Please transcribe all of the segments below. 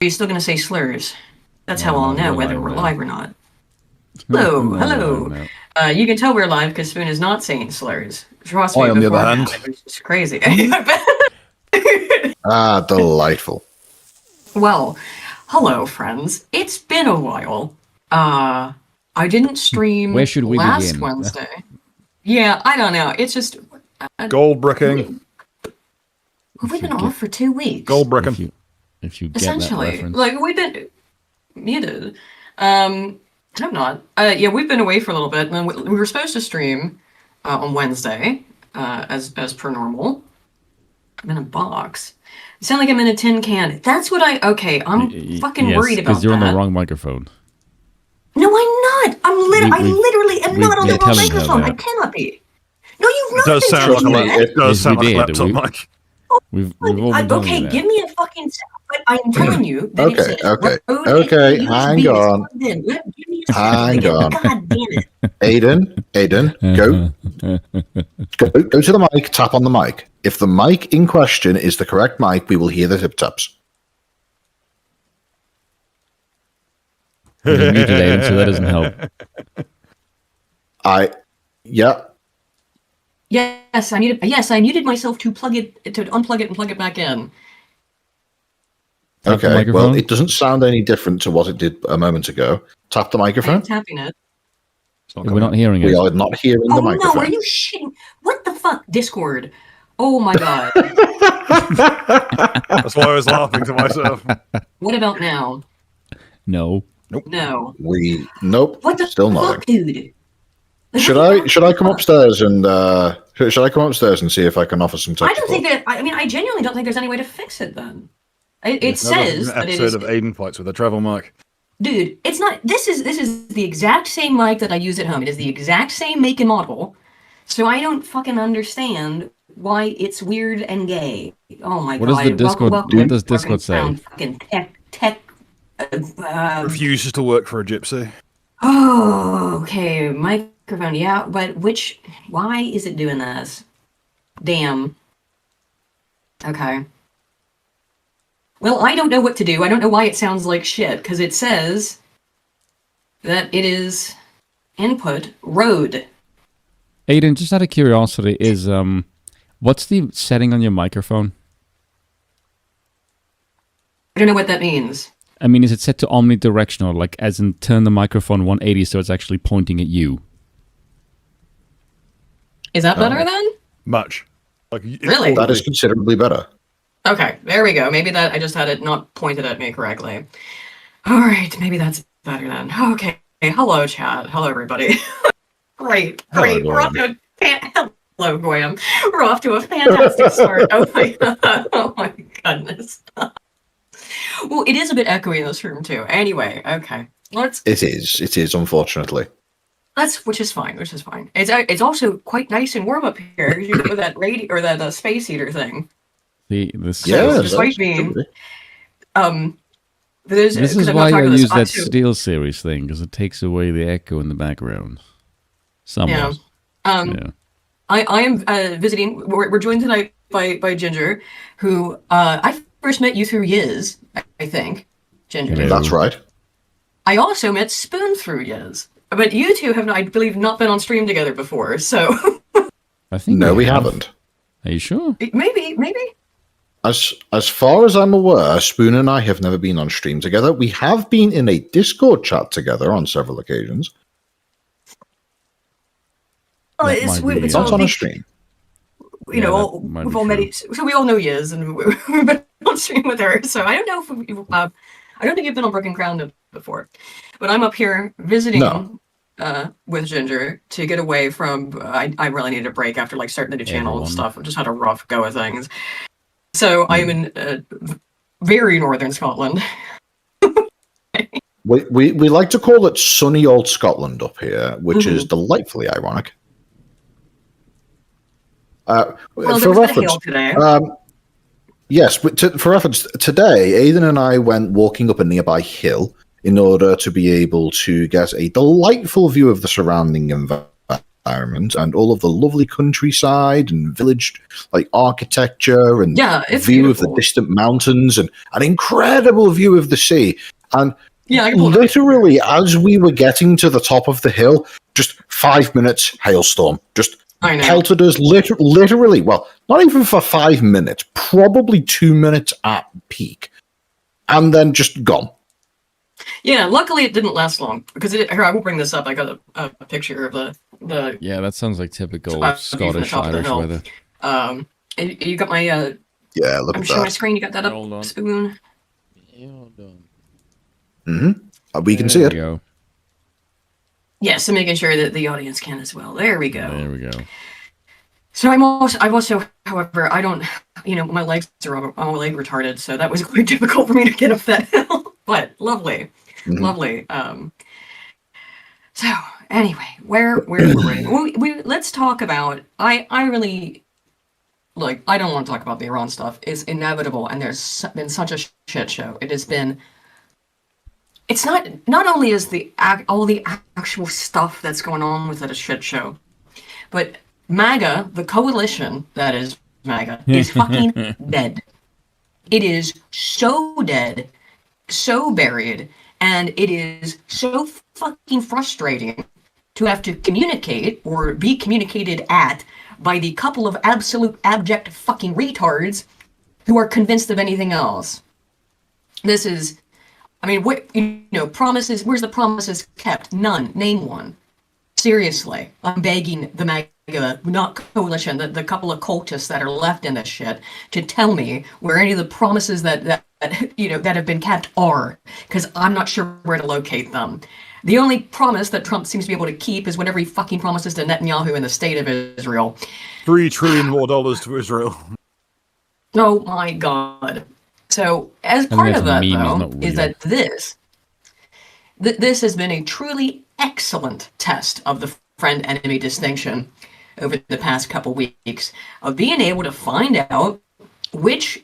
you still going to say slurs? That's how I'll know whether we're live or not. Hello. You can tell we're live because Spoon is not saying slurs. Trust me, on the other hand, it's crazy. Delightful. Well, hello, friends. It's been a while. I didn't stream Where should we last begin? Wednesday. Yeah, I don't know. It's just gold bricking. we've been off for 2 weeks. Gold bricking. If you get Essentially, that reference. like we've been muted. I'm not. Yeah, we've been away for a little bit, and then we were supposed to stream on Wednesday, as per normal. I'm in a box. I sound like I'm in a tin can. That's what I'm fucking worried about because you're on that. the wrong microphone. No, I'm not. I literally am not on the wrong telling her microphone. that. I cannot be. No, you've It not does been sound like telling me that. it does sound like a laptop mic. We've all been telling Okay, you that. give me a fucking second. But I'm telling you that it says Okay, Rode okay, USB hang is on. plugged in. Give me a second Hang again. on. God damn it. Aiden, go to the mic, tap on the mic. If the mic in question is the correct mic, we will hear the tip taps. You're muted, Aiden, so that doesn't help. Yes, I muted myself to unplug it and plug it back in. Tap the Okay, microphone. well, it doesn't sound any different to what it did a moment ago. Tap the I'm microphone. tapping it. We're not hearing We it. are not hearing Oh the no, microphone. are you shitting? What the fuck? Discord. Oh my god. That's why I was laughing to myself. What about now? No. No. Nope. What the Still fuck, nothing. dude? Should I come upstairs and see if I can offer some tech I don't support? think that. I mean, I genuinely don't think there's any way to fix it. Then it Never says an that it episode is. of Aiden fights with a travel mic. Dude, it's not. This is the exact same mic that I use at home. It is the exact same make and model. So I don't fucking understand why it's weird and gay. Oh my What god! does the Discord? Welcome What does to fucking Discord say? sound fucking tech. Refuses to work for a gypsy. Oh, okay. Microphone, yeah, but why is it doing this? Damn. Okay. Well, I don't know what to do. I don't know why it sounds like shit, because it says that it is input Rode. Aiden, just out of curiosity, is what's the setting on your microphone? I don't know what that means. I mean, is it set to omnidirectional, like as in turn the microphone 180 so it's actually pointing at you? Is that better then? Much. Really? That is considerably better. Okay, there we go. Maybe that I just had it not pointed at me correctly. All right, maybe that's better then. Okay, hello chat. Hello everybody. Great. We're off to hello Goyam. We're off to a fantastic start. Oh my goodness. Well, it is a bit echoey in this room too. Anyway, okay. It is, unfortunately. Which is fine. It's also quite nice and warm up here with that radio or that space heater thing. Despite being this is why I use that Steel Series thing, because it takes away the echo in the background. Somewhat. Yeah. I am visiting. We're joined tonight by Ginger, who I first met you through Yiz, I think. Ginger. Hello. That's right. I also met Spoon through Yiz, but you two have, I believe, not been on stream together before. So I think no, we haven't. Are you sure? Maybe. As far as I'm aware, Spoon and I have never been on stream together. We have been in a Discord chat together on several occasions. Well, it's Not all on a stream. You know, we've all met so we all know Yiz, and we've been on stream with her. So I don't know if I don't think you've been on Broken Ground before, but I'm up here visiting with Ginger to get away from. I really needed a break after starting the new channel and stuff. I just had a rough go of things. So I'm in very northern Scotland. We like to call it sunny old Scotland up here, which is delightfully ironic. For reference, yes, but for reference, today Aidan and I went walking up a nearby hill in order to be able to get a delightful view of the surrounding environment. environment and all of the lovely countryside and village like architecture and it's view beautiful. of the distant mountains and an incredible view of the sea. And literally, as we were getting to the top of the hill, just 5 minutes hailstorm, just pelted us literally. Well, not even for 5 minutes, probably 2 minutes at peak, and then just gone. Yeah, luckily it didn't last long because here I will bring this up. I got a picture of the. Yeah, that sounds like typical Scottish Irish weather. You got my. Look I'm at showing my that. screen. You got that up, Hold on. Spoon? Yeah, hold on. We can see There it. we go. Yes, I'm making sure that the audience can as well. There we go. There we go. So I've also, however, I don't, my legs I'm a leg retarded, so that was quite difficult for me to get up that hill. But lovely. So anyway, where were we? Let's talk about. I really, I don't want to talk about the Iran stuff. It's inevitable, and there's been such a shit show. It has been. It's not only is all the actual stuff that's going on with it a shit show, but MAGA, the coalition that is MAGA, is fucking dead. It is so dead, so buried, and it is so fucking frustrating to have to communicate or be communicated at by the couple of absolute abject fucking retards who are convinced of anything else. This is, promises, where's the promises kept? None. Name one. Seriously, I'm begging the MAGA, not coalition, the couple of cultists that are left in this shit, to tell me where any of the promises that have been kept are, because I'm not sure where to locate them. The only promise that Trump seems to be able to keep is whatever he fucking promises to Netanyahu in the state of Israel. $3 trillion more to Israel. Oh my God. So as part of that, though, is that this has been a truly excellent test of the friend-enemy distinction over the past couple weeks of being able to find out which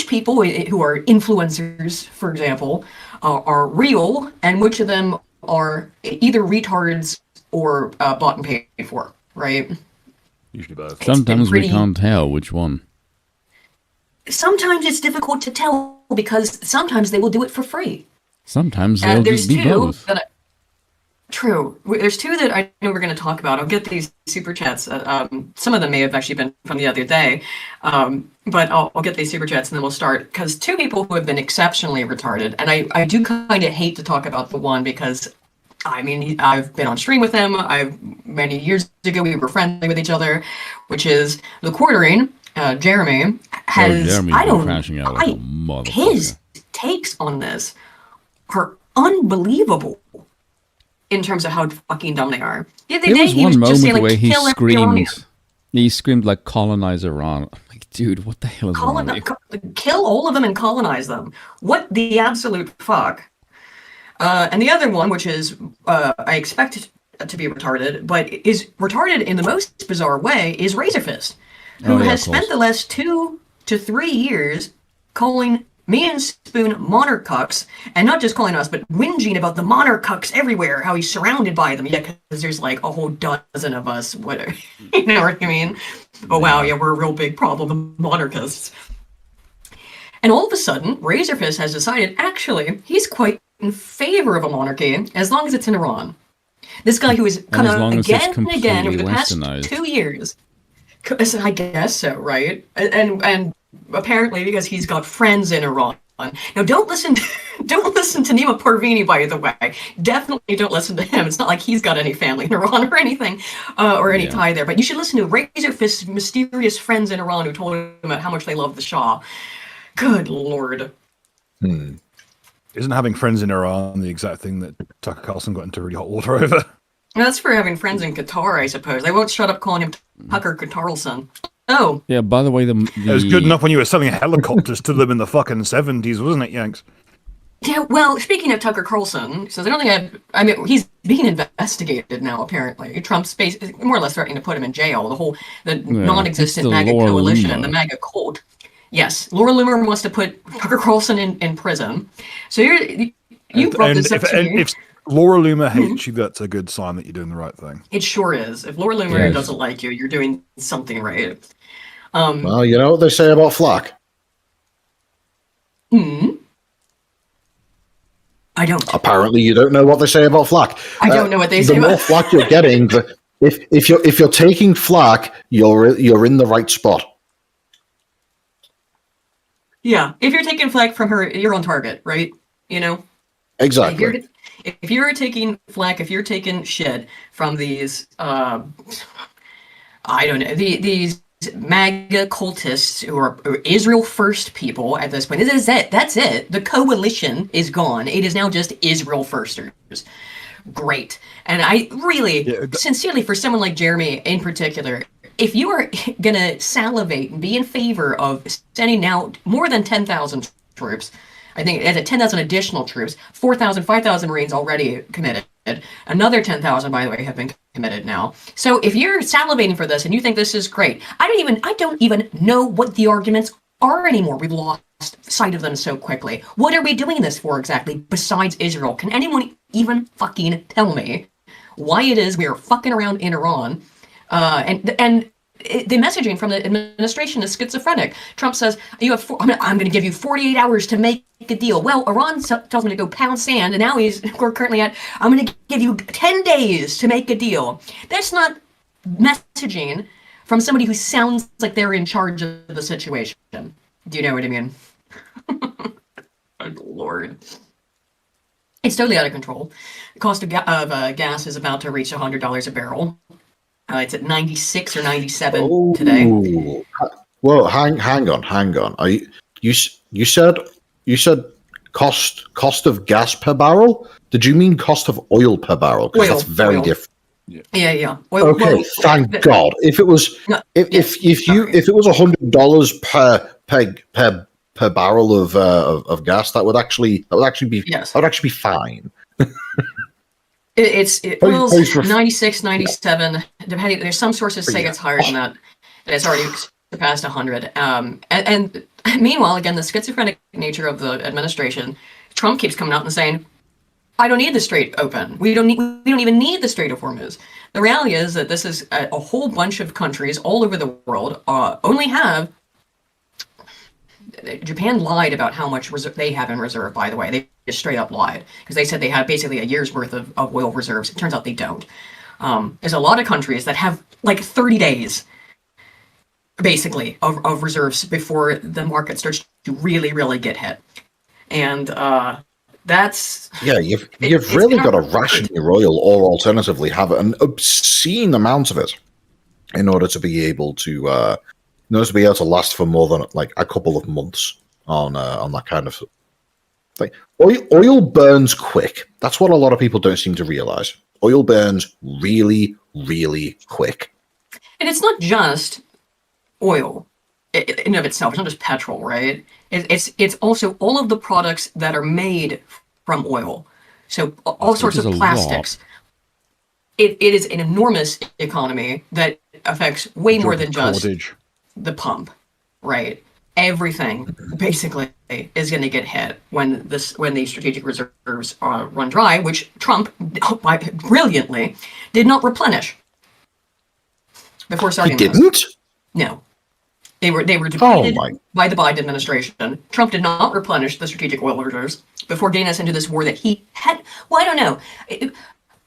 people who are influencers, for example, are real and which of them are either retards or bought and paid for, right? Usually both. Sometimes we can't tell which one. Sometimes it's difficult to tell because sometimes they will do it for free. Sometimes they'll just be both. True. There's two that I know we're going to talk about. I'll get these super chats. Some of them may have actually been from the other day, but I'll get these super chats and then we'll start. Because two people who have been exceptionally retarded, and I do kind of hate to talk about the one because, I've been on stream with him. Many years ago we were friendly with each other, which is the Quartering. Jeremy has. His takes on this are unbelievable. In terms of how fucking dumb they are. There was one moment where he screamed like colonize Iran. I'm like, dude, what the hell is wrong with you? Kill all of them and colonize them. What the absolute fuck? And the other one, which is, I expect it to be retarded, but is retarded in the most bizarre way, is Razor Fist, who has spent the last 2 to 3 years calling me and Spoon monarch cucks, and not just calling us, but whinging about the monarch cucks everywhere, how he's surrounded by them. Yeah, because there's like a whole dozen of us. You know what I mean? Oh, wow, yeah, we're a real big problem, the monarchists. And all of a sudden, Razorfist has decided, actually, he's quite in favor of a monarchy, as long as it's in Iran. This guy who has come out again and again over the past 2 years. I guess so, right? And apparently because he's got friends in Iran. Now don't listen to Nima Parvini, by the way. Definitely don't listen to him. It's not like he's got any family in Iran or anything, or any tie there. But you should listen to Razorfist's mysterious friends in Iran who told him about how much they love the Shah. Good Lord. Isn't having friends in Iran the exact thing that Tucker Carlson got into really hot water over? That's for having friends in Qatar, I suppose. They won't shut up calling him Tucker Carlson. Oh. Yeah, by the way, it was good enough when you were selling helicopters to them in the fucking 70s, wasn't it, Yanks? Yeah, well, speaking of Tucker Carlson, so they don't think he's being investigated now, apparently. Trump's more or less threatening to put him in jail. The non-existent MAGA coalition and the MAGA cult. Yes, Laura Loomer wants to put Tucker Carlson in prison. So you brought this up to me. Laura Loomer hates you, that's a good sign that you're doing the right thing. It sure is. If Laura Loomer doesn't like you, you're doing something right. Well, you know what they say about flack? I don't. Apparently, you don't know what they say about flack. I don't know what they say. The more flack you're getting, if you're taking flack, you're in the right spot. Yeah, if you're taking flack from her, you're on target, right? You know. Exactly. If you're taking flack, if you're taking shit from these, I don't know, these MAGA cultists who are Israel first people at this point. This is it. That's it. The coalition is gone. It is now just Israel firsters. Great. And I really, sincerely, for someone like Jeremy in particular, if you are going to salivate and be in favor of sending out more than 10,000 troops, I think at 10,000 additional troops, 4,000, 5,000 Marines already committed. Another 10,000, by the way, have been committed now. So if you're salivating for this and you think this is great, I don't even know what the arguments are anymore. We've lost sight of them so quickly. What are we doing this for exactly besides Israel? Can anyone even fucking tell me why it is we are fucking around in Iran? The messaging from the administration is schizophrenic. Trump says, I'm going to give you 48 hours to make a deal. Well, Iran tells me to go pound sand, and now we're currently at, I'm going to give you 10 days to make a deal. That's not messaging from somebody who sounds like they're in charge of the situation. Do you know what I mean? Oh, Lord. It's totally out of control. The cost of gas is about to reach $100 a barrel. It's at 96 or 97 today. Well, hang on. You said cost of gas per barrel? Did you mean cost of oil per barrel? Because that's very different. Yeah. Okay, thank God. If it was if it was $100 per barrel of gas, that would actually be fine. Oil's 96, 97, depending. There's some sources say it's higher than that, and it's already surpassed 100. And meanwhile, again, the schizophrenic nature of the administration, Trump keeps coming out and saying, "I don't need the Strait open. We don't even need the Strait of Hormuz." The reality is that this is a whole bunch of countries all over the world only have. Japan lied about how much they have in reserve, by the way. They just straight up lied because they said they had basically a year's worth of oil reserves. It turns out they don't. There's a lot of countries that have like 30 days, basically, of reserves before the market starts to really, really get hit. And that's... Yeah, you've really got to ration your oil or alternatively have an obscene amount of it in order to be able to... last for more than like a couple of months on that kind of thing. Oil burns quick. That's what a lot of people don't seem to realize. Oil burns really, really quick. And it's not just oil in and of itself. It's not just petrol, right? It's also all of the products that are made from oil. So all sorts of plastics. It is an enormous economy that affects way more than just the pump, right? Everything basically is going to get hit when these strategic reserves run dry, which Trump brilliantly did not replenish before starting. He didn't? No, they were depleted by the Biden administration. Trump did not replenish the strategic oil reserves before getting us into this war that he had. Well, I don't know.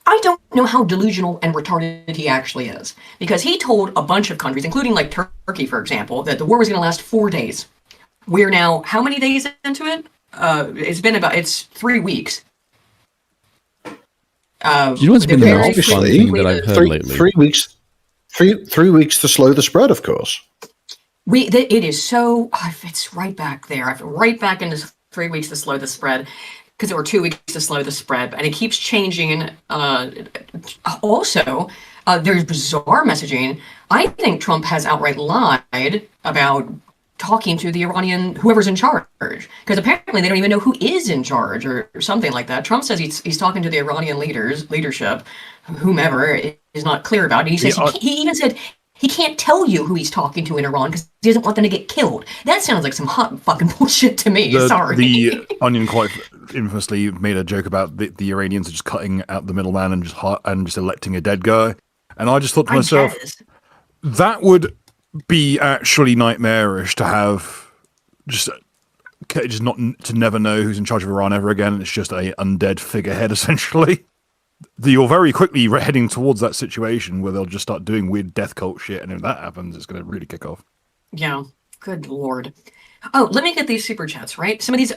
I don't know how delusional and retarded he actually is, because he told a bunch of countries, including like Turkey, for example, that the war was going to last 4 days. We're now how many days into it? It's 3 weeks. You know what's been the most fun thing that I've heard lately? 3 weeks. 3 weeks to slow the spread, of course. It is so. It's right back there. Right back into 3 weeks to slow the spread. Because there were 2 weeks to slow the spread, and it keeps changing. Also, there's bizarre messaging. I think Trump has outright lied about talking to the Iranian, whoever's in charge, because apparently they don't even know who is in charge or something like that. Trump says he's talking to the Iranian leadership, whomever is not clear about it. He says he even said he can't tell you who he's talking to in Iran because he doesn't want them to get killed. That sounds like some hot fucking bullshit to me. Sorry. The Onion quite infamously made a joke about the Iranians just cutting out the middleman and just electing a dead guy. And I just thought to myself, that would be actually nightmarish to have just not to never know who's in charge of Iran ever again. It's just a undead figurehead, essentially. You're very quickly heading towards that situation where they'll just start doing weird death cult shit, and if that happens, it's going to really kick off. Yeah, good lord. Oh, let me get these super chats, right? Some of these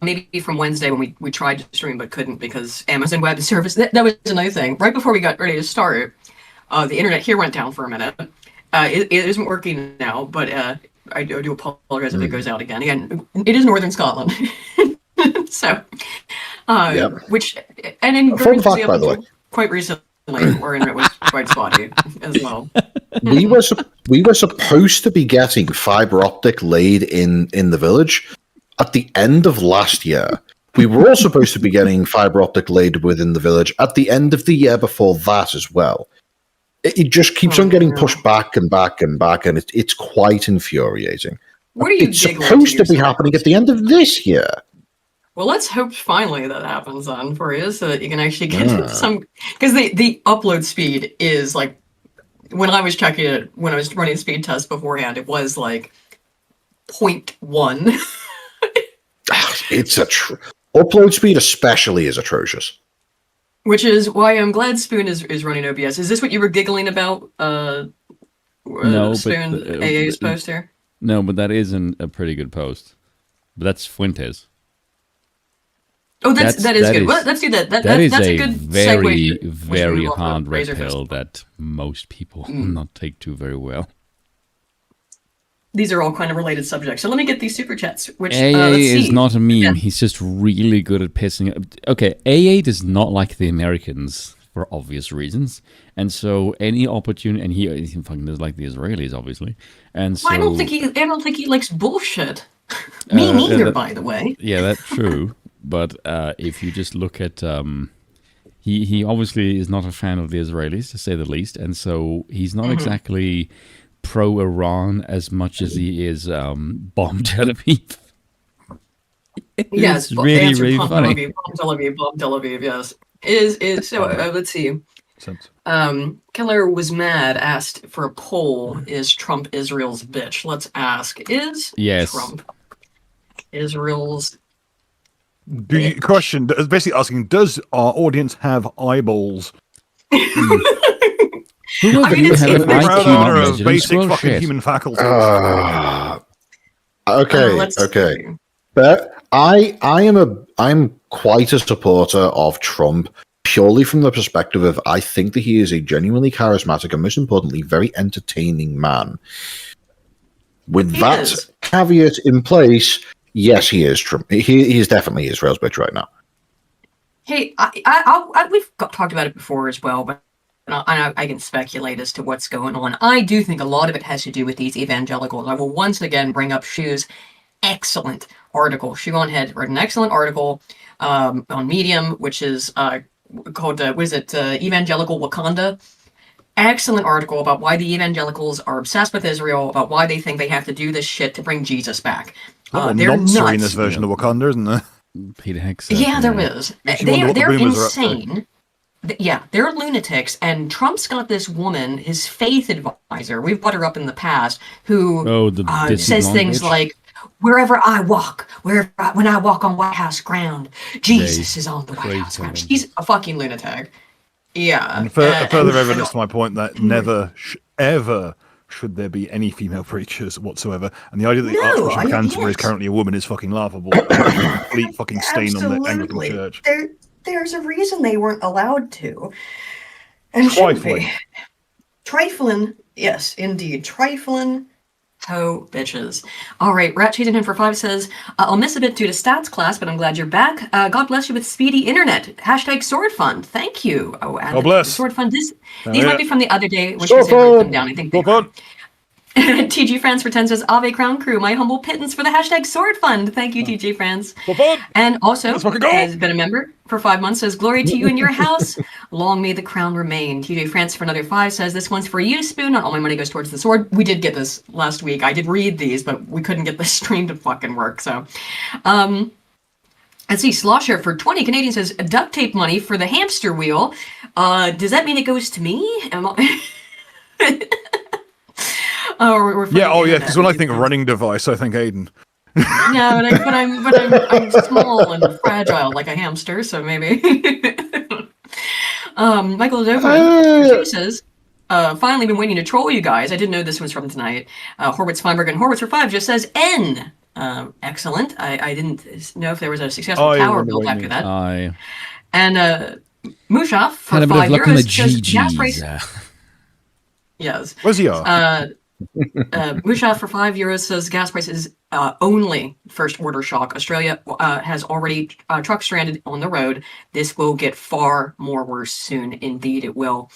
maybe from Wednesday when we tried to stream but couldn't because Amazon Web Service. That was another thing. Right before we got ready to start, the internet here went down for a minute. It isn't working now, but I do apologize if it goes out again. Again, it is Northern Scotland. So, which, and in fun fact, by the way, quite recently, our internet was quite spotty as well. We were supposed to be getting fiber optic laid in the village at the end of last year. We were all supposed to be getting fiber optic laid within the village at the end of the year before that as well. It just keeps on getting pushed back and back and back, and it's quite infuriating. What are you It's supposed to be happening at the end of this year. Well, let's hope finally that happens on for you so that you can actually get some... Because the upload speed is like... When I was checking it, when I was running speed tests beforehand, it was like 0.1. It's upload speed especially is atrocious. Which is why I'm glad Spoon is running OBS. Is this what you were giggling about? No, Spoon but AA's post here? No, but that isn't a pretty good post. But that's Fuentes. Oh, that is good. Well, let's do that. That's a good very, segue. Very hard red pill that most people will not take to very well. These are all kind of related subjects. So let me get these super chats. Which AA is not a meme. Yeah. He's just really good at pissing. Okay, AA does not like the Americans for obvious reasons, and so any opportunity, and he fucking does like the Israelis, obviously. And so I don't think he likes bullshit. Me neither, by the way. Yeah, that's true. But if you just look at, he obviously is not a fan of the Israelis, to say the least, and so he's not exactly pro-Iran as much as he is bomb Tel Aviv. Yes, really, really funny. Bomb Tel Aviv, yes. Is so, let's see. Keller was mad, asked for a poll, is Trump Israel's bitch? Let's ask, is Trump Israel's question is basically asking, does our audience have eyeballs? Who have an IQ of basic fucking human faculties? Okay. But I'm quite a supporter of Trump purely from the perspective of I think that he is a genuinely charismatic and most importantly very entertaining man. With that caveat in place, yes, he is Trump. He is definitely Israel's bitch right now. Hey, we've talked about it before as well, but I can speculate as to what's going on. I do think a lot of it has to do with these evangelicals. I will once again bring up Shu's excellent article. Shu on Head wrote an excellent article on Medium, which is called, Evangelical Wakanda? Excellent article about why the evangelicals are obsessed with Israel, about why they think they have to do this shit to bring Jesus back. They're nuts in this version of Wakanda, isn't there? Peter Hicks. Yeah, there is. They're insane. Yeah, they're lunatics, and Trump's got this woman, his faith advisor, we've brought her up in the past, who says things like, wherever I walk, when I walk on White House ground, Jesus is on the White House ground. She's a fucking lunatic. Yeah. And further evidence to my point that never, ever should there be any female preachers whatsoever. And the idea that Archbishop Canterbury is currently a woman is fucking laughable. Complete fucking stain on the Anglican Church. There's a reason they weren't allowed to. And trifling. Trifling, yes, indeed. Trifling ho bitches. All right, Rat Cheating Him for 5 says, I'll miss a bit due to stats class, but I'm glad you're back. God bless you with speedy internet. #, Sword Fund. Thank you. Oh, and God bless. Sword Fund. These might be from the other day, which was them down. I think they are. TG France for 10 says, Ave Crown Crew, my humble pittance for the # Sword Fund. Thank you, TG France. And also, has been a member for 5 months, says, glory to you in your house. Long may the crown remain. TJ France for another 5 says, this one's for you, Spoon. Not all my money goes towards the sword. We did get this last week. I did read these, but we couldn't get the stream to fucking work. So, Let's see, Slosher for 20 Canadian says, duct tape money for the hamster wheel. Does that mean it goes to me? Am I... because when I think running device, I think Aiden. No, but I'm small and fragile like a hamster, so maybe. Michael Dover says, finally been waiting to troll you guys. I didn't know this was from tonight. Horwitz Feinberg and Horwitz for 5 just says N. Excellent. I didn't know if there was a successful tower built after that. And Mushaf for €5 says gas price. Yes. Where's he at? Mushaf for €5 says gas prices only first order shock. Australia has already trucks stranded on the road. This will get far more worse soon. Indeed, it will.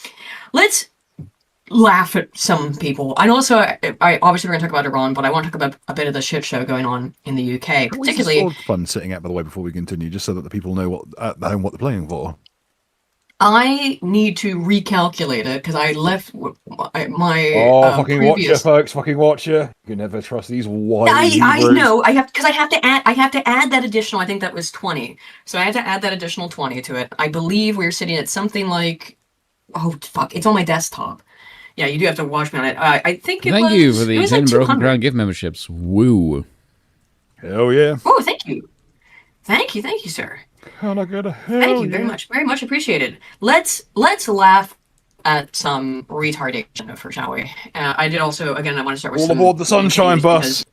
Let's laugh at some people. And also, I obviously we're going to talk about Iran, but I want to talk about a bit of the shit show going on in the UK, particularly. It's fun sitting out, by the way, before we continue, just so that the people know what they're playing for. I need to recalculate it because I left my fucking previous... watch you, folks. Fucking watch you. You can never trust these wise. I know. I have to add that additional. I think that was 20. So I have to add that additional 20 to it. I believe we're sitting at something like, it's on my desktop. Yeah, you do have to watch me on it. I think it was. Thank you for the 10 like Broken Crown gift memberships. Woo. Hell yeah. Oh, thank you, sir. Thank you very much. Very much appreciated. Let's laugh at some retardation, shall we? I did also, again, I want to start with all aboard the Sunshine Bus.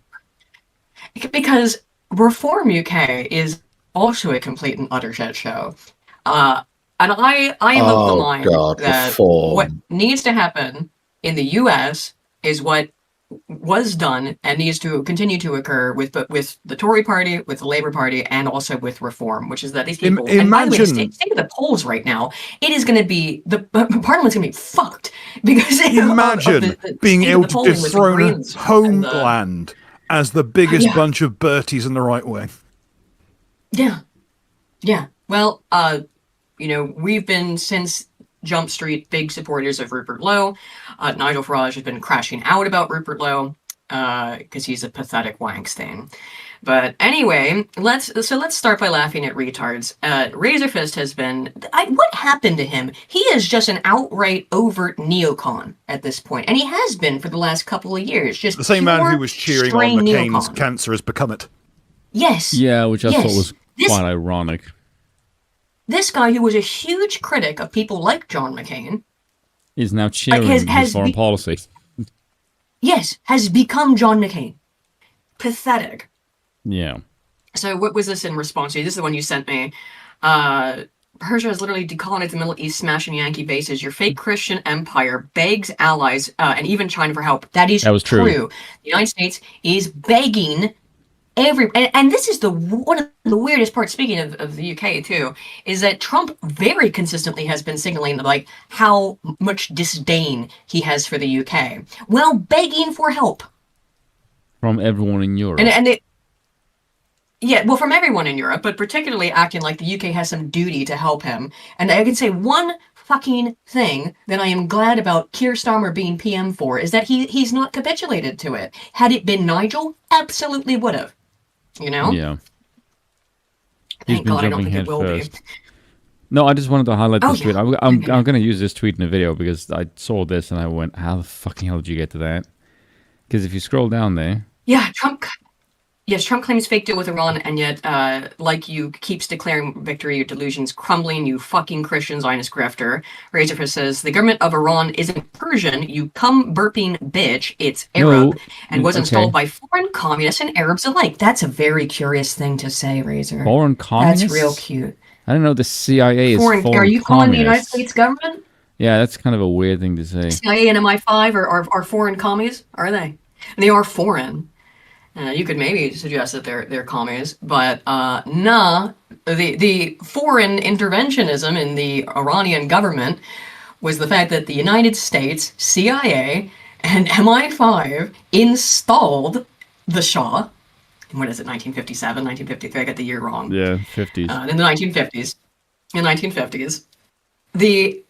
Because Reform UK is also a complete and utter shit show. And I am of the mind that what needs to happen in the US is what was done and needs to continue to occur with the Tory party, with the Labour Party, and also with Reform, which is that these people. And by the way, state of the polls right now, it is going to be the Parliament's going to be fucked because imagine being able to dethrone Homeland as the biggest bunch of Berties in the right way. Yeah. Well, we've been since Jump Street big supporters of Rupert Lowe. Nigel Farage has been crashing out about Rupert Lowe because he's a pathetic wankstain. But anyway, let's start by laughing at retards. Razorfist has been. What happened to him? He is just an outright overt neocon at this point, and he has been for the last couple of years. Just the same man who was cheering on McCain's cancer has become it. Yes. Yeah, which I thought was quite ironic. This guy, who was a huge critic of people like John McCain, is now cheering his foreign policy. Yes, has become John McCain. Pathetic. Yeah. So what was this in response to? This is the one you sent me. Persia has literally decolonized the Middle East, smashing Yankee bases. Your fake Christian empire begs allies and even China for help. That was true. The United States is begging and this is one of the weirdest parts, speaking of the UK too, is that Trump very consistently has been signaling like how much disdain he has for the UK, while begging for help from everyone in Europe. From everyone in Europe, but particularly acting like the UK has some duty to help him. And I can say one fucking thing that I am glad about Keir Starmer being PM for is that he's not capitulated to it. Had it been Nigel, absolutely would have. Yeah. Thank God I don't think it will be. No, I just wanted to highlight this tweet. I'm going to use this tweet in the video because I saw this and I went, how the fucking hell did you get to that? Because if you scroll down there... Yeah, Trump claims fake deal with Iran, and yet, like you, keeps declaring victory, your delusions crumbling, you fucking Christian Zionist grifter. Razorfist says, the government of Iran isn't Persian, you cum burping bitch, it's Arab, and was installed by foreign communists and Arabs alike. That's a very curious thing to say, Razor. Foreign communists? That's real cute. I don't know, the CIA is foreign Are you calling the United States government? Yeah, that's kind of a weird thing to say. CIA and MI5 are foreign commies? Are they? And they are foreign. You could maybe suggest that they're commies, but the foreign interventionism in the Iranian government was the fact that the United States, CIA, and MI5 installed the Shah. What is it, 1957, 1953? I got the year wrong. Yeah, 50s. In the 1950s. The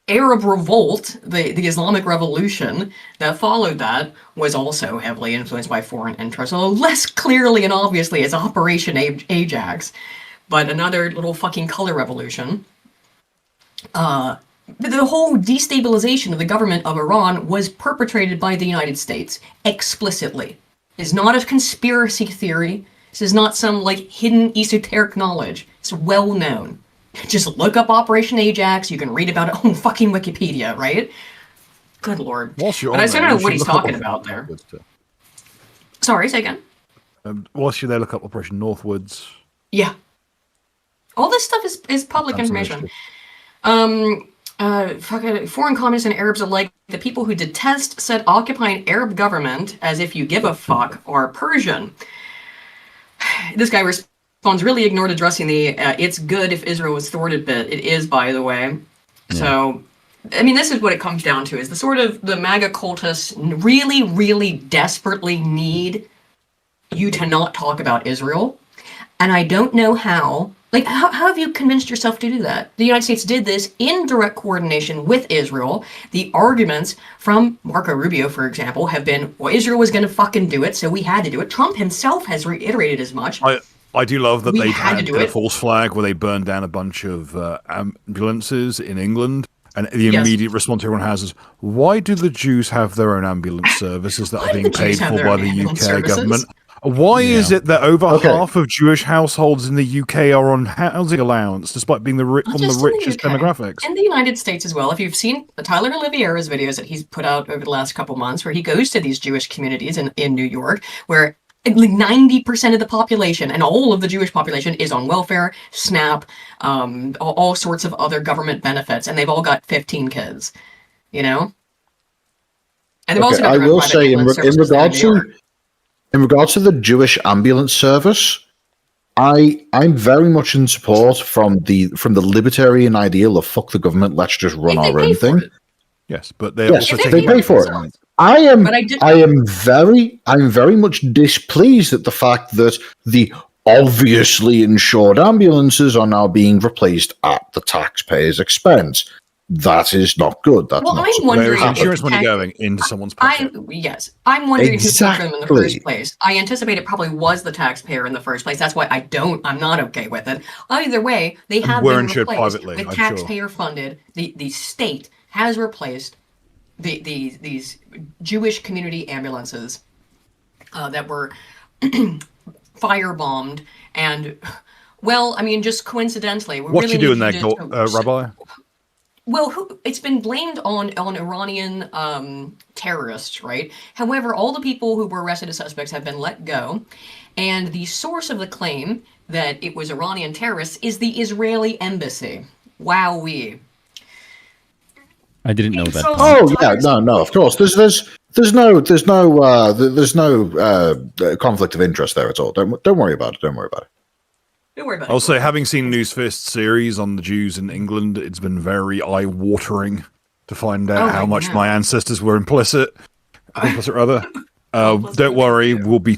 Arab Revolt, the Islamic Revolution that followed that, was also heavily influenced by foreign interests, although less clearly and obviously as Operation Ajax. but another little fucking color revolution. The whole destabilization of the government of Iran was perpetrated by the United States explicitly. It's not a conspiracy theory. This is not some like hidden esoteric knowledge. It's well known. Just look up Operation Ajax. You can read about it on fucking Wikipedia, right? Good lord. But I still don't know what he's talking about there. Sorry, say again. Whilst you're there, look up Operation Northwoods. Yeah. All this stuff is public information. Foreign communists and Arabs alike, the people who detest said occupying Arab government as if you give a fuck are Persian. This guy responds, really ignored addressing the it's good if Israel was thwarted bit. It is, by the way. Yeah. So, I mean, this is what it comes down to, is the sort of the MAGA cultists really, really desperately need you to not talk about Israel. And I don't know how. Like, how have you convinced yourself to do that? The United States did this in direct coordination with Israel. The arguments from Marco Rubio, for example, have been, well, Israel was going to fucking do it, so we had to do it. Trump himself has reiterated as much. I do love that they had a false flag where they burned down a bunch of ambulances in England. And the immediate response everyone has is, why do the Jews have their own ambulance services that are being paid for by the UK government? Why is it that over half of Jewish households in the UK are on housing allowance, despite being one of the richest demographics? In the United States as well. If you've seen Tyler Oliveira's videos that he's put out over the last couple months, where he goes to these Jewish communities in New York, where like 90% of the population and all of the Jewish population is on welfare, SNAP, all sorts of other government benefits, and they've all got 15 kids, you know? And they've also got I will say, in regards to the Jewish ambulance service, I'm very much in support from the libertarian ideal of fuck the government, let's just run our own thing. Yes, but they pay for it. I'm very much displeased at the fact that the obviously insured ambulances are now being replaced at the taxpayer's expense. That is not good. That's not I'm wondering if insurance money going into someone's pocket. I'm wondering who paid for them in the first place. I anticipate it probably was the taxpayer in the first place. That's why I'm not okay with it. Either way, they have been replaced privately, with taxpayer funded. The state has replaced these Jewish community ambulances that were firebombed, and well, I mean, just coincidentally, what you doing there, Rabbi? Well, it's been blamed on Iranian terrorists, right? However, all the people who were arrested as suspects have been let go, and the source of the claim that it was Iranian terrorists is the Israeli embassy. Wowee. I didn't know that. No, of course. There's no conflict of interest there at all. Don't worry about it. Don't worry about it. I'll say, having seen Newsfist series on the Jews in England, it's been very eye-watering to find out how much my ancestors were implicit. Don't worry, we'll be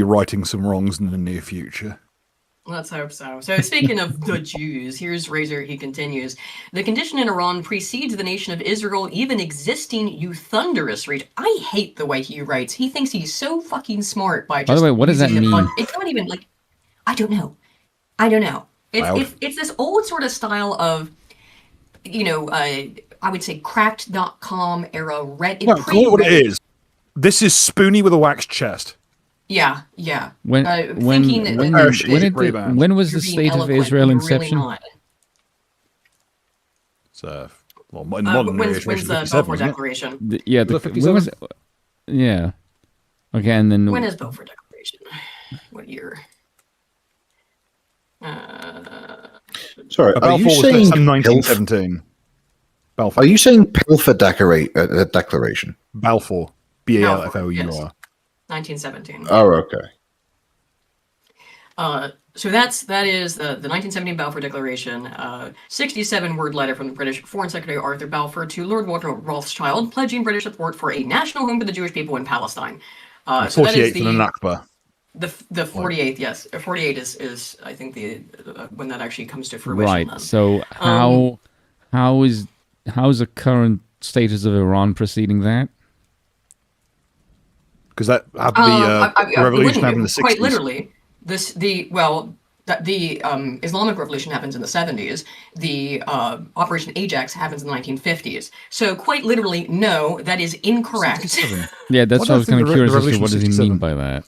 righting some wrongs in the near future. Let's hope so. So speaking of the Jews, here's Razor, he continues. The condition in Iran precedes the nation of Israel even existing, you thunderous reach. I hate the way he writes. He thinks he's so fucking smart by just... By the way, what does that mean? It's not even like... I don't know. It's this old sort of style of, I would say cracked.com era Reddit. No, call it what it is. This is Spoonie with a waxed chest. Yeah. When was the state of Israel inception? Really so, in modern when's the Balfour Declaration? Okay, and then when is Balfour Declaration? What year? Sorry, are you saying 1917? Balfour. Are you saying Pilfer Declaration? Balfour, Balfour. Yes. 1917. Oh, okay. So that is the 1917 Balfour Declaration, 67-word letter from the British Foreign Secretary Arthur Balfour to Lord Walter Rothschild, pledging British support for a national home for the Jewish people in Palestine. 48th and a Nakba. The 48th, yes. 48 is I think the when that actually comes to fruition. Right. Then. So how is the current status of Iran preceding that? Because that had the revolution happened in the 60s. Quite literally, that the Islamic Revolution happens in the 70s. The Operation Ajax happens in the 1950s. So quite literally, no, that is incorrect. Yeah, that's what I was kind of curious as to what does he mean by that.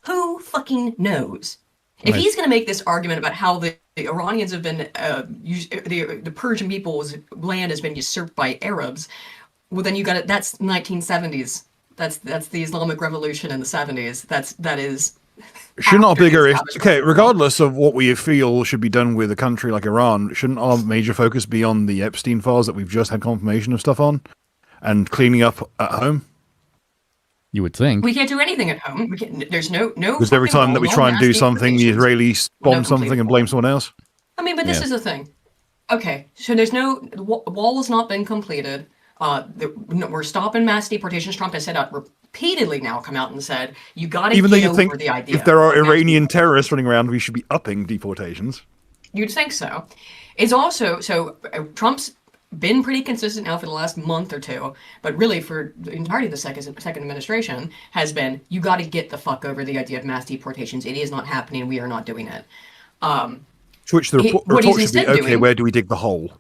Who fucking knows? If he's going to make this argument about how the Iranians have been, the Persian people's land has been usurped by Arabs, well then you got it. That's 1970s. That's the Islamic Revolution in the 70s. That is. Shouldn't our bigger regardless of what we feel should be done with a country like Iran, shouldn't our major focus be on the Epstein files that we've just had confirmation of stuff on, and cleaning up at home? You would think. We can't do anything at home. There's no. Because every time that we try and do something, the Israelis bomb something and blame someone else. I mean, but this is the thing. Okay, so there's no wall has not been completed. We're stopping mass deportations. Trump has said repeatedly now come out and said, you got to get over the idea. If there are Iranian terrorists running around, we should be upping deportations. You'd think so. It's also, Trump's been pretty consistent now for the last month or two, but really for the entirety of the second administration has been, you got to get the fuck over the idea of mass deportations. It is not happening. We are not doing it. To which the report should be, okay, where do we dig the hole?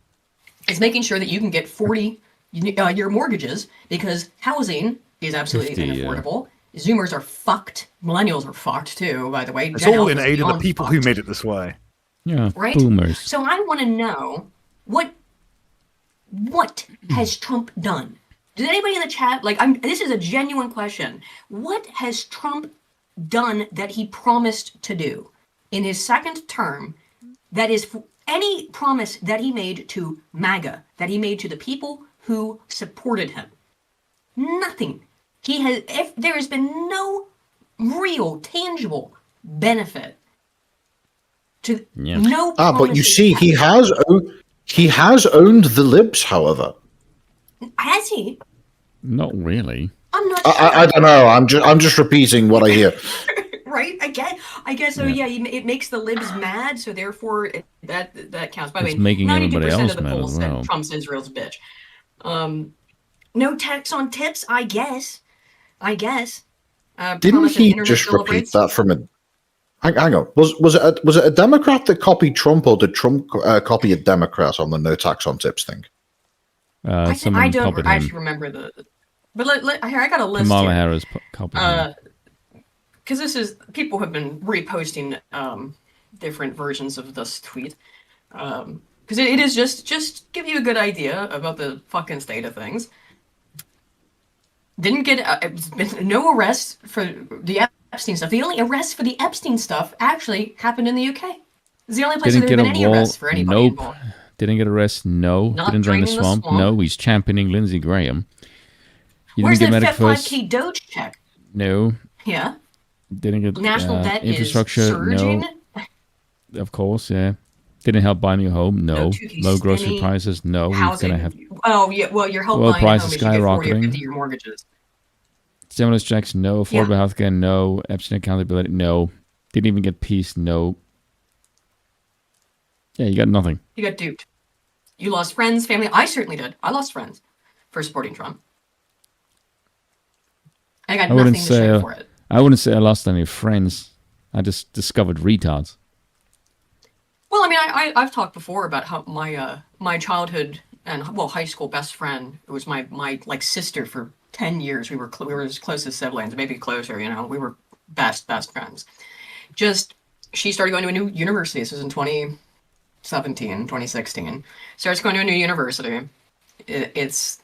It's making sure that you can get 40-year mortgages because housing is absolutely unaffordable. Zoomers are fucked. Millennials are fucked too, by the way. It's all in aid of the people who made it this way. Yeah, right? Boomers. So I want to know what has Trump done? Does anybody in the chat, this is a genuine question. What has Trump done that he promised to do in his second term that is any promise that he made to MAGA, that he made to the people who supported him? Nothing. There has been no real, tangible benefit to no. But you see, he has owned the libs. However, has he? Not really. I'm not sure. I don't know. I'm just repeating what I hear. Right? I guess so. Yeah, it makes the libs mad, so therefore that counts. By the way, making 92% of the mad polls as well. said Trump's Israel's bitch. No tax on tips, I guess. Didn't he just repeat that from a? Hang on. Was it a Democrat that copied Trump, or did Trump copy a Democrat on the no tax on tips thing? I don't actually remember but here I got a list. Kamala Harris copied him. Because people have been reposting different versions of this tweet. Because it is just give you a good idea about the fucking state of things. Didn't get no arrests for the Epstein stuff. The only arrest for the Epstein stuff actually happened in the UK. It's the only place there have been any arrests for anybody involved. Didn't get arrested. No. Didn't drain the swamp. No. He's championing Lindsey Graham. Where's the 5K Doge check? No. Yeah. Didn't get national debt infrastructure. Is surging. No. Of course, yeah. Didn't help buying you a home. No. Low grocery prices. No. Housing. Gonna have. Oh yeah. Well, your help oil buying prices a home is skyrocketing. 40 or 50-year mortgages. Stimulus checks. No. Affordable healthcare. No. Epstein accountability. No. Didn't even get peace. No. Yeah, you got nothing. You got duped. You lost friends, family. I certainly did. I lost friends for supporting Trump. I got nothing to show for it. I wouldn't say I lost any friends. I just discovered retards. Well, I mean, I've talked before about how my childhood and high school best friend, it was my sister for 10 years. We were as close as siblings, maybe closer. We were best friends. She started going to a new university. This was in 2016. Starts going to a new university. It's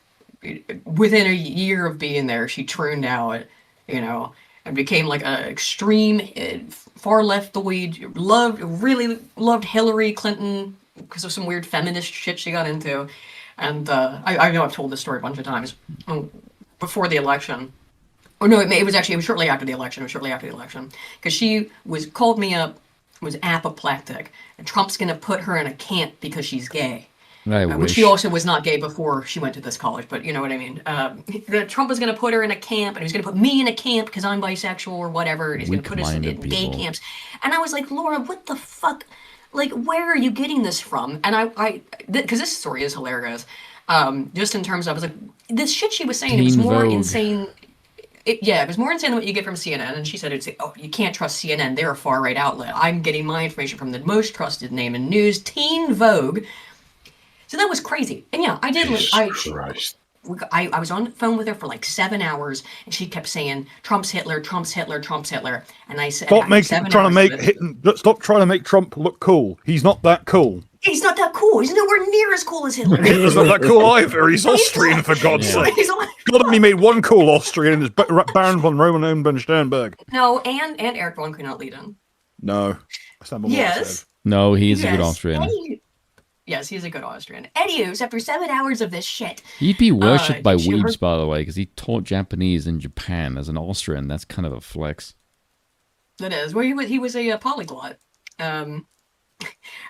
within a year of being there, she turned out, and became like an extreme far leftoid. Really loved Hillary Clinton because of some weird feminist shit she got into. And I know I've told this story a bunch of times. Before the election. Oh no, it was shortly after the election. Because she called me up, was apoplectic, and Trump's going to put her in a camp because she's gay. Which she also was not gay before she went to this college, but you know what I mean. Trump was going to put her in a camp, and he was going to put me in a camp because I'm bisexual or whatever. He's going to put us in gay camps. And I was like, Laura, what the fuck? Like, where are you getting this from? And because this story is hilarious. Just in terms of, I was like, this shit she was saying, it was more insane. it was more insane than what you get from CNN. And she said, you can't trust CNN. They're a far-right outlet. I'm getting my information from the most trusted name in news, Teen Vogue. So that was crazy. And yeah, I did. I was on the phone with her for like 7 hours, and she kept saying, Trump's Hitler, Trump's Hitler, Trump's Hitler. And I said, stop trying to make Trump look cool. He's not that cool. He's not that cool. He's nowhere near as cool as Hitler. He's not that cool either. He's Austrian, for God's sake. God only made one cool Austrian, and it's Baron von Roman von Sternberg. No, and Eric von Knut-Leden. No. Yes. No, he's a good Austrian. Yes, he's a good Austrian. Anywho, after 7 hours of this shit... He'd be worshipped by weebs, by the way, because he taught Japanese in Japan as an Austrian. That's kind of a flex. That is. Well, he was a polyglot. So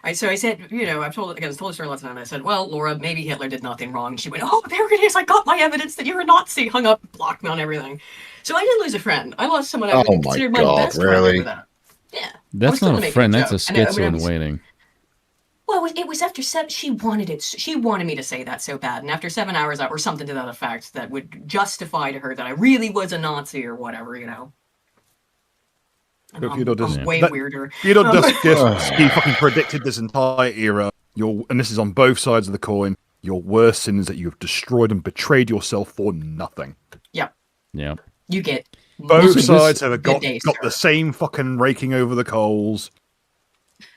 I said, I've told her lots of times. I said, well, Laura, maybe Hitler did nothing wrong. And she went, oh, there it is. I got my evidence that you're a Nazi. Hung up, blocked me on everything. So I did lose a friend. I lost someone I would consider my best friend over that. Yeah. That's not a friend. That's a schizo in waiting. Well, it was after 7. She wanted it. She wanted me to say that so bad. And after 7 hours, or something to that effect, that would justify to her that I really was a Nazi or whatever, I'm way weirder. He fucking predicted this entire era. And this is on both sides of the coin. Your worst sin is that you have destroyed and betrayed yourself for nothing. Yep. Yeah. You get both sides have got the same fucking raking over the coals.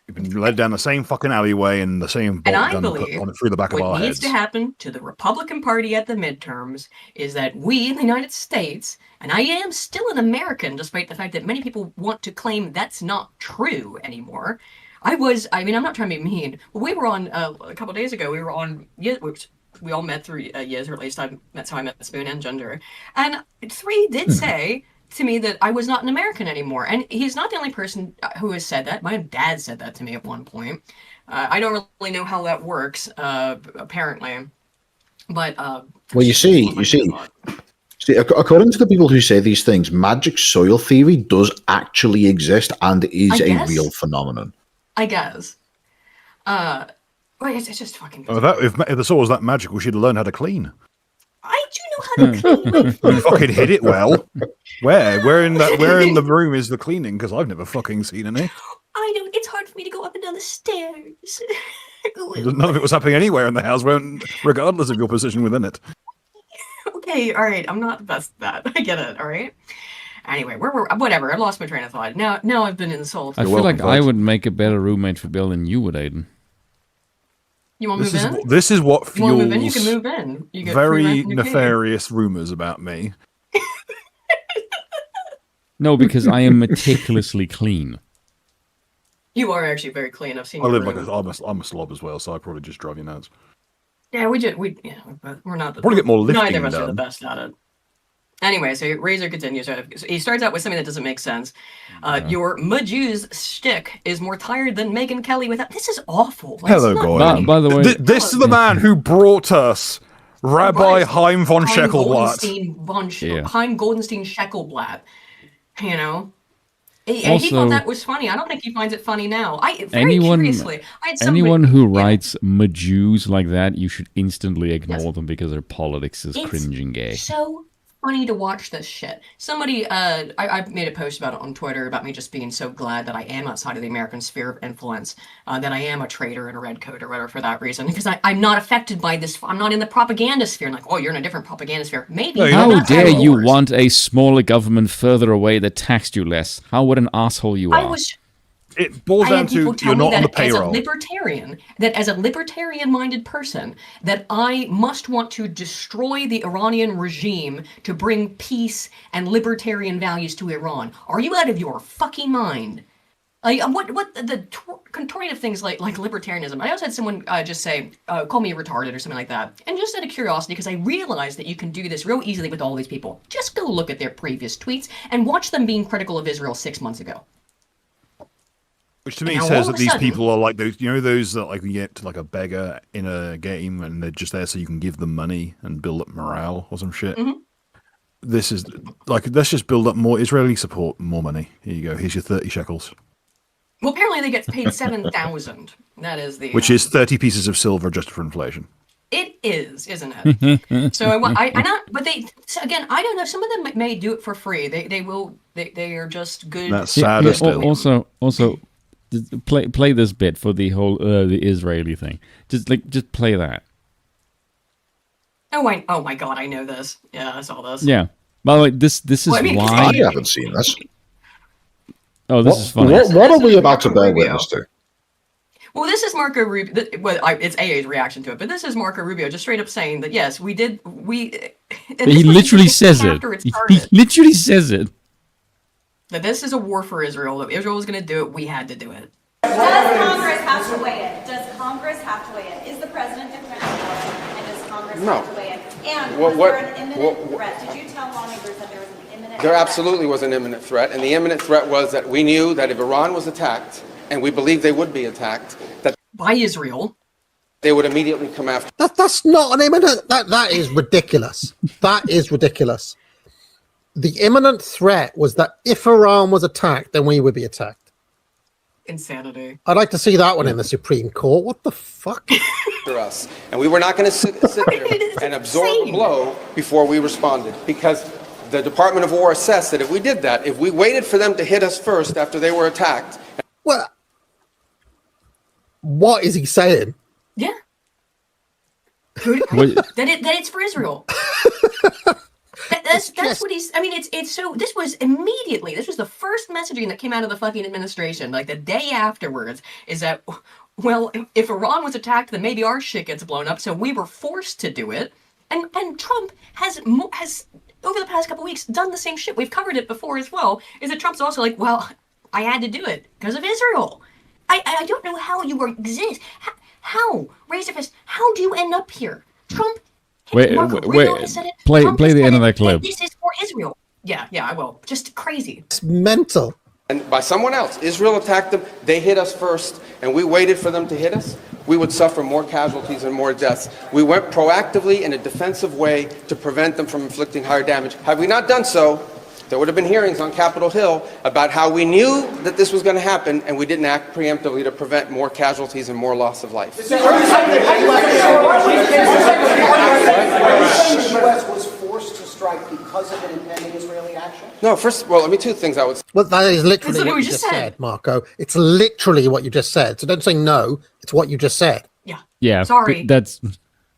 You've been led down the same fucking alleyway and the same bolt gun put through the back of our heads. What needs to happen to the Republican Party at the midterms is that we in the United States, and I am still an American, despite the fact that many people want to claim that's not true anymore. I'm not trying to be mean, but we were on, a couple of days ago, we were on, which we all met through Yiz, or at least that's how I met Spoon and Gender. And 3 did say to me that I was not an American anymore. And he's not the only person who has said that. My dad said that to me at one point. I don't really know how that works, apparently. But well, you see, according to the people who say these things, magic soil theory does actually exist and is a real phenomenon. I guess. Well, it's just fucking. If the soil was that magical, she'd have learned how to clean. I do know how to clean. You fucking hit it well. Where in the room is the cleaning? Because I've never fucking seen any. I know, it's hard for me to go up and down the stairs. None of it was happening anywhere in the house, regardless of your position within it. Okay, all right, I'm not the best at that. I get it, all right? Anyway, whatever, I lost my train of thought. Now I've been insulted. I feel like I would make a better roommate for Bill than you would, Aiden. You want to move in? This is what fuels you can move in. You get very nefarious rumors about me. No, because I am meticulously clean. You are actually very clean. I've seen. I live I'm a slob as well, so I probably just drive you nuts. Yeah, we're not. Probably get more lifting neither of us are the best at it. Anyway, so Razor continues. He starts out with something that doesn't make sense. Your Majew's shtick is more tired than Megyn Kelly without. This is awful. Hello, Goy. By the way, this is the man who brought us Rabbi Chaim von Scheckelblatt. Chaim Goldenstein Scheckelblatt. He thought that was funny. I don't think he finds it funny now. Anyone who writes Majews like that, you should instantly ignore them because their politics is cringing gay. So funny to watch this shit. Somebody, I made a post about it on Twitter about me just being so glad that I am outside of the American sphere of influence, that I am a traitor in a red coat or whatever for that reason, because I'm not affected by this. I'm not in the propaganda sphere. Like, oh, you're in a different propaganda sphere. Maybe. How dare you want a smaller government further away that taxed you less? How what an asshole you are. It boils down to you're not on the payroll. As a libertarian-minded person, that I must want to destroy the Iranian regime to bring peace and libertarian values to Iran. Are you out of your fucking mind? What the contorted things like libertarianism? I also had someone just say, call me retarded or something like that. And just out of curiosity, because I realized that you can do this real easily with all these people, just go look at their previous tweets and watch them being critical of Israel 6 months ago. Which to me says that these people are like those, those that like you get to like a beggar in a game and they're just there so you can give them money and build up morale or some shit. Mm-hmm. This is like, let's just build up more Israeli support, more money. Here you go. Here's your 30 shekels. Well, apparently they get paid 7,000. That is the... Which is 30 pieces of silver adjusted for inflation. It is, isn't it? So but again, I don't know. Some of them may do it for free. They are just good. That's sad. Also, play this bit for the whole the Israeli thing. Just play that. Oh my God, I know this. Yeah, I saw this. Yeah. By the way, this is why I haven't seen this. Oh, this is funny. What are we about to bear witness to? Well, this is Marco Rubio. It's AA's reaction to it, but this is Marco Rubio just straight up saying that yes, we did. He literally says it. He literally says it. That this is a war for Israel. If Israel was going to do it, we had to do it. Does Congress have to weigh in? Does Congress have to weigh in? Is the president defending and does Congress have to weigh in? And was there an imminent threat? Did you tell lawmakers that there was an imminent threat? There absolutely was an imminent threat, and the imminent threat was that we knew that if Iran was attacked, and we believed they would be attacked, that by Israel, they would immediately come after. That's not an imminent. That is ridiculous. That is ridiculous. The imminent threat was that if Iran was attacked, then we would be attacked. Insanity. I'd like to see that one in the Supreme Court. What the fuck? Us. And we were not going to sit there and absorb the blow before we responded, because the Department of War assessed that if we did that, if we waited for them to hit us first after they were attacked. Well, what is he saying? Yeah. that it's for Israel. That's what he's. I mean, it's so. This was immediately. This was the first messaging that came out of the fucking administration. Like the day afterwards, is that, well, if Iran was attacked, then maybe our shit gets blown up. So we were forced to do it. And Trump has over the past couple weeks done the same shit. We've covered it before as well. Is that Trump's also like, well, I had to do it because of Israel. I don't know how you exist. How raise your fist? How do you end up here, Trump? Wait. Play the end of that clip. This is for Israel. Yeah, I will. Just crazy. It's mental. And by someone else. Israel attacked them. They hit us first, and we waited for them to hit us. We would suffer more casualties and more deaths. We went proactively in a defensive way to prevent them from inflicting higher damage. Had we not done so, there would have been hearings on Capitol Hill about how we knew that this was going to happen, and we didn't act preemptively to prevent more casualties and more loss of life. The U.S. was forced to strike because of an impending Israeli action? No, let me two things I would say. Well, that is literally what you just said, Marco. It's literally what you just said. So don't say no. It's what you just said. Yeah. Sorry.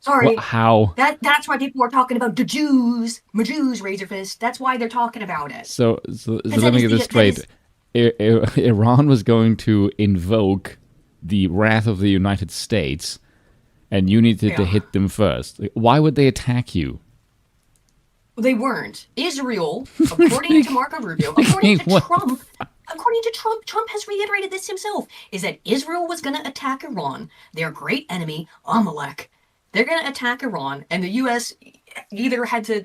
Sorry. How? That's why people are talking about the Jews. Jews, raise your fist. That's why they're talking about it. So let me get this straight. Iran was going to invoke the wrath of the United States, and you needed to hit them first. Why would they attack you? Well, they weren't. Israel, according to Marco Rubio, according to Trump, Trump has reiterated this himself, is that Israel was going to attack Iran, their great enemy, Amalek. They're going to attack Iran, and the U.S. either had to,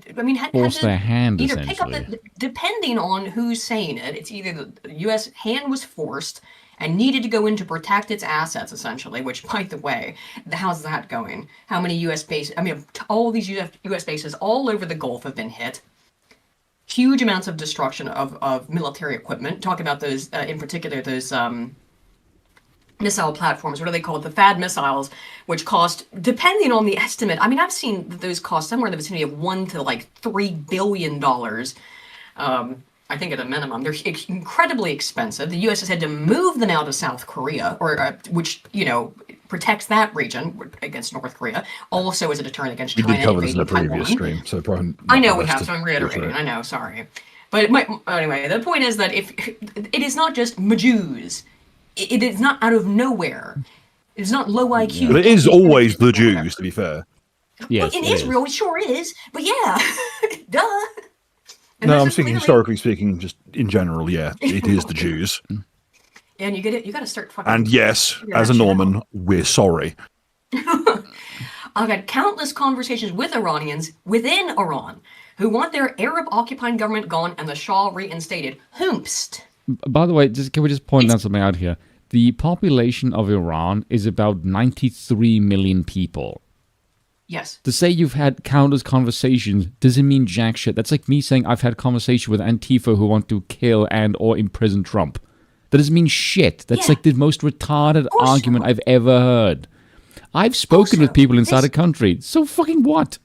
force their hand, either pick up depending on who's saying it. It's either the U.S. hand was forced and needed to go in to protect its assets, essentially, which, by the way, how's that going? How many U.S. bases, all these U.S. bases all over the Gulf have been hit. Huge amounts of destruction of military equipment. Talk about those, in particular, those missile platforms. What are they called? The THAAD missiles, which cost, depending on the estimate, I've seen that those cost somewhere in the vicinity of $1 to $3 billion. I think at a minimum. They're incredibly expensive. The U.S. has had to move them out of South Korea, which, protects that region against North Korea. Also as a deterrent against China. We did cover this in a previous stream, so probably. I know we have, so I'm reiterating. I know, sorry. But anyway, the point is that if it is not just Jews, it is not out of nowhere. It's not low IQ. But it is always the Jews, to be fair. Yes, in Israel, it sure is. But yeah, duh. And no, I'm speaking historically speaking, just in general. Yeah, it is the Jews. And you get it. You got to start fucking. And yes, as a Norman, we're sorry. I've had countless conversations with Iranians within Iran who want their Arab-occupied government gone and the Shah reinstated. Whomst. By the way, can we just point out something out here? The population of Iran is about 93 million people. Yes. To say you've had countless conversations doesn't mean jack shit. That's like me saying I've had conversation with Antifa who want to kill and or imprison Trump. That doesn't mean shit. That's like the most retarded argument I've ever heard. I've spoken with people inside a country. So fucking what?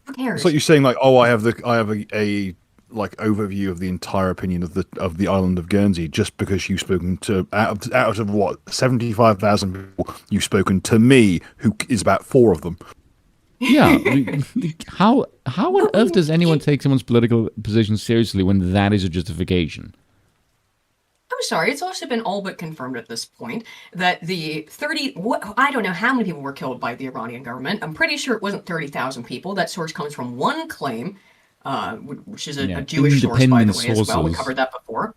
Who cares? It's like you're saying, like, oh, I have a like overview of the entire opinion of the island of Guernsey just because you've spoken to out of what 75,000 people you've spoken to me, who is about 4 of them. Yeah, how on earth does anyone take someone's political position seriously when that is a justification? I'm sorry, it's also been all but confirmed at this point that I don't know how many people were killed by the Iranian government. I'm pretty sure it wasn't 30,000 people. That source comes from one claim, which is a Jewish source, by the way, as well. We covered that before.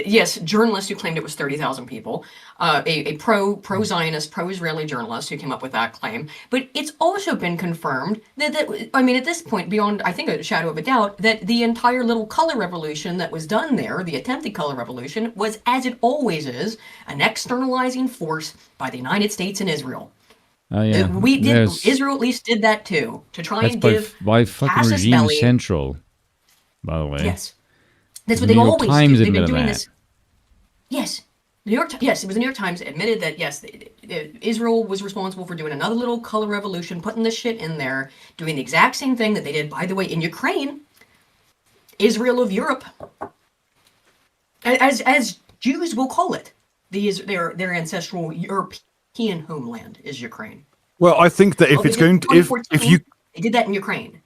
Yes, journalist who claimed it was 30,000 people. A pro-Zionist, pro-Israeli journalist who came up with that claim. But it's also been confirmed that I mean, at this point, beyond, I think, a shadow of a doubt, that the entire little color revolution that was done there, the attempted color revolution, was, as it always is, an externalizing force by the United States and Israel. Oh, yeah. Israel at least did that too, to try and give by fucking Regime belly. Central, by the way. Yes. That's what they always do. They've been doing this. Yes. Yes, it was the New York Times admitted that, yes, Israel was responsible for doing another little color revolution, putting this shit in there, doing the exact same thing that they did, by the way, in Ukraine. Israel of Europe. As Jews will call it. Their ancestral European homeland is Ukraine. Well, I think that if you... They did that in Ukraine.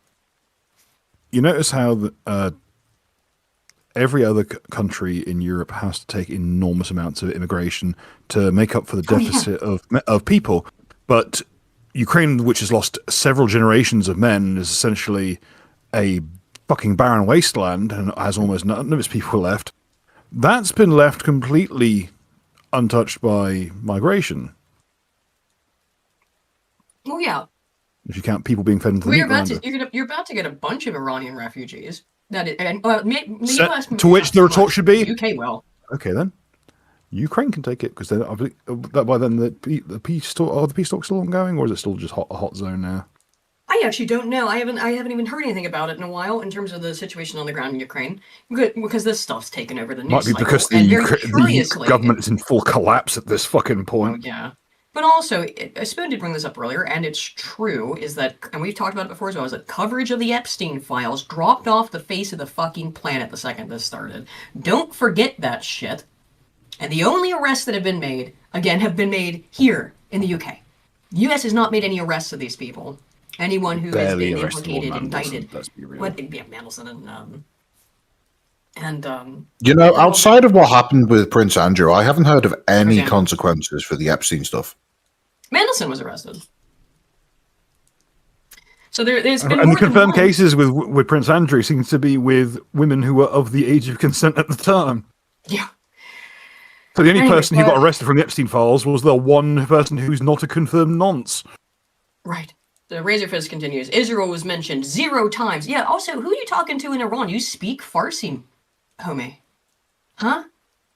You notice how every other country in Europe has to take enormous amounts of immigration to make up for the deficit of people. But Ukraine, which has lost several generations of men, is essentially a fucking barren wasteland and has almost none of its people left. That's been left completely untouched by migration. Oh, yeah. If you count people being fed into the meat you're about to get a bunch of Iranian refugees. To which the retort should be, UK will. Okay, then Ukraine can take it because by then the peace talks still ongoing, or is it still just a hot zone now? I actually don't know. I haven't even heard anything about it in a while in terms of the situation on the ground in Ukraine, because this stuff's taken over the news. Might be because the government is in full collapse at this fucking point. Oh, yeah. But also, Spoon did bring this up earlier, and it's true, is that, and we've talked about it before as well, is that coverage of the Epstein files dropped off the face of the fucking planet the second this started. Don't forget that shit. And the only arrests that have been made, again, have been made here in the UK. The US has not made any arrests of these people. Anyone who has been implicated, indicted. Let's be real. Mandelson and outside of what happened with Prince Andrew, I haven't heard of any consequences for the Epstein stuff. Mandelson was arrested. So there's been and the confirmed cases with Prince Andrew seems to be with women who were of the age of consent at the time. Yeah. So the only person who got arrested from the Epstein files was the one person who's not a confirmed nonce. Right. The Razor Fist continues. Israel was mentioned 0 times. Yeah, also, who are you talking to in Iran? You speak Farsi, homie. Huh?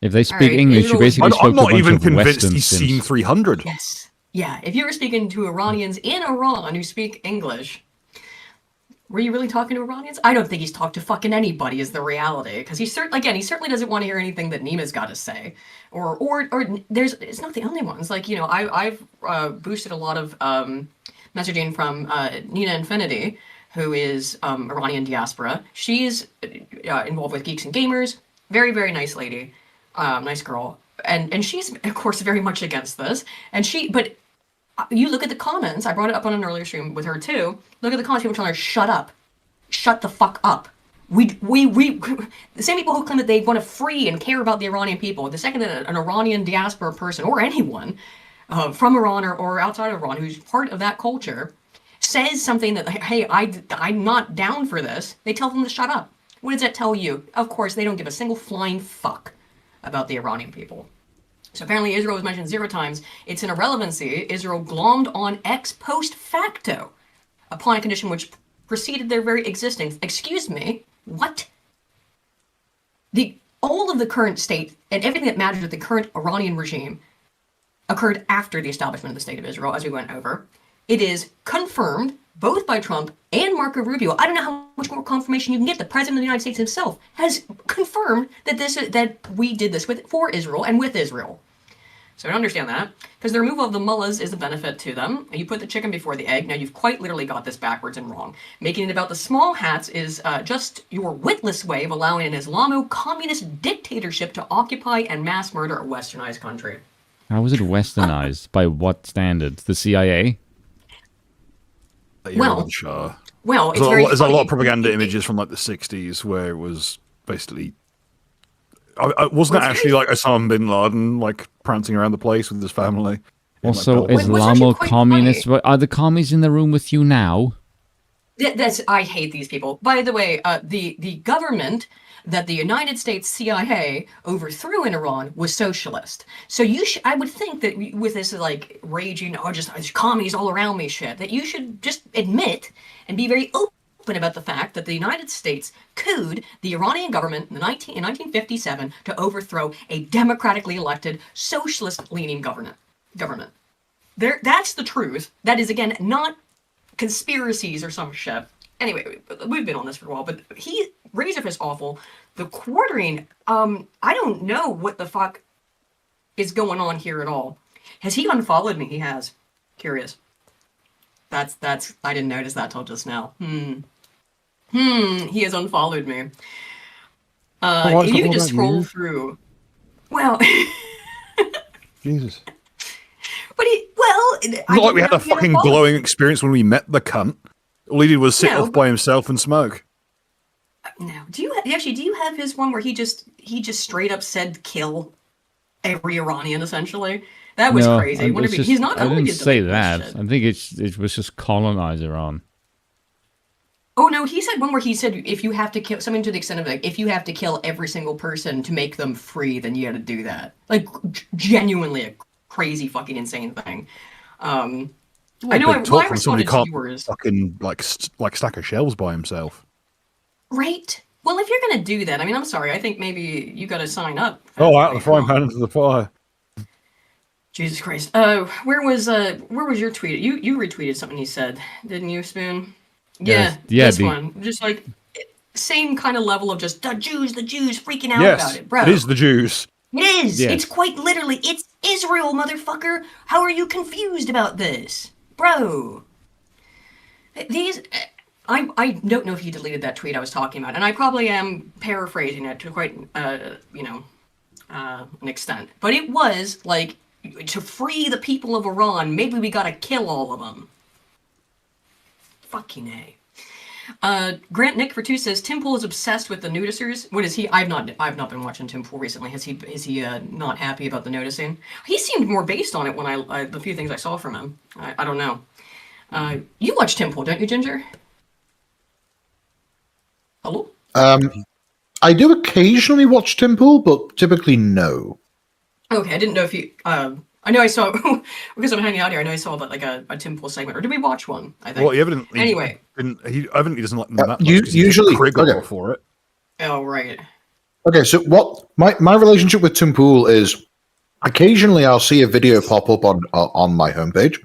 If they speak English, you basically spoke to a bunch of Western I'm not even convinced he's seen 300. Yes. Yeah, if you were speaking to Iranians in Iran who speak English, were you really talking to Iranians? I don't think he's talked to fucking anybody is the reality. Because he certainly doesn't want to hear anything that Nima's got to say. Or it's not the only ones. Like, I've boosted a lot of messaging from Nina Infinity, who is Iranian diaspora. She's involved with Geeks and Gamers. Very, very nice lady. Nice girl. And she's, of course, very much against this. But you look at the comments. I brought it up on an earlier stream with her, too. Look at the comments. People telling her, shut up. Shut the fuck up. The same people who claim that they want to free and care about the Iranian people, the second that an Iranian diaspora person, or anyone from Iran or outside of Iran who's part of that culture, says something that, hey, I'm not down for this, they tell them to shut up. What does that tell you? Of course, they don't give a single flying fuck about the Iranian people. So apparently Israel was mentioned 0 times. It's an irrelevancy. Israel glommed on ex post facto upon a condition which preceded their very existence. Excuse me, what? All of the current state and everything that matters with the current Iranian regime occurred after the establishment of the State of Israel, as we went over. It is confirmed both by Trump and Marco Rubio. I don't know how much more confirmation you can get. The President of the United States himself has confirmed that we did this for Israel and with Israel. So I don't understand that, because the removal of the mullahs is a benefit to them. You put the chicken before the egg. Now you've quite literally got this backwards and wrong. Making it about the small hats is just your witless way of allowing an Islamo-communist dictatorship to occupy and mass murder a westernized country. How is it westernized? By what standards? The CIA? Well, it's there's a lot of propaganda images from like the 60s where it was basically... wasn't it actually like Osama bin Laden like prancing around the place with his family? Also, Islamo-communists. Are the commies in the room with you now? I hate these people. By the way, the government that the United States CIA overthrew in Iran was socialist. So I would think that with this like raging, just commies all around me shit, that you should just admit and be very open about the fact that the United States couped the Iranian government in 1957 to overthrow a democratically elected, socialist-leaning government. That's the truth. That is, again, not conspiracies or some shit. Anyway, we've been on this for a while, but Razorfist is awful. The quartering, I don't know what the fuck is going on here at all. Has he unfollowed me? He has. Curious. That's I didn't notice that till just now. He has unfollowed me. You can just scroll through. Well, Jesus. But not like we had a fucking glowing experience when we met the cunt. All he did was sit off by himself and smoke. No. Do you have his one where he just straight up said kill every Iranian essentially? That was crazy. He's not. I didn't say that. I think it was just colonize Iran. Oh no, he said one where he said if you have to kill something to the extent of like if you have to kill every single person to make them free, then you got to do that. Like genuinely a crazy fucking insane thing. I know. I responded to yours. Fucking like stack of shells by himself. Right. Well, if you're gonna do that, I mean, I'm sorry. I think maybe you got to sign up. Oh, out of the frying pan into the fire. Jesus Christ. Where was your tweet? You retweeted something he said, didn't you, Spoon? Yeah. This one. Just like same kind of level of just the Jews freaking out about it, bro. It is the Jews. It is. Yes. It's quite literally. It's Israel, motherfucker. How are you confused about this? Bro, I don't know if he deleted that tweet I was talking about, and I probably am paraphrasing it to quite, an extent. But it was like, to free the people of Iran, maybe we gotta kill all of them. Fucking A. Grant Nick for 2 says Tim Pool is obsessed with the nudicers. What is he? I've not been watching Tim Pool recently. Is he not happy about the noticing? He seemed more based on it when the few things I saw from him. I don't know. You watch Tim Pool, don't you, Ginger? Hello? I do occasionally watch Tim Pool, but typically no. Okay, I didn't know if you. I know I saw because I'm hanging out here. I know I saw like a Tim Pool segment, or did we watch one? I think. Well, he evidently he doesn't like them that much. Usually, for it. Oh right. Okay, so what my relationship with Tim Pool is? Occasionally, I'll see a video pop up on my homepage.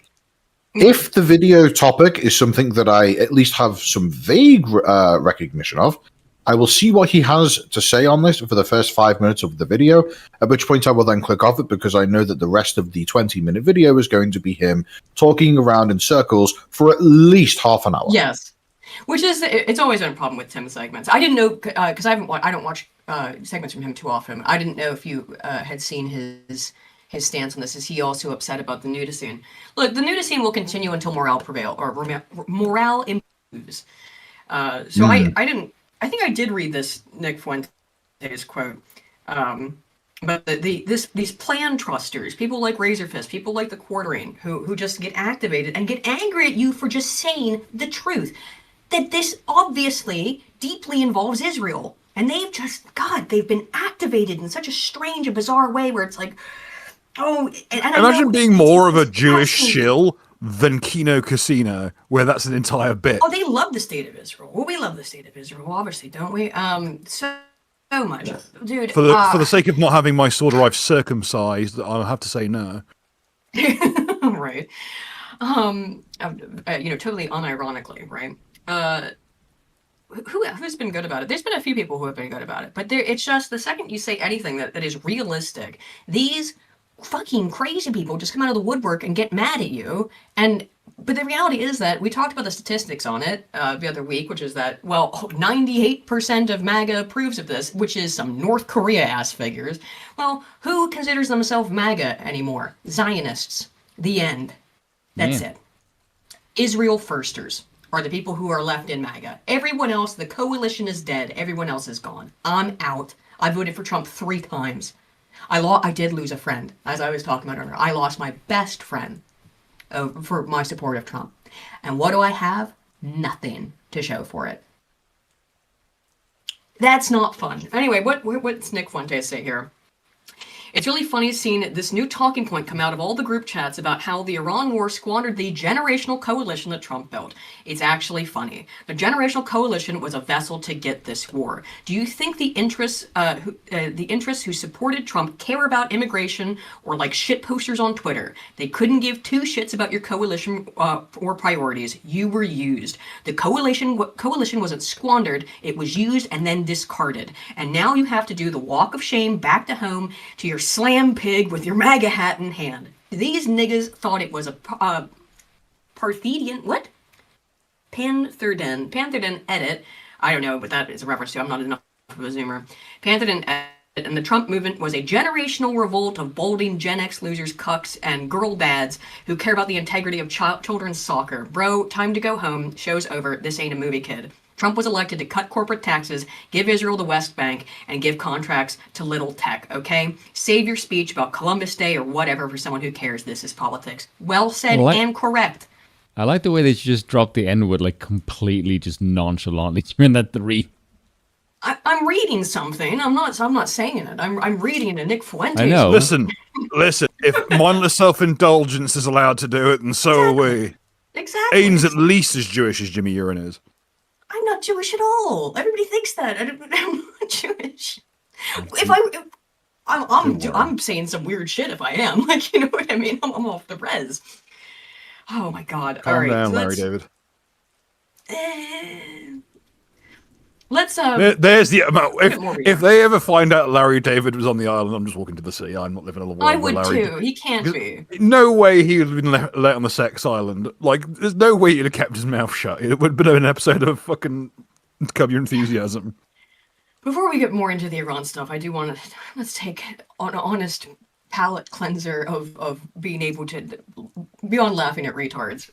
If the video topic is something that I at least have some vague recognition of, I will see what he has to say on this for the first 5 minutes of the video, at which point I will then click off it because I know that the rest of the 20-minute video is going to be him talking around in circles for at least half an hour. Yes. Which is, it's always been a problem with Tim's segments. I didn't know, because I don't watch segments from him too often. I didn't know if you had seen his stance on this. Is he also upset about the nudicine? Look, the nudicine will continue until morale morale improves. I think I did read this Nick Fuentes quote. But these plan trusters, people like Razorfist, people like the Quartering, who just get activated and get angry at you for just saying the truth. That this obviously deeply involves Israel. And they've been activated in such a strange and bizarre way where it's like, imagine being more of a Jewish shill than Kino Casino, where that's an entire bit. Oh, they love the state of Israel. Well, we love the state of Israel, obviously, don't we? So much, dude. For the sake of not having my sword arrive circumcised, I'll have to say no. Right. Totally unironically, right? Who's been good about it? There's been a few people who have been good about it, but it's just the second you say anything that is realistic, these fucking crazy people just come out of the woodwork and get mad at you. But the reality is that we talked about the statistics on it the other week, which is that, 98% of MAGA approves of this, which is some North Korea-ass figures. Well, who considers themselves MAGA anymore? Zionists. The end. That's it. Israel firsters are the people who are left in MAGA. Everyone else, the coalition is dead. Everyone else is gone. I'm out. I voted for Trump 3 times. I did lose a friend, as I was talking about earlier. I lost my best friend for my support of Trump. And what do I have? Nothing to show for it. That's not fun. Anyway, what's Nick Fuentes say here? It's really funny seeing this new talking point come out of all the group chats about how the Iran war squandered the generational coalition that Trump built. It's actually funny. The generational coalition was a vessel to get this war. Do you think the interests who supported Trump care about immigration or like shit posters on Twitter? They couldn't give 2 shits about your coalition or priorities. You were used. The coalition wasn't squandered. It was used and then discarded. And now you have to do the walk of shame back to home to your slam pig with your MAGA hat in hand. These niggas thought it was a Parthian, what? Pantherden edit. I don't know what that is a reference to. I'm not enough of a zoomer. Pantherden edit, and the Trump movement was a generational revolt of balding Gen X losers, cucks, and girl dads who care about the integrity of children's soccer. Bro, time to go home. Show's over. This ain't a movie, kid. Trump was elected to cut corporate taxes, give Israel the West Bank, and give contracts to little tech, okay? Save your speech about Columbus Day or whatever for someone who cares. This is politics. Well said and correct. I like the way that you just dropped the N-word like completely just nonchalantly during that 3. I'm reading something. I'm not saying it. I'm reading it to Nick Fuentes. I know. Listen. If mindless self-indulgence is allowed to do it, then so are we. Exactly. Aiden's at least as Jewish as Jimmy Urine is. I'm not Jewish at all. Everybody thinks that. I'm not Jewish. I'm saying some weird shit if I am. Like, you know what I mean? I'm off the res. Oh my god. Calm down, Larry David. Let's there's the amount. If they ever find out Larry David was on the island, I'm just walking to the sea. I'm not living in a world I where would Larry too. He can't be. No way he would have been let on the sex island. Like, there's no way he'd have kept his mouth shut. It would have been an episode of fucking Curb Your Enthusiasm. Before we get more into the Iran stuff, I do want to let's take an honest palate cleanser of being able to beyond laughing at retards.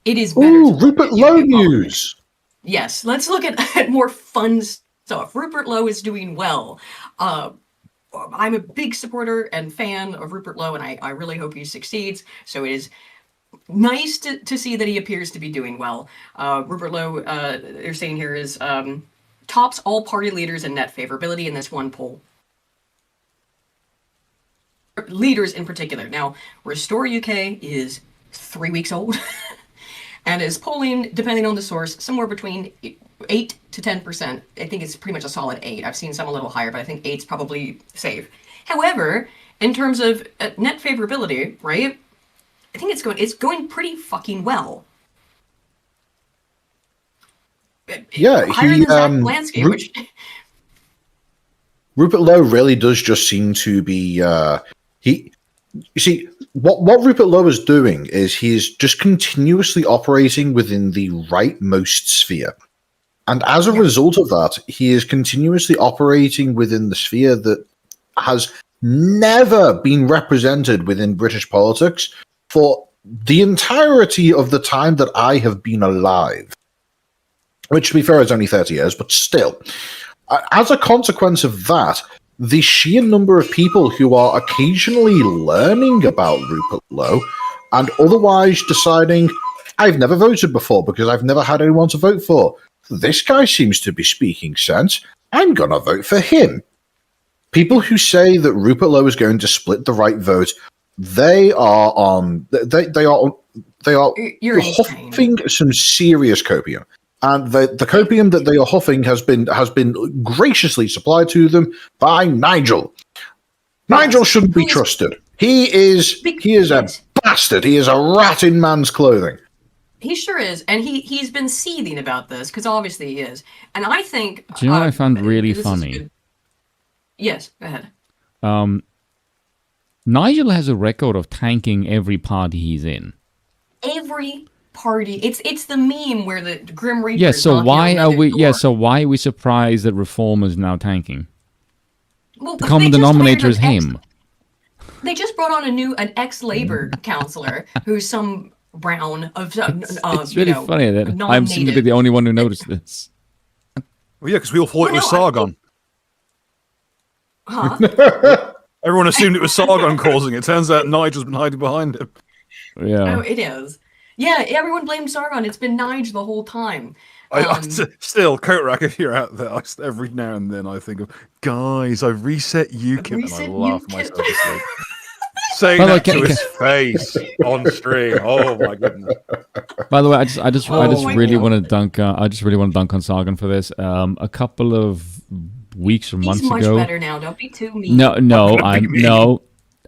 It is better. Ooh, Rupert Lowe news. Yes, let's look at more fun stuff. Rupert Lowe is doing well. I'm a big supporter and fan of Rupert Lowe, and I really hope he succeeds. So it is nice to see that he appears to be doing well. Rupert Lowe, they're saying here, is tops all party leaders in net favorability in this one poll. Leaders in particular. Now, Restore UK is 3 weeks old. And is polling, depending on the source, somewhere between 8 to 10%. I think it's pretty much a solid 8. I've seen some a little higher, but I think 8's probably safe. However, in terms of net favorability, right? I think it's going pretty fucking well. Yeah, higher than Zach Lansky, Rupert Lowe really does just seem to be you see, what Rupert Lowe is doing is he's just continuously operating within the rightmost sphere. And as a result of that, he is continuously operating within the sphere that has never been represented within British politics for the entirety of the time that I have been alive. Which, to be fair, is only 30 years, but still. As a consequence of that, the sheer number of people who are occasionally learning about Rupert Lowe and otherwise deciding, I've never voted before because I've never had anyone to vote for. This guy seems to be speaking sense. I'm going to vote for him. People who say that Rupert Lowe is going to split the right vote, they are huffing some serious copium. And the copium that they are huffing has been graciously supplied to them by Nigel. Nigel shouldn't be trusted. He is a bastard. He is a rat in man's clothing. He sure is, and he's been seething about this because obviously he is. And I think. Do you know what I found really funny? Yes, go ahead. Nigel has a record of tanking every party he's in. Every party. It's the meme where the Grim Reaper. Yeah, so why are we? Yeah, so why are we surprised that Reform is now tanking? Well, the common denominator is him. They just brought on an ex-Labor counselor who's some brown of it's really funny that I seem to be the only one who noticed this. Well, yeah, because we all thought it was Sargon. Huh? Everyone assumed it was Sargon causing it. Turns out Nigel's been hiding behind him. Yeah. Oh, it is. Yeah, everyone blames Sargon. It's been Nige the whole time. Still, Kotarak, if you're out there, every now and then I think of, guys, I've reset UKIP, and I laugh myself asleep. Saying that to his face on stream. Oh my goodness! By the way, I just really want to dunk. I just really want to dunk on Sargon for this. A couple of weeks or months ago. He's much better now. Don't be too mean. No,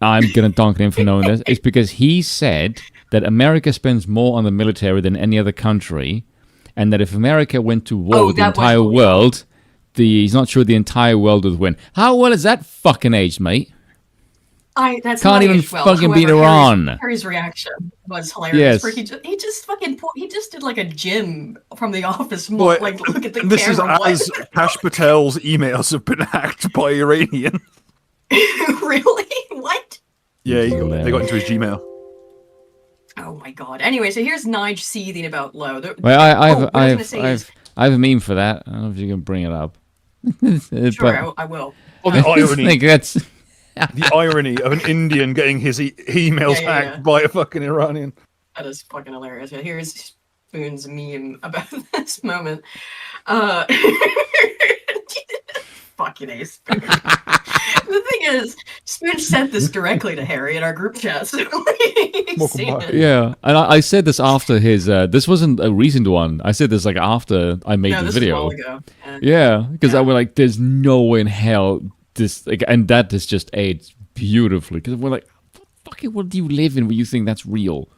I'm gonna dunk him for knowing this. It's because he said that America spends more on the military than any other country. And that if America went to war with the entire world, he's not sure the entire world would win. How well is that fucking aged, mate? That's can't even fucking beat Iran. Harry's reaction was hilarious. Yes. He just did like a gym from The Office. Like look at the this camera. This is as Kash Patel's emails have been hacked by Iranian. Really? What? Yeah, they got into his Gmail. Oh my god. Anyway, so here's Nige seething about Low. I have a meme for that. I don't know if you can bring it up. Sure, I will. Well, the irony. That's the irony of an Indian getting his emails hacked by a fucking Iranian. That is fucking hilarious. Here's Spoon's meme about this moment. Fucking A, Spoon. The thing is, Spoon sent this directly to Harry in our group chat. So yeah, and I said this after his. This wasn't a recent one. I said this like after I made the video. Was a while ago. Yeah, because I was like, "There's no way in hell this," like, and that is just aged beautifully. Because we're like, "Fucking, what do you live in where you think that's real?"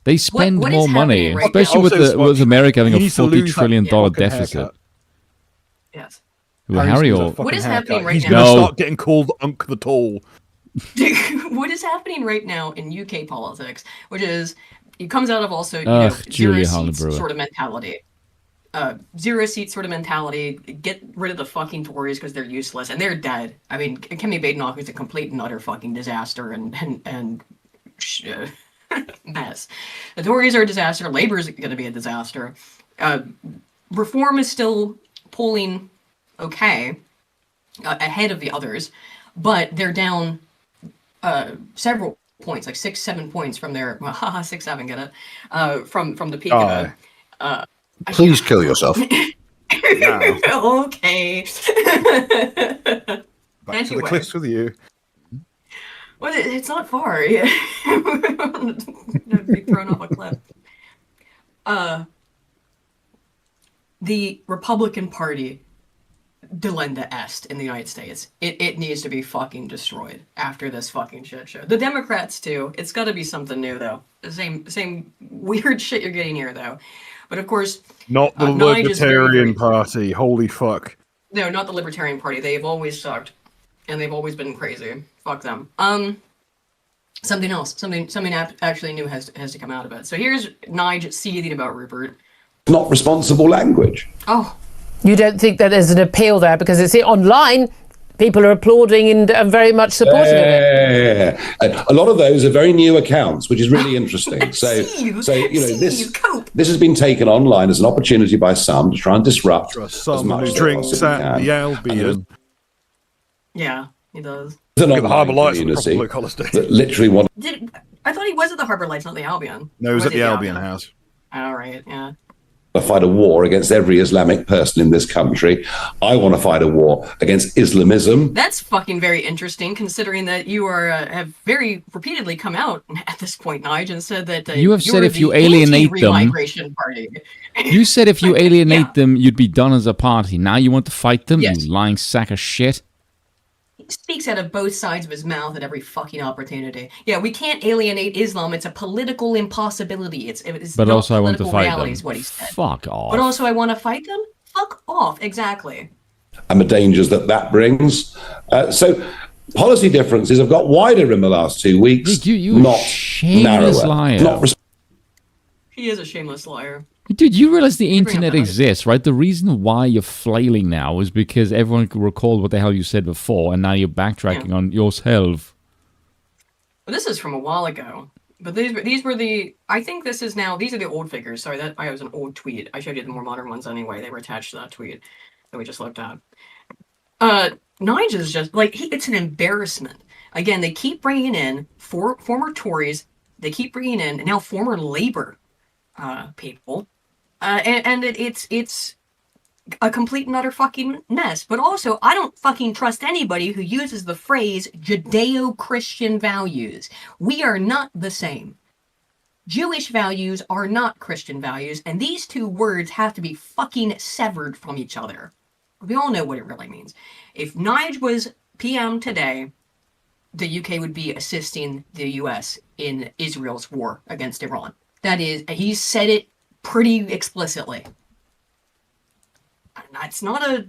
They spend more money, right especially with America having a $40 trillion deficit. Yes. What is happening right now? He's going to start getting called Unk the Tall. What is happening right now in UK politics, which is, it comes out of also, Julia zero-seat sort of mentality. Zero-seat sort of mentality. Get rid of the fucking Tories because they're useless, and they're dead. I mean, Kemi Badenoch is a complete and utter fucking disaster and mess. The Tories are a disaster. Labour is going to be a disaster. Reform is still polling okay ahead of the others, but they're down several points, like 6-7 points from their 6-7, get it, from the peak of it. Please kill yourself. Okay. Back to the cliffs with you. Well, it's not far. Be thrown off a cliff. The Republican Party, delenda est in the United States. It needs to be fucking destroyed after this fucking shit show. The Democrats too. It's got to be something new though. The same weird shit you're getting here though. But of course, not the Libertarian Party. Holy fuck. No, not the Libertarian Party. They've always sucked, and they've always been crazy. Fuck them. Something else. Something actually new has to come out of it. So here's Nige seething about Rupert. Not responsible language. Oh. You don't think that there's an appeal there because it's online? People are applauding and are very much supportive of it. A lot of those are very new accounts, which is really interesting. So this has been taken online as an opportunity by some to try and disrupt. Some who drinks at the Albion. Yeah, he does. Look at the Harbour Lights that literally want. I thought he was at the Harbour Lights, not the Albion. No, he was at the Albion House. All right, yeah. To fight a war against every Islamic person in this country. I want to fight a war against Islamism. That's fucking very interesting, considering that you are have very repeatedly come out at this point, Nige, and said that you have said if you alienate them, party. You said if you alienate them, you'd be done as a party. Now you want to fight them, you lying sack of shit. He speaks out of both sides of his mouth at every fucking opportunity. Yeah, we can't alienate Islam. It's a political impossibility. It's but also I want to fight them. Is what he said. Fuck off. But also I want to fight them? Fuck off. Exactly. And the dangers that brings. So policy differences have got wider in the last 2 weeks, you not shameless narrower. liar. Not He is a shameless liar. Dude, you realize the internet exists, right? The reason why you're flailing now is because everyone can recall what the hell you said before, and now you're backtracking on yourself. Well, this is from a while ago. But these were the... I think this is now... These are the old figures. Sorry, that was an old tweet. I showed you the more modern ones anyway. They were attached to that tweet that we just looked at. Nigel's just... Like, it's an embarrassment. Again, they keep bringing in former Tories. They keep bringing in now former Labour people. And it's a complete and utter fucking mess. But also, I don't fucking trust anybody who uses the phrase Judeo-Christian values. We are not the same. Jewish values are not Christian values, and these two words have to be fucking severed from each other. We all know what it really means. If Nige was PM today, the UK would be assisting the US in Israel's war against Iran. That is, he said it pretty explicitly. It's not a...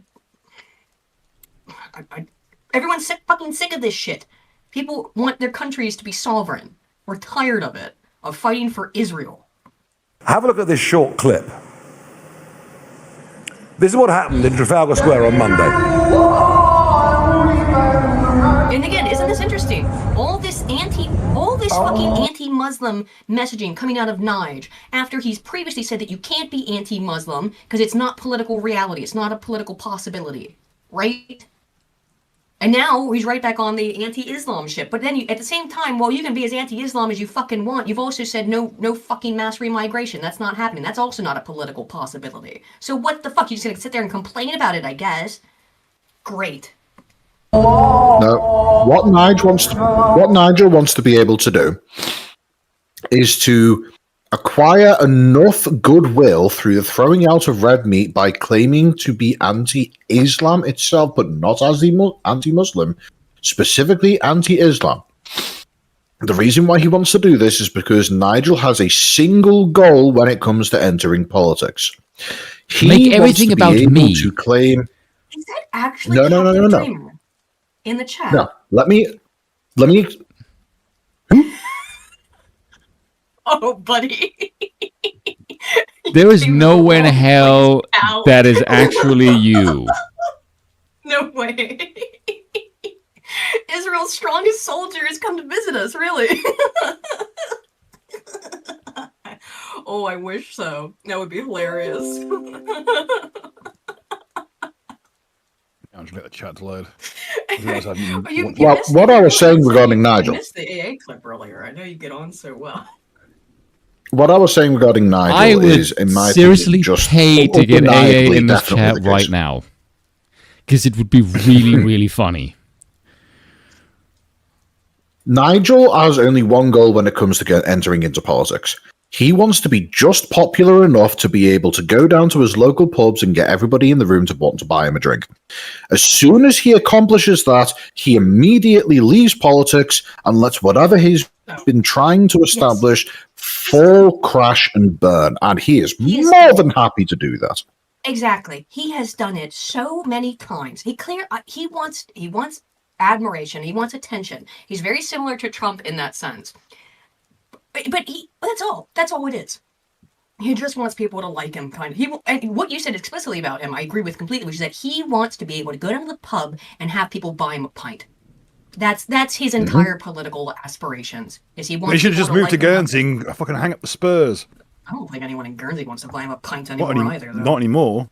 everyone's fucking sick of this shit. People want their countries to be sovereign. We're tired of it, of fighting for Israel. Have a look at this short clip. This is what happened in Trafalgar Square on Monday. And again, isn't this interesting? All this fucking anti-Muslim messaging coming out of Nige after he's previously said that you can't be anti-Muslim because it's not political reality. It's not a political possibility, right? And now he's right back on the anti-Islam shit. But then at the same time, well, you can be as anti-Islam as you fucking want. You've also said no fucking mass remigration. That's not happening. That's also not a political possibility. So what the fuck? You're just gonna sit there and complain about it, I guess? Great. No, what Nigel wants to be able to do is to acquire enough goodwill through the throwing out of red meat by claiming to be anti-Islam itself, but not as the anti-Muslim, specifically anti-Islam. The reason why he wants to do this is because Nigel has a single goal when it comes to entering politics. He Make everything wants about to be able me. to claim. Is that actually No. In the chat? No, let me. Oh, buddy. There is nowhere in hell that is actually you. No way. Israel's strongest soldier has come to visit us, really. Oh, I wish so. That would be hilarious. I'm just get the chat to load. What I was saying regarding Nigel. I missed the AA clip earlier. I know you get on so well. What I was saying regarding Nigel is, in my seriously opinion, just pay to get AA in this chat the right now, because it would be really, really funny. Nigel has only one goal when it comes to entering into politics. He wants to be just popular enough to be able to go down to his local pubs and get everybody in the room to want to buy him a drink. As soon as he accomplishes that, he immediately leaves politics and lets whatever he's been trying to establish fall, crash, and burn. And he is more than happy to do that. Exactly. He has done it so many times. He wants admiration. He wants attention. He's very similar to Trump in that sense. But that's all it is. He just wants people to like him, kind of. And what you said explicitly about him, I agree with completely, which is that he wants to be able to go down to the pub and have people buy him a pint. That's his entire political aspirations. Is he wants? He should have just moved to Guernsey and fucking hang up the Spurs. I don't think anyone in Guernsey wants to buy him a pint anymore either. Though. Not anymore.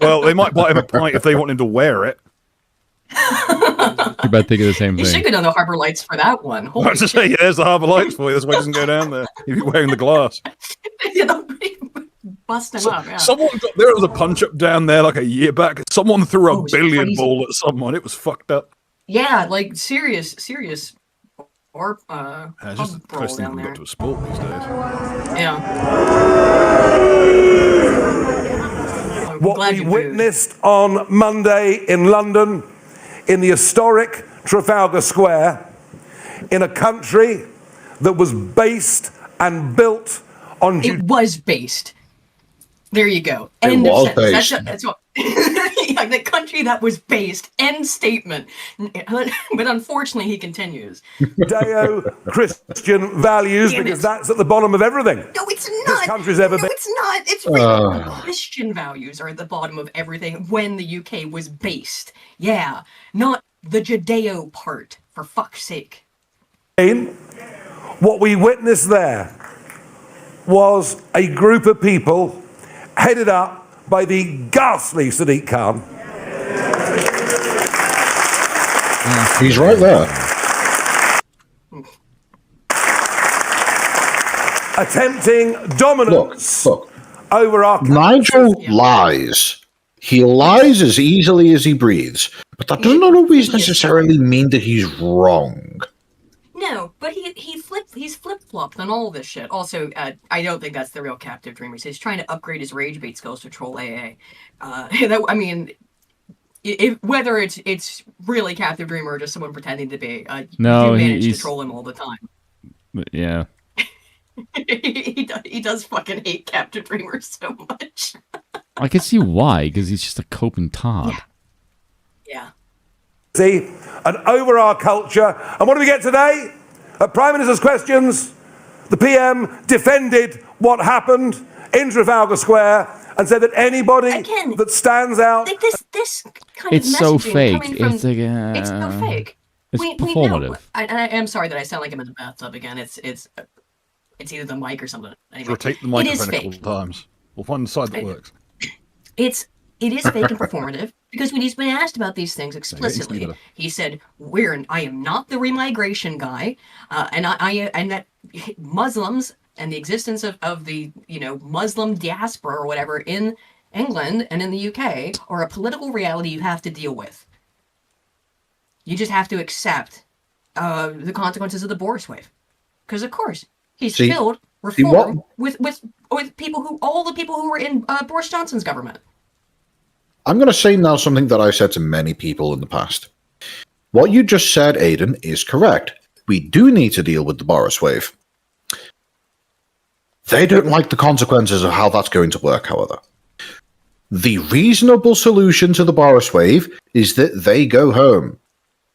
Well, they might buy him a pint if they want him to wear it. You better think of the same thing. You should go down the Harbour Lights for that one. I was to say, yeah, there's the Harbour Lights for you. That's why he doesn't go down there if you're wearing the glass. Bust him up. Yeah. There was a punch up down there like a year back. Someone threw a billiard ball at someone. It was fucked up. Yeah, like serious. Or it's just the closest thing we've got to a sport these days. Yeah. What we witnessed on Monday in London, in the historic Trafalgar Square, in a country that was based and built on... It was based. There you go. It was based. That's what Yeah, the country that was based. End statement. But unfortunately, he continues. Judeo-Christian values, because that's at the bottom of everything. No, it's not. This country's ever been. No, it's not. It's really Christian values are at the bottom of everything when the UK was based. Yeah, not the Judeo part, for fuck's sake. What we witnessed there was a group of people headed up by the ghastly Sadiq Khan. He's right there. Attempting dominance over our country. Nigel lies. He lies as easily as he breathes, but that does not always necessarily mean that he's wrong. No, but he's flip-flopped on all this shit. Also, I don't think that's the real captive dreamer. He's trying to upgrade his rage bait skills to troll AA. I mean, whether it's really captive dreamer or just someone pretending to be, no, you manage to troll him all the time. Yeah. he does fucking hate captive dreamer so much. I can see why, because he's just a coping tard. Yeah. See, and over our culture. And what do we get today? At Prime Minister's Questions, the PM defended what happened in Trafalgar Square and said that anybody that stands out... This kind it's of so messaging fake. coming from... It's so fake. It's we performative. know. I am sorry that I sound like I'm in the bathtub again. It's either the mic or something. Anyway, rotate the microphone a couple of times. We'll find the side that works. It is fake and performative because when he's been asked about these things explicitly, he said, I am not the remigration guy, and that Muslims and the existence of the Muslim diaspora or whatever in England and in the UK are a political reality you have to deal with. You just have to accept the consequences of the Boris wave, because of course he's filled reform with people all the people who were in Boris Johnson's government. I'm going to say now something that I've said to many people in the past. What you just said, Aidan, is correct. We do need to deal with the Boris wave. They don't like the consequences of how that's going to work, however. The reasonable solution to the Boris wave is that they go home.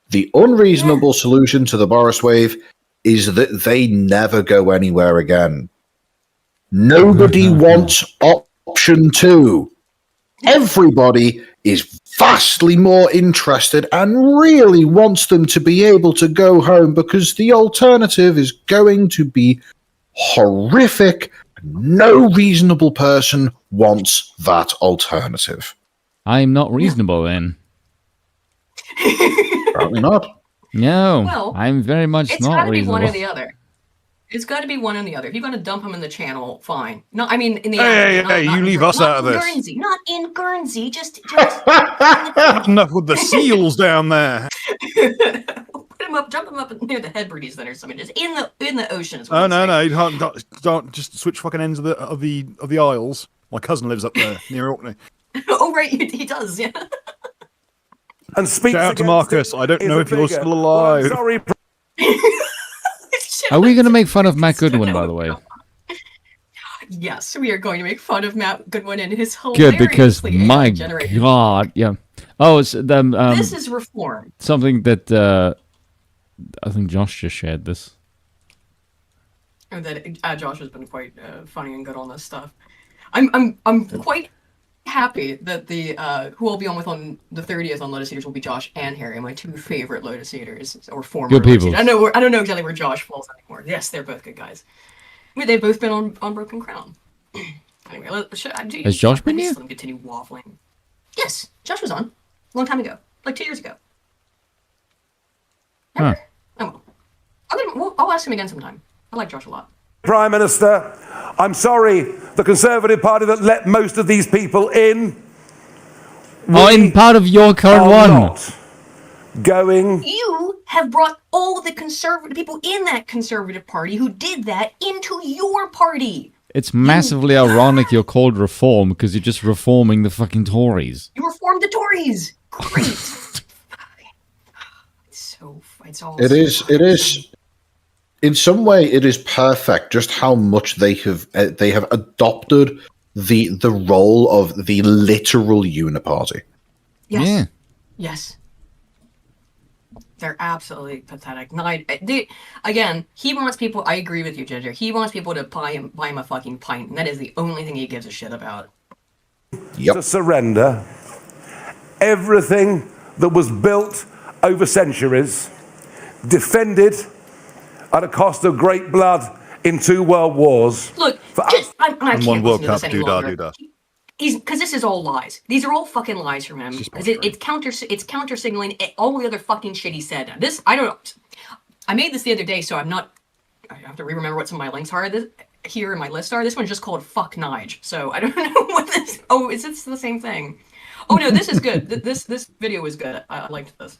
The unreasonable solution to the Boris wave is that they never go anywhere again. Nobody wants option 2. Everybody is vastly more interested and really wants them to be able to go home because the alternative is going to be horrific. No reasonable person wants that alternative. I'm not reasonable then. Apparently not. No, well, I'm very much not reasonable. It's got to be one or the other. It's got to be one or the other. If you're going to dump him in the channel, fine. No, I mean in the Hey, you leave us out of this. Guernsey, not in Guernsey. Just enough with the seals down there. Put him up, jump him up near the Hebrides then or something. Just in the ocean. Oh no, you don't just switch fucking ends of the Isles. My cousin lives up there near Orkney. Oh right, he does, yeah. And speaks shout out to Marcus. I don't know if you're still alive. Well, sorry. Are we going to make fun of Matt Goodwin, by the way? Yes, we are going to make fun of Matt Goodwin and his good, because my God, yeah. Oh, it's this is reform. Something that I think Josh just shared this. Oh, that Josh has been quite funny and good on this stuff. I'm quite happy that the who I'll be on with on the 30th on Lotus Eaters will be Josh and Harry, my two favorite Lotus Eaters, or former good people. I don't know exactly where Josh falls anymore. Yes, they're both good guys. I mean, they've both been on Broken Crown. Anyway, has Josh been here? Let me continue waffling. Yes, Josh was on a long time ago, like 2 years ago. Huh. Oh well. I'll ask him again sometime. I like Josh a lot. Prime Minister, I'm sorry, the Conservative Party that let most of these people in. I'm part of your current one. Not going. You have brought all the conservative people in that Conservative Party who did that into your party. It's massively ironic you're called Reform because you're just reforming the fucking Tories. You reformed the Tories. Great. It is. In some way, it is perfect just how much they have adopted the role of the literal uniparty. Yes. Yeah. Yes. They're absolutely pathetic. Again, he wants people. I agree with you, Ginger. He wants people to buy him a fucking pint, and that is the only thing he gives a shit about. Yep. To surrender everything that was built over centuries, defended at a cost of great blood in 2 world wars. Look, I can't one World listen to Cup, this any longer. Because this is all lies. These are all fucking lies from him. It's counter signaling all the other fucking shit he said. This I made this the other day, so I have to remember what some of my links are here in my list are. This one's just called "Fuck Nige," so I don't know what this. Oh, is it the same thing? Oh no, this is good. This video is good. I liked this.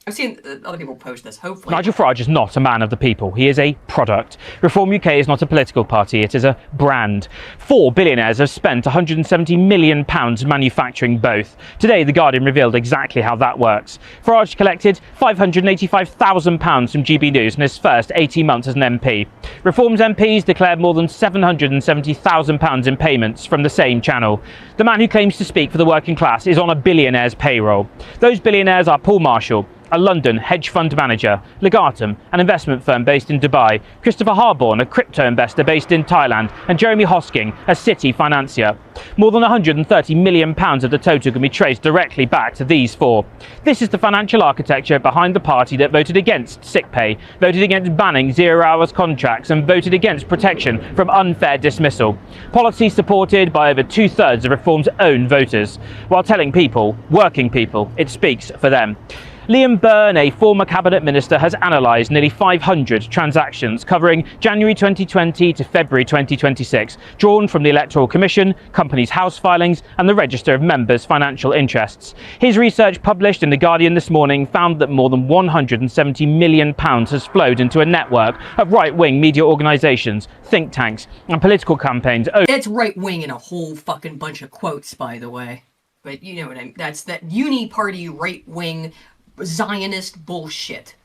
I've seen other people post this, hopefully. Nigel Farage is not a man of the people. He is a product. Reform UK is not a political party. It is a brand. 4 billionaires have spent £170 million manufacturing both. Today, The Guardian revealed exactly how that works. Farage collected £585,000 from GB News in his first 18 months as an MP. Reform's MPs declared more than £770,000 in payments from the same channel. The man who claims to speak for the working class is on a billionaire's payroll. Those billionaires are Paul Marshall, a London hedge fund manager, Legatum, an investment firm based in Dubai, Christopher Harborne, a crypto investor based in Thailand, and Jeremy Hosking, a city financier. More than £130 million of the total can be traced directly back to these 4. This is the financial architecture behind the party that voted against sick pay, voted against banning 0 hours contracts, and voted against protection from unfair dismissal. Policy supported by over 2/3 of Reform's own voters, while telling people, working people, it speaks for them. Liam Byrne, a former cabinet minister, has analysed nearly 500 transactions covering January 2020 to February 2026, drawn from the Electoral Commission, Companies House filings and the Register of Members' financial interests. His research, published in The Guardian this morning, found that more than £170 million has flowed into a network of right-wing media organisations, think tanks and political campaigns. That's right-wing in a whole fucking bunch of quotes, by the way. But you know what I mean. That's that uni-party right-wing Zionist bullshit.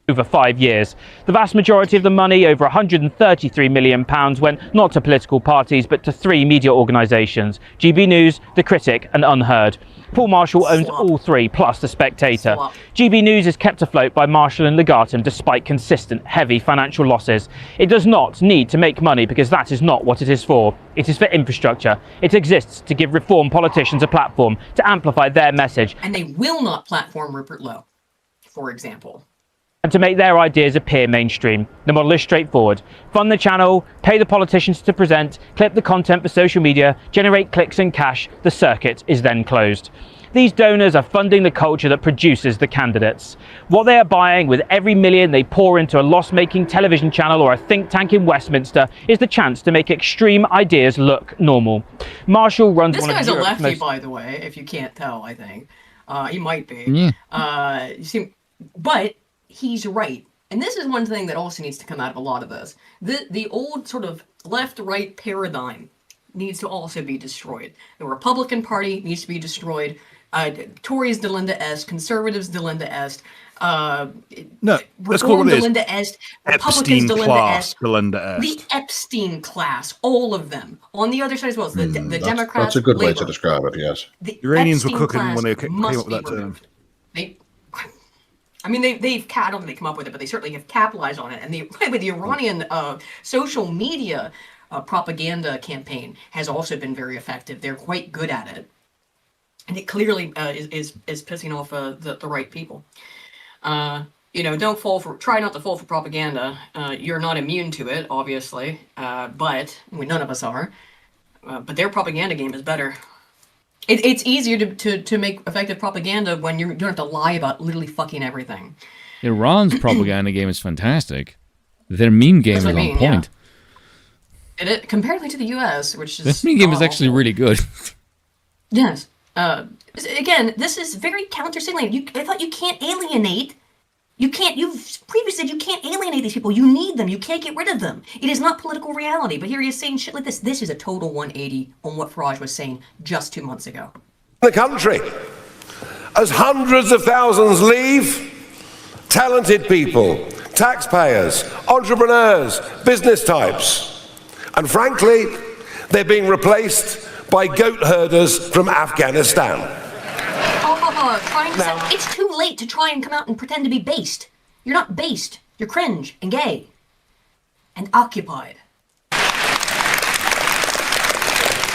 Over 5 years. The vast majority of the money, over £133 million, went not to political parties but to 3 media organisations, GB News, The Critic and Unheard. Paul Marshall owns all 3, plus The Spectator. GB News is kept afloat by Marshall and Legatum despite consistent, heavy financial losses. It does not need to make money because that is not what it is for. It is for infrastructure. It exists to give Reform politicians a platform to amplify their message. And they will not platform Rupert Lowe, for example. And to make their ideas appear mainstream. The model is straightforward. Fund the channel, pay the politicians to present, clip the content for social media, generate clicks and cash. The circuit is then closed. These donors are funding the culture that produces the candidates. What they are buying with every million they pour into a loss-making television channel or a think tank in Westminster is the chance to make extreme ideas look normal. Marshall runs this one guy's of a Europe's lefty, by the way, if you can't tell, I think. He might be. Yeah. But he's right. And this is one thing that also needs to come out of a lot of this. The old sort of left-right paradigm needs to also be destroyed. The Republican Party needs to be destroyed. Tories Delinda Est, Conservatives Delinda Est. No, let's call it Delinda Est, Epstein Republicans class Delinda Est. The Epstein class, all of them. On the other side as well, the Democrats. That's a good way Labor. to describe it, yes. The Iranians Epstein were cooking class when they came must up with that be term. removed. I don't think they come up with it, but they certainly have capitalized on it. And the Iranian social media propaganda campaign has also been very effective. They're quite good at it. And it clearly is pissing off the right people. Try not to fall for propaganda. You're not immune to it, obviously, but none of us are. But their propaganda game is better. It's easier to make effective propaganda when you don't have to lie about literally fucking everything. Iran's propaganda game is fantastic. Their meme game is on point. Yeah. Comparatively to the U.S., which is... This meme game is actually really good. Yes. Again, this is very counter-signaling. I thought you can't alienate. You've previously said you can't alienate these people. You need them. You can't get rid of them. It is not political reality. But here he is saying shit like this. This is a total 180 on what Farage was saying just 2 months ago. The country, as hundreds of thousands leave, talented people, taxpayers, entrepreneurs, business types. And frankly, They're being replaced by goat herders from Afghanistan. It's too late to try and come out and pretend to be based. You're not based. You're cringe and gay and occupied.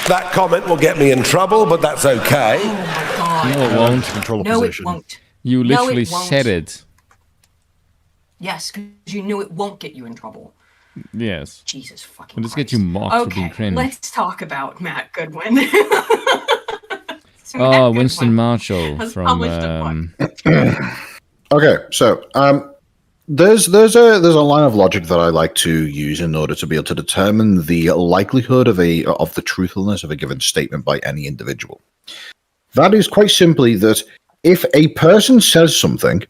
That comment will get me in trouble, but that's okay. Oh my God. No, it won't. Control the position. It won't. You literally said it. Yes, because you knew it won't get you in trouble. Yes. Jesus fucking Christ. Just get you mocked for being cringe. Let's talk about Matt Goodwin. Winston Marshall from... Okay, so there's a line of logic that I like to use in order to be able to determine the likelihood of the truthfulness of a given statement by any individual. That is quite simply that if a person says something,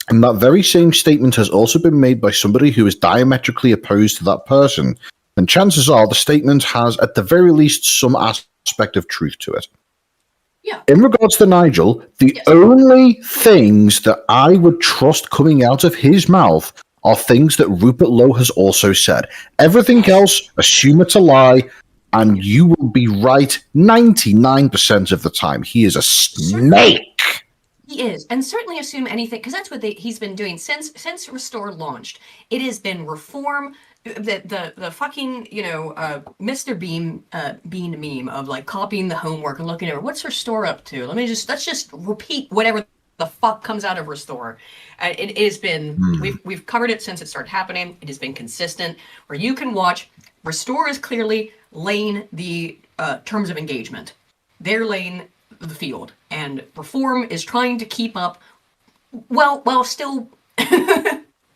and that very same statement has also been made by somebody who is diametrically opposed to that person, then chances are the statement has, at the very least, some aspect of truth to it. Yeah. In regards to Nigel, the only things that I would trust coming out of his mouth are things that Rupert Lowe has also said. Everything else, assume it's a lie, and you will be right 99% of the time. He is a snake. He is, and certainly assume anything, because that's what he's been doing since Restore launched. It has been reform, the fucking, Mr. Bean meme of like copying the homework and looking at what's Restore up to. Let's just repeat whatever the fuck comes out of Restore. It has been we've covered it since it started happening. It has been consistent, where you can watch. Restore is clearly laying the terms of engagement. They're laying the field, and Reform is trying to keep up while still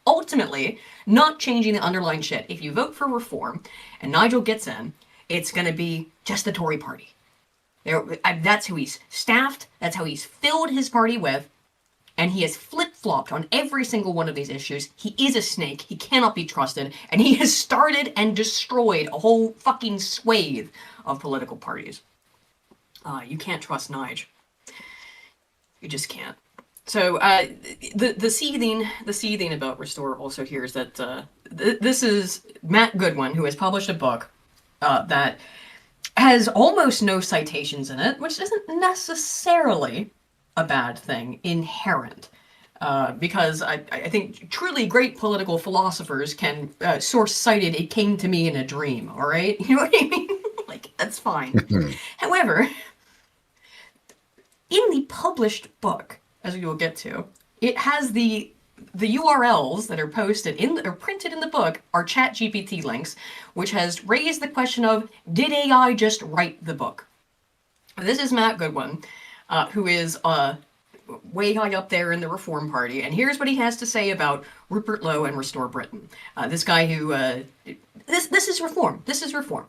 ultimately not changing the underlying shit. If you vote for Reform and Nigel gets in, it's going to be just the Tory party. That's who he's staffed, that's how he's filled his party with, and he has flip-flopped on every single one of these issues. He is a snake, he cannot be trusted, and he has started and destroyed a whole fucking swathe of political parties. You can't trust Nige. You just can't. So the seething about Restore also here is that this is Matt Goodwin, who has published a book that has almost no citations in it, which isn't necessarily a bad thing inherent. Because I think truly great political philosophers can source cited, "It came to me in a dream," all right? You know what I mean? Like, that's fine. However, in the published book, as we will get to, it has the URLs that are posted or printed in the book are ChatGPT links, which has raised the question of, did AI just write the book? This is Matt Goodwin, who is way high up there in the Reform Party, and here's what he has to say about Rupert Lowe and Restore Britain. This guy who this is Reform. This is Reform.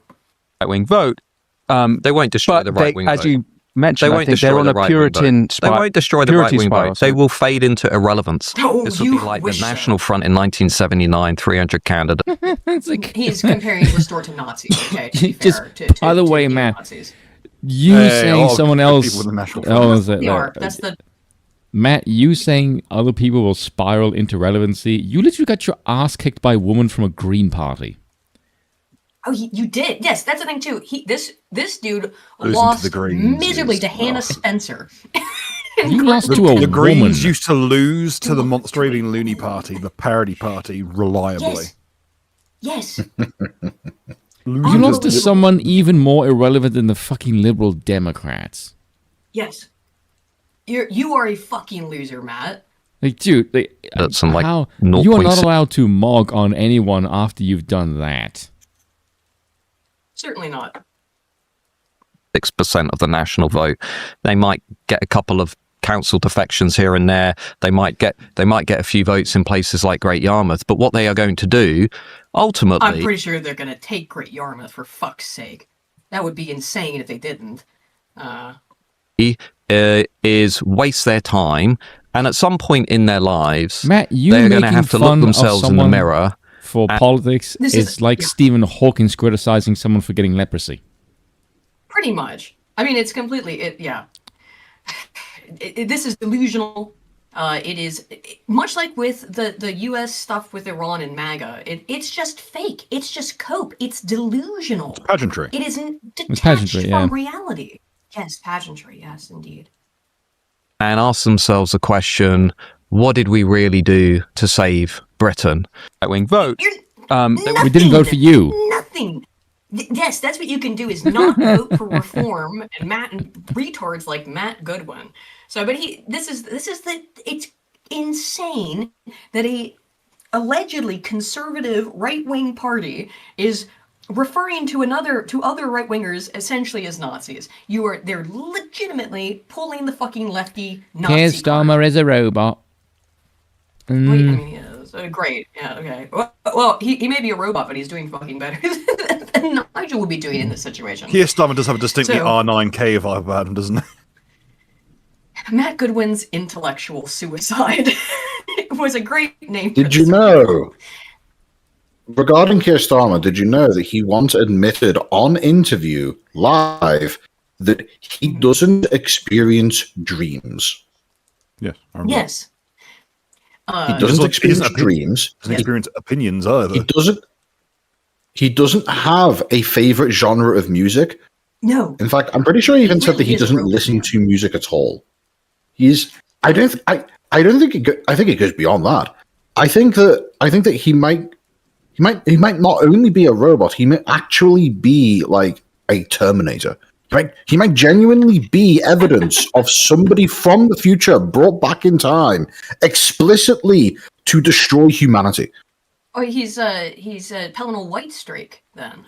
Right-wing vote. They won't destroy the right-wing vote. As you mentioned, they won't destroy the Puritan they won't destroy the right-wing vote. They will fade into irrelevance. This will be like the National Front in 1979, 300 candidates. He's comparing Restore to Nazis, okay, to be fair. By the way, Matt, you saying someone else... Matt, you saying other people will spiral into relevancy, you literally got your ass kicked by a woman from a Green Party. Oh, you did. Yes, that's the thing too. This dude lost miserably to Hannah Spencer. You lost to a woman. The Greens used to lose to the monster-eating loony party, the parody party, reliably. Yes. You lost to someone even more irrelevant than the fucking Liberal Democrats. Yes. You are a fucking loser, Matt. Like, dude, that's some, like, how you are not allowed to mog on anyone after you've done that. Certainly not. 6% of the national vote. They might get a couple of council defections here and there. They might get a few votes in places like Great Yarmouth. But what they are going to do, ultimately, I'm pretty sure they're going to take Great Yarmouth, for fuck's sake. That would be insane if they didn't. Is waste their time, and at some point in their lives, Matt, they're going to have to look themselves in the mirror. For politics, it's like Stephen Hawking criticizing someone for getting leprosy. Pretty much. I mean, it's completely, this is delusional. It is much like with the U.S. stuff with Iran and MAGA. It's just fake. It's just cope. It's delusional. It's pageantry. It isn't detached from reality. Yes, pageantry. Yes, indeed. And ask themselves the question: what did we really do to save Britain? Right-wing vote. We didn't vote for you. Nothing. Yes, that's what you can do, is not vote for reform and retards like Matt Goodwin. So, but it's insane that a allegedly conservative right-wing party is referring to other right-wingers essentially as Nazis. They're legitimately pulling the fucking lefty Nazi Keir Starmer is a robot. Wait, I mean, he is. Great. Yeah, okay. Well, he may be a robot, but he's doing fucking better than Nigel would be doing in this situation. Keir Starmer does have a distinctly R9K vibe about him, doesn't he? Matt Goodwin's intellectual suicide was a great name. Did you know, regarding Keir Starmer, did you know that he once admitted on interview live that he doesn't experience dreams? Yes, I remember. Yes. He doesn't experience dreams. Doesn't experience opinions either. He doesn't have a favorite genre of music. No. In fact, I'm pretty sure he even said that he doesn't listen to music at all. I think it goes beyond that. I think that he might not only be a robot, he might actually be like a Terminator. He might genuinely be evidence of somebody from the future brought back in time explicitly to destroy humanity. Oh, he's Pellinal White Streak then.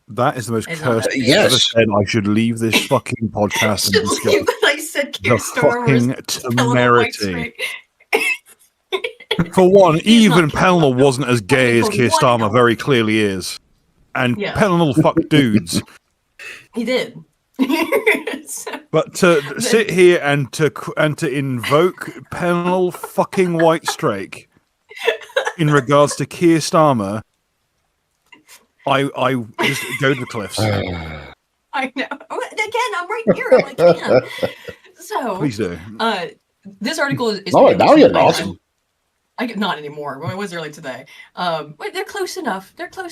That is the most cursed thing yes. I've ever said. I should leave this fucking podcast and discuss I said Keir the fucking temerity. For one, even Pellinal wasn't as gay as Keir Starmer very clearly is. And Pellinal fucked dudes. He did. But to sit here and to invoke Pellinal fucking Whitestrake in regards to Keir Starmer, I just go to the cliffs. I know. Again, I'm right here. I'm like, yeah. So please do. This article is no, now you're not. Not anymore. Well, I was early today. Wait, they're close enough. Not to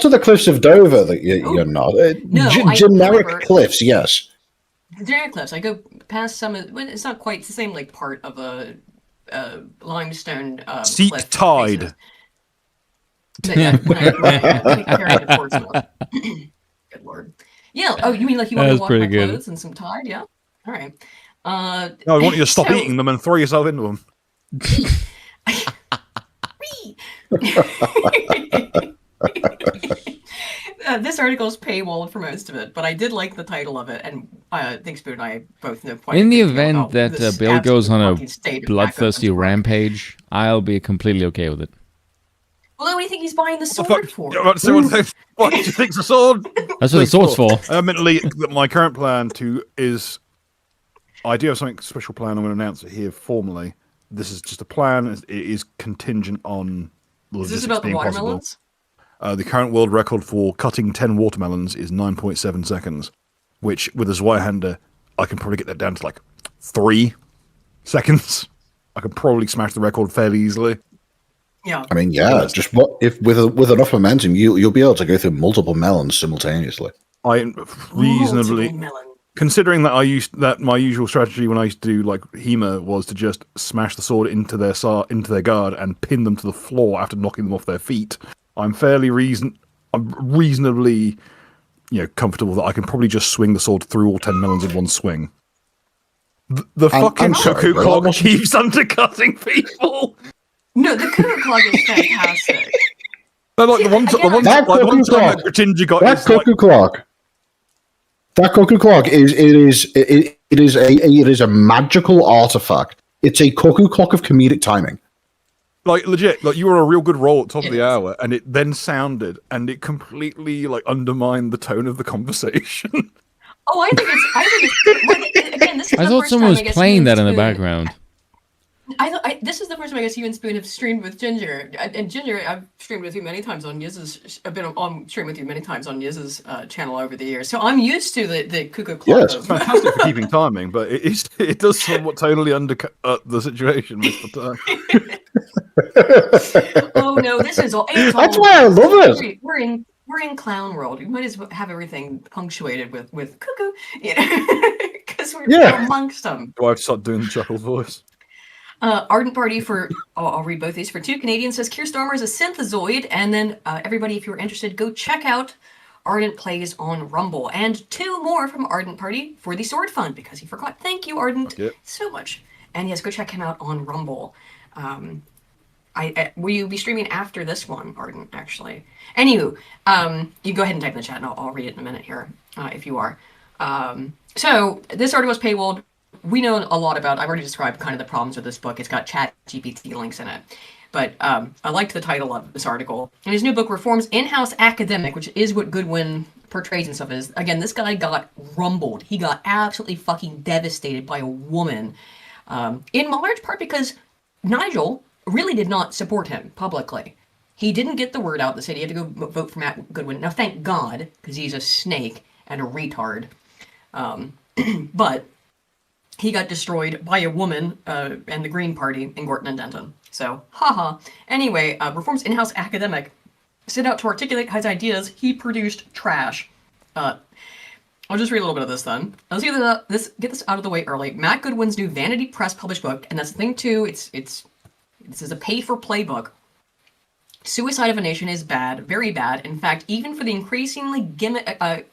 the cliffs of Dover that you're not. No, generic cliffs, yes. Generic cliffs. I go past some. It's not quite the same like part of a limestone Seek cliff tide. When I carry it towards Portsmouth. Good lord. Yeah. Oh, you mean like you want to wash my clothes and some tide? Yeah. All right. No, I want you to stop eating them and throw yourself into them. This article is paywalled for most of it, but I did like the title of it, and I think Spoon and I both know. In the event that Bill goes on a bloodthirsty rampage, I'll be completely okay with it. Well, what do you think he's buying the sword for? What do you think's the sword? That's what the sword's for. Mentally, my current plan is, I do have something special plan. I'm going to announce it here formally. This is just a plan. It is contingent on logistics. Is this about the watermelons? The current world record for cutting 10 watermelons is 9.7 seconds, which with a Zweihander, I can probably get that down to like 3 seconds. I can probably smash the record fairly easily. Yeah. I mean, yeah. Just if with enough momentum, you'll be able to go through multiple melons simultaneously. I reasonably, considering that my usual strategy when I used to do like HEMA was to just smash the sword into their guard and pin them to the floor after knocking them off their feet. I'm reasonably, comfortable that I can probably just swing the sword through all 10 melons in one swing. The fucking cuckoo clock keeps undercutting people. No, the cuckoo clock is fantastic. But like the one time that Gratinja got that cuckoo clock. That cuckoo clock is a magical artifact. It's a cuckoo clock of comedic timing. Like legit, like you were a real good roll at top of the hour, and it then sounded, and it completely like undermined the tone of the conversation. Oh, I think it's again. This is I thought someone was playing that in the background. This is the first time I guess you and Spoon have streamed with Ginger. And Ginger, I've streamed with you many times on Yiz's. I've been on stream with you many times on Yiz's channel over the years, so I'm used to the cuckoo clock. Yeah, it's fantastic for keeping timing, but it does somewhat totally undercut the situation, Mr. Oh no, this is all. That's why I love it. We're in clown world. You might as well have everything punctuated with cuckoo, because we're amongst them. Do I have to start doing the chuckle voice? Ardent Party for, I'll read both these. For 2 Canadians says, Keir Starmer is a synthezoid. And then everybody, if you're interested, go check out Ardent Plays on Rumble. And 2 more from Ardent Party for the Sword Fund, because he forgot. Thank you, Ardent, so much. And yes, go check him out on Rumble. Will you be streaming after this one, Ardent, actually? Anywho, you go ahead and type in the chat, and I'll read it in a minute here, if you are. So this article was paywalled. We know a lot about, I've already described kind of the problems with this book. It's got chat GPT links in it. But I liked the title of this article. In his new book, Reform's In-House Academic, which is what Goodwin portrays and stuff is. Again, this guy got rumbled. He got absolutely fucking devastated by a woman. In large part because Nigel really did not support him publicly. He didn't get the word out that said he had to go vote for Matt Goodwin. Now, thank God, because he's a snake and a retard. But he got destroyed by a woman and the Green Party in Gorton and Denton. So, haha. Anyway, Reform's in-house academic set out to articulate his ideas. He produced trash. I'll just read a little bit of this then. Let's get this out of the way early. Matt Goodwin's new Vanity Press published book, and that's the thing too. This is a pay-for-play book. Suicide of a Nation is bad, very bad. In fact, even for the increasingly gimcrack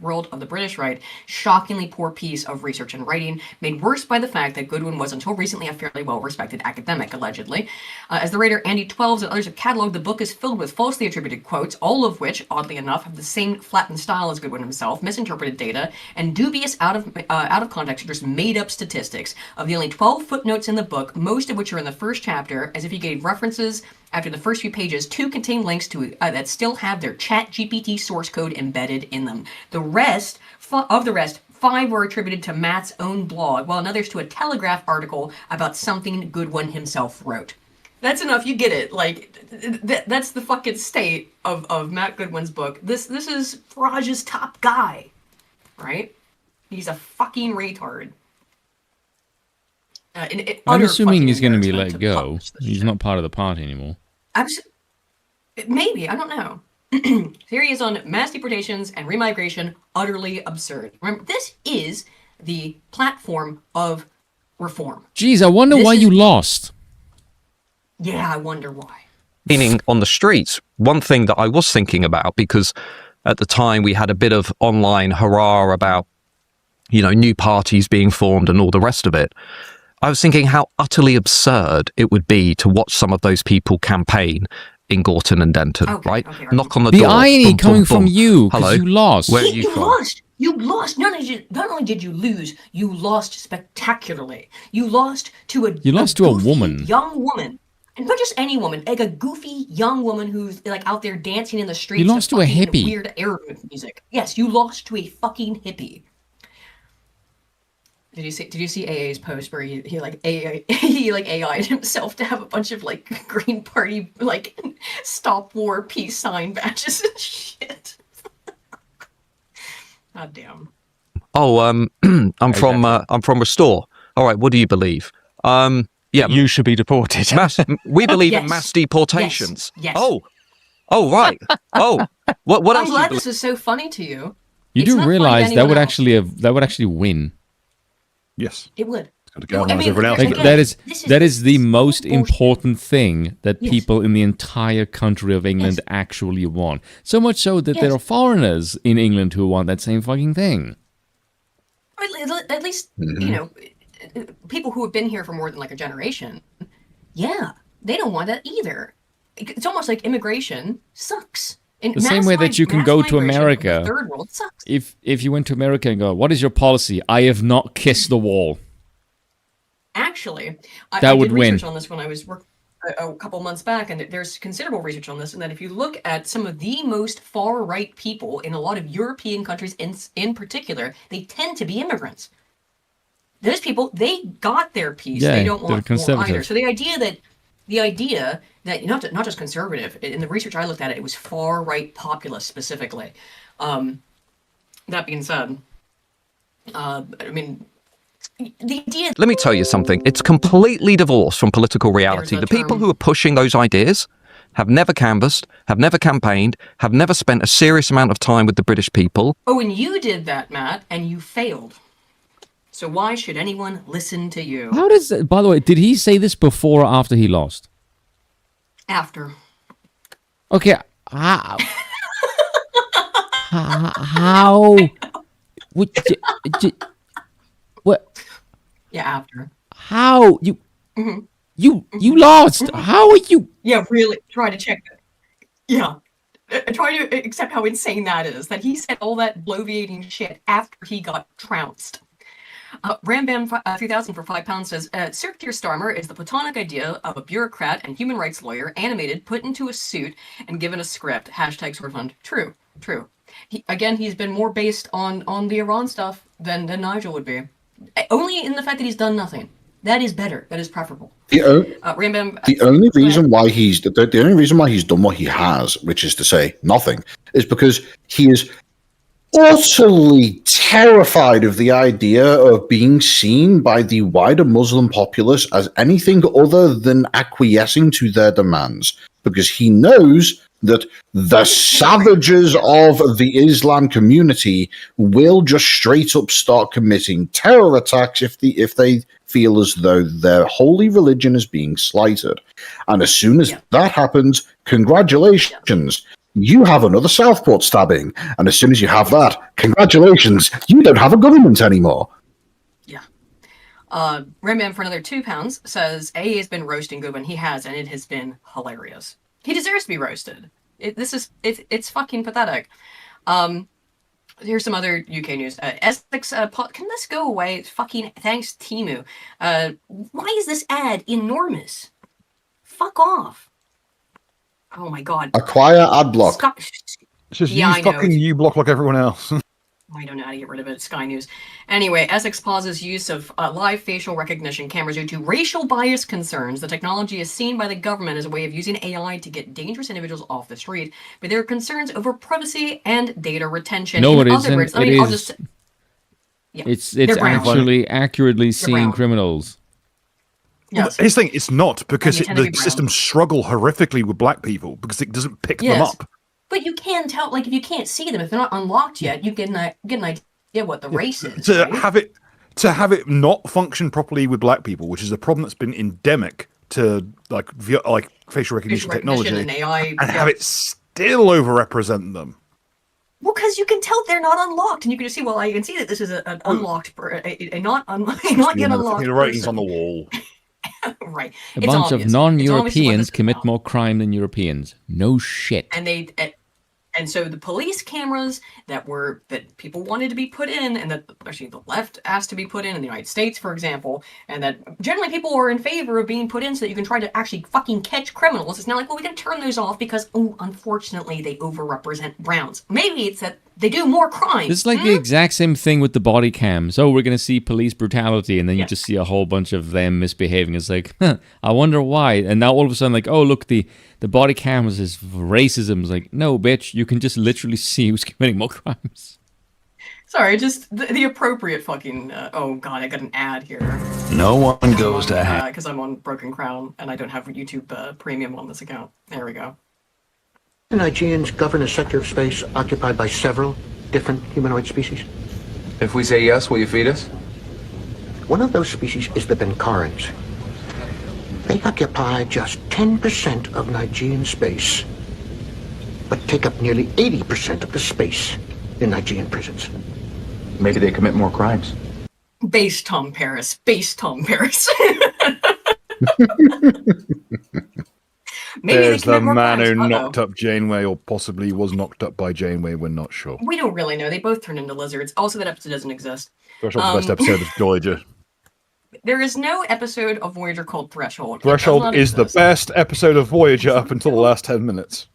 world of the British right, shockingly poor piece of research and writing, made worse by the fact that Goodwin was until recently a fairly well-respected academic, allegedly. As the writer Andy Twelves and others have catalogued, the book is filled with falsely attributed quotes, all of which, oddly enough, have the same flattened style as Goodwin himself, misinterpreted data, and dubious out of context or just made-up statistics. Of the only 12 footnotes in the book, most of which are in the first chapter, as if he gave references after the first few pages, 2 contain links to that still have their ChatGPT source code embedded in them. The rest, 5 were attributed to Matt's own blog, while another's to a Telegraph article about something Goodwin himself wrote. That's enough, you get it. Like, that's the fucking state of Matt Goodwin's book. This is Farage's top guy, right? He's a fucking retard. I'm assuming he's going to be let go. He's not part of the party anymore. Maybe, I don't know. Theory is on mass deportations and remigration, utterly absurd. Remember, this is the platform of reform. Geez, I wonder why you lost. Yeah, I wonder why. Meaning on the streets, one thing that I was thinking about, because at the time we had a bit of online hurrah about, new parties being formed and all the rest of it. I was thinking how utterly absurd it would be to watch some of those people campaign in Gorton and Denton, right? Knock on the door. The irony boom, coming boom, from boom. you, Hello, because you lost. Where are you from? Lost. You lost. Not only did you lose, you lost spectacularly. You lost to a woman. Young woman. And not just any woman, like a goofy young woman who's like out there dancing in the streets. You lost to a hippie. Weird Arab music. Yes, you lost to a fucking hippie. Did you see AA's post where he AI'd himself to have a bunch of like Green Party like stop war peace sign badges and shit? God damn. Oh, I'm from Restore. All right, what do you believe? Yeah, you should be deported. We believe in mass deportations. Yes. Oh, right. Oh, what else? I'm glad this is so funny to you. You do realize that would actually win. Yes, it would. That is the most important thing that people in the entire country of England actually want. So much so that there are foreigners in England who want that same fucking thing. At least people who have been here for more than like a generation. Yeah, they don't want that either. It's almost like immigration sucks. The same way that you can go to America. Third world sucks. If you went to America and go, what is your policy? I have not kissed the wall. Actually, that I would did win. research on this when I was working a couple months back, and there's considerable research on this. And that if you look at some of the most far-right people in a lot of European countries, in particular, they tend to be immigrants. those people, they got their piece. Yeah, they don't want more either. So the idea that not just conservative, in the research I looked at, it was far right populist specifically. That being said, I mean, the idea. Let me tell you something. It's completely divorced from political reality. The people who are pushing those ideas have never canvassed, have never campaigned, have never spent a serious amount of time with the British people. Oh, and you did that, Matt, and you failed. So why should anyone listen to you? How does? By the way, did he say this before or after he lost? After. Okay. How? What? Yeah, after. How you? Mm-hmm. You lost. How are you? Yeah, really. Try to check it. Yeah. Try to accept how insane that is. That he said all that bloviating shit after he got trounced. Rambam 3000 for £5 says, Sir Keir Starmer is the platonic idea of a bureaucrat and human rights lawyer, animated, put into a suit, and given a script. Hashtag Swordfund. True. He's been more based on the Iran stuff than Nigel would be. Only in the fact that he's done nothing. That is better. That is preferable. The only reason why he's done what he has, which is to say nothing, is because he is utterly terrified of the idea of being seen by the wider Muslim populace as anything other than acquiescing to their demands, because he knows that the savages of the Islam community will just straight up start committing terror attacks if they feel as though their holy religion is being slighted. And as soon as that happens, congratulations. You have another Southport stabbing, and as soon as you have that, congratulations, you don't have a government anymore. Yeah. Rambam for another £2 says, A has been roasting Goodwin. He has, and it has been hilarious. He deserves to be roasted. It's fucking pathetic. Here's some other UK news. Essex, can this go away? Fucking thanks, Timu. Why is this ad enormous? Fuck off. Oh my god. Acquire ad block. It's just use fucking uBlock like everyone else. I don't know how to get rid of it. Sky News. Anyway, Essex pauses use of live facial recognition cameras due to racial bias concerns. The technology is seen by the government as a way of using AI to get dangerous individuals off the street, but there are concerns over privacy and data retention. No, it isn't. It's actually accurately seeing criminals. Yes. His thing, it's not, because the systems struggle horrifically with black people because it doesn't pick them up. But you can tell, like, if you can't see them, if they're not unlocked yet, you get an idea what the race is. To have it not function properly with black people, which is a problem that's been endemic to like facial recognition technology, and AI, and have it still overrepresent them. Well, because you can tell they're not unlocked, and you can just see. Well, I can see that this is an unlocked, a not yet unlocked. The writing's on the wall. Right. A bunch of non-Europeans commit more crime than Europeans. No shit. And so the police cameras that people wanted to be put in, and that actually the left asked to be put in the United States, for example, and that generally people are in favor of being put in so that you can try to actually fucking catch criminals. It's now like, well, we can turn those off because, unfortunately, they overrepresent browns. Maybe it's that they do more crime. It's like the exact same thing with the body cams. Oh, we're going to see police brutality, and then you just see a whole bunch of them misbehaving. It's like, I wonder why. And now all of a sudden, like, oh, look, the body cameras is racism. It's like, no, bitch, you can just literally see who's committing more crimes. Sorry, just the appropriate fucking... oh, God, I got an ad here. No one goes to... Because I'm on Broken Crown, and I don't have YouTube Premium on this account. There we go. The Nigerians govern a sector of space occupied by several different humanoid species. If we say yes, will you feed us? One of those species is the Benkarans. They occupy just 10% of Nigerian space, but take up nearly 80% of the space in Nigerian prisons. Maybe they commit more crimes. Base Tom Paris. There's the man who knocked up Janeway, or possibly was knocked up by Janeway, we're not sure. We don't really know. They both turned into lizards. Also, that episode doesn't exist. Threshold's the best episode of Voyager. There is no episode of Voyager called Threshold. Threshold is the best episode of Voyager up until the last 10 minutes.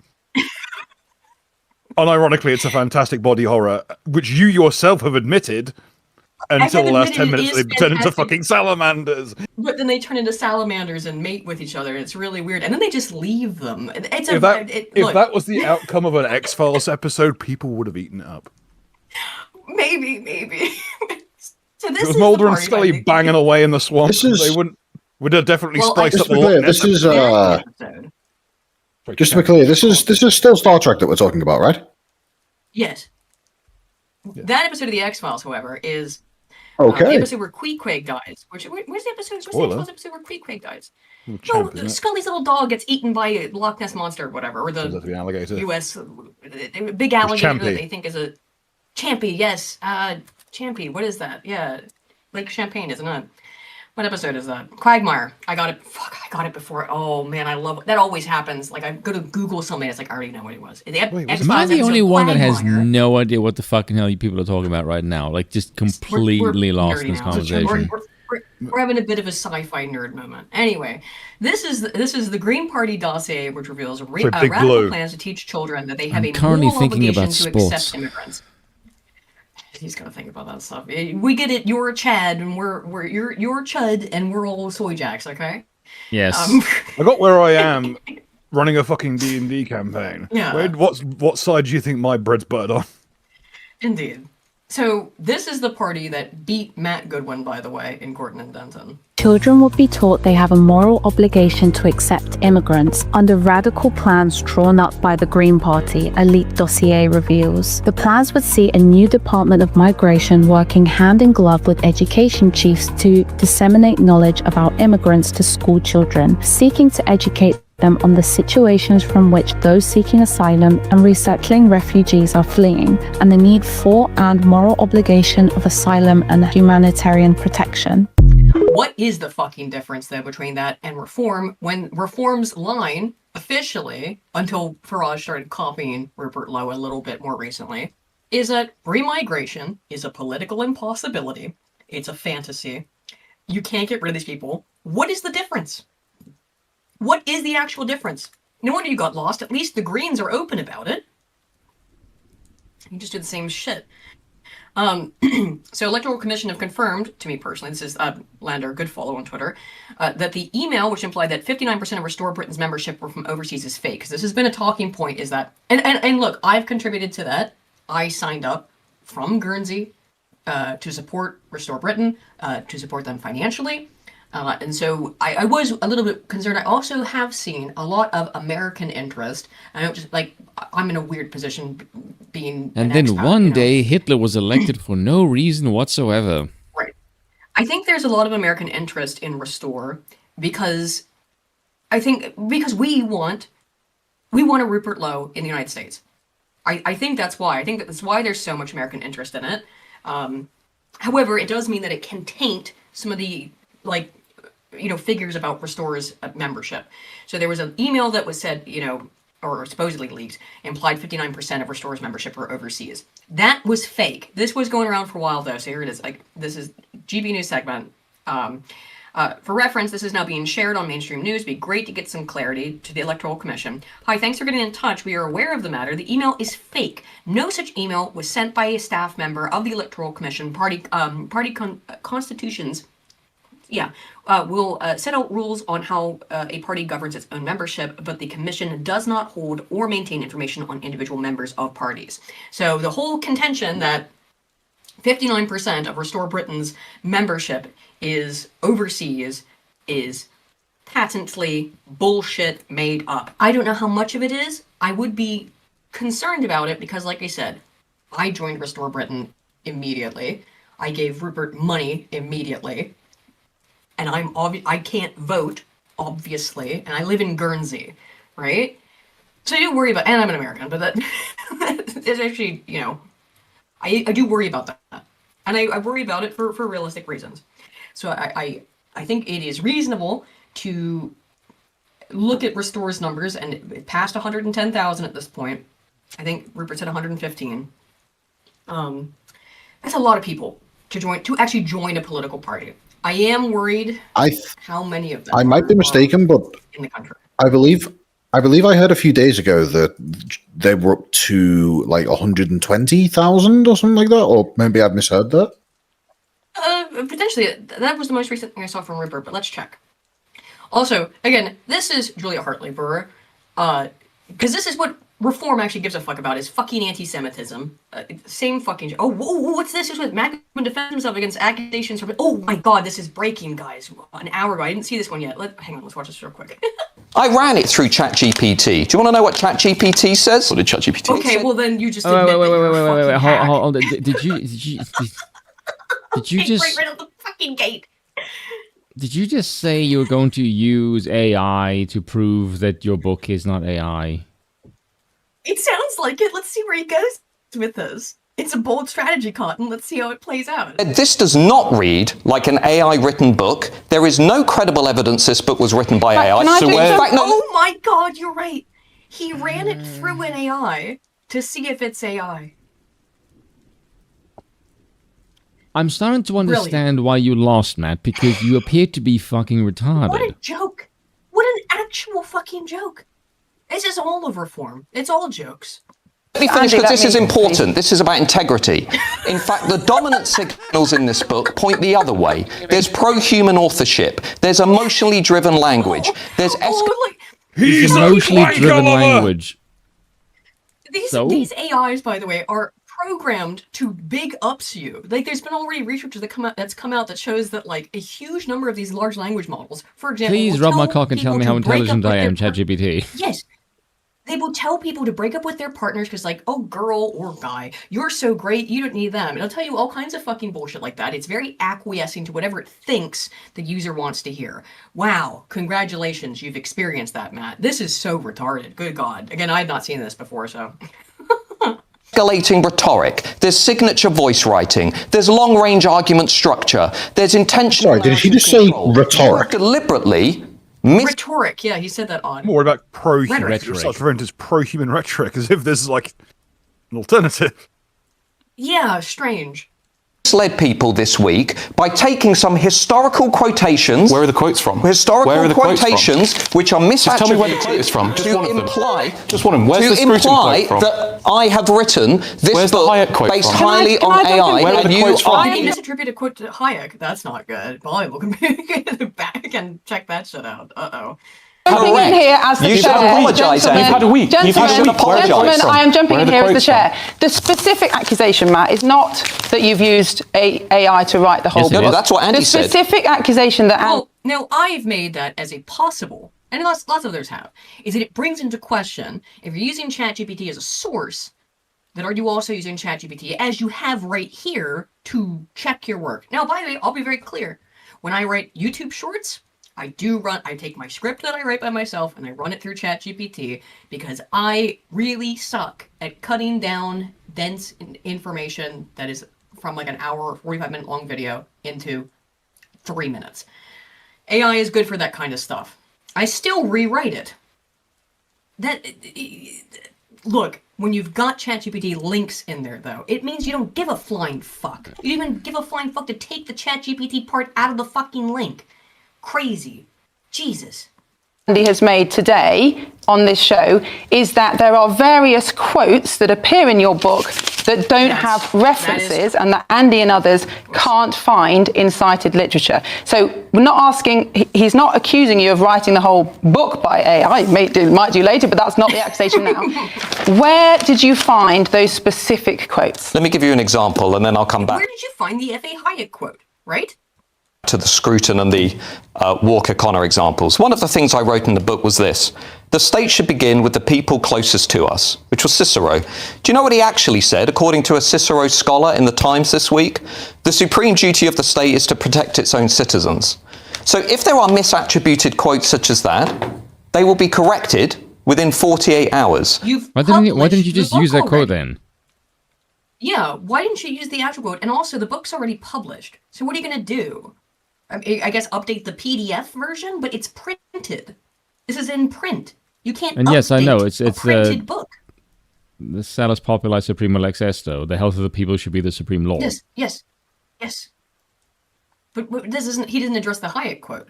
Unironically, it's a fantastic body horror, which you yourself have admitted. until the last 10 minutes they turn into fucking salamanders. But then they turn into salamanders and mate with each other. It's really weird. And then they just leave them. It's if that was the outcome of an X-Files episode, people would have eaten it up. Maybe. So this it was is Mulder and Scully banging away in the swamp. They would have definitely spiced up the Loch Ness episode. Just to be clear, this is still Star Trek that we're talking about, right? Yes. Yeah. That episode of the X-Files, however, is the episode where Queequeg dies. Where's the episode? Where's the X-Files episode where Queequeg dies? Scully's little dog gets eaten by a Loch Ness monster or whatever, or the alligator. U.S. big alligator that they think is a Champy. Yes, Champy. What is that? Yeah, Lake Champlain, isn't it? What episode is that? Quagmire. I got it. Fuck, I got it before. Oh man, I love it. That always happens. Like I go to Google something, it's like I already know what it was. Am I the only one that has no idea what the fucking hell you people are talking about right now? Like just completely lost in this conversation. We're having a bit of a sci-fi nerd moment. Anyway, this is the Green Party dossier, which reveals radical plans to teach children that they have a moral obligation to accept immigrants. He's gonna think about that stuff. We get it. You're a Chad, and you're Chud, and we're all soy jacks. Okay. Yes. I got where I am running a fucking D&D campaign. Yeah. What side do you think my bread's buttered on? Indeed. So this is the party that beat Matt Goodwin, by the way, in Gordon and Denton. Children would be taught they have a moral obligation to accept immigrants under radical plans drawn up by the Green Party, a leaked dossier reveals. The plans would see a new Department of Migration working hand in glove with education chiefs to disseminate knowledge about immigrants to school children, seeking to educate them on the situations from which those seeking asylum and resettling refugees are fleeing, and the need for and moral obligation of asylum and humanitarian protection. What is the fucking difference, though, between that and reform, when reform's line, officially, until Farage started copying Rupert Lowe a little bit more recently, is that remigration is a political impossibility. It's a fantasy. You can't get rid of these people. What is the difference? What is the actual difference? No wonder you got lost. At least the Greens are open about it. You just do the same shit. So Electoral Commission have confirmed, to me personally, this is Lander, good follow on Twitter, that the email which implied that 59% of Restore Britain's membership were from overseas is fake. Because this has been a talking point, is that, and look, I've contributed to that. I signed up from Guernsey to support Restore Britain, to support them financially. And so I was a little bit concerned. I also have seen a lot of American interest. I don't just like, I'm in a weird position being. And then one day Hitler was elected for no reason whatsoever. Right. I think there's a lot of American interest in Restore because we want a Rupert Lowe in the United States. I think that's why. I think that's why there's so much American interest in it. However, it does mean that it can taint some of the figures about Restore's membership. So there was an email that was said, or supposedly leaked, implied 59% of Restore's membership were overseas. That was fake. This was going around for a while, though, so here it is. This is GB News segment. For reference, this is now being shared on mainstream news. It'd be great to get some clarity to the Electoral Commission. Hi, thanks for getting in touch. We are aware of the matter. The email is fake. No such email was sent by a staff member of the Electoral Commission. Party constitutions will set out rules on how a party governs its own membership, but the commission does not hold or maintain information on individual members of parties. So the whole contention that 59% of Restore Britain's membership is overseas is patently bullshit made up. I don't know how much of it is. I would be concerned about it because, like I said, I joined Restore Britain immediately. I gave Rupert money immediately. And I can't vote, obviously, and I live in Guernsey, right? So I do worry about, and I'm an American, but that is actually, I do worry about that. And I worry about it for realistic reasons. So I think it is reasonable to look at Restore's numbers, and it passed 110,000 at this point. I think Rupert said 115. That's a lot of people to actually join a political party. I am worried how many of them. I might be mistaken, but in the country, I believe I heard a few days ago that they were up to like 120,000 or something like that, or maybe I've misheard that. Potentially, that was the most recent thing I saw from Ripper, but let's check. Also, again, this is Julia Hartley Brewer, because this is what Reform actually gives a fuck about, is fucking anti-Semitism. Same fucking... Oh, whoa, what's this? This was Mac defends himself against accusations from... Oh my god, this is breaking, guys. An hour ago. I didn't see this one yet. Hang on, let's watch this real quick. I ran it through ChatGPT. Do you want to know what ChatGPT says? What did ChatGPT say? Okay, well then you just wait, admit wait, hold on. Did you just... Right out the fucking gate. Did you just say you were going to use AI to prove that your book is not AI? It sounds like it. Let's see where he goes with this. It's a bold strategy, Cotton. Let's see how it plays out. This does not read like an AI-written book. There is no credible evidence this book was written by AI. Oh my god, you're right. He ran it through an AI to see if it's AI. I'm starting to understand why you lost, Matt, because you appear to be fucking retarded. What a joke. What an actual fucking joke. This is all of Reform. It's all jokes. Let me finish, because this is important. This is about integrity. In fact, the dominant signals in this book point the other way. There's pro-human authorship. There's emotionally driven language. There's He's emotionally driven language. These AIs, by the way, are programmed to big ups you. Like, there's been already research that's come out that shows that, like, a huge number of these large language models, for example, please rub my cock and tell me how intelligent I am, ChatGPT. Yes. They will tell people to break up with their partners because, like, oh, girl or guy, you're so great, you don't need them. It'll tell you all kinds of fucking bullshit like that. It's very acquiescing to whatever it thinks the user wants to hear. Wow, congratulations, you've experienced that, Matt. This is so retarded. Good God. Again, I had not seen this before, so... escalating rhetoric, there's signature voice writing, there's long-range argument structure, there's intentional... Sorry, did he just say rhetoric? Deliberately... Rhetoric, yeah, he said that on. More about pro-human rhetoric. Such referring to pro-human rhetoric as if this is like an alternative. Yeah, strange. Misled people this week by taking some historical quotations. Where are the quotes from? Historical where are the quotations quotes from? which are misattributed. Just tell me where the quote is from. Just one of them. Just one of them. Where's the Scruton quote from? That I have written this Where's book the Hayek quote based from? highly on AI. Where are the quotes from? He misattributed a quote to Hayek. That's not good. Bible can back and check that shit out. Uh-oh. Jumping in here as the you chair. should apologise. You've had a week. Gentlemen, I am jumping in here as the chair. The specific accusation, Matt, is not that you've used AI to write the whole book. No, that's what Andy said. The specific accusation that... Well, no, I've made that as a possible, and lots of others have, is that it brings into question, if you're using ChatGPT as a source, then are you also using ChatGPT, as you have right here, to check your work? Now, by the way, I'll be very clear. When I write YouTube shorts, I take my script that I write by myself and I run it through ChatGPT because I really suck at cutting down dense information that is from like an hour or 45-minute long video into 3 minutes. AI is good for that kind of stuff. I still rewrite it. Look, when you've got ChatGPT links in there, though, it means you don't give a flying fuck. You even give a flying fuck to take the ChatGPT part out of the fucking link. Crazy. Jesus. Andy has made today on this show is that there are various quotes that appear in your book that don't have references and that Andy and others can't find in cited literature. So we're not asking, he's not accusing you of writing the whole book by AI. Might do later, but that's not the accusation now. Where did you find those specific quotes? Let me give you an example and then I'll come back. Where did you find the F.A. Hayek quote, right? To the Scruton and the Walker-Connor examples. One of the things I wrote in the book was this: the state should begin with the people closest to us, which was Cicero. Do you know what he actually said, according to a Cicero scholar in the Times this week? The supreme duty of the state is to protect its own citizens. So if there are misattributed quotes such as that, they will be corrected within 48 hours. Why didn't you just use that quote then? Yeah, why didn't you use the actual quote? And also, the book's already published. So what are you going to do? I guess update the PDF version, but it's printed. This is in print. You can't. And yes, I know it's a printed book. The salus populi suprema lex esto. The health of the people should be the supreme law. Yes. But this isn't. He didn't address the Hayek quote.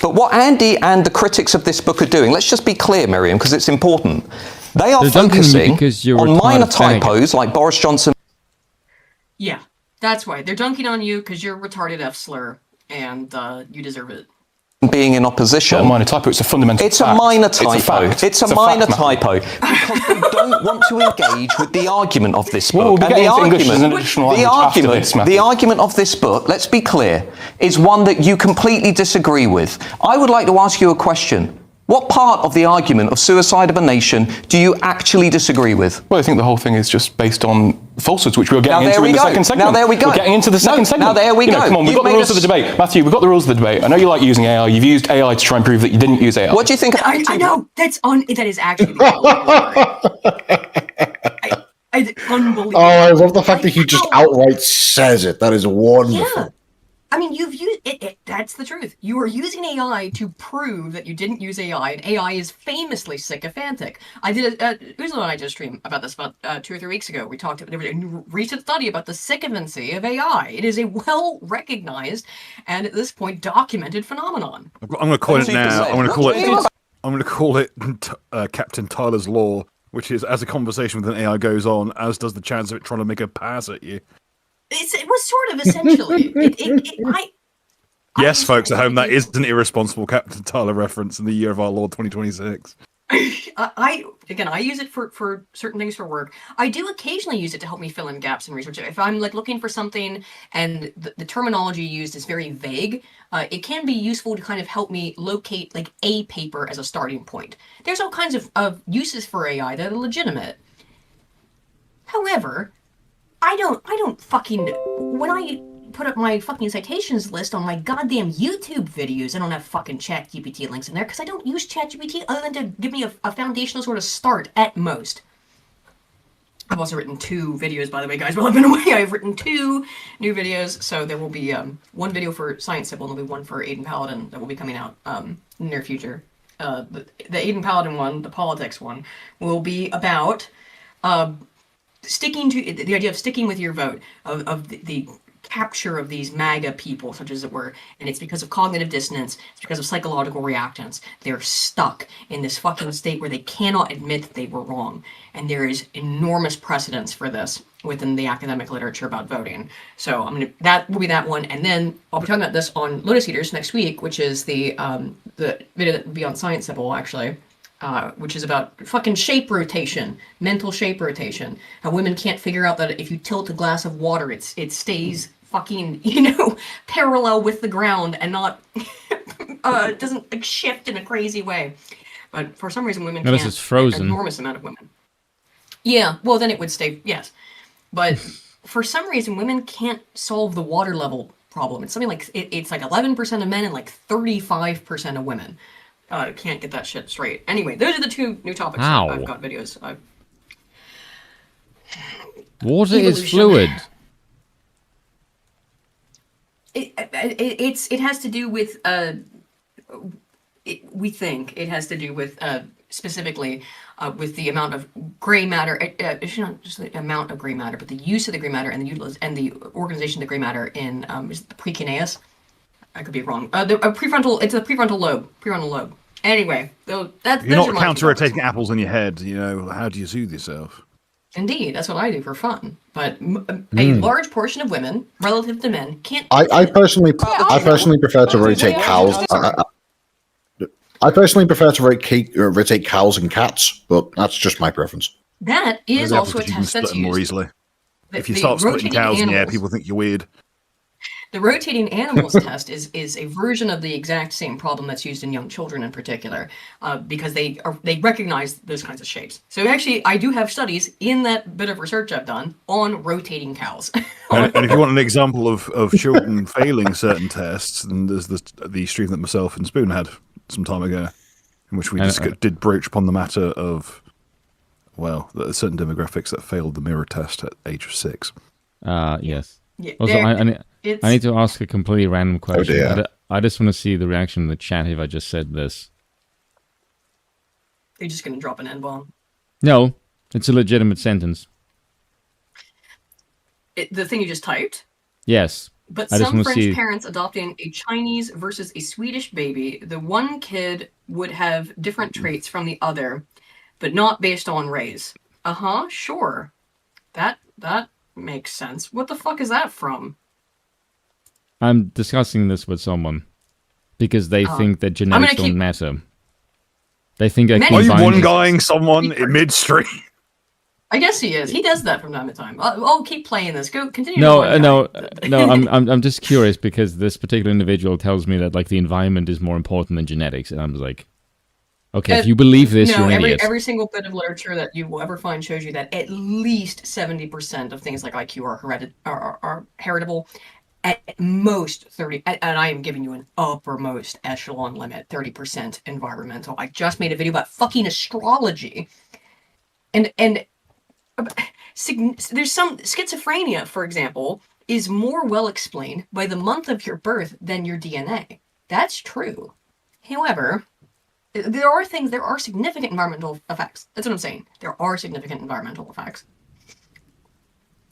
But what Andy and the critics of this book are doing, let's just be clear, Miriam, because it's important. They are focusing on minor typos like Boris Johnson. Yeah. That's why. They're dunking on you because you're a retarded F-slur, and you deserve it. Being in opposition. It's not a minor typo, it's a fundamental It's fact. a minor typo. It's a minor typo because they don't want to engage with the argument of this book. We'll and the argument of this book, let's be clear, is one that you completely disagree with. I would like to ask you a question. What part of the argument of suicide of a nation do you actually disagree with? Well, I think the whole thing is just based on falsehoods, which we're getting into in the second segment. Now there we go. We're getting into the second segment. Now there we go. Come on, we've got the rules of the debate. Matthew, we've got the rules of the debate. I know you like using AI. You've used AI to try and prove that you didn't use AI. What do you think? I know. That is actually unbelievable. Oh, I love the fact that he just outright says it. That is wonderful. Yeah. I mean, you've used it. That's the truth. You are using AI to prove that you didn't use AI, and AI is famously sycophantic. I did Uzo and I did a stream about this about 2 or 3 weeks ago. We talked about there was a recent study about the sycophancy of AI. It is a well-recognized and at this point documented phenomenon. I'm going to call it now. I'm going to call it Captain Tyler's Law, which is as a conversation with an AI goes on, as does the chance of it trying to make a pass at you. It was sort of essentially. Yes, folks at home, that is an irresponsible Captain Tyler reference in the year of our Lord 2026. I use it for certain things for work. I do occasionally use it to help me fill in gaps in research. If I'm like looking for something and the terminology used is very vague, it can be useful to kind of help me locate like a paper as a starting point. There's all kinds of uses for AI that are legitimate. However, I don't fucking, when I put up my fucking citations list on my goddamn YouTube videos, I don't have fucking ChatGPT links in there because I don't use ChatGPT other than to give me a foundational sort of start at most. I've also written 2 videos, by the way, guys. While I've been away, I've written 2 new videos. So there will be 1 video for Science Sybil and there'll be 1 for Aiden Paladin that will be coming out in the near future. The Aiden Paladin one, the politics one, will be about sticking to the idea of sticking with your vote, of the capture of these MAGA people, such as it were, and it's because of cognitive dissonance, it's because of psychological reactance. They're stuck in this fucking state where they cannot admit that they were wrong, and there is enormous precedence for this within the academic literature about voting. So that will be that one, and then I'll be talking about this on Lotus Eaters next week, which is the video that will be on Science Sybil, actually. Which is about fucking shape rotation, mental shape rotation. How women can't figure out that if you tilt a glass of water, it stays fucking, parallel with the ground and not, doesn't like shift in a crazy way. But for some reason, women can't. Unless it's frozen. An enormous amount of women. Yeah, well, then it would stay, yes. But for some reason, women can't solve the water level problem. It's something like, it's like 11% of men and like 35% of women. Can't get that shit straight. Anyway, those are the 2 new topics. I've got videos. Water is fluid. It has to do with we think it has to do with specifically with the amount of gray matter. It's not just the amount of gray matter, but the use of the gray matter and the organization of the gray matter in is the precuneus. I could be wrong. It's the prefrontal lobe. Anyway, that's you're not counter-rotating apples in your head. How do you soothe yourself? Indeed, that's what I do for fun. But a large portion of women, relative to men, can't. I personally prefer to rotate cows. I personally prefer to rotate cows and cats, but that's just my preference. That is also a test that's used more easily. If you start splitting cows in the air, people think you're weird. The rotating animals test is a version of the exact same problem that's used in young children in particular, because they recognize those kinds of shapes. So actually, I do have studies in that bit of research I've done on rotating cows. and if you want an example of children failing certain tests, then there's the stream that myself and Spoon had some time ago, in which we did broach upon the matter of, certain demographics that failed the mirror test at age of 6. Yes. Yeah, also, I need to ask a completely random question. Oh dear. I just want to see the reaction in the chat if I just said this. You're just going to drop an N-bomb. No, it's a legitimate sentence. The thing you just typed? Yes. But some French parents adopting a Chinese versus a Swedish baby, the one kid would have different traits from the other, but not based on race. Sure. That makes sense. What the fuck is that from? I'm discussing this with someone because they think that genetics don't matter. They think I Are you one-guying someone in midstream? I guess he is. He does that from time to time. I'll keep playing this. Go continue. No. I'm just curious because this particular individual tells me that like the environment is more important than genetics, and I'm just like, okay, if you believe this, you're an idiot. Every single bit of literature that you will ever find shows you that at least 70% of things like IQ are heritable. At most 30, and I am giving you an uppermost echelon limit, 30% environmental. I just made a video about fucking astrology, and there's some schizophrenia, for example, is more well explained by the month of your birth than your DNA. That's true. However, there are significant environmental effects. That's what I'm saying. There are significant environmental effects.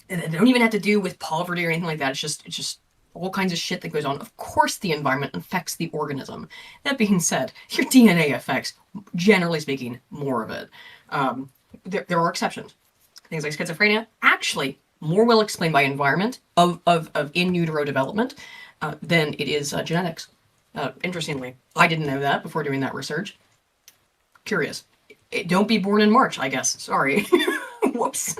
And they don't even have to do with poverty or anything like that. It's just all kinds of shit that goes on. Of course the environment affects the organism. That being said, your DNA affects, generally speaking, more of it. There are exceptions. Things like schizophrenia, actually more well explained by environment of in utero development than it is genetics. Interestingly, I didn't know that before doing that research. Curious. Don't be born in March, I guess. Sorry. Whoops.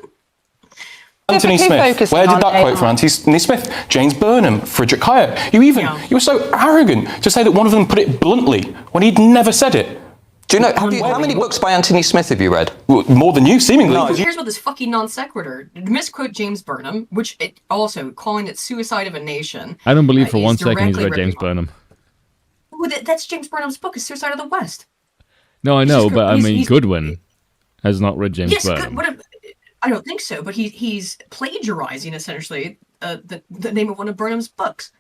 Anthony Smith. Where did that quote from Anthony Smith? James Burnham, Friedrich Hayek. You were so arrogant to say that one of them put it bluntly when he'd never said it. Do you know how many books by Anthony Smith have you read? More than you, seemingly. No. Here's what this fucking non sequitur. Misquote James Burnham, which also calling it suicide of a nation. I don't believe for 1 second he's read James Burnham. Well, that's James Burnham's book, is Suicide of the West. No, I know, but I mean, Goodwin has not read James Burnham. I don't think so, but he's plagiarizing, essentially, the name of one of Burnham's books.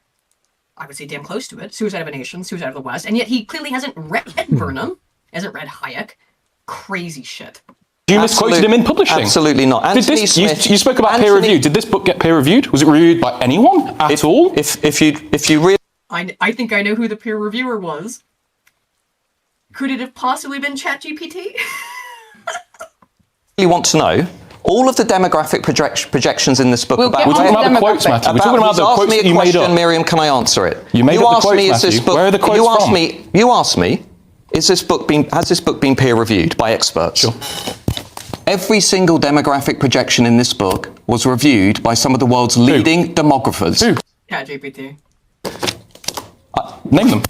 I would say damn close to it. Suicide of a Nation, Suicide of the West. And yet he clearly hasn't read Burnham, hasn't read Hayek. Crazy shit. You misquoted him in publishing. Absolutely not. Anthony Smith, you spoke about peer review. Did this book get peer reviewed? Was it reviewed by anyone at all? If you really, I think I know who the peer reviewer was. Could it have possibly been ChatGPT? You want to know? All of the demographic projections in this book we're talking about the quotes, Matthew. We're talking about the quotes that you made up. Miriam, can I answer it? You made up the quotes, Matthew. Where are the quotes from? You asked me, has this book been peer reviewed by experts? Sure. Every single demographic projection in this book was reviewed by some of the world's leading demographers. Who? ChatGPT. Name them.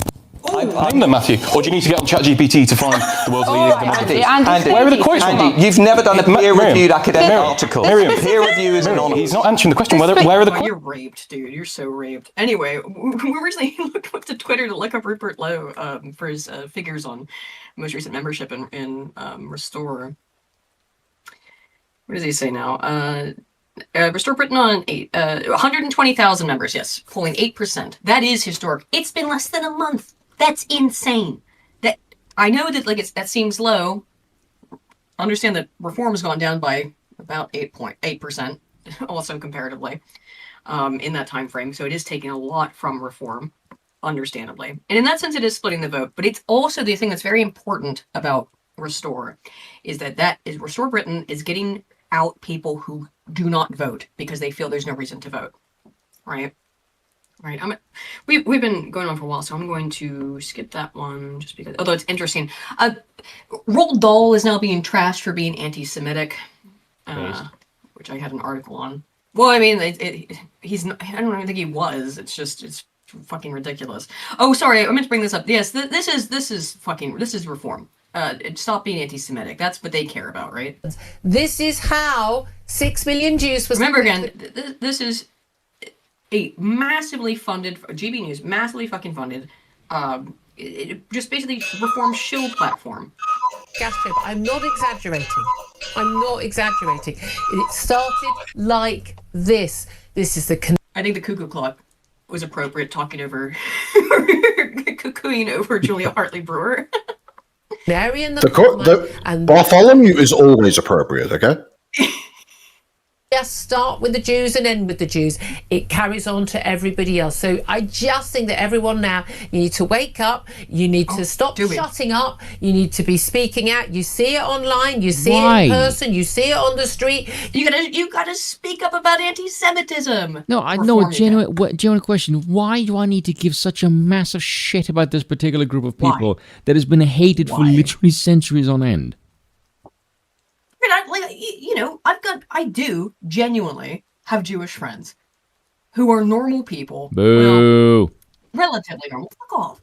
Name them, Matthew. Or do you need to get on ChatGPT to find the world's leading demographers? Andy, where are the quotes from? Andy, you've never done a peer-reviewed academic article. Miriam, peer review is anonymous. He's not answering the question. Where are the quotes? You're raped, dude. You're so raped. Anyway, we originally looked to Twitter to look up Rupert Lowe for his figures on most recent membership in Restore. What does he say now? Restore Britain on 120,000 members, yes, polling 8%. That is historic. It's been less than a month. That's insane. That I know that that seems low. Understand that reform has gone down by about 8%, also comparatively, in that time frame. So it is taking a lot from reform, understandably. And in that sense, it is splitting the vote. But it's also the thing that's very important about Restore, is that Restore Britain is getting out people who do not vote because they feel there's no reason to vote, right? Right. We've been going on for a while, so I'm going to skip that one just because. Although it's interesting, Roald Dahl is now being trashed for being anti-Semitic, which I had an article on. Well, I mean, he's not. I don't even think he was. It's fucking ridiculous. Oh, sorry, I meant to bring this up. Yes, this is reform. Stop being anti-Semitic. That's what they care about, right? This is how 6 million Jews was. Remember again, this is a massively funded, GB News, massively fucking funded, just basically reform shill platform. Gastro, I'm not exaggerating. It started like this. This is the. I think the Cuckoo Clock was appropriate, talking over, cuckooing over Julia Hartley Brewer. The Bartholomew is always appropriate, okay? just start with the Jews and end with the Jews. It carries on to everybody else. So I just think that everyone now, you need to wake up. You need to stop shutting up. You need to be speaking out. You see it online. You see it in person. You see it on the street. You gotta speak up about anti-Semitism. No, I know a genuine question. Why do I need to give such a massive shit about this particular group of people that has been hated for literally centuries on end? I do genuinely have Jewish friends who are normal people. Boo. Well, relatively normal. Fuck off.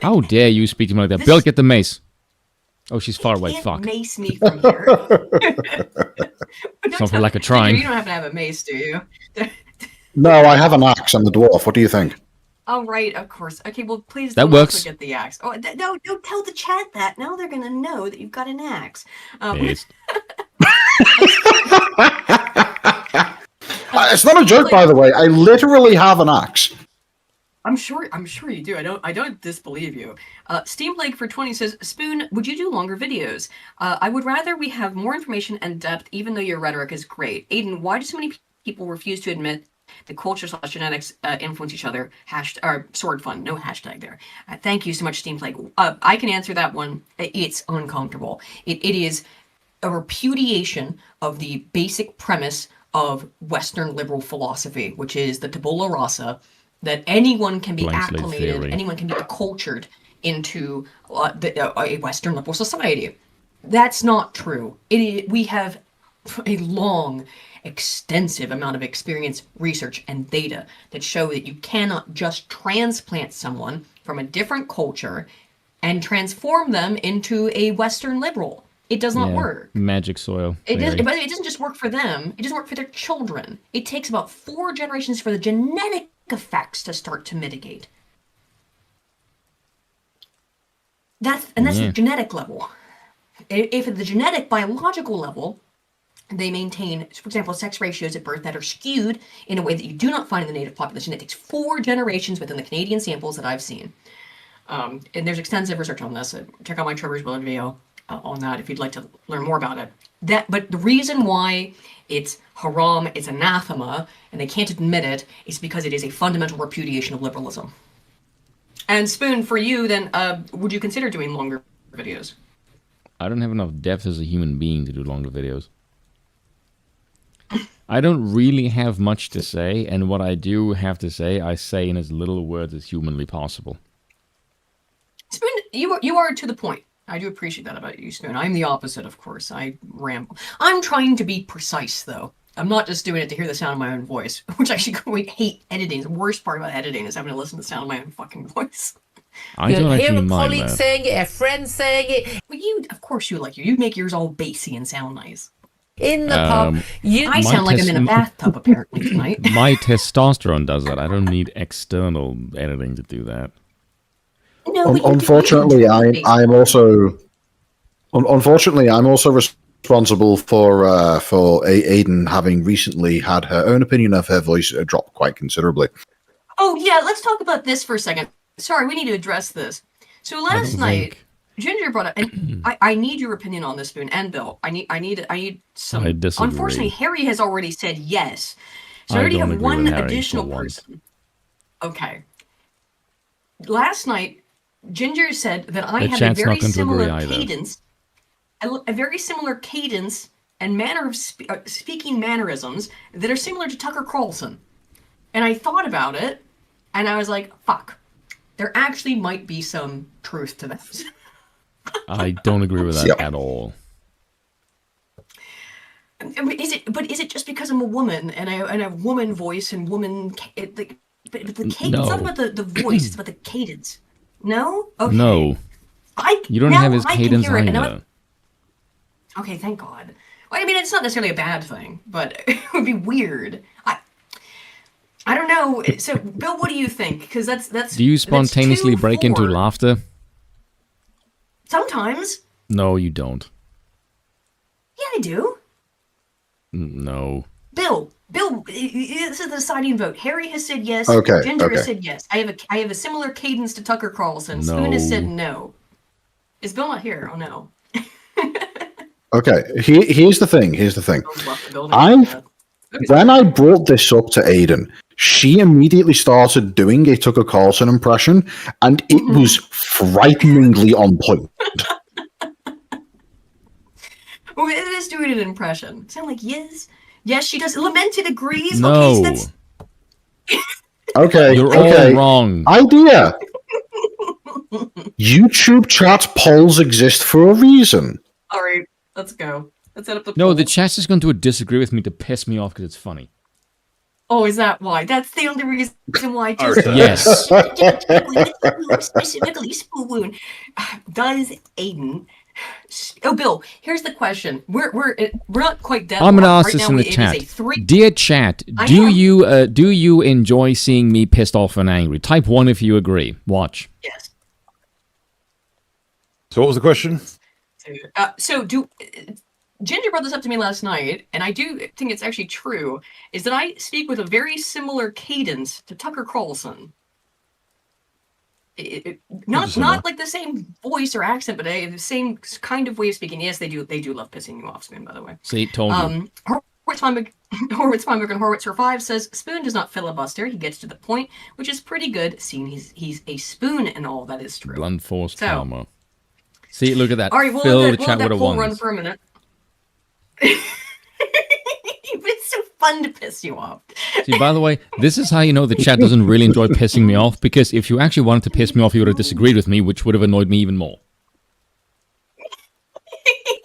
How dare you speak to me like that? Bill, get the mace. Oh, she's far away. Fuck. Mace me from here. Something like a trying. You don't happen to have a mace, do you? No, I have an axe. I'm the dwarf. What do you think? Oh, right, of course. Okay, well, please that don't works. also get the axe. Oh, no, don't tell the chat that. Now they're going to know that you've got an axe. It's not a joke, by the way. I literally have an axe. I'm sure you do. I don't disbelieve you. Steam Blake for 20 says, Spoon, would you do longer videos? I would rather we have more information and depth, even though your rhetoric is great. Aiden, why do so many people refuse to admit the culture/genetics influence each other? Sword fun, no hashtag there. Thank you so much, Steam Plague. I can answer that one. It's uncomfortable. It is a repudiation of the basic premise of Western liberal philosophy, which is the tabula rasa, that anyone can be acclimated, anyone can be accultured into a Western liberal society. That's not true. We have a long, extensive amount of experience, research, and data that show that you cannot just transplant someone from a different culture and transform them into a Western liberal. It does not work. Magic soil. It doesn't just work for them. It doesn't work for their children. It takes about 4 generations for the genetic effects to start to mitigate. That's the genetic level. If at the genetic biological level, they maintain, for example, sex ratios at birth that are skewed in a way that you do not find in the native population. It takes 4 generations within the Canadian samples that I've seen. And there's extensive research on this. Check out my Trevor's Blood video on that if you'd like to learn more about it. But the reason why it's haram, it's anathema, and they can't admit it, is because it is a fundamental repudiation of liberalism. And Spoon, for you, then, would you consider doing longer videos? I don't have enough depth as a human being to do longer videos. I don't really have much to say, and what I do have to say, I say in as little words as humanly possible. Spoon, you are to the point. I do appreciate that about you, Spoon. I'm the opposite, of course. I ramble. I'm trying to be precise, though. I'm not just doing it to hear the sound of my own voice, which I actually hate editing. The worst part about editing is having to listen to the sound of my own fucking voice. I don't actually mind that. Hear a colleague saying it, a friend saying it. Well, of course you like you. You make yours all bassy and sound nice. In the pub, I sound like I'm in a bathtub, apparently, tonight. My testosterone does that. I don't need external editing to do that. No, unfortunately, I'm also responsible for Aiden having recently had her own opinion of her voice drop quite considerably. Oh yeah, let's talk about this for a second. Sorry, we need to address this. So last night, Ginger brought up, and I need your opinion on this, Spoon, and Bill. I need some. I disagree. Unfortunately, Harry has already said yes, so I already have one additional person. Okay. Last night, Ginger said that I have a very similar cadence, a very similar cadence and manner of speaking mannerisms that are similar to Tucker Carlson. And I thought about it, and I was like, fuck, there actually might be some truth to that. I don't agree with that at all. Is it just because I'm a woman and I have woman voice and woman... But the cadence, it's not about the voice, it's about the cadence. No? Okay. No. You don't have his cadence either. Okay, thank God. Well, I mean, it's not necessarily a bad thing, but it would be weird. I don't know. So, Bill, what do you think? Because that's. Do you spontaneously break into laughter? Sometimes. No, you don't. Yeah, I do. No. Bill, this is the deciding vote. Harry has said yes. Okay. Ginger has said yes. I have a similar cadence to Tucker Carlson. No. Spoon has said no. Is Bill not here? Oh no. Okay, here's the thing. When I brought this up to Aiden, she immediately started doing a Tucker Carlson impression, and it was frighteningly on point. Well, it is doing an impression. Sound like yes, she does. Lamented agrees. No. Okay, so Okay, You're all wrong. Idea. YouTube chat polls exist for a reason. all right, let's go. Let's set up the. No, poll. the chat's just going to disagree with me to piss me off because it's funny. Oh, is that why? That's the only reason why. Yes. Specifically, Spoon. Does Aiden? Oh, Bill. Here's the question. We're not quite dead. I'm gonna ask right this now, in the it is chat. a 3. Dear chat, do you enjoy seeing me pissed off and angry? Type 1 if you agree. Watch. Yes. So what was the question? Ginger brought this up to me last night, and I do think it's actually true, is that I speak with a very similar cadence to Tucker Carlson. Not like the same voice or accent, but the same kind of way of speaking. Yes, they do love pissing you off, Spoon, by the way. See, told you. Horowitz Feinberg and Horowitz Survive says, Spoon does not filibuster, he gets to the point, which is pretty good, seeing he's a spoon and all. That is true. Blunt force karma. See, look at that. All right, Fill we'll the chat with a poll one. run for a minute. It's so fun to piss you off. See, by the way, this is how you know the chat doesn't really enjoy pissing me off, because if you actually wanted to piss me off, you would have disagreed with me, which would have annoyed me even more.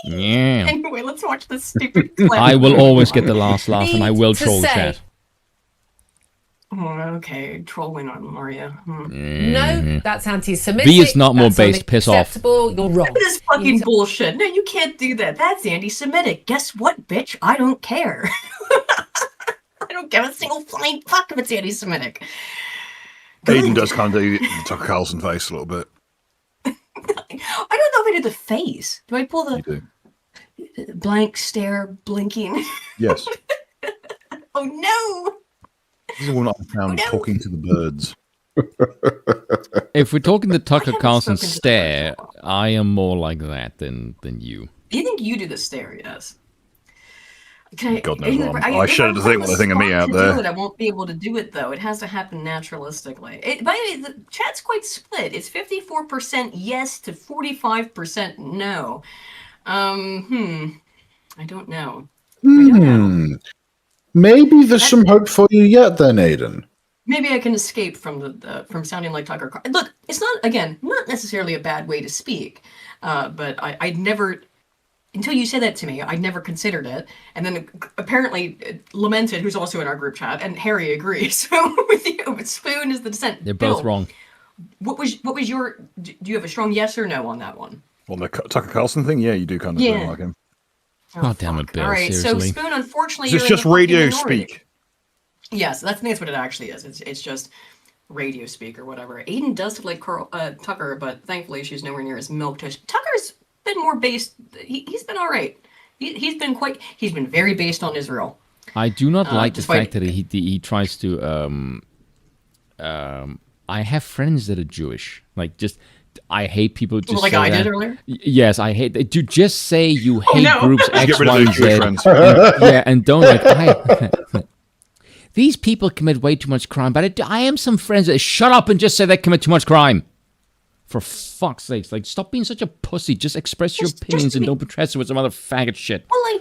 Yeah. Anyway, let's watch this stupid clip. I will always get the last laugh, and I will troll the chat. Oh, okay. Trolling on Mario. No, that's anti-Semitic. B is not more based. Piss off. Acceptable. You're wrong. This is fucking bullshit. No, you can't do that. That's anti-Semitic. Guess what, bitch? I don't care. I don't give a single flying fuck if it's anti-Semitic. Aiden does kind of do the Tucker Carlson face a little bit. I don't know if I do the face. Do I pull the blank stare, blinking? Yes. Oh no! This is one I found talking to the birds. If we're talking the Tucker Carlson stare, I am more like that than you. You think you do the stare? Yes. God knows what I shudder to think what they think of me out there. I won't be able to do it though. It has to happen naturalistically. By the way, the chat's quite split. It's 54% yes to 45% no. I don't know. Maybe there's some hope for you yet, then, Aiden. Maybe I can escape from from sounding like Tucker Carlson. Look, it's not necessarily a bad way to speak, but I'd never, until you said that to me, I'd never considered it. And then apparently Lamented, who's also in our group chat, and Harry agrees. So with you, but Spoon is the dissent. They're both Bill, wrong. What was your? Do you have a strong yes or no on that one? Well, the Tucker Carlson thing, yeah, you do kind of sound like him. God damn it, Bill. All right, seriously. so Spoon, unfortunately, It's just radio speak. Yes, that's what it actually is. It's just radio speak or whatever. Aiden does look like Tucker, but thankfully she's nowhere near as milquetoast. Tucker's been more based. He's been all right. He's been very based on Israel. I do not like the fact that he tries to. I have friends that are Jewish. I hate people just like say I that. did earlier. Yes, I hate that. To just say you hate groups X, Get rid of Y, those Z. Jewish friends. And don't these people commit way too much crime. But I am some friends that shut up and just say they commit too much crime. For fuck's sakes, stop being such a pussy. Just express your opinions and don't portray it with some other faggot shit. Well,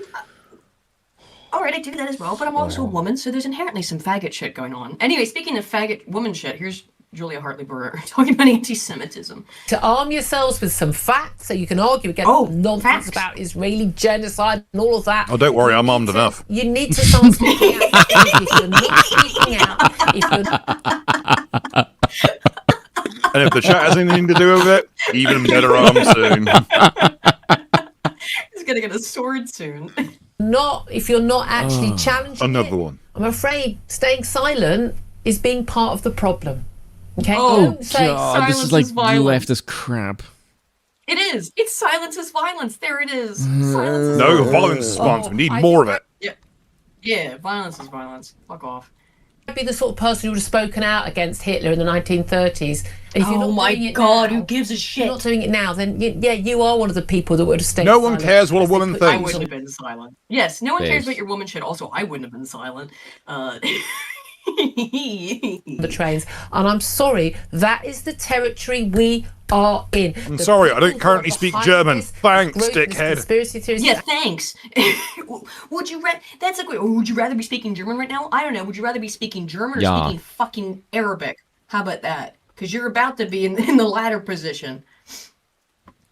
all right, I do that as well, but I'm also a woman, so there's inherently some faggot shit going on. Anyway, speaking of faggot woman shit, here's Julia Hartley-Brewer talking about anti-Semitism. To arm yourselves with some facts so you can argue against nonsense about Israeli genocide and all of that. Oh, don't worry, I'm armed enough. You need to start speaking out. If you're not speaking out, And if the chat has anything to do with it, even better armed soon. He's gonna get a sword soon. If you're not actually challenging another one. I'm afraid staying silent is being part of the problem. Okay. Oh Don't say God, this is like you left us crap. It is. It's silence is violence. There it is. No, violence is violence. We need more of it. Yeah, violence is violence. Fuck off. Be the sort of person who would have spoken out against Hitler in the 1930s. And if you're not my doing it God, now, who gives a shit? You're not doing it now, then you are one of the people that would have stayed No silent. one cares what a woman thinks. I wouldn't have been silent. Yes, no one cares Yes. about your woman shit. Also, I wouldn't have been silent. The trains, and I'm sorry, that is the territory we are in. I'm sorry, I don't currently speak German. Thanks, dickhead. Conspiracy theories. Yeah, thanks. Would you that's like, would you rather be speaking German right now? I don't know. Would you rather be speaking German or speaking fucking Arabic? How about that? Because you're about to be in the latter position.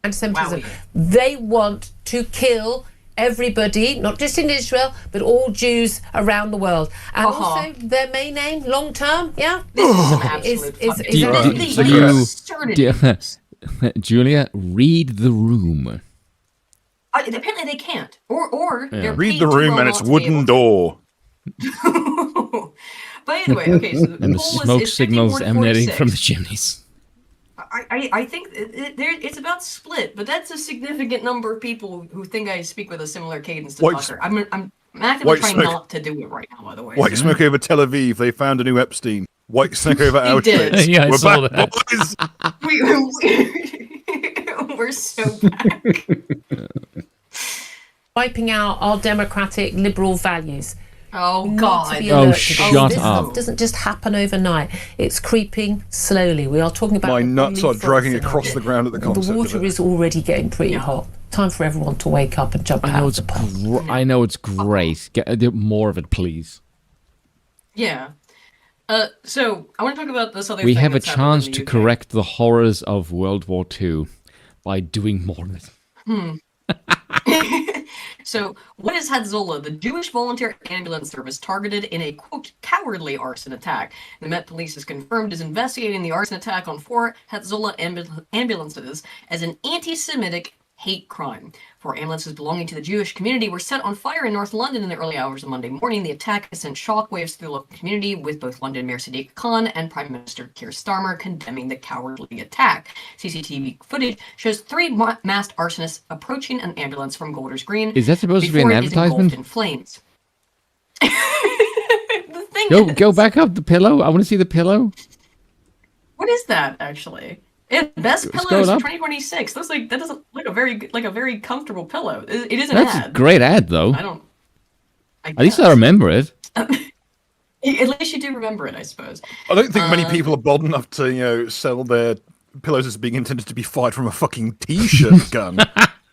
Anti-Semitism. They want to kill everybody, not just in Israel, but all Jews around the world. And also their main aim, long term, Julia, read the room. Apparently they can't. Or they're read the room and its wooden door. But anyway, okay, so and the smoke signals emanating from the chimneys. I think it's about split, but that's a significant number of people who think I speak with a similar cadence to Tucker. I'm actively trying not to do it right now, by the way. White smoke over Tel Aviv. They found a new Epstein. White smoke over Auschwitz. Yeah, I We're saw back, that. boys. We're so back. Wiping out our democratic liberal values. Oh God! Shut this up! Doesn't just happen overnight. It's creeping slowly. We are talking about my nuts are dragging across the ground at the concept. The water is already getting pretty hot. Time for everyone to wake up and jump out of the pot. I know it's great. Get more of it, please. Yeah. So I want to talk about this other. We thing have a that's happened chance in to the UK. correct the horrors of World War II by doing more of it. So, what is Hatzolah, the Jewish volunteer ambulance service targeted in a, quote, cowardly arson attack? The Met Police has confirmed is investigating the arson attack on 4 Hatzolah ambulances as an anti-Semitic hate crime. 4 ambulances belonging to the Jewish community were set on fire in North London in the early hours of Monday morning. The attack has sent shockwaves through the local community, with both London Mayor Sadiq Khan and Prime Minister Keir Starmer condemning the cowardly attack. CCTV footage shows 3 masked arsonists approaching an ambulance from Golders Green. Is that supposed to be an before it is engulfed advertisement? in flames. Go back up the pillow. I want to see the pillow. What is that actually? Best pillows of 2026. That doesn't look like a very comfortable pillow. It is an ad. That's a great ad, though. At least I remember it. At least you do remember it, I suppose. I don't think many people are bold enough to, sell their pillows as being intended to be fired from a fucking t-shirt gun.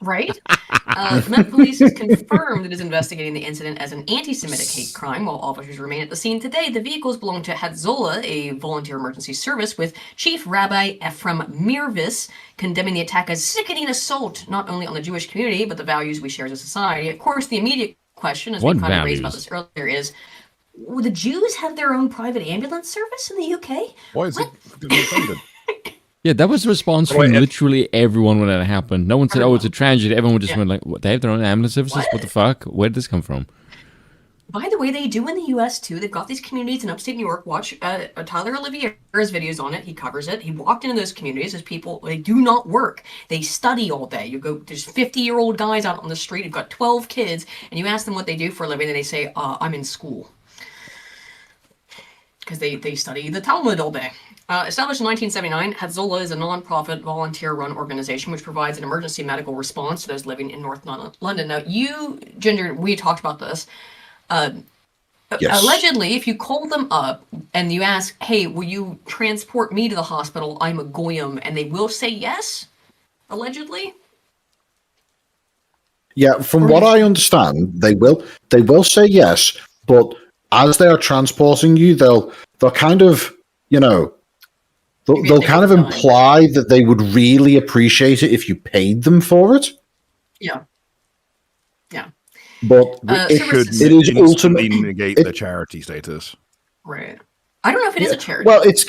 Right? The Met Police has confirmed it is investigating the incident as an anti-Semitic hate crime, while officers remain at the scene today. The vehicles belong to Hatzolah, a volunteer emergency service, with Chief Rabbi Ephraim Mirvis condemning the attack as sickening assault, not only on the Jewish community, but the values we share as a society. Of course, the immediate question, as we kind of raised about this earlier, is, will the Jews have their own private ambulance service in the UK? Why is it offended? Yeah, that was the response from literally everyone when that happened. No one said, "Oh, it's a tragedy." Everyone just went like, "What? They have their own ambulance services? What the fuck? Where did this come from?" By the way, they do in the U.S. too. They've got these communities in upstate New York. Watch Tyler Olivier's videos on it. He covers it. He walked into those communities as people, they do not work. They study all day. There's 50-year-old guys out on the street who've got 12 kids, and you ask them what they do for a living, and they say, I'm in school. Because they study the Talmud all day. Established in 1979, Hatzolah is a non-profit, volunteer-run organization which provides an emergency medical response to those living in North London. Now, you, Ginger, we talked about this. Yes. Allegedly, if you call them up and you ask, hey, will you transport me to the hospital? I'm a goyim, and they will say yes, allegedly? Yeah, from what I understand, they will say yes, but as they are transporting you, they'll kind of, they'll kind of imply that they would really appreciate it if you paid them for it. Yeah. Yeah. But it is ultimately negate their charity status. Right. I don't know if it is a charity. Well, it's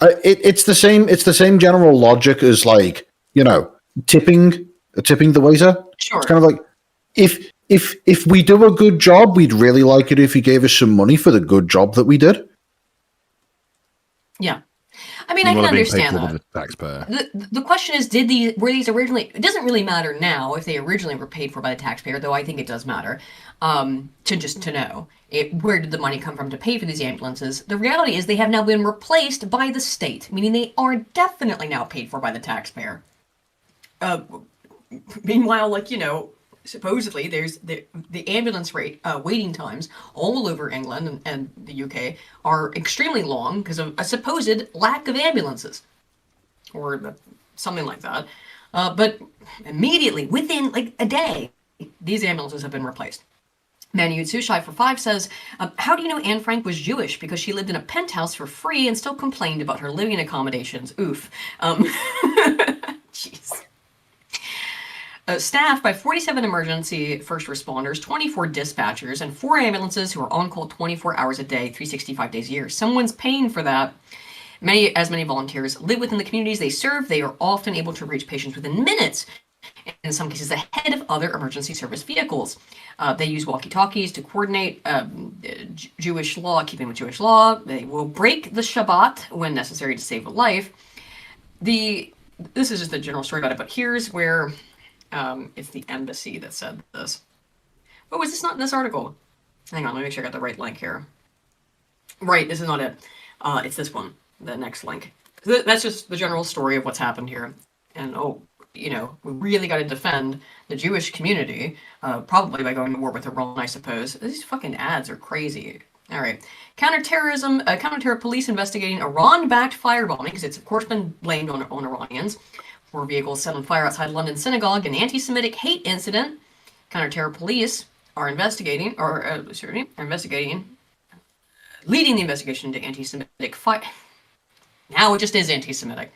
it's the same. It's the same general logic as tipping the waiter. Sure. It's kind of like if we do a good job, we'd really like it if you gave us some money for the good job that we did. Yeah. I mean, I can understand that. The taxpayer. The question is, were these originally? It doesn't really matter now if they originally were paid for by the taxpayer, though I think it does matter. to know where did the money come from to pay for these ambulances. The reality is they have now been replaced by the state, meaning they are definitely now paid for by the taxpayer. Meanwhile, like, you know, supposedly there's the ambulance waiting times all over England and the UK are extremely long because of a supposed lack of ambulances or something like that. But immediately, within like a day, these ambulances have been replaced. Manu Tsushai for 5 says, how do you know Anne Frank was Jewish? Because she lived in a penthouse for free and still complained about her living accommodations. Oof. Jeez. Staffed by 47 emergency first responders, 24 dispatchers, and 4 ambulances who are on call 24 hours a day, 365 days a year. Someone's paying for that. Many volunteers live within the communities they serve. They are often able to reach patients within minutes, in some cases ahead of other emergency service vehicles. They use walkie-talkies to coordinate Jewish law, keeping with Jewish law. They will break the Shabbat when necessary to save a life. This is just the general story about it, but here's where it's the embassy that said this. Oh, was this not in this article? Hang on, let me make sure I got the right link here. Right, this is not it. It's this one, the next link. That's just the general story of what's happened here. And you know, we really got to defend the Jewish community, probably by going to war with Iran, I suppose. These fucking ads are crazy. All right. Counterterror police investigating Iran-backed firebombing, because it's, of course, been blamed on Iranians. 4 vehicles set on fire outside London synagogue, an anti-Semitic hate incident. Counterterror police are investigating, leading the investigation into anti-Semitic fire. Now it just is anti-Semitic.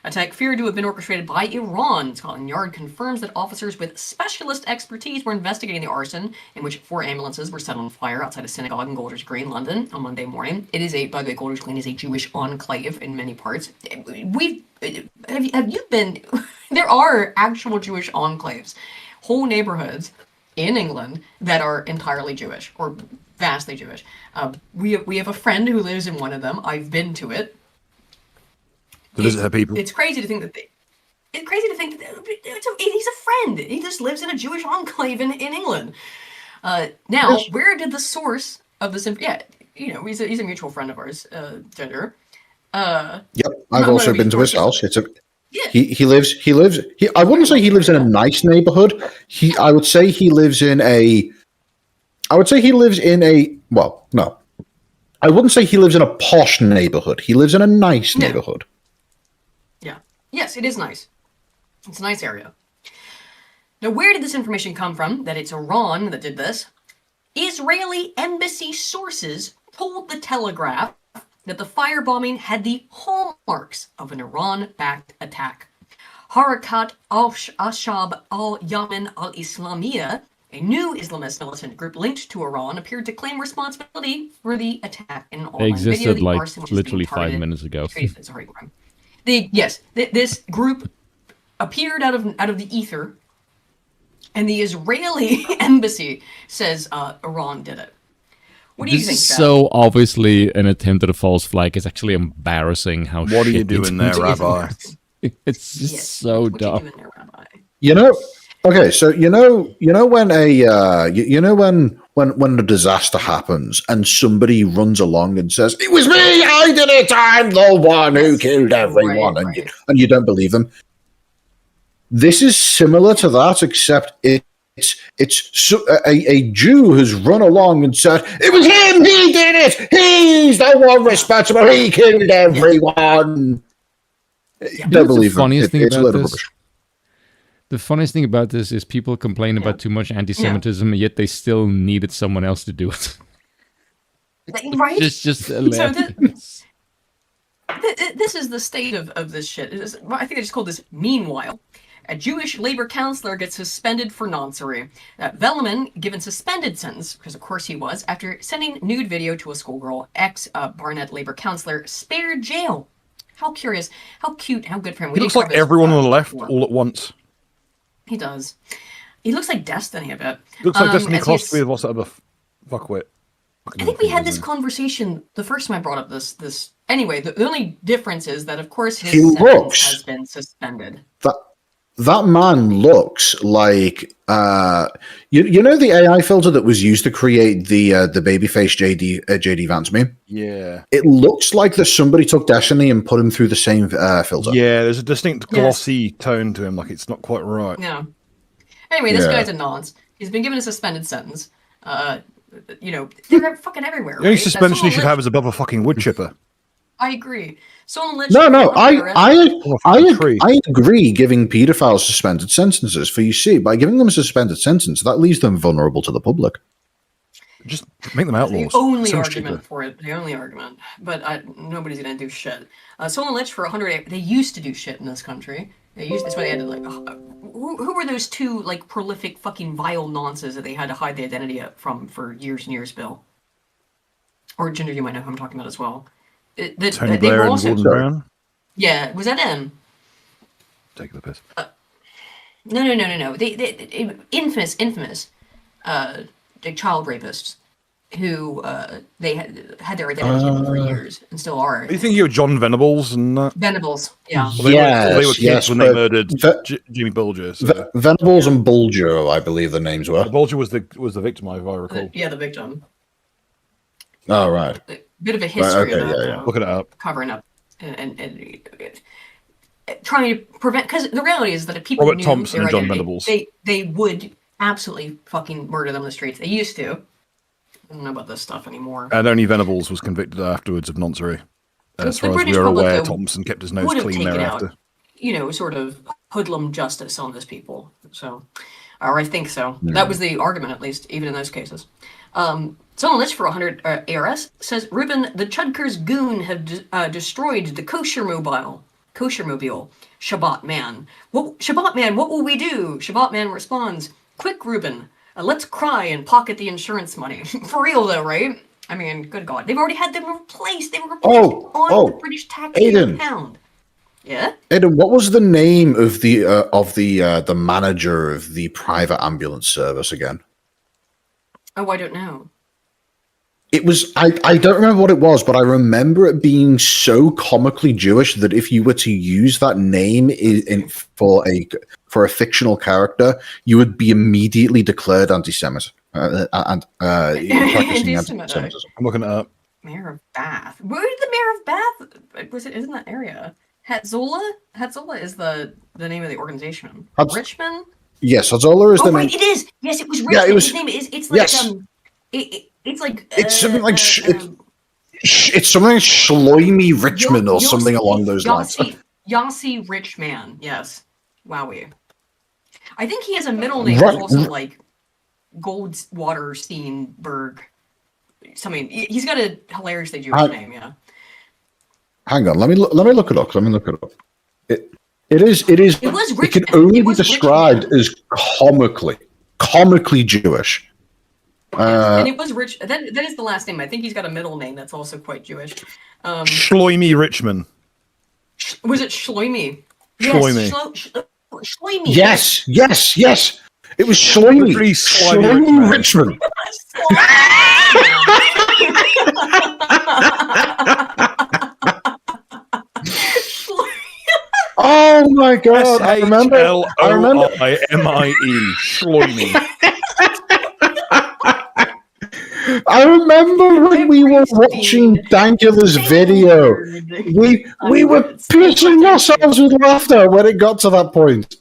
Attack feared to have been orchestrated by Iran. Scotland Yard confirms that officers with specialist expertise were investigating the arson in which 4 ambulances were set on fire outside a synagogue in Golders Green, London, on Monday morning. It is by the way, Golders Green is a Jewish enclave in many parts. Have you been? There are actual Jewish enclaves, whole neighborhoods in England that are entirely Jewish or vastly Jewish. We have a friend who lives in one of them. I've been to it. To visit her people. It's crazy to think that he's a friend. He just lives in a Jewish enclave in England. Now, where did the source of this? Yeah, you know, he's a mutual friend of ours, Ginger. Yep, I've also been to his house. It's a. Yeah. He lives. I wouldn't say he lives in a nice neighborhood. I would say he lives in a. Well, no. I wouldn't say he lives in a posh neighborhood. He lives in a nice neighborhood. Yeah. Yes, it is nice. It's a nice area. Now, where did this information come from? That it's Iran that did this? Israeli embassy sources told the Telegraph that the firebombing had the hallmarks of an Iran-backed attack. Harakat al-Shab al-Yaman al-Islamiyya, a new Islamist militant group linked to Iran, appeared to claim responsibility for the attack in an online video. They existed like literally 5 minutes ago. This group appeared out of the ether, and the Israeli embassy says Iran did it. What do you think? This is so obviously an attempt at a false flag. It's actually embarrassing how. What are you doing there, Rabbi? It's just so dumb. You know. Okay, so you know when when a disaster happens and somebody runs along and says, "It was me, I did it, I'm the one who killed everyone," and you don't believe them. This is similar to that, except it's a Jew has run along and said, "It was him, he did it, he's the one responsible, he killed everyone." Don't believe them. It's a little rubbish. The funniest thing about this is people complain about too much anti-Semitism, yet they still needed someone else to do it. Right? It's just hilarious. This is the state of this shit. I think I just called this meanwhile. A Jewish labor counselor gets suspended for noncery. Velleman given suspended sentence, because of course he was, after sending nude video to a schoolgirl. Ex-Barnett labor counselor spared jail. How curious. How cute. How good for him. He looks like everyone on the left all at once. He does. He looks like Destiny a bit. Looks like Destiny crossed with what's that other fuckwit. I think we had this conversation the first time I brought up this. Anyway, the only difference is that, of course, his sentence has been suspended. that man looks like you know the AI filter that was used to create the babyface JD Vance meme. Yeah, it looks like that somebody took Destiny and put him through the same filter. Yeah, there's a distinct glossy tone to him. Like it's not quite right. Yeah. Anyway, this guy's a nonce. He's been given a suspended sentence. You know, they're fucking everywhere. The only suspension he should have is above a fucking wood chipper. I agree. I agree giving paedophiles suspended sentences. For you see, by giving them a suspended sentence, that leaves them vulnerable to the public. Just make them outlaws. The only argument for it. The only argument. But nobody's going to do shit. Stolen lich for 100. They used to do shit in this country. That's why they had to, like, who were those two, like, prolific fucking vile nonces that they had to hide the identity from for years and years, Bill? Or Ginger, you might know who I'm talking about as well. Tony Blair and Gordon Brown? Yeah, was that them? Take the piss. No. They infamous, child rapists who they had their identity hidden for years and still are. You think you're John Venables and Venables, yeah. Well, they were kids when they murdered Jimmy Bulger. So. Venables and Bulger, I believe the names were. Bulger was the victim, if I recall. The victim. Oh, right. Bit of a history of that. Yeah. Looking it up. Covering up and trying to prevent, because the reality is that if people Robert knew Thompson their and John identity, Venables. they would absolutely fucking murder them in the streets. They used to. I don't know about this stuff anymore. And only Venables was convicted afterwards of noncery. As far as we are aware, Thompson kept his nose clean thereafter. Sort of hoodlum justice on those people. So, or I think so. Yeah. That was the argument, at least, even in those cases. Someone list for 100 ARS says, Ruben, the Chudkers goon have destroyed the kosher mobile. Shabbat man. What will we do? Shabbat man responds, quick, Ruben. Let's cry and pocket the insurance money. For real, though, right? I mean, good God. They've already had them replaced. They were replaced on the British taxpayer pound. Yeah? Aidan, what was the name of the manager of the private ambulance service again? Oh, I don't know. It was, I don't remember what it was, but I remember it being so comically Jewish that if you were to use that name for a fictional character, you would be immediately declared anti-Semite and practicing anti-Semitism. I'm looking it up. Mayor of Bath. Where did the Mayor of Bath? Was it in that area? Hatzola? Hatzola is the name of the organization. Richmond? Yes, Hatzola is the name. Right, it is. Yes, it was Richmond. Yeah, His name is. It's like yes. It's like it's something like it's something like Shloimi Richmond or something along those lines. Yossi Richman, yes. Wowie. I think he has a middle name that's also like Goldwater Steenberg. Something. He's got a hilariously Jewish name, yeah. Hang on, let me look it up. It can only be described as comically Jewish. And it was Rich. That is the last name. I think he's got a middle name that's also quite Jewish. Shloimi Richmond. Was it Shloimi? Shloimi. Shloimi. Yes. It was Shloimi. Shloimi Richmond. Oh my God! I remember. Shloimi. Shloimi. I remember when we were watching Dangula's video, we were pissing ourselves with laughter when it got to that point.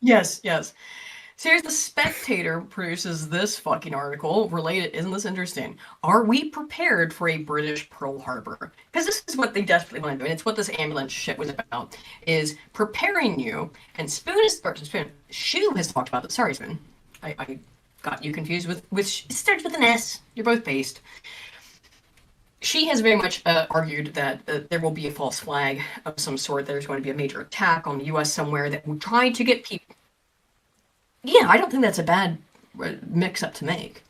Yes. So here's The Spectator produces this fucking article related. Isn't this interesting? Are we prepared for a British Pearl Harbor? Because this is what they desperately want to do, and it's what this ambulance shit was about, is preparing you. And Shu has talked about this. Sorry, Spoon. I got you confused with it starts with an S. You're both based. She has very much argued that there will be a false flag of some sort. There's going to be a major attack on the U.S. somewhere that will try to get people. Yeah, I don't think that's a bad mix-up to make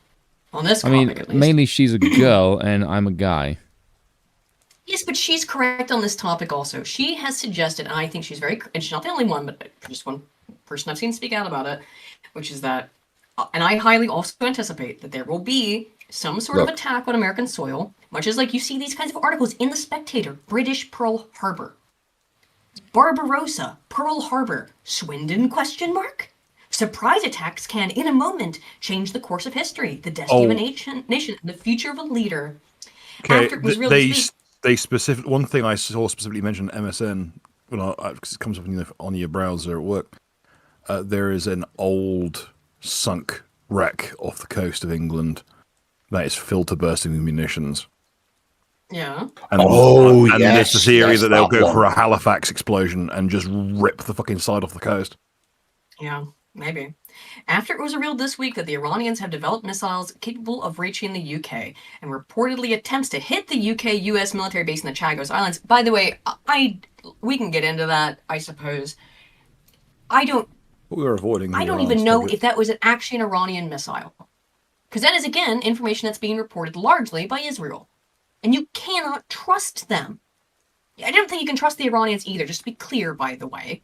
on this topic, at least. Mainly she's a girl and I'm a guy. Yes, but she's correct on this topic also. She has suggested, and I think she's very, and she's not the only one, but just one person I've seen speak out about it, which is that, and I highly also anticipate that there will be some sort of attack on American soil, much as like you see these kinds of articles in The Spectator, British Pearl Harbor. Barbarossa, Pearl Harbor, Swindon ? Surprise attacks can, in a moment, change the course of history, the destiny of a nation, and the future of a leader. Okay, After it was real they specific one thing I saw specifically mentioned MSN. Well, because it comes up on your browser at work. There is an old sunk wreck off the coast of England that is filled to bursting with munitions. Yeah. And, and there's the theory that they'll go for a Halifax explosion and just rip the fucking side off the coast. Yeah, maybe. After it was revealed this week that the Iranians have developed missiles capable of reaching the UK and reportedly attempts to hit the UK-US military base in the Chagos Islands. By the way, we can get into that, I suppose. We were avoiding. I don't even know if that was actually an Iranian missile. Because that is, again, information that's being reported largely by Israel. And you cannot trust them. I don't think you can trust the Iranians either, just to be clear, by the way.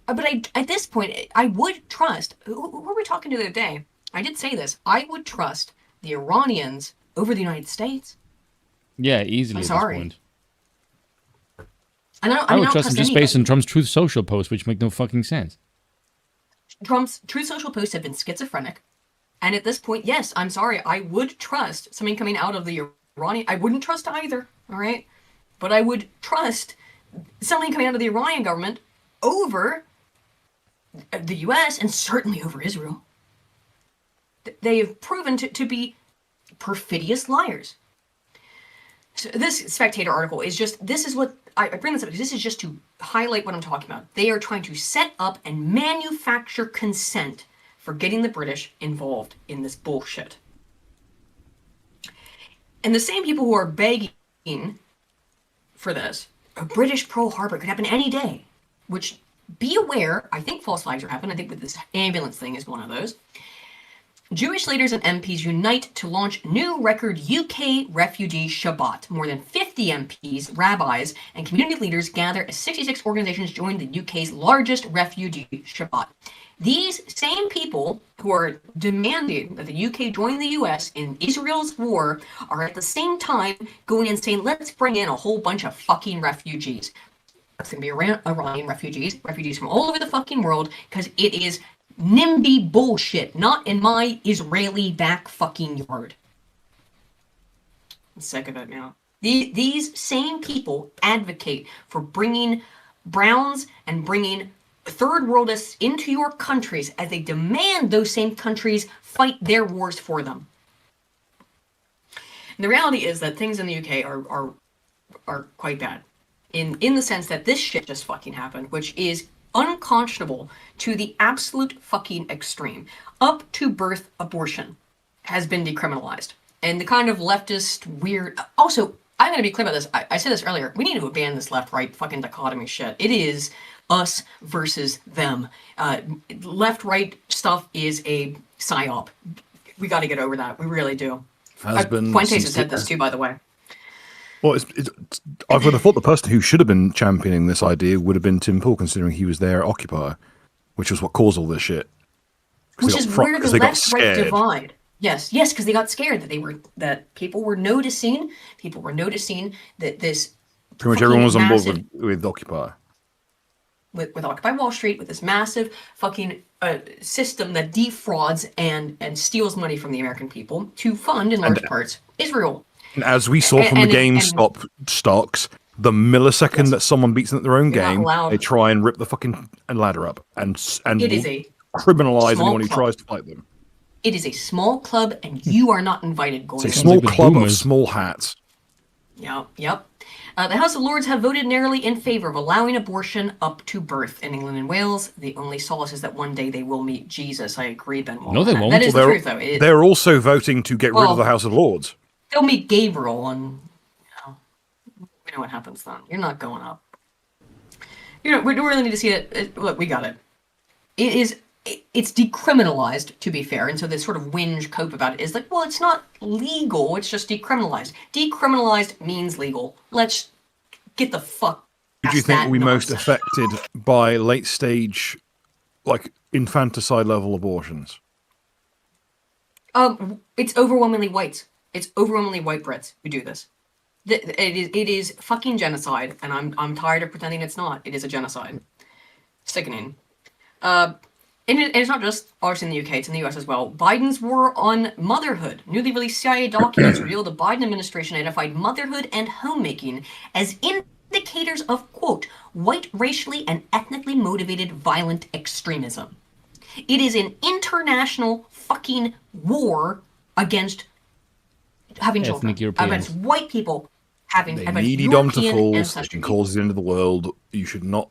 But at this point, I would trust, who were we talking to the other day? I did say this. I would trust the Iranians over the United States. Yeah, easily I'm sorry. At this point. I would trust them just based on Trump's Truth Social posts, which make no fucking sense. Trump's Truth Social posts have been schizophrenic. And at this point, yes, I'm sorry, I would trust something coming out of the Iranian... I wouldn't trust either, all right? But I would trust something coming out of the Iranian government over the U.S. and certainly over Israel. They have proven to be perfidious liars. So this Spectator article is just... This is what... I bring this up because this is just to highlight what I'm talking about. They are trying to set up and manufacture consent for getting the British involved in this bullshit. And the same people who are begging for this, a British Pearl Harbor could happen any day, which, be aware, I think false flags are happening. I think with this ambulance thing is one of those. Jewish leaders and MPs unite to launch new record UK refugee Shabbat. More than 50 MPs, rabbis, and community leaders gather as 66 organizations join the UK's largest refugee Shabbat. These same people who are demanding that the UK join the US in Israel's war are at the same time going and saying, let's bring in a whole bunch of fucking refugees. It's going to be Iranian refugees from all over the fucking world, because it is NIMBY bullshit, not in my Israeli back fucking yard. I'm sick of it now. These same people advocate for bringing Browns and bringing third worldists into your countries as they demand those same countries fight their wars for them. And the reality is that things in the UK are quite bad. In the sense that this shit just fucking happened, which is unconscionable to the absolute fucking extreme. Up to birth abortion has been decriminalized. And the kind of leftist weird... Also, I'm going to be clear about this. I said this earlier. We need to abandon this left-right fucking dichotomy shit. It is us versus them. Left-right stuff is a psyop. We got to get over that. We really do. Fuentes has said this too, by the way. Well, I would have thought the person who should have been championing this idea would have been Tim Pool, considering he was there at Occupy, which was what caused all this shit. Which is where the left-right divide. Yes, because they got scared that people were noticing that this pretty much everyone was on board with Occupy. With Occupy Wall Street, with this massive fucking system that defrauds and steals money from the American people to fund, in large parts, Israel. And as we saw from the GameStop stocks, the millisecond that someone beats them at their own game, they try and rip the fucking ladder up and it is a criminalize anyone who tries to fight them. It is a small club, and you are not invited. It's a small club of small hats. Yep. The House of Lords have voted narrowly in favor of allowing abortion up to birth in England and Wales. The only solace is that one day they will meet Jesus. I agree, Ben. No, they won't. That is the truth, though. They're also voting to get rid of the House of Lords. They'll meet Gabriel, and we know what happens then. You're not going up. We really need to see it. Look, we got it. It's decriminalized, to be fair, and so this sort of whinge cope about it is like, well, it's not legal, it's just decriminalized. Decriminalized means legal. Let's get the fuck Who do you think will be most affected by late stage, like, infanticide level abortions? It's overwhelmingly whites. It's overwhelmingly white Brits who do this. It is fucking genocide, and I'm tired of pretending it's not. It is a genocide. Sickening. And it's not just obviously in the UK, it's in the US as well. Biden's war on motherhood. Newly released CIA documents reveal the Biden administration identified motherhood and homemaking as indicators of, quote, white, racially, and ethnically motivated violent extremism. It is an international fucking war against having children, against white people having they needy dom to falls. It can cause the end of the world. You should not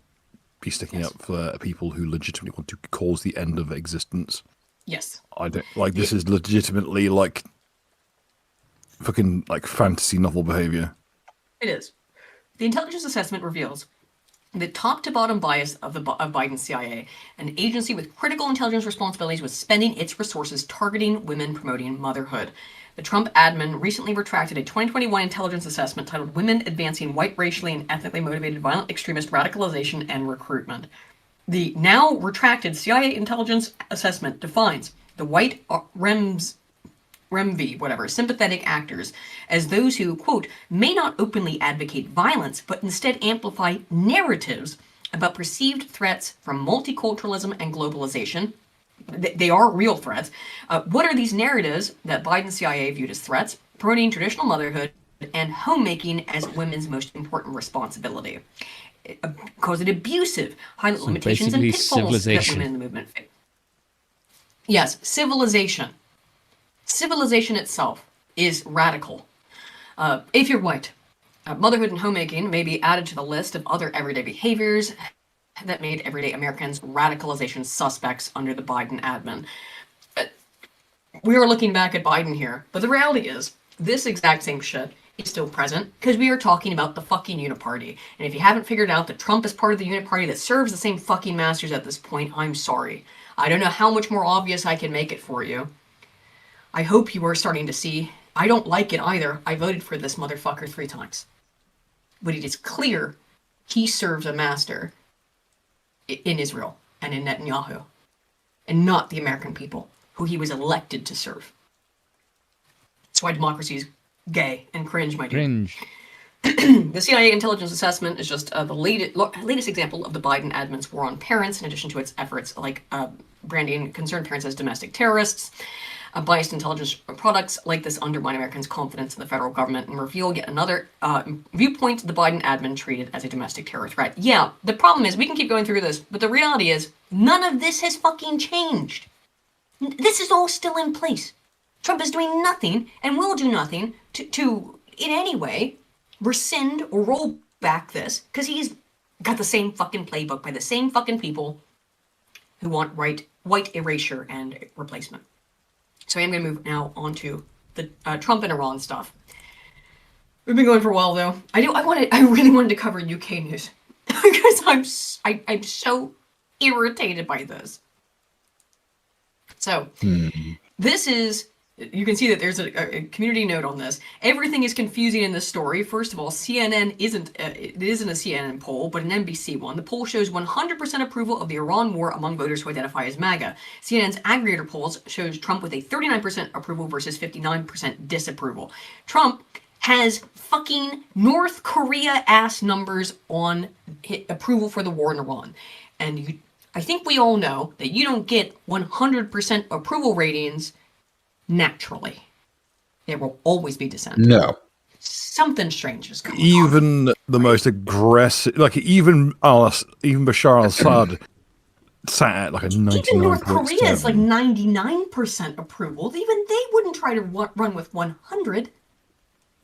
be sticking up for people who legitimately want to cause the end of existence. Yes. I don't like this is legitimately like fucking like fantasy novel behavior. It is. The intelligence assessment reveals the top to bottom bias of Biden's CIA, an agency with critical intelligence responsibilities, was spending its resources targeting women promoting motherhood. The Trump admin recently retracted a 2021 intelligence assessment titled Women Advancing White, Racially, and Ethnically Motivated Violent Extremist Radicalization and Recruitment. The now retracted CIA intelligence assessment defines the white REMV, whatever, sympathetic actors as those who, quote, may not openly advocate violence, but instead amplify narratives about perceived threats from multiculturalism and globalization. They are real threats. What are these narratives that Biden's CIA viewed as threats? Promoting traditional motherhood and homemaking as women's most important responsibility. Cause it abusive, highlight limitations and pitfalls that women in the movement face. Yes, civilization. Civilization itself is radical. If you're white, motherhood and homemaking may be added to the list of other everyday behaviors that made everyday Americans radicalization suspects under the Biden admin. We are looking back at Biden here, but the reality is this exact same shit is still present because we are talking about the fucking uniparty. And if you haven't figured out that Trump is part of the uniparty that serves the same fucking masters at this point, I'm sorry. I don't know how much more obvious I can make it for you. I hope you are starting to see. I don't like it either. I voted for this motherfucker 3 times. But it is clear he serves a master in Israel and in Netanyahu, and not the American people who he was elected to serve. That's why democracy is gay and cringe, my dude. Cringe. The CIA intelligence assessment is just the latest example of the Biden admin's war on parents, in addition to its efforts like branding concerned parents as domestic terrorists. Biased intelligence products like this undermine Americans' confidence in the federal government and reveal yet another viewpoint the Biden admin treated as a domestic terror threat. Yeah, the problem is we can keep going through this, but the reality is none of this has fucking changed. This is all still in place. Trump is doing nothing and will do nothing to in any way rescind or roll back this because he's got the same fucking playbook by the same fucking people who want white erasure and replacement. So I am going to move now on to the Trump and Iran stuff. We've been going for a while, though. I really wanted to cover UK news because I'm so irritated by this. So this is, you can see that there's a community note on this. Everything is confusing in this story. First of all, CNN isn't a CNN poll, but an NBC one. The poll shows 100% approval of the Iran war among voters who identify as MAGA. CNN's aggregator polls shows Trump with a 39% approval versus 59% disapproval. Trump has fucking North Korea ass numbers on approval for the war in Iran. And I think we all know that you don't get 100% approval ratings naturally. There will always be dissent. No. Something strange is going on. Even the most aggressive, like even Bashar al-Assad sat at like a 99.7. Even North Korea is like 99% approval. Even they wouldn't try to run with 100.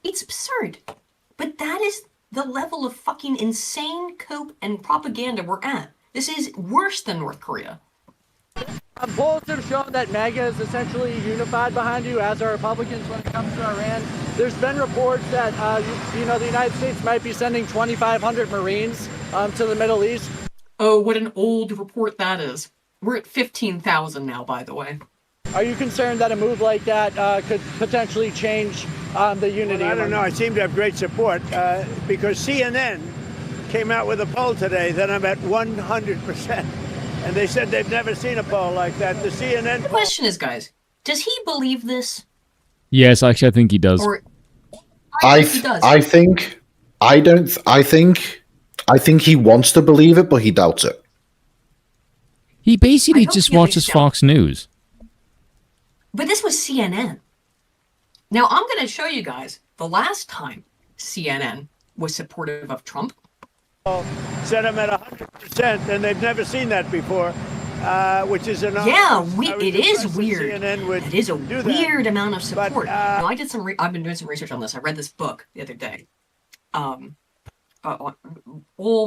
It's absurd. But that is the level of fucking insane cope and propaganda we're at. This is worse than North Korea. Polls have shown that MAGA is essentially unified behind you, as are Republicans when it comes to Iran. There's been reports that, the United States might be sending 2,500 Marines to the Middle East. Oh, what an old report that is. We're at 15,000 now, by the way. Are you concerned that a move like that could potentially change the unity? Well, I don't know. I seem to have great support because CNN came out with a poll today that I'm at 100%. And they said they've never seen a poll like that. The CNN The question is, guys, does he believe this? Yes, actually, I think he does. Or think he wants to believe it, but he doubts it. He basically just watches Fox News. But this was CNN. Now, I'm going to show you guys the last time CNN was supportive of Trump. Set him at 100%, and they've never seen that before, which is an it is weird. It is a weird amount of support. Now, I've been doing some research on this. I read this book the other day. All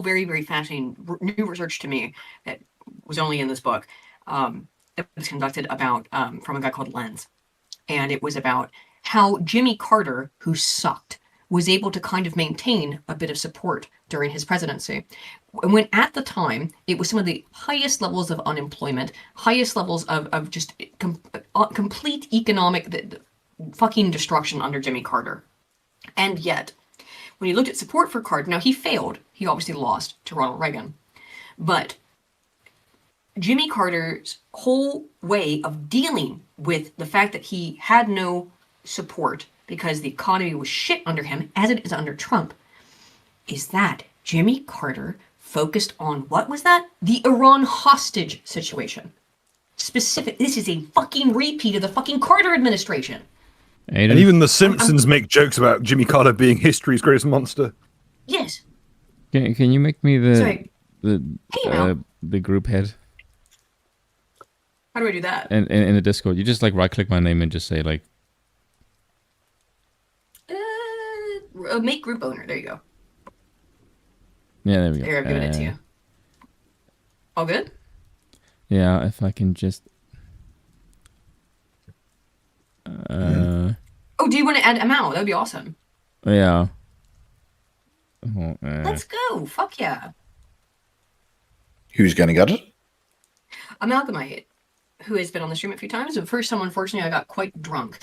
very, very fascinating new research to me that was only in this book. It was conducted about from a guy called Lenz, and it was about how Jimmy Carter, who sucked, was able to kind of maintain a bit of support during his presidency. When at the time, it was some of the highest levels of unemployment, highest levels of just complete economic fucking destruction under Jimmy Carter. And yet, when you looked at support for Carter, now he failed. He obviously lost to Ronald Reagan. But Jimmy Carter's whole way of dealing with the fact that he had no support because the economy was shit under him, as it is under Trump, is that Jimmy Carter focused on, what was that? The Iran hostage situation. This is a fucking repeat of the fucking Carter administration. And even The Simpsons make jokes about Jimmy Carter being history's greatest monster. Yes. Can you make me Sorry. the group head? How do I do that? In the Discord, you just like right click my name and just say like make group owner. There you go. Yeah, there we go. There, I've given it to you. All good? Yeah, if I can just Oh, do you want to add Amau? That'd be awesome. Yeah. Let's go. Fuck yeah. Who's gonna get it? Amalgamite, who has been on the stream a few times. The first time, unfortunately, I got quite drunk.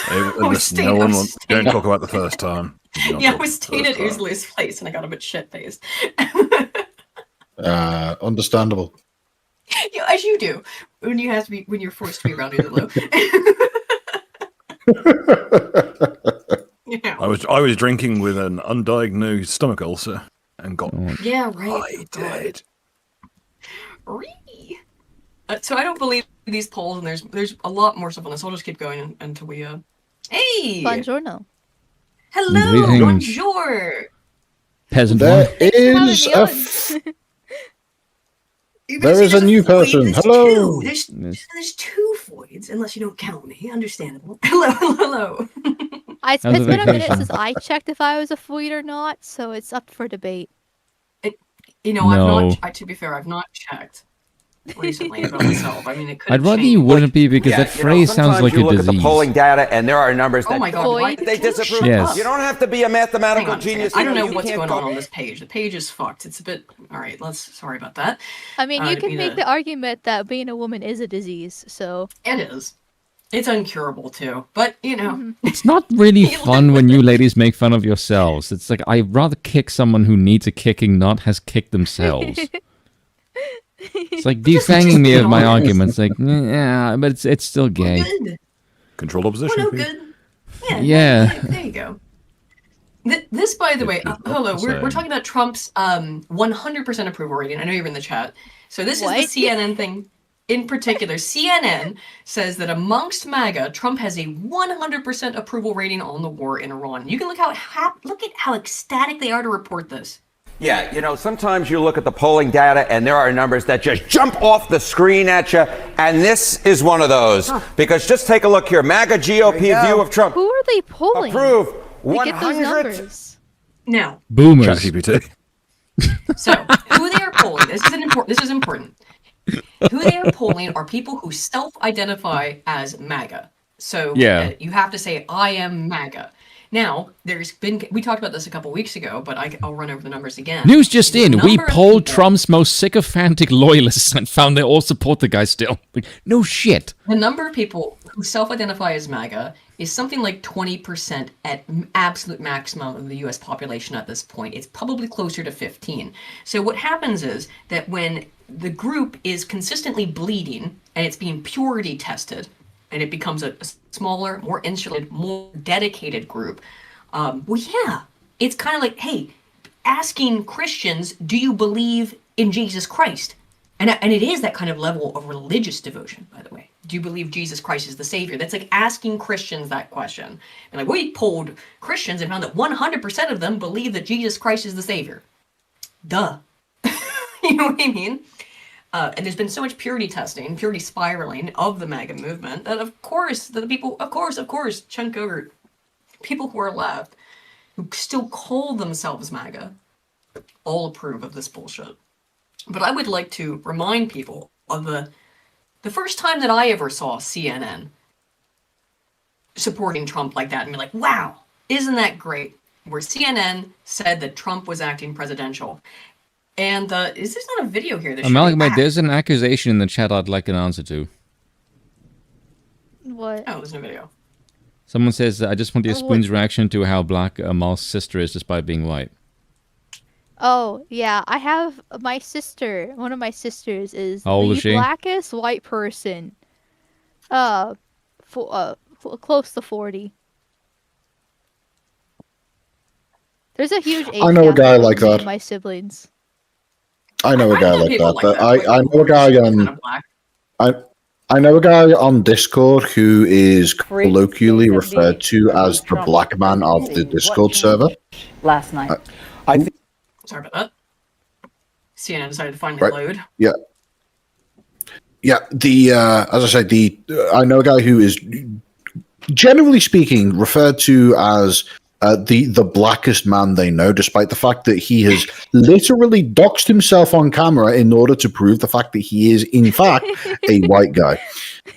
Don't talk about the first time. Yeah, I was staying at Uzlu's place and I got a bit shit-faced. Understandable. Yeah, as you do when you're forced to be around Uzlu. Yeah. I was drinking with an undiagnosed stomach ulcer and got did. So I don't believe these polls, and there's a lot more stuff on this. I'll just keep going until we Hey! Buongiorno. Hello, bonjour. Peasant. There is a new person. Hello. There's two Floyds, unless you don't count me. Understandable. Hello. It's been a minute since I checked if I was a Floyd or not, so it's up for debate. I've not. To be fair, I've not checked recently about myself. I mean, it could. I'd rather you wouldn't be, because that phrase sounds like a disease. You look at the polling data, and there are numbers that oh my God, they disapprove. Yes. You don't have to be a mathematical genius. I don't know what's going on this page. The page is fucked. It's a bit. All right, sorry about that. I mean, you can make the argument that being a woman is a disease. So it is. It's uncurable too, but it's not really fun when you ladies make fun of yourselves. It's like, I'd rather kick someone who needs a kicking, not has kicked themselves. It's like defanging me of my arguments. Like, yeah, but it's still gay. Controlled opposition. Good. Yeah. There you go. This, by the way, hello. We're talking about Trump's 100% approval rating. I know you're in the chat. So this is the CNN thing. In particular, CNN says that amongst MAGA, Trump has a 100% approval rating on the war in Iran. You can look at how ecstatic they are to report this. Yeah, sometimes you look at the polling data and there are numbers that just jump off the screen at you, and this is one of those. Because just take a look here. MAGA GOP view of Trump. Who are they polling? Approve. To get those numbers. Now, boomers. ChatGPT. So, who they are polling, this is important. Who they are polling are people who self-identify as MAGA. So you have to say, I am MAGA. Now, we talked about this a couple weeks ago, but I'll run over the numbers again. News just in. We polled Trump's most sycophantic loyalists and found they all support the guy still. No shit. The number of people who self-identify as MAGA is something like 20% at absolute maximum of the U.S. population at this point. It's probably closer to 15. So what happens is that when the group is consistently bleeding and it's being purity tested, and it becomes a smaller, more insulated, more dedicated group, Well, yeah, it's kind of like, hey, asking Christians, do you believe in Jesus Christ? And it is that kind of level of religious devotion, by the way. Do you believe Jesus Christ is the Savior? That's like asking Christians that question. And like, we polled Christians and found that 100% of them believe that Jesus Christ is the Savior. Duh. You know what I mean? And there's been so much purity testing, purity spiraling of the MAGA movement that, of course, the people, of course, chunk over people who are left, who still call themselves MAGA, all approve of this bullshit. But I would like to remind people of the first time that I ever saw CNN supporting Trump like that and be like, wow, isn't that great? Where CNN said that Trump was acting presidential. And is this not a video here? Amalgamate, there's an accusation in the chat I'd like an answer to. What? Oh, there's no video. Someone says, I just want your Spoon's reaction to how black Amal's sister is despite being white. Oh, yeah. I have my sister. One of my sisters is How old the is she? blackest white person. Close to 40. There's a huge age I know a gap guy like between that. my siblings. I know a guy like people that. like that. I know a guy I know a guy on Discord who is colloquially referred to as the black man of the Discord server. Last night. I think. Sorry about that. CNN decided to finally load. Yeah. Yeah, as I said, I know a guy who is, generally speaking, referred to as the blackest man they know, despite the fact that he has literally doxed himself on camera in order to prove the fact that he is, in fact, a white guy.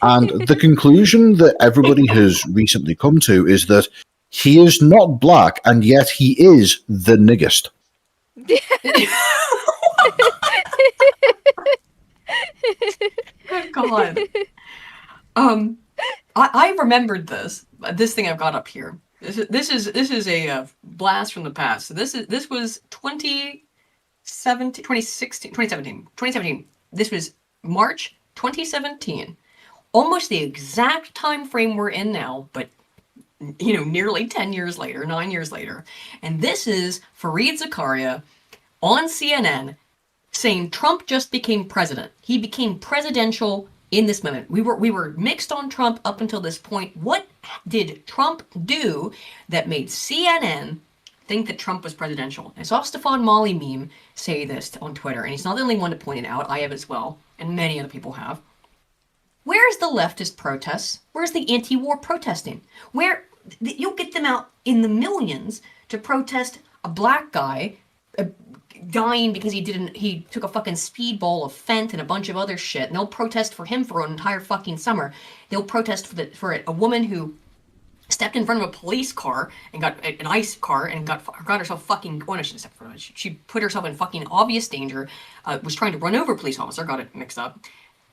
And the conclusion that everybody has recently come to is that he is not black, and yet he is the niggest. Good God. I remembered this thing I've got up here. This is a blast from the past. So this was 2017. This was March 2017. Almost the exact time frame we're in now, but nearly 10 years later, 9 years later. And this is Fareed Zakaria on CNN saying Trump just became president. He became presidential in this moment. We were mixed on Trump up until this point. What did Trump do that made CNN think that Trump was presidential? I saw Stefan Molly meme say this on Twitter, and he's not the only one to point it out. I have as well, and many other people have. Where's the leftist protests? Where's the anti-war protesting? Where you'll get them out in the millions to protest a black guy dying because he took a fucking speedball of Fent and a bunch of other shit, and they'll protest for him for an entire fucking summer. They'll protest for a woman who stepped in front of a police car and got an ICE car and got herself fucking. Oh, no, she didn't step in front of it. She put herself in fucking obvious danger. Was trying to run over a police officer. Got it mixed up.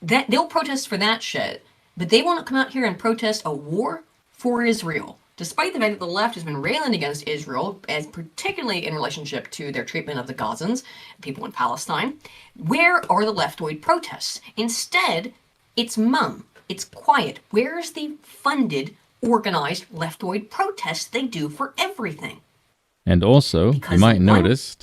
That they'll protest for that shit, but they won't come out here and protest a war for Israel. Despite the fact that the left has been railing against Israel, as particularly in relationship to their treatment of the Gazans, people in Palestine, where are the leftoid protests? Instead, it's mum. It's quiet. Where's the funded, organized leftoid protests they do for everything? And also, you might notice,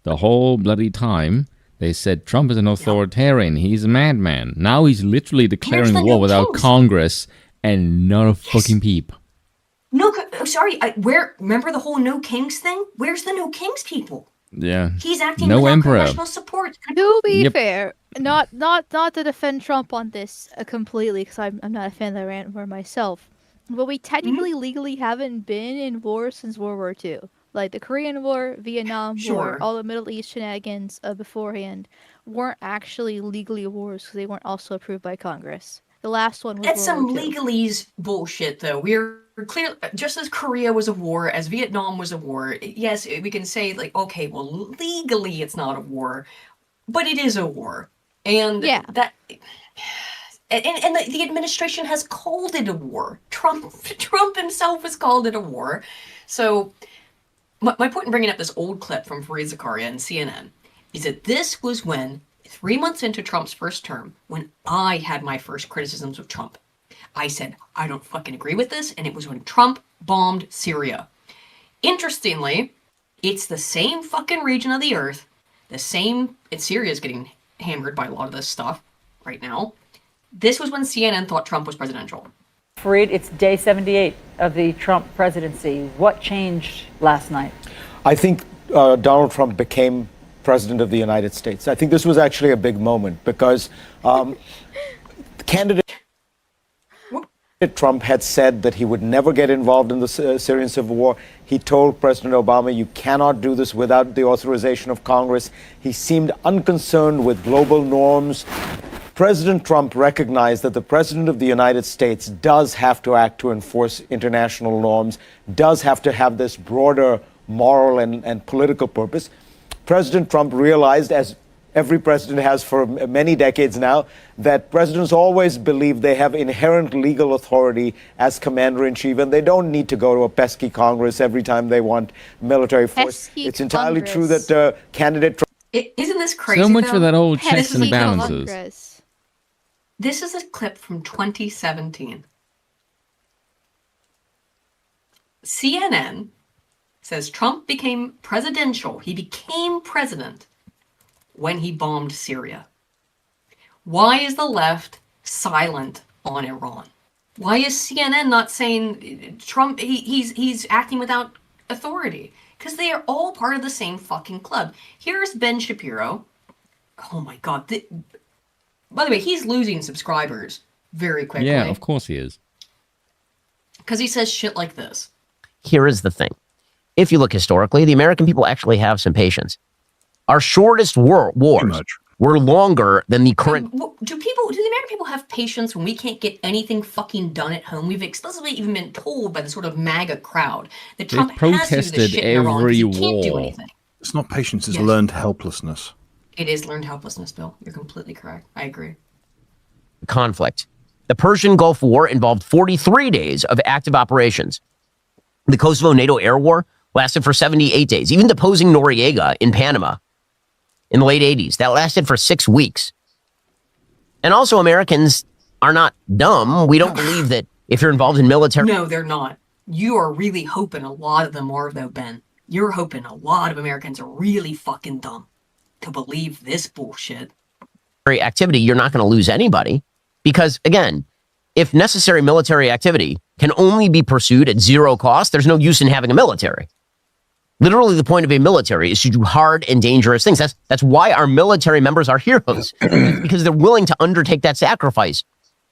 the whole bloody time, they said Trump is an authoritarian. He's a madman. Now he's literally declaring war without Congress and not a fucking peep. No, sorry. Remember the whole no kings thing? Where's the no kings people? Yeah. He's acting no without emperor. congressional support. To be fair, not to defend Trump on this completely, because I'm not a fan of the rant for myself. But we technically legally haven't been in war since World War II. Like the Korean War, Vietnam War, all the Middle East shenanigans beforehand weren't actually legally wars because they weren't also approved by Congress. The last one was That's some World War II. legalese bullshit, though. We're clear, just as Korea was a war, as Vietnam was a war. Yes, we can say like, okay, well, legally it's not a war, but it is a war, and that. And the administration has called it a war. Trump himself has called it a war. So my point in bringing up this old clip from Fareed Zakaria and CNN is that this was when, 3 months into Trump's first term, when I had my first criticisms of Trump. I said, I don't fucking agree with this, and it was when Trump bombed Syria. Interestingly, it's the same fucking region of the earth, and Syria's getting hammered by a lot of this stuff right now. This was when CNN thought Trump was presidential. Fareed, it's day 78 of the Trump presidency. What changed last night? I think Donald Trump became president of the United States. I think this was actually a big moment because candidate Trump had said that he would never get involved in the Syrian civil war. He told President Obama, you cannot do this without the authorization of Congress. He seemed unconcerned with global norms. President Trump recognized that the President of the United States does have to act to enforce international norms, does have to have this broader moral and political purpose. President Trump realized, as every president has for many decades now, that presidents always believe they have inherent legal authority as commander-in-chief, and they don't need to go to a pesky Congress every time they want military force. It's entirely true that candidate Trump... Isn't this crazy, So much though? for that old checks and balances. This is a clip from 2017. CNN says Trump became presidential. He became president when he bombed Syria. Why is the left silent on Iran? Why is CNN not saying Trump, he's acting without authority? Because they are all part of the same fucking club. Here's Ben Shapiro. Oh my God. By the way, he's losing subscribers very quickly. Yeah, of course he is. Because he says shit like this. Here is the thing. If you look historically, the American people actually have some patience. Our shortest wars were longer than the current... Do the American people have patience when we can't get anything fucking done at home? We've explicitly even been told by the sort of MAGA crowd that Trump has to do this shit in Iran because he can't do anything. It's not patience, it's learned helplessness. It is learned helplessness, Bill. You're completely correct. I agree. Conflict. The Persian Gulf War involved 43 days of active operations. The Kosovo NATO air war lasted for 78 days. Even deposing Noriega in Panama in the late 80s, that lasted for 6 weeks. And also, Americans are not dumb. We don't believe that if you're involved in military... No, they're not. You are really hoping a lot of them are, though, Ben. You're hoping a lot of Americans are really fucking dumb to believe this bullshit. Activity, you're not going to lose anybody. Because, again, if necessary military activity can only be pursued at zero cost, there's no use in having a military. Literally, the point of a military is to do hard and dangerous things. That's why our military members are heroes, because they're willing to undertake that sacrifice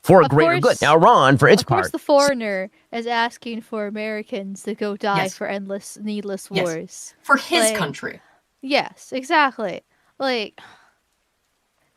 for a greater good. Now, Iran, for its part... Of course, the foreigner is asking for Americans to go die for endless, needless wars. For his country. Yes, exactly. Like,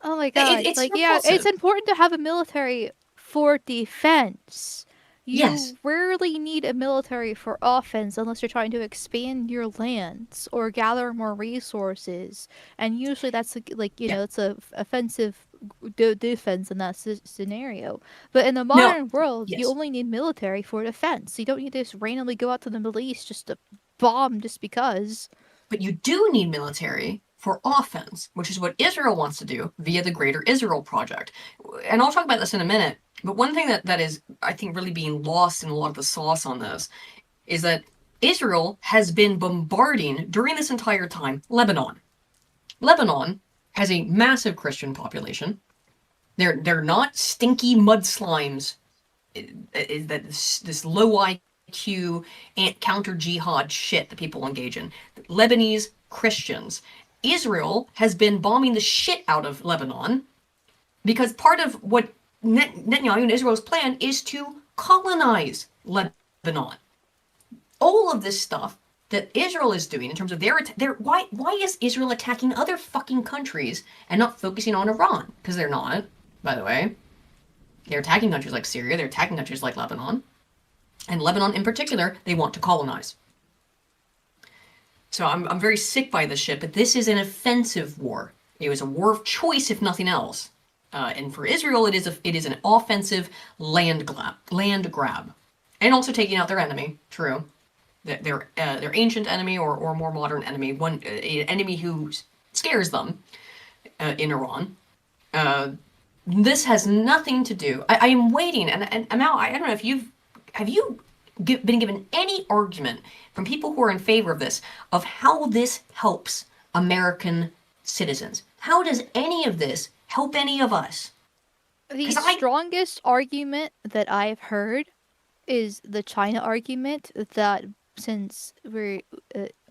oh my God. It's repulsive. It's important to have a military for defense. You rarely need a military for offense unless you're trying to expand your lands or gather more resources. And usually that's it's a offensive defense in that scenario. But in the modern world, you only need military for defense. You don't need to just randomly go out to the Middle East just to bomb just because. But you do need military for offense, which is what Israel wants to do via the Greater Israel Project. And I'll talk about this in a minute. But one thing that is, I think, really being lost in a lot of the sauce on this is that Israel has been bombarding, during this entire time, Lebanon. Lebanon has a massive Christian population. They're not stinky mud slimes. This low IQ counter-jihad shit that people engage in. Lebanese Christians. Israel has been bombing the shit out of Lebanon because part of what Netanyahu and Israel's plan is to colonize Lebanon. All of this stuff that Israel is doing in terms of why is Israel attacking other fucking countries and not focusing on Iran? Because they're not, by the way. They're attacking countries like Syria, they're attacking countries like Lebanon. And Lebanon in particular, they want to colonize. So I'm very sick by this shit, but this is an offensive war. It was a war of choice, if nothing else. And for Israel, it is an offensive land grab, and also taking out their enemy. True, their ancient enemy or more modern enemy, an enemy who scares them in Iran. This has nothing to do. I am waiting, and Amal, I don't know if have you been given any argument from people who are in favor of this, of how this helps American citizens. How does any of this help any of us? The strongest argument that I've heard is the China argument that since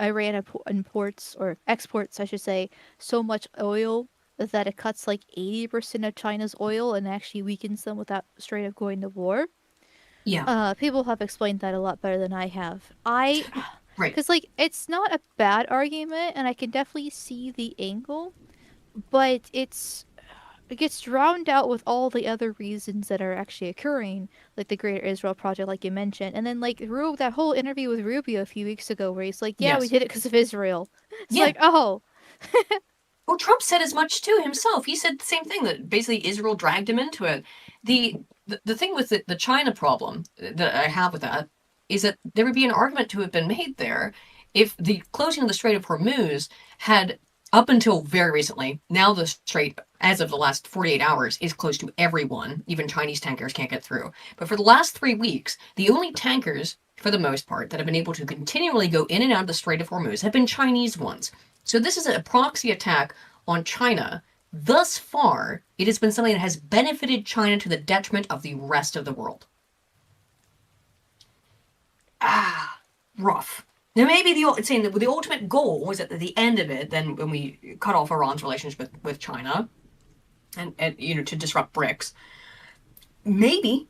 Iran imports, or exports, I should say, so much oil that it cuts like 80% of China's oil and actually weakens them without straight up going to war. Yeah. People have explained that a lot better than I have. Right. Because, like, it's not a bad argument, and I can definitely see the angle, but it gets drowned out with all the other reasons that are actually occurring, like the Greater Israel Project, like you mentioned, and then like that whole interview with Rubio a few weeks ago, where he's like, "Yeah, we did it because of Israel." It's like, oh. Well, Trump said as much too himself. He said the same thing, that basically Israel dragged him into it. The thing with the China problem that I have with that is that there would be an argument to have been made there if the closing of the Strait of Hormuz had, up until very recently, now the strait, as of the last 48 hours, is closed to everyone. Even Chinese tankers can't get through. But for the last 3 weeks, the only tankers, for the most part, that have been able to continually go in and out of the Strait of Hormuz have been Chinese ones. So this is a proxy attack on China. Thus far, it has been something that has benefited China to the detriment of the rest of the world. Rough. Now, maybe saying that the ultimate goal was at the end of it, then when we cut off Iran's relationship with China, and to disrupt BRICS, maybe,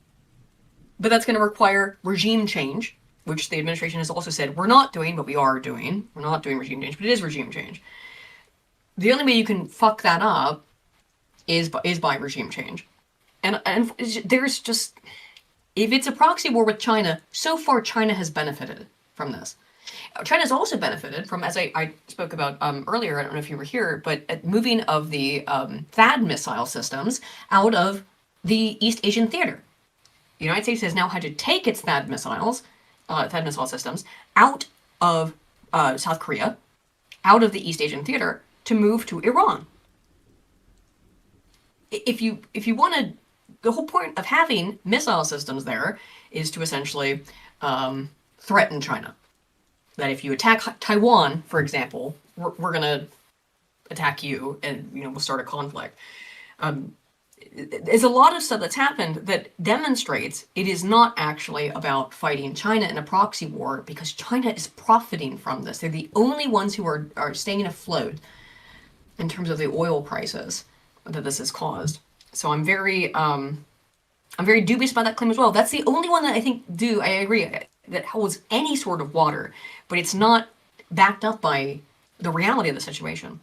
but that's going to require regime change, which the administration has also said we're not doing, but we are doing. We're not doing regime change, but it is regime change. The only way you can fuck that up is by regime change, and there's just, if it's a proxy war with China, so far China has benefited from this. China's also benefited from, as I spoke about earlier, I don't know if you were here, but moving of the THAAD missile systems out of the East Asian theater. The United States has now had to take its THAAD missile systems out of South Korea, out of the East Asian theater, to move to Iran. If you want to, the whole point of having missile systems there is to essentially threaten China. That if you attack Taiwan, for example, we're going to attack you, and we'll start a conflict. There's a lot of stuff that's happened that demonstrates it is not actually about fighting China in a proxy war, because China is profiting from this. They're the only ones who are staying afloat in terms of the oil prices that this has caused. So I'm very dubious about that claim as well. That's the only one that I think I agree, that holds any sort of water, but it's not backed up by the reality of the situation.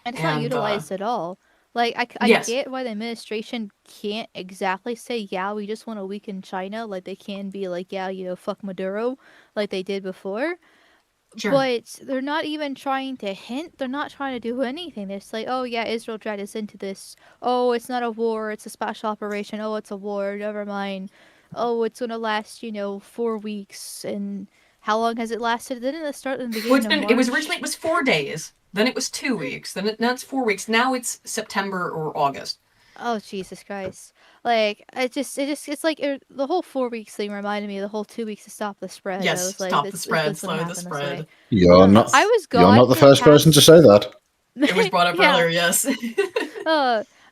And it's not utilized at all. Like, I get why the administration can't exactly say, yeah, we just want to weaken China, like they can be like, yeah, fuck Maduro, like they did before. Sure. But they're not even trying to hint. They're not trying to do anything. They're just like, oh, yeah, Israel dragged us into this. Oh, it's not a war. It's a special operation. Oh, it's a war. Never mind. Oh, it's going to last, 4 weeks. And how long has it lasted? Didn't it start in the beginning of March? It was originally, it was 4 now it was 2 weeks. Now it's 4 weeks. Now it's September or August. Oh, Jesus Christ. Like, it's like the whole 4 weeks thing reminded me of the whole 2 weeks to stop the spread. Yes, I was like, stop the spread, slow the spread. You're not the first person to say that. It was brought up earlier, yes.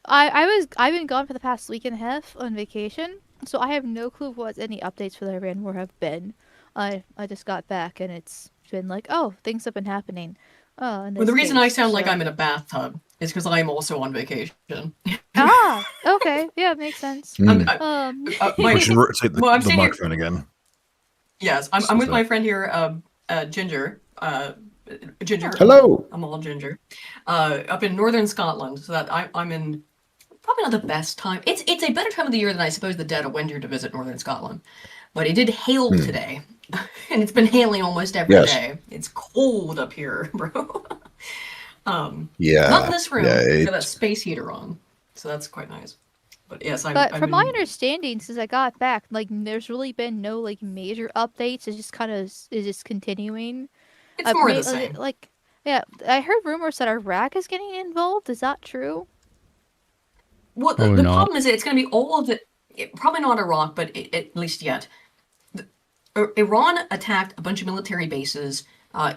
I've been gone for the past week and a half on vacation, so I have no clue what any updates for the Iran war have been. I just got back, and it's been like, oh, things have been happening. Well, the reason I sound like I'm in a bathtub is because I'm also on vacation. Okay, yeah, makes sense. I should rotate the microphone again. Yes, I'm with my friend here, Ginger. Ginger. Hello. I'm all Ginger. Up in northern Scotland, so that I'm in probably not the best time. It's a better time of the year than I suppose the dead of winter to visit northern Scotland. But it did hail today, and it's been hailing almost every day. It's cold up here, bro. Not in this room. Got that space heater on, so that's quite nice. But yes, But from my understanding, since I got back, like there's really been no like major updates. It's just kind of continuing. It's more of the same. Like, yeah, I heard rumors that Iraq is getting involved. Is that true? Well, the problem is that it's going to be all of it. Probably not Iraq, but at least yet. Iran attacked a bunch of military bases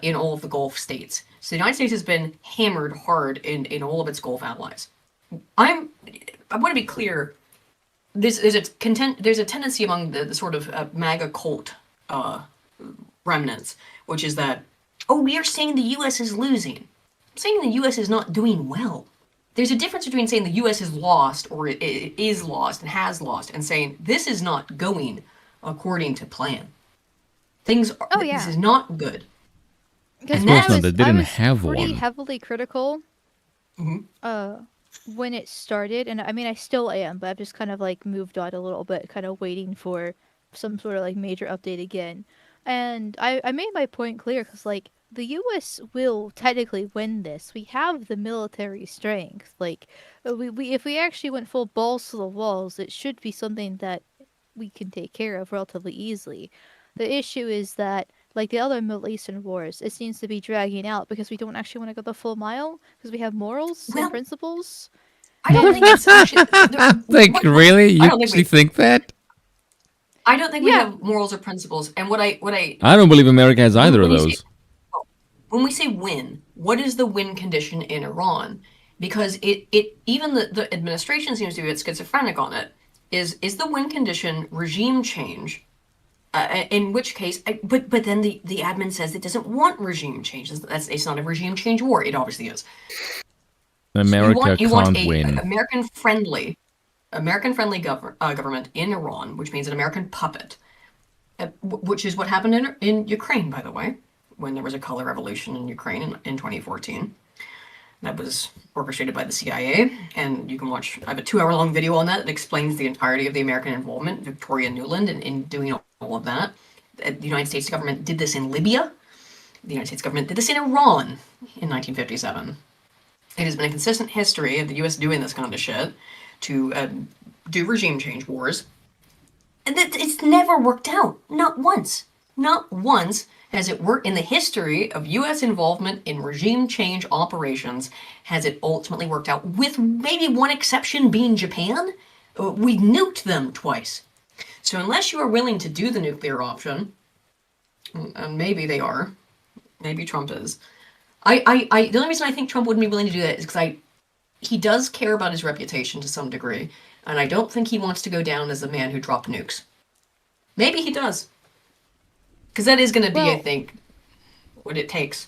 in all of the Gulf states. So the United States has been hammered hard in all of its Gulf allies. I want to be clear. There's a tendency among the sort of MAGA cult remnants, which is that, oh, we are saying the U.S. is losing. I'm saying the U.S. is not doing well. There's a difference between saying the U.S. is lost or it is lost and has lost, and saying this is not going according to plan. This is not good. Because they didn't have one. Pretty heavily critical when it started, and I mean I still am, but I've just kind of like moved on a little bit, kind of waiting for some sort of like major update again. And I made my point clear because like the U.S. will technically win this. We have the military strength. Like we if we actually went full balls to the walls, it should be something that we can take care of relatively easily. The issue is that, like the other Middle Eastern wars, it seems to be dragging out because we don't actually want to go the full mile because we have morals and principles. I don't think it's actually. Really? You actually think that? I don't think we have morals or principles. And what I don't believe America has either of those. When we say win, what is the win condition in Iran? Because it even the administration seems to be a bit schizophrenic on it. Is the win condition regime change? In which case, but then the admin says it doesn't want regime change. It's not a regime change war. It obviously is. America you want can't win. American friendly government in Iran, which means an American puppet, which is what happened in Ukraine, by the way, when there was a color revolution in Ukraine in 2014. That was orchestrated by the CIA, and you can watch. I have a 2-hour-long video on that explains the entirety of the American involvement. Victoria Nuland in doing all of that. The United States government did this in Libya. The United States government did this in Iran in 1957. It has been a consistent history of the U.S. doing this kind of shit to do regime change wars, and it's never worked out. Not once. Not once has it worked in the history of U.S. involvement in regime change operations. Has it ultimately worked out? With maybe one exception being Japan, we nuked them twice. So unless you are willing to do the nuclear option, and maybe they are, maybe Trump is. The only reason I think Trump wouldn't be willing to do that is because he does care about his reputation to some degree, and I don't think he wants to go down as the man who dropped nukes. Maybe he does. Because that is going to be, I think, what it takes.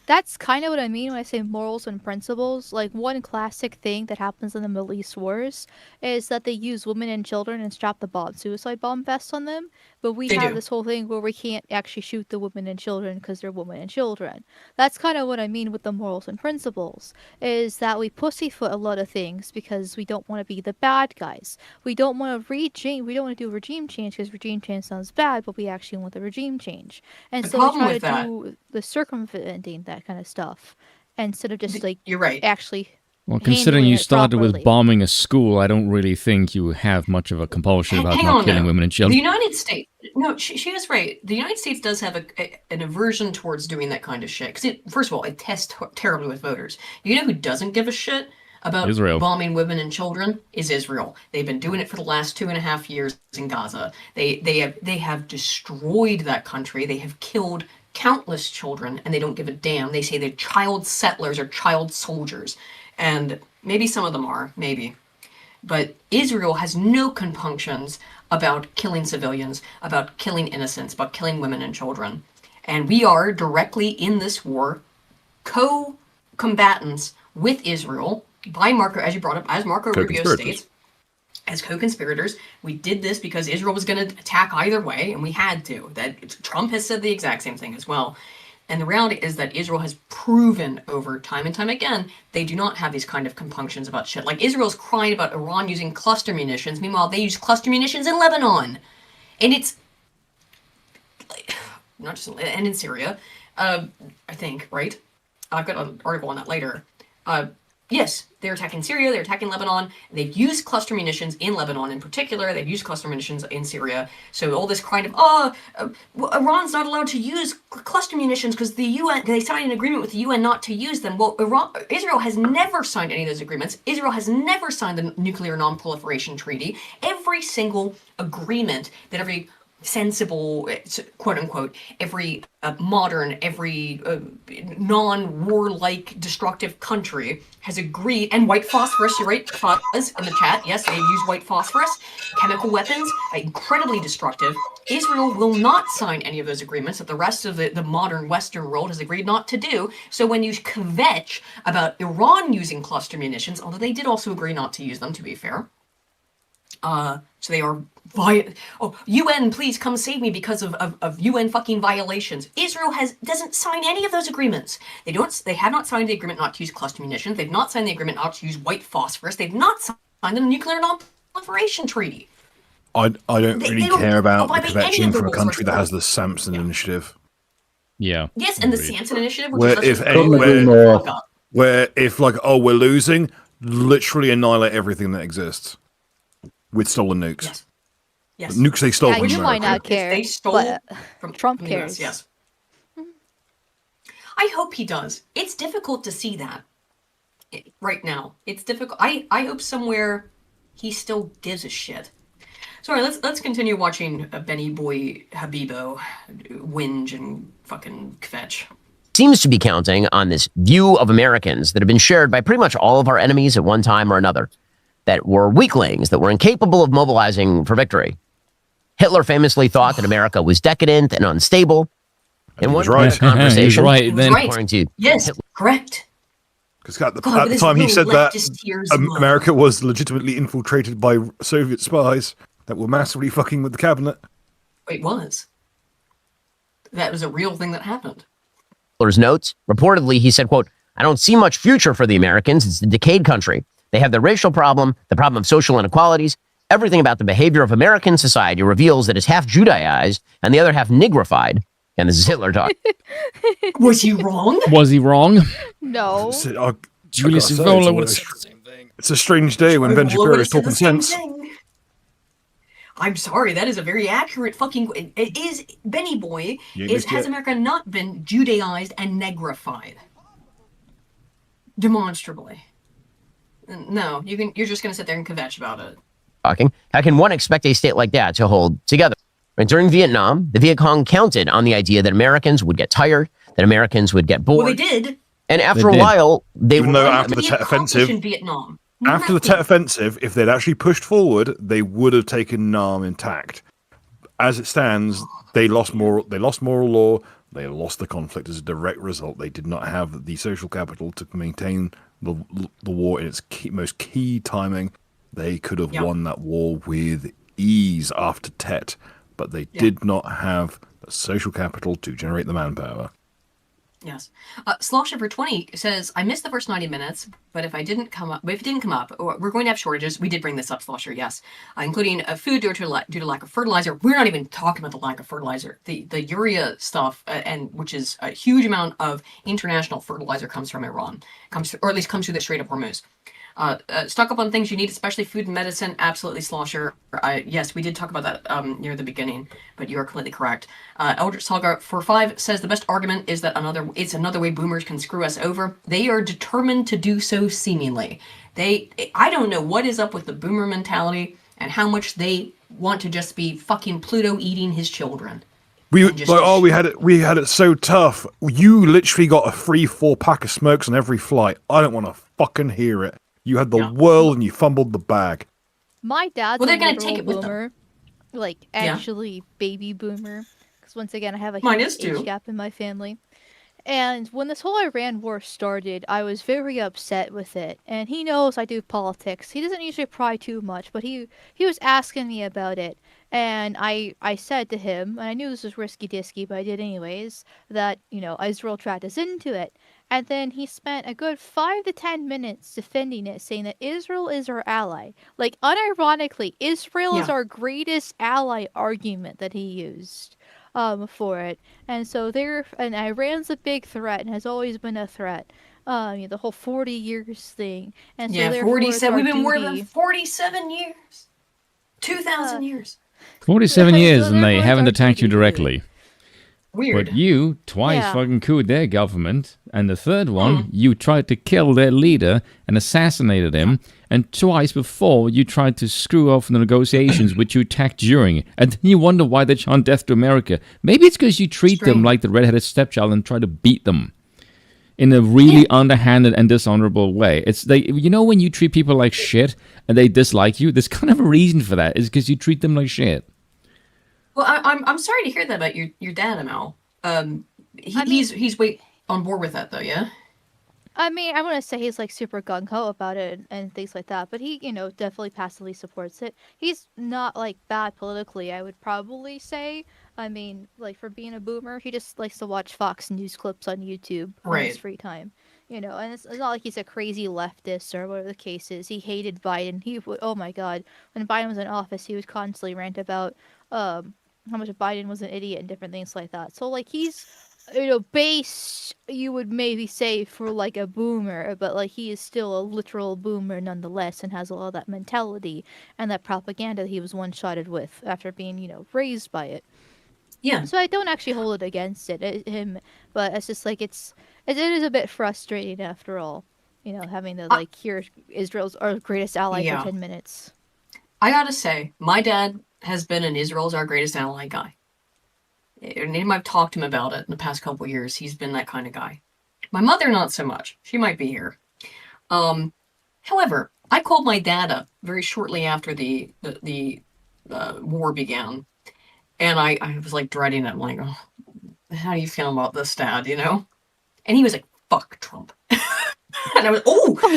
That's kind of what I mean when I say morals and principles. Like, one classic thing that happens in the Middle East wars is that they use women and children and strap the suicide bomb vests on them. But we have this whole thing where we can't actually shoot the women and children because they're women and children. That's kind of what I mean with the morals and principles, is that we pussyfoot a lot of things because we don't want to be the bad guys. We don't want to do regime change because regime change sounds bad, but we actually want the regime change. And so we try to do the circumventing that kind of stuff instead of just you're right. Actually. Well, considering you started with bombing a school, I don't really think you have much of a compulsion about not killing women and children. The United States, no, she is right. The United States does have an aversion towards doing that kind of shit. Because first of all, it tests terribly with voters. You know who doesn't give a shit about bombing women and children? Is Israel. They've been doing it for the last 2.5 years in Gaza. They have destroyed that country. They have killed countless children, and they don't give a damn. They say they're child settlers or child soldiers. And maybe some of them are, maybe. But Israel has no compunctions about killing civilians, about killing innocents, about killing women and children. And we are directly in this war co-combatants with Israel by Marco, as you brought up, as Marco Rubio states, as co-conspirators. We did this because Israel was going to attack either way, and we had to. That Trump has said the exact same thing as well. And the reality is that Israel has proven over time and time again, they do not have these kind of compunctions about shit. Like, Israel's crying about Iran using cluster munitions. Meanwhile, they use cluster munitions in Lebanon. And it's not just, and in Syria, I think, right? I've got an article on that later. Yes, they're attacking Syria, they're attacking Lebanon. They've used cluster munitions in Lebanon in particular. They've used cluster munitions in Syria. So all this kind of, Iran's not allowed to use cluster munitions because the UN, they signed an agreement with the UN not to use them. Well, Israel has never signed any of those agreements. Israel has never signed the Nuclear Non-Proliferation Treaty. Every single agreement that every sensible, quote unquote, every modern, every non-warlike, destructive country has agreed, and white phosphorus, you're right, Fuzz, in the chat, yes, they use white phosphorus, chemical weapons, incredibly destructive. Israel will not sign any of those agreements that the rest of the modern Western world has agreed not to do. So when you kvetch about Iran using cluster munitions, although they did also agree not to use them, to be fair, so they are UN, please come save me because of UN fucking violations. Israel doesn't sign any of those agreements. They have not signed the agreement not to use cluster munitions. They've not signed the agreement not to use white phosphorus. They've not signed the nuclear non-proliferation treaty. I don't really care about the violate any kvetching of the from a rules country that has whatsoever. the Samson Initiative. Yeah. Yes, and the Samson Initiative, which Where is if like, oh, we're losing, literally annihilate everything that exists with stolen nukes. Yes. The nukes they stole from you America. might not care, They stole but from Trump the US, cares. yes. I hope he does. It's difficult to see that right now. It's difficult. I hope somewhere he still gives a shit. Sorry, let's continue watching Benny Boy Habibo whinge and fucking kvetch. Seems to be counting on this view of Americans that have been shared by pretty much all of our enemies at one time or another, that were weaklings, that were incapable of mobilizing for victory. Hitler famously thought that America was decadent and unstable. In one conversation, he was right then. according to Yes, correct. Because at the time he said that America was legitimately infiltrated by Soviet spies that were massively fucking with the cabinet. It was. That was a real thing that happened. Hitler's notes, reportedly, he said, quote, "I don't see much future for the Americans. It's a decayed country. They have the racial problem, the problem of social inequalities. Everything about the behavior of American society reveals that it's half Judaized and the other half nigrified." And this is Hitler talk. Was he wrong? Was he wrong? No. Julius Evola would have said the same thing. It's a strange day when Ben Shapiro is talking sense. I'm sorry, that is a very accurate fucking. It is Benny Boy. Has America not been Judaized and negrified? Demonstrably. No, you're just gonna sit there and kvetch about it. Talking. How can one expect a state like that to hold together? And during Vietnam, the Viet Cong counted on the idea that Americans would get tired, that Americans would get bored. Well, they did. And after a while, they were after the Tet Offensive. In Vietnam. After the Tet Offensive, if they'd actually pushed forward, they would have taken Nam intact. As it stands, they lost moral law. They lost the conflict as a direct result. They did not have the social capital to maintain the war in its most key timing. They could have won that war with ease after Tet, but they did not have the social capital to generate the manpower. Yes. Sloshiver20 says, I missed the first 90 minutes, but if it didn't come up, we're going to have shortages. We did bring this up, Slosher, yes. Including food due to lack of fertilizer. We're not even talking about the lack of fertilizer. The urea stuff, and which is a huge amount of international fertilizer comes from Iran, or at least comes through the Strait of Hormuz. Stock up on things you need, especially food and medicine. Absolutely, Slosher. Yes, we did talk about that near the beginning, but you are completely correct. Eldritch Saga 45 says the best argument is that it's another way boomers can screw us over. They are determined to do so, seemingly. I don't know what is up with the boomer mentality and how much they want to just be fucking Pluto eating his children. We had it so tough. You literally got a free 4-pack of smokes on every flight. I don't want to fucking hear it. You had the world and you fumbled the bag. My dad's they're a gonna take it with boomer, like actually baby boomer. Because once again, I have a Mine huge is too. age gap in my family. And when this whole Iran war started, I was very upset with it. And he knows I do politics. He doesn't usually pry too much, but he was asking me about it. And I said to him, and I knew this was risky-disky, but I did anyways, that, Israel dragged us into it. And then he spent a good 5 to 10 minutes defending it, saying that Israel is our ally. Like, unironically, Israel is our greatest ally argument that he used for it. And so and Iran's a big threat and has always been a threat. The whole 40 years thing. And so 47. We've been more than 47 years. 2,000 years. 47 years and they haven't attacked you directly. Weird. But you twice fucking cooed their government, and the third one, you tried to kill their leader and assassinated him, and twice before you tried to screw off the negotiations which you attacked during, and then you wonder why they chant death to America. Maybe it's because you treat them like the redheaded stepchild and try to beat them in a really underhanded and dishonorable way. It's like, you know, when you treat people like shit and they dislike you, there's kind of a reason for that. It's because you treat them like shit. Well, I'm sorry to hear that about your dad, Amal. He's way on board with that though, yeah. I mean, I want to say he's like super gung ho about it and things like that, but he, definitely passively supports it. He's not like bad politically, I would probably say. I mean, like for being a boomer, he just likes to watch Fox News clips on YouTube in his free time. And it's not like he's a crazy leftist or whatever the case is. He hated Biden. Oh my God, when Biden was in office, he would constantly rant about how much Biden was an idiot and different things like that. So like he's, base, you would maybe say for like a boomer, but like he is still a literal boomer nonetheless and has a lot of that mentality and that propaganda that he was one-shotted with after being, raised by it. Yeah. So I don't actually hold it against him, but it's just like it is a bit frustrating after all, having to like hear Israel's our greatest ally for 10 minutes. I gotta say, my dad has been an Israel's our greatest ally guy. Anytime I've talked to him about it in the past couple of years, he's been that kind of guy. My mother, not so much. She might be here. However, I called my dad up very shortly after the war began, and I was like dreading it. I'm like, oh, how do you feel about this, Dad? And he was like, "Fuck Trump," and I was,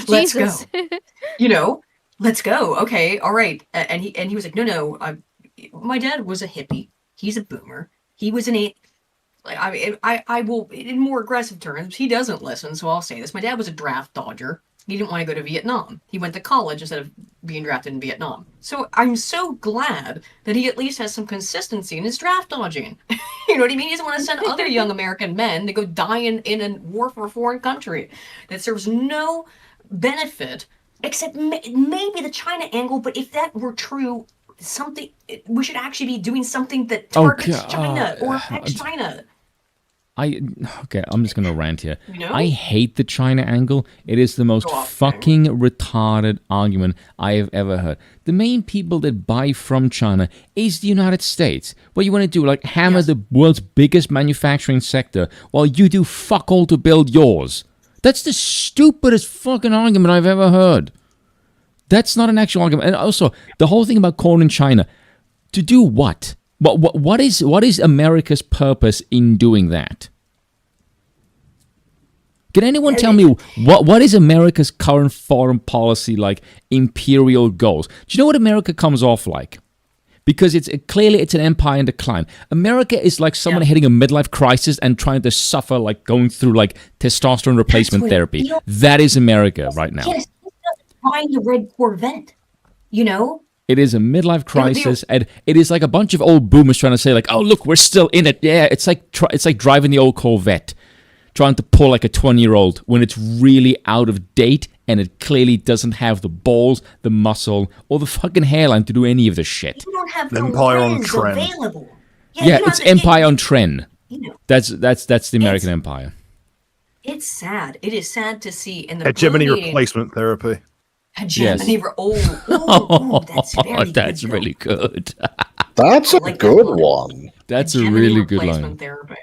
let's Jesus. go. Let's go. Okay, all right. And he was like, no. My dad was a hippie. He's a boomer. He was I will, in more aggressive terms, he doesn't listen, so I'll say this. My dad was a draft dodger. He didn't want to go to Vietnam. He went to college instead of being drafted in Vietnam. So I'm so glad that he at least has some consistency in his draft dodging. You know what I mean? He doesn't want to send other young American men to go die in a war for a foreign country that serves no benefit, except maybe the China angle. But if that were true, we should actually be doing something that targets China or affects China. I'm just gonna rant here. I hate the China angle. It is the most fucking retarded argument I have ever heard. The main people that buy from China is the United States. What you want to do, like hammer the world's biggest manufacturing sector while you do fuck all to build yours. That's the stupidest fucking argument I've ever heard. That's not an actual argument. And also, the whole thing about calling China, to do what? What is America's purpose in doing that? Can anyone tell me what is America's current foreign policy, like imperial goals? Do you know what America comes off like? Because it's an empire in decline. America is like someone hitting a midlife crisis and trying to suffer, like going through like testosterone replacement therapy. That is America right now. Yes, buying the red Corvette, It is a midlife crisis, and it is like a bunch of old boomers trying to say, like, "Oh, look, we're still in it." Yeah, it's like driving the old Corvette, trying to pull like a 20-year-old when it's really out of date and it clearly doesn't have the balls, the muscle, or the fucking hairline to do any of this shit. You don't have the Empire on lens trend. available. Yeah, it's Empire on trend. That's the American Empire. It's sad. It is sad to see in the hegemony replacement therapy. Hegemony. Yes. That's very really good. That's a good one. That's a really good line. Therapy.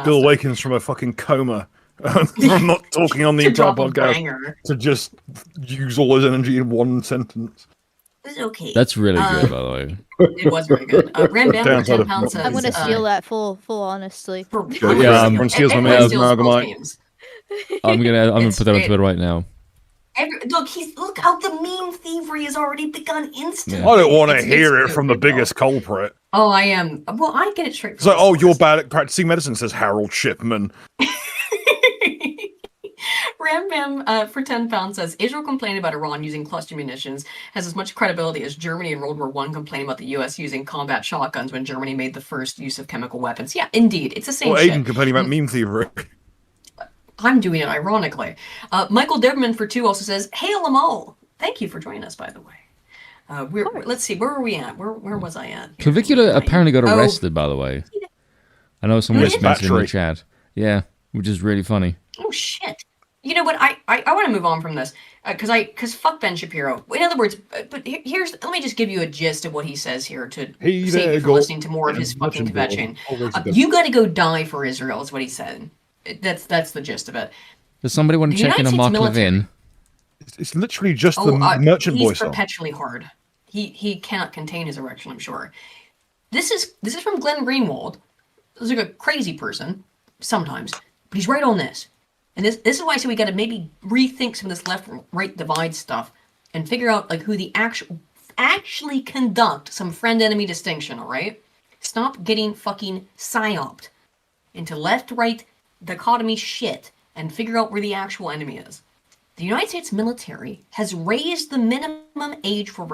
Bill awakens from a fucking coma. I'm not talking on the entire podcast to just use all his energy in one sentence. It's okay. That's really good, by the way. It was very good. Ram Bam for 10 pounds says, I'm gonna steal that full honestly. Yeah, I'm steals my man. I'm gonna put that on Twitter right now. Look how the meme thievery has already begun instantly. I don't want to hear it from the biggest culprit. Oh, I am. Well, I get it straight. It's like, oh, you're bad at practicing medicine, says Harold Shipman. Ram Bam for 10 pounds says, Israel complaining about Iran using cluster munitions has as much credibility as Germany in World War I complaining about the U.S. using combat shotguns when Germany made the first use of chemical weapons. Yeah, indeed. It's the same shit. Aiden complaining about meme thievery. I'm doing it ironically. Michael Deberman for 2 also says, Hail them all. Thank you for joining us, by the way. Let's see, where were we at? Where was I at? Clavicula apparently got arrested, by the way. I know someone just mentioned in the chat. Yeah, which is really funny. Oh shit! You know what? I want to move on from this because fuck Ben Shapiro. In other words, but here's let me just give you a gist of what he says here to save you from listening to more of his fucking kvetching. You got to go die for Israel, is what he said. That's the gist of it. Does somebody want to check in on Mark Levin? It's literally just the merchant boy song. He's perpetually hard. He cannot contain his erection, I'm sure. This is from Glenn Greenwald. He's like a crazy person sometimes, but he's right on this. And this is why I say we got to maybe rethink some of this left-right divide stuff and figure out like who the actually conduct some friend-enemy distinction. All right, stop getting fucking psyoped into left-right dichotomy shit and figure out where the actual enemy is. The United States military has raised the minimum age for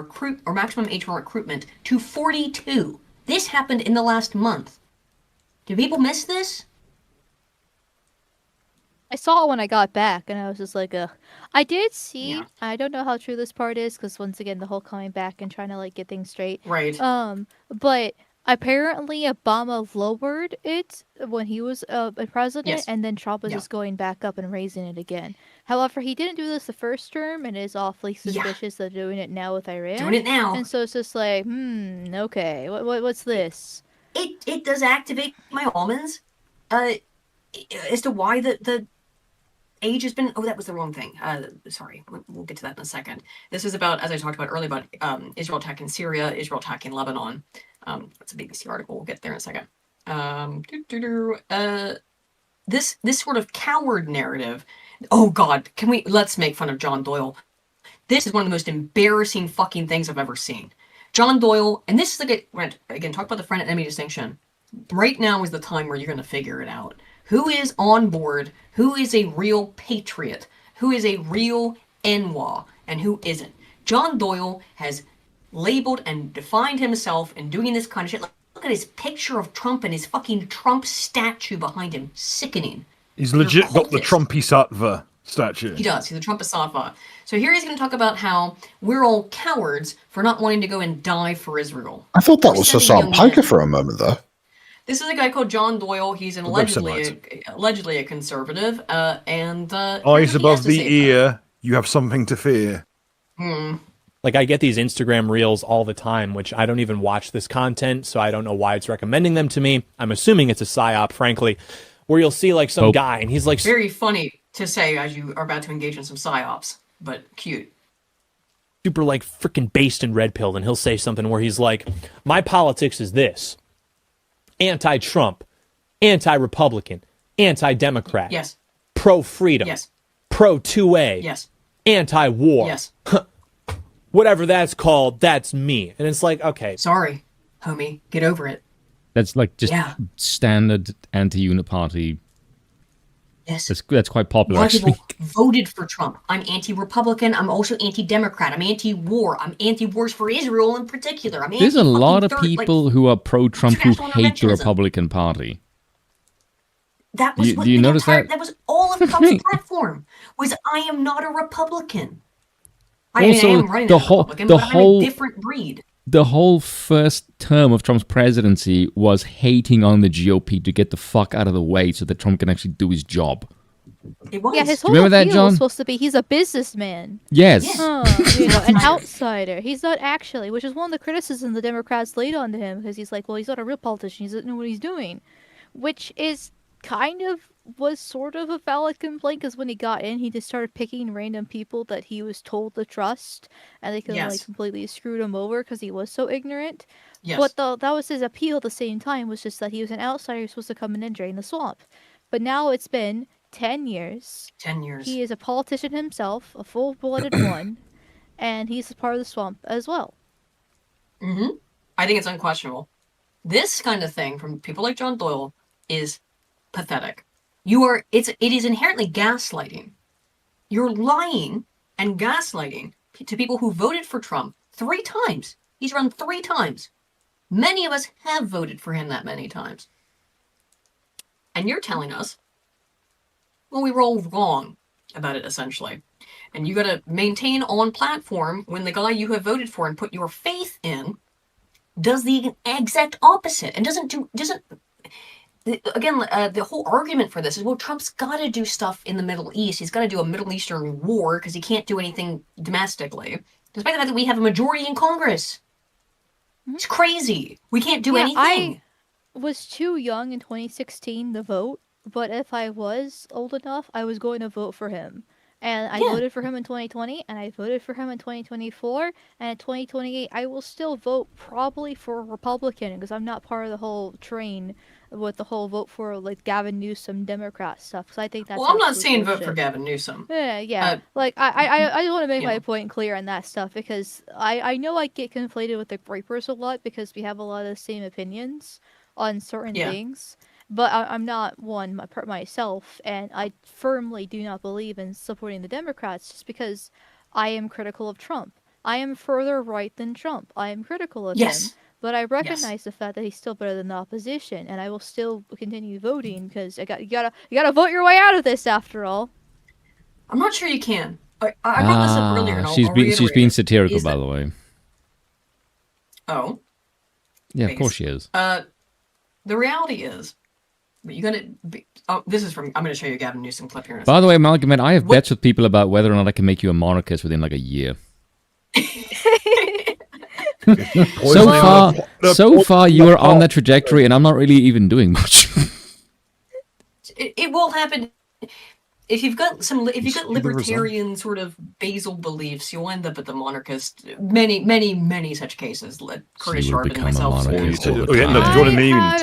maximum age for recruitment to 42. This happened in the last month. Do people miss this? I saw it when I got back, and I was just like, I did see. Yeah. I don't know how true this part is, because once again, the whole coming back and trying to like get things straight. Right. But apparently, Obama lowered it when he was a president, yes. And then Trump was just going back up and raising it again. However, he didn't do this the first term, and is awfully suspicious that they're doing it now with Iran. Doing it now, and so it's just like, okay, what's this? It does activate my almonds, as to why the age has been. Oh, that was the wrong thing. Sorry, we'll get to that in a second. This is about, as I talked about earlier, about Israel attacking Syria, Israel attacking Lebanon. That's a BBC article. We'll get there in a second. This sort of coward narrative. Oh God, let's make fun of John Doyle. This is one of the most embarrassing fucking things I've ever seen. John Doyle, and this is again, talk about the friend enemy distinction. Right now is the time where you're going to figure it out. Who is on board? Who is a real patriot? Who is a real NWA? And who isn't? John Doyle has labeled and defined himself in doing this kind of shit. Look at his picture of Trump and his fucking Trump statue behind him. Sickening. He's legit got the Trumpisatva statue. He does. He's a Trumpisatva. So here he's going to talk about how we're all cowards for not wanting to go and die for Israel. I thought that was Hassan Piker for a moment, though. This is a guy called John Doyle. He's allegedly a conservative, and eyes above the ear. You have something to fear. Like, I get these Instagram reels all the time, which I don't even watch this content, so I don't know why it's recommending them to me. I'm assuming it's a psyop, frankly, where you'll see like some guy and he's like very funny to say as you are about to engage in some psyops, but cute. Super like freaking based and red pilled, and he'll say something where he's like, "My politics is this: anti-Trump, anti-Republican, anti-Democrat, yes, pro-freedom, yes, pro-2A, yes, anti-war, yes." Whatever that's called, that's me. And it's like, okay. Sorry, homie, get over it. That's like just standard anti-uniparty. Yes. That's quite popular, actually. People voted for Trump. I'm anti-Republican. I'm also anti-Democrat. I'm anti-war. I'm anti-wars for Israel in particular. There's a lot of people who are pro-Trump who hate the Republican Party. That was do you notice that? That was all of Trump's platform. Was I am not a Republican. I am running the as a whole, Republican, the but whole, I'm a different breed. The whole first term of Trump's presidency was hating on the GOP to get the fuck out of the way so that Trump can actually do his job. It was. Yeah, his whole remember that, appeal John? was supposed to be he's a businessman. Yes. An outsider. He's not actually, which is one of the criticisms the Democrats laid onto him, because he's like, well, he's not a real politician. He doesn't know what he's doing, which is kind of was sort of a valid complaint, because when he got in, he just started picking random people that he was told to trust, and they could like completely screwed him over because he was so ignorant. Yes. But that was his appeal at the same time, was just that he was an outsider who's supposed to come in and drain the swamp. But now it's been 10 years. 10 years. He is a politician himself, a full-blooded one, and he's a part of the swamp as well. I think it's unquestionable. This kind of thing from people like John Doyle is pathetic. It is inherently gaslighting. You're lying and gaslighting to people who voted for Trump 3 times. He's run 3 times. Many of us have voted for him that many times. And you're telling us, well, we were all wrong about it, essentially. And you got to maintain on platform when the guy you have voted for and put your faith in does the exact opposite and doesn't the whole argument for this is, well, Trump's got to do stuff in the Middle East. He's got to do a Middle Eastern war because he can't do anything domestically, despite the fact that we have a majority in Congress. It's crazy. We can't do anything. I was too young in 2016 to vote, but if I was old enough, I was going to vote for him. And I voted for him in 2020, and I voted for him in 2024, and in 2028, I will still vote probably for a Republican because I'm not part of the whole train with the whole vote for like Gavin Newsom Democrat stuff. Because I think that's well, I'm not saying bullshit. vote for Gavin Newsom. Yeah. Like I just want to make my point clear on that stuff because I know I get conflated with the Breakers a lot because we have a lot of the same opinions on certain things. But I'm not one myself, and I firmly do not believe in supporting the Democrats just because I am critical of Trump. I am further right than Trump. I am critical of him. But I recognize the fact that he's still better than the opposition, and I will still continue voting because you gotta vote your way out of this after all. I'm not sure you can. I brought this up earlier. And she's being satirical, by the way. Oh. Yeah, of course she is. The reality is. You're gonna be, this is from. I'm gonna show you a Gavin Newsom clip here. By the way, Malcolm, I have bets with people about whether or not I can make you a monarchist within like a year. so far, you are on that trajectory, and I'm not really even doing much. It will happen if you've got libertarian sort of basal beliefs. You'll end up at the monarchist. Many such cases. Curtis Sharp and myself. I had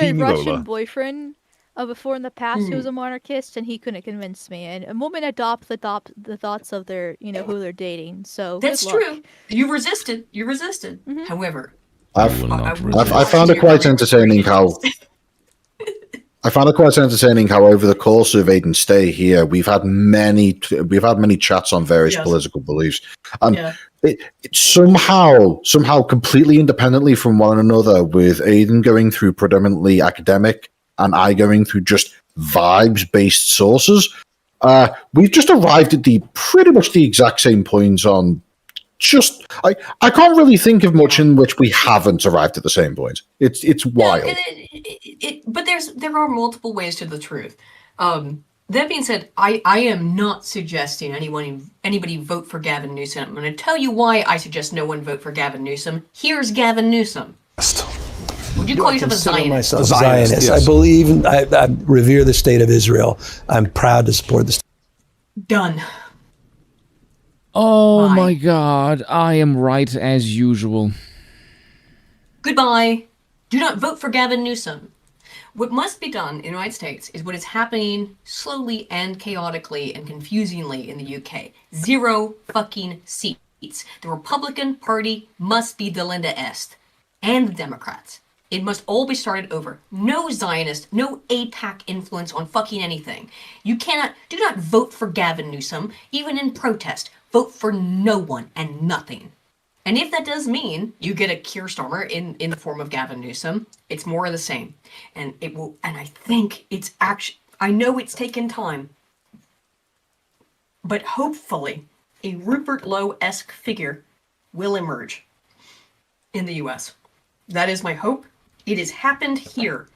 a Russian boyfriend. Before in the past, he was a monarchist, and he couldn't convince me. And women adopt the thoughts of their, who they're dating. So that's true. You resisted. Mm-hmm. However, I found it quite entertaining how. I found it quite entertaining how over the course of Aiden's stay here, we've had many chats on various political beliefs, and it somehow completely independently from one another, with Aiden going through predominantly academic and I going through just vibes-based sources, we've just arrived at pretty much the exact same points on just... I can't really think of much in which we haven't arrived at the same point. It's wild. But there are multiple ways to the truth. That being said, I am not suggesting anybody vote for Gavin Newsom. I'm going to tell you why I suggest no one vote for Gavin Newsom. Here's Gavin Newsom. Would you call yourself a Zionist? Myself a Zionist. Yes. I believe, I revere the state of Israel. I'm proud to support the state. Done. Oh my God, I am right as usual. Goodbye. Do not vote for Gavin Newsom. What must be done in the United States is what is happening slowly and chaotically and confusingly in the UK. 0 fucking seats. The Republican Party must be the Linda Est. And the Democrats. It must all be started over. No Zionist, no AIPAC influence on fucking anything. Do not vote for Gavin Newsom, even in protest. Vote for no one and nothing. And if that does mean you get a Keir Starmer in the form of Gavin Newsom, it's more of the same. And it will, and I think it's actually, I know it's taken time, but hopefully a Rupert Lowe-esque figure will emerge in the US. That is my hope. It has happened here.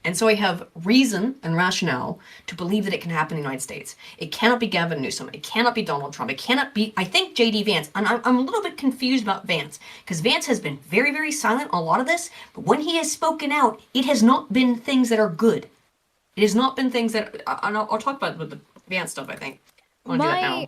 And so I have reason and rationale to believe that it can happen in the United States. It cannot be Gavin Newsom. It cannot be Donald Trump. It cannot be, I think, J.D. Vance. And I'm a little bit confused about Vance, because Vance has been very, very silent on a lot of this. But when he has spoken out, it has not been things that are good. It has not been things that, and I'll talk about with the Vance stuff, I think. I want to do that now.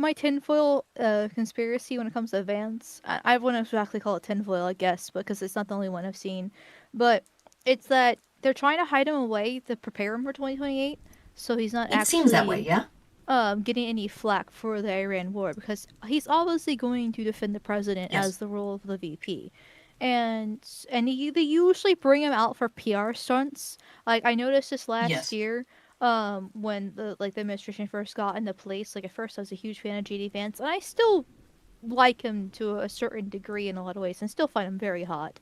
My tinfoil conspiracy when it comes to Vance, I wouldn't exactly call it tinfoil, I guess, because it's not the only one I've seen. But it's that they're trying to hide him away to prepare him for 2028, so he's not actually... It seems that way, yeah? Getting any flack for the Iran war, because he's obviously going to defend the president as the role of the VP. And they usually bring him out for PR stunts. Like, I noticed this last year... when the administration first got into place, at first I was a huge fan of J.D. Vance, and I still like him to a certain degree in a lot of ways, and still find him very hot.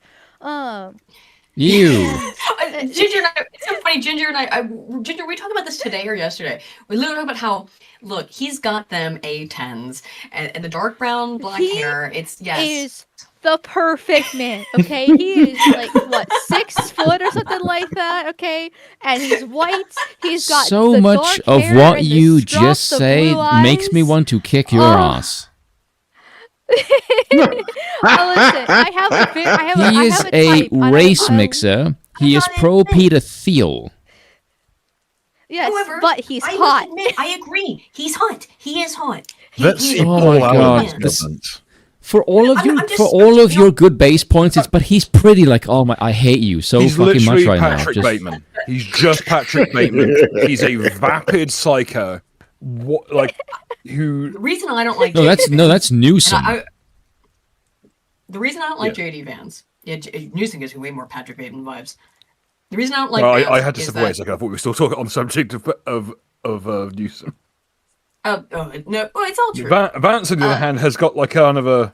You. Ginger and I, it's so funny. Ginger, we talked about this today or yesterday. We literally talked about how, look, he's got them A10s and the dark brown, black hair. It's is the perfect man. Okay, he is like what 6 foot or something like that. Okay, and he's white. He's got so the much dark of hair what and the you scruff, just the say blue makes me eyes. want to kick your ass. Listen, I have He is a a type, and race mixer. He is pro Peter Thiel. Yes, However, but he's I hot. Admit, I agree. He's hot. He is hot. Let's see Oh Paul my Allen's God. government. For all of you, I'm just- for all of your good base points, it's but he's pretty. Like, oh my, I hate you so He's fucking much literally right Patrick now. Bateman. He's just Patrick Bateman. He's a vapid psycho. What, like, who? The reason I don't like No, that's Newsom. The reason I don't like JD Vance, Newsom gives me way more Patrick Bateman vibes. The reason I don't like Vance I had to is step away a that, second. I thought we were still talking on the subject of Newsom. no, well, it's all true. Vance, on the other hand, has got like kind of a,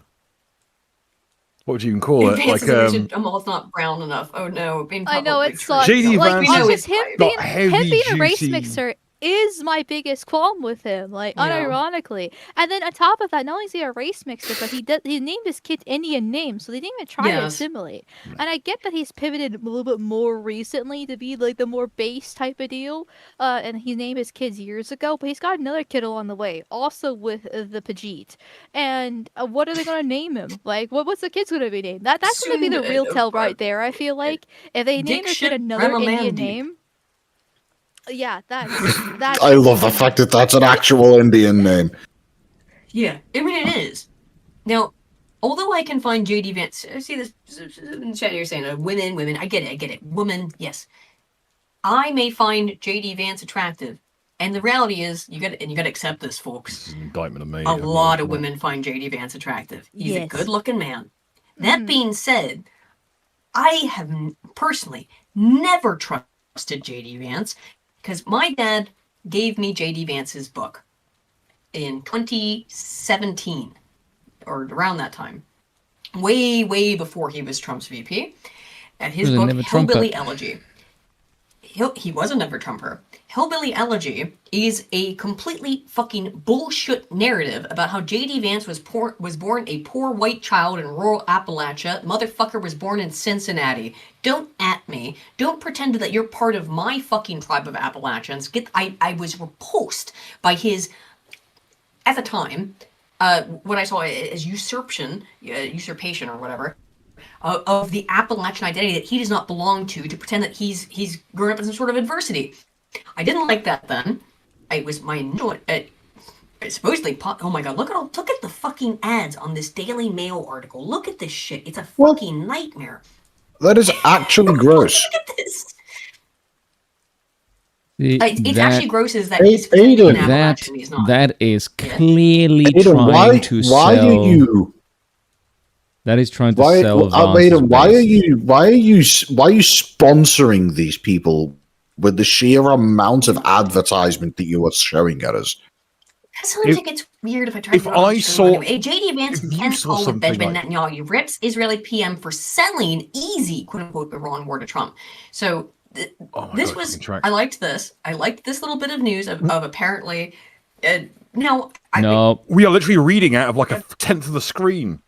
what would you even call it? Vance Like it's not brown enough. Oh no, I know it sucks. JD Like, Vance because him being a race juicy- mixer is my biggest qualm with him, like unironically. And then on top of that, not only is he a race mixer, but he named his kid Indian names, so they didn't even try to assimilate. And I get that he's pivoted a little bit more recently to be like the more base type of deal, and he named his kids years ago, but he's got another kid along the way, also with the Pajit. And what are they gonna name him? Like, what's the kid's gonna be named? That's gonna be the real tell right there. I feel like if they name their kid another Indian name. Yeah, that's. I love the fact that that's an actual Indian name. Yeah, I mean it is. Now, although I can find JD Vance, I see this in the chat. You're saying women. I get it. Woman, yes. I may find JD Vance attractive, and the reality is, you got to accept this, folks. This is an indictment of me. A lot of women find JD Vance attractive. He's a good-looking man. That being said, I have personally never trusted JD Vance. Because my dad gave me J.D. Vance's book in 2017, or around that time, way before he was Trump's VP. And his book, Hillbilly Elegy. He was a never Trumper. Hillbilly Elegy is a completely fucking bullshit narrative about how J.D. Vance was born a poor white child in rural Appalachia. Motherfucker was born in Cincinnati. Don't at me. Don't pretend that you're part of my fucking tribe of Appalachians. I was repulsed by his, at the time, what I saw as usurpation or whatever, of the Appalachian identity that he does not belong to pretend that he's grown up in some sort of adversity. I didn't like that then. It was my supposedly. Oh my god! Look at the fucking ads on this Daily Mail article. Look at this shit. It's a fucking nightmare. That is actually gross. Look at this. It's actually gross. Is that he's Aiden, Appalachian? He's not. That is clearly Aiden, trying to sell. Why are you? That is trying to sell. Aiden, why are you sponsoring these people with the sheer amount of advertisement that you are showing at us? Because I think it's weird if I try to. JD Vance can call with Benjamin Netanyahu rips Israeli PM for selling easy, quote unquote, the wrong word to Trump. So this was. I liked this. I liked this little bit of news of apparently. We are literally reading out of like a tenth of the screen.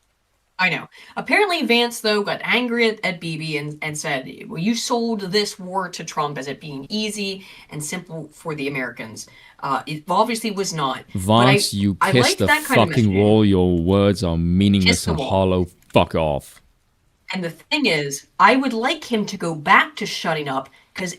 I know. Apparently, Vance, though, got angry at Bibi and said, well, you sold this war to Trump as it being easy and simple for the Americans. It obviously was not. Vance, you kiss the fucking wall. Your words are meaningless and hollow. Fuck off. And the thing is, I would like him to go back to shutting up because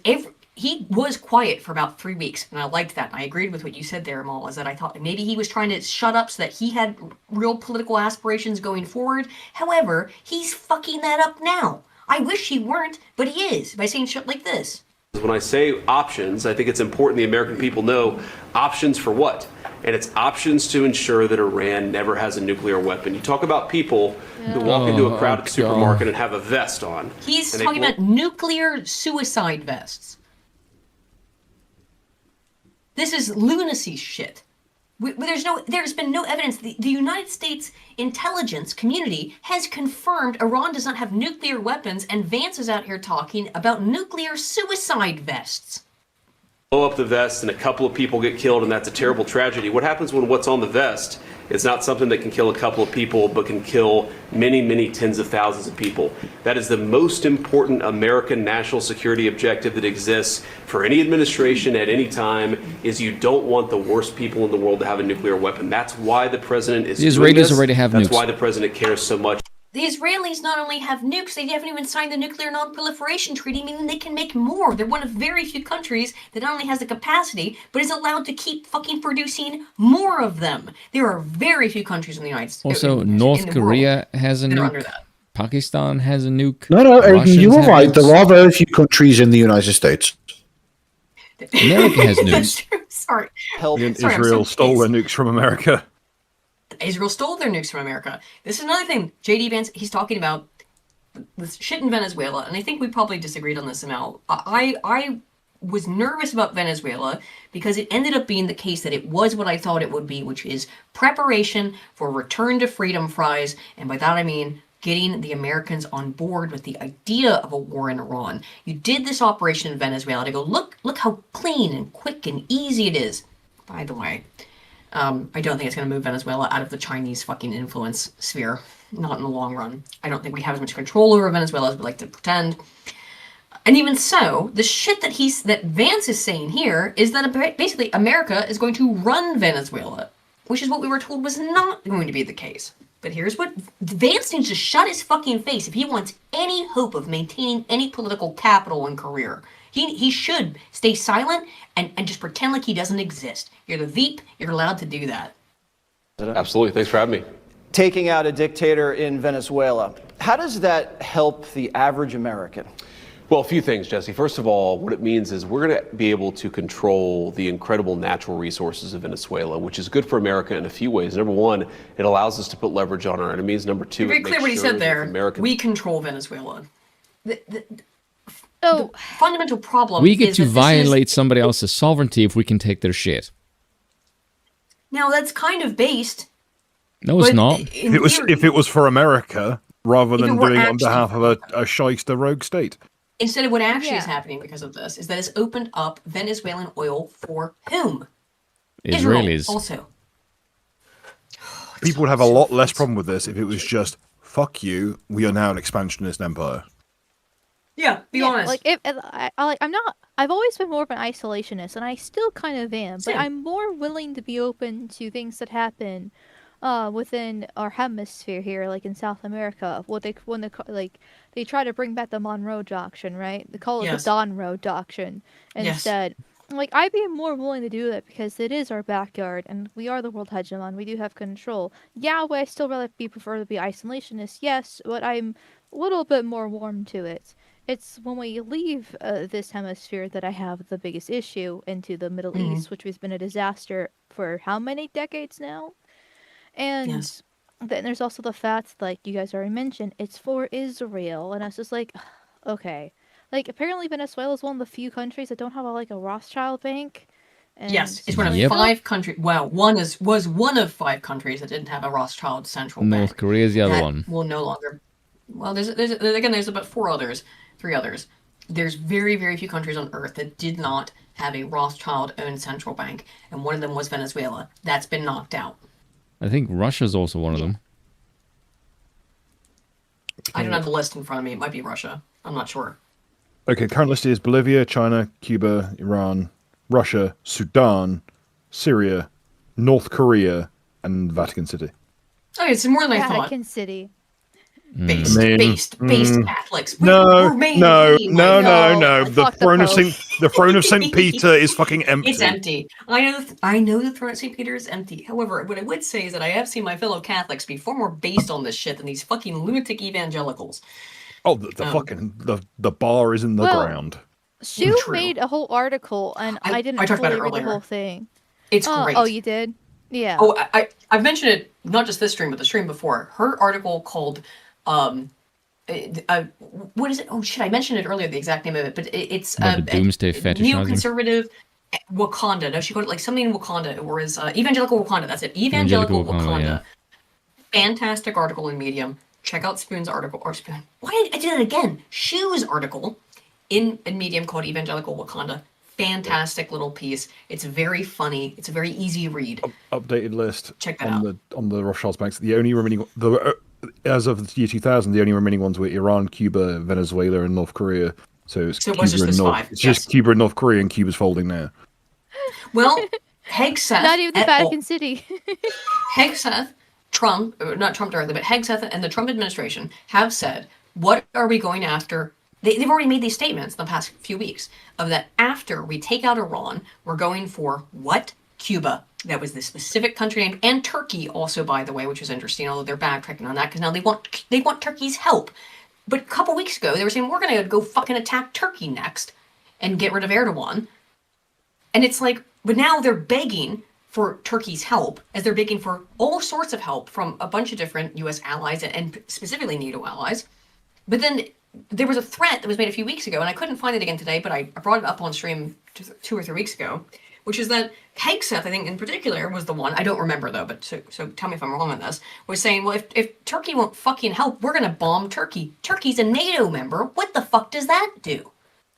he was quiet for about 3 weeks, and I liked that. And I agreed with what you said there, Amal, is that I thought maybe he was trying to shut up so that he had real political aspirations going forward. However, he's fucking that up now. I wish he weren't, but he is, by saying shit like this. When I say options, I think it's important the American people know options for what? And it's options to ensure that Iran never has a nuclear weapon. You talk about people who walk into a crowded supermarket and have a vest on. He's talking about nuclear suicide vests. This is lunacy shit. There's been no evidence. The United States intelligence community has confirmed Iran does not have nuclear weapons, and Vance is out here talking about nuclear suicide vests. Blow up the vest and a couple of people get killed, and that's a terrible tragedy. What happens when what's on the vest is not something that can kill a couple of people, but can kill many, many tens of thousands of people? That is the most important American national security objective that exists for any administration at any time, is you don't want the worst people in the world to have a nuclear weapon. That's why the president is The doing Israelis this. already have That's nukes. why the president cares so much. The Israelis not only have nukes, they haven't even signed the Nuclear Non-Proliferation Treaty, meaning they can make more. They're one of very few countries that not only has the capacity, but is allowed to keep fucking producing more of them. There are very few countries in the United States. Also, North Korea has a that are under nuke. that. Pakistan has a nuke. No, Russians you were have right. nukes. There are very few countries in the United States. America has nukes. That's true. Sorry. Sorry, I'm Israel so stole their pissed. nukes from America. Israel stole their nukes from America. This is another thing. JD Vance, he's talking about this shit in Venezuela, and I think we probably disagreed on this amount. I was nervous about Venezuela because it ended up being the case that it was what I thought it would be, which is preparation for return to freedom fries, and by that I mean getting the Americans on board with the idea of a war in Iran. You did this operation in Venezuela to go, look how clean and quick and easy it is. By the way, I don't think it's going to move Venezuela out of the Chinese fucking influence sphere. Not in the long run. I don't think we have as much control over Venezuela as we like to pretend. And even so, the shit that Vance is saying here is that basically America is going to run Venezuela, which is what we were told was not going to be the case. But here's what Vance needs to shut his fucking face if he wants any hope of maintaining any political capital and career. He should stay silent and just pretend like he doesn't exist. You're the Veep. You're allowed to do that. Absolutely. Thanks for having me. Taking out a dictator in Venezuela, how does that help the average American? Well, a few things, Jesse. First of all, what it means is we're going to be able to control the incredible natural resources of Venezuela, which is good for America in a few ways. Number one, it allows us to put leverage on our enemies. Number two, Very it clear makes what he sure said there. Americans... We control Venezuela. The fundamental problem We get is to that this violate somebody else's sovereignty if we can take their shit. Now that's kind of based. No, it's not. If it was for America, rather than it were doing it on actually behalf of a shyster rogue state. Instead of what actually is happening because of this is that it's opened up Venezuelan oil for whom? Israelis. Israel also. People would have a lot less problem with this if it was just, fuck you, we are now an expansionist empire. Yeah, be honest. Like I'm not. I've always been more of an isolationist, and I still kind of am. But I'm more willing to be open to things that happen within our hemisphere here, like in South America. They try to bring back the Monroe Doctrine, right? They call it the Donroe Doctrine instead. Like, I'd be more willing to do that because it is our backyard, and we are the world hegemon. We do have control. Yeah, would I still rather prefer to be isolationist? Yes, but I'm a little bit more warm to it. It's when we leave this hemisphere that I have the biggest issue into the Middle East, which has been a disaster for how many decades now? And then there's also the fact, like you guys already mentioned, it's for Israel. And I was just like, okay. Like, apparently Venezuela is one of the few countries that don't have a Rothschild bank. And yes, it's one of 5 countries. Well, was one of 5 countries that didn't have a Rothschild central bank. North Korea is the other one. Will no longer. Well, there's about 3 others. There's very, very few countries on Earth that did not have a Rothschild-owned central bank, and one of them was Venezuela. That's been knocked out. I think Russia's also one of them. I don't have the list in front of me. It might be Russia. I'm not sure. Okay, current list is Bolivia, China, Cuba, Iran, Russia, Sudan, Syria, North Korea, and Vatican City. Okay, it's more than I thought. Vatican City. Based Catholics. No. The throne of Saint Peter is fucking empty. It's empty. I know the throne of Saint Peter is empty. However, what I would say is that I have seen my fellow Catholics be far more based on this shit than these fucking lunatic evangelicals. Oh, the bar is in the ground. Sue made a whole article, and I didn't fully read the whole thing. It's great. Oh, you did? Yeah. Oh, I've mentioned it, not just this stream, but the stream before. Her article called, what is it? Oh shit, I mentioned it earlier, the exact name of it, but it's the doomsday fetishizing. neoconservative Wakanda. No, she called it like something in Wakanda, or is Evangelical Wakanda. That's it. Evangelical Wakanda. Yeah. Fantastic article in Medium. Check out Spoon's article, or Spoon. Why did I do that again? Shoe's article in Medium called Evangelical Wakanda. Fantastic little piece. It's very funny. It's a very easy read. Updated list. Check that on out. The Rothschild's banks. The only remaining, as of the year 2000, the only remaining ones were Iran, Cuba, Venezuela, and North Korea. So it's it was just this 5. It's just Cuba and North Korea, and Cuba's folding now. Well, Hegseth. Not even the Vatican City. Hegseth, Trump, not Trump directly, but Hegseth and the Trump administration have said, what are we going after? They've already made these statements in the past few weeks of that after we take out Iran, we're going for what? Cuba. That was the specific country name, and Turkey also, by the way, which is interesting, although they're backtracking on that because now they want Turkey's help. But a couple weeks ago, they were saying, we're going to go fucking attack Turkey next and get rid of Erdogan. And it's like, but now they're begging for Turkey's help, as they're begging for all sorts of help from a bunch of different U.S. allies and specifically NATO allies. But then there was a threat that was made a few weeks ago, and I couldn't find it again today, but I brought it up on stream 2 or 3 weeks ago, which is that Hegseth, I think in particular, was the one, I don't remember though, but so tell me if I'm wrong on this, was saying, well, if Turkey won't fucking help, we're going to bomb Turkey. Turkey's a NATO member. What the fuck does that do?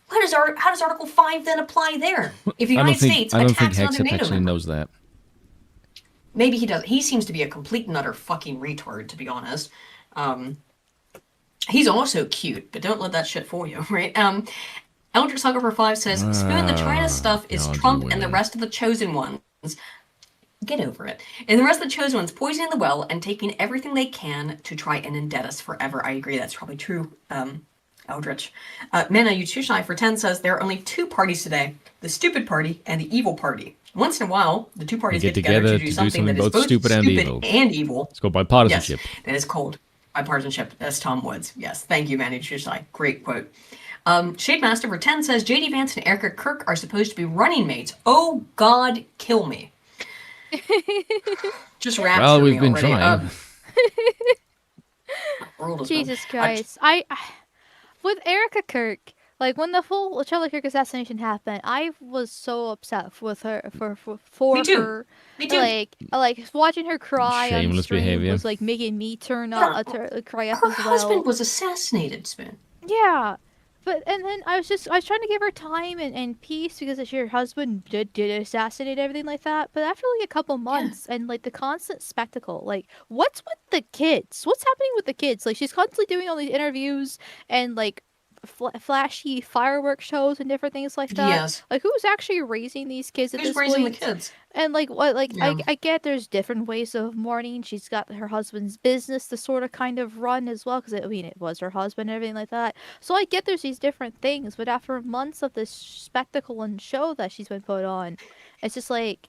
How does Article 5 then apply there? If the United States attacks another NATO actually member? knows that. Maybe he does. He seems to be a complete and utter fucking retard, to be honest. He's also cute, but don't let that shit fool you, right? Eldritch Saga for 5 says, Spoon, the China stuff is Trump and the rest of the chosen ones. Get over it. And the rest of the chosen ones poisoning the well and taking everything they can to try and indebt us forever. I agree, that's probably true, Eldritch. Mana Yuchushai for 10 says, there are only 2 parties today, the stupid party and the evil party. Once in a while, the 2 parties get together to do something that is both stupid and evil. It's called bipartisanship. Yes, that is called bipartisanship. That's Tom Woods. Yes, thank you, Manny Yuchushai. Great quote. Shade Master for 10 says, J.D. Vance and Erica Kirk are supposed to be running mates. Oh, God, kill me. Just rapture well, we've me been already. trying. Jesus Christ. I with Erica Kirk, like when the full Charlie Kirk assassination happened, I was so upset with her for Me too. her. Me too. Like watching her cry on Shameless stream behavior. was like making me turn Yeah, up, cry up Her as well. husband was assassinated, Spoon. Yeah. But and then I was trying to give her time and peace because her husband did assassinate everything like that. But after like a couple months and like the constant spectacle, like what's with the kids? What's happening with the kids? Like she's constantly doing all these interviews and like flashy fireworks shows and different things like that. Yes. Like who's actually raising these kids at Who's this raising point? the kids? And like what like Yeah. I get there's different ways of mourning. She's got her husband's business to sort of kind of run as well because it was her husband and everything like that. So I get there's these different things, but after months of this spectacle and show that she's been put on, it's just like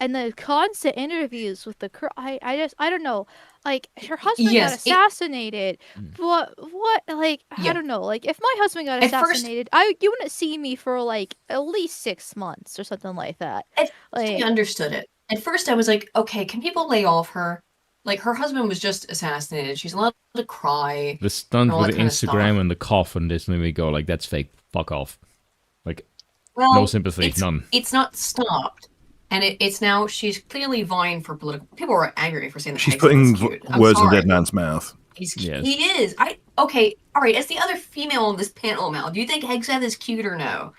and the constant interviews with the I don't know, like her husband got assassinated. What like I don't know, like if my husband got assassinated, you wouldn't see me for like at least 6 months or something like that. I understood it. At first I was like, okay, can people lay off her? Like her husband was just assassinated. She's allowed to cry. The stunt and all with that the kind of stuff. Instagram and the coffin just made me go like, that's fake. Fuck off. Like, Well, no sympathy, none. It's not stopped. And it's now, she's clearly vying for political. People are angry for saying that. She's Hegseth putting is cute. I'm words in sorry. dead man's mouth. He is. Okay, all right. As the other female on this panel, Mal, do you think Hegseth is cute or no?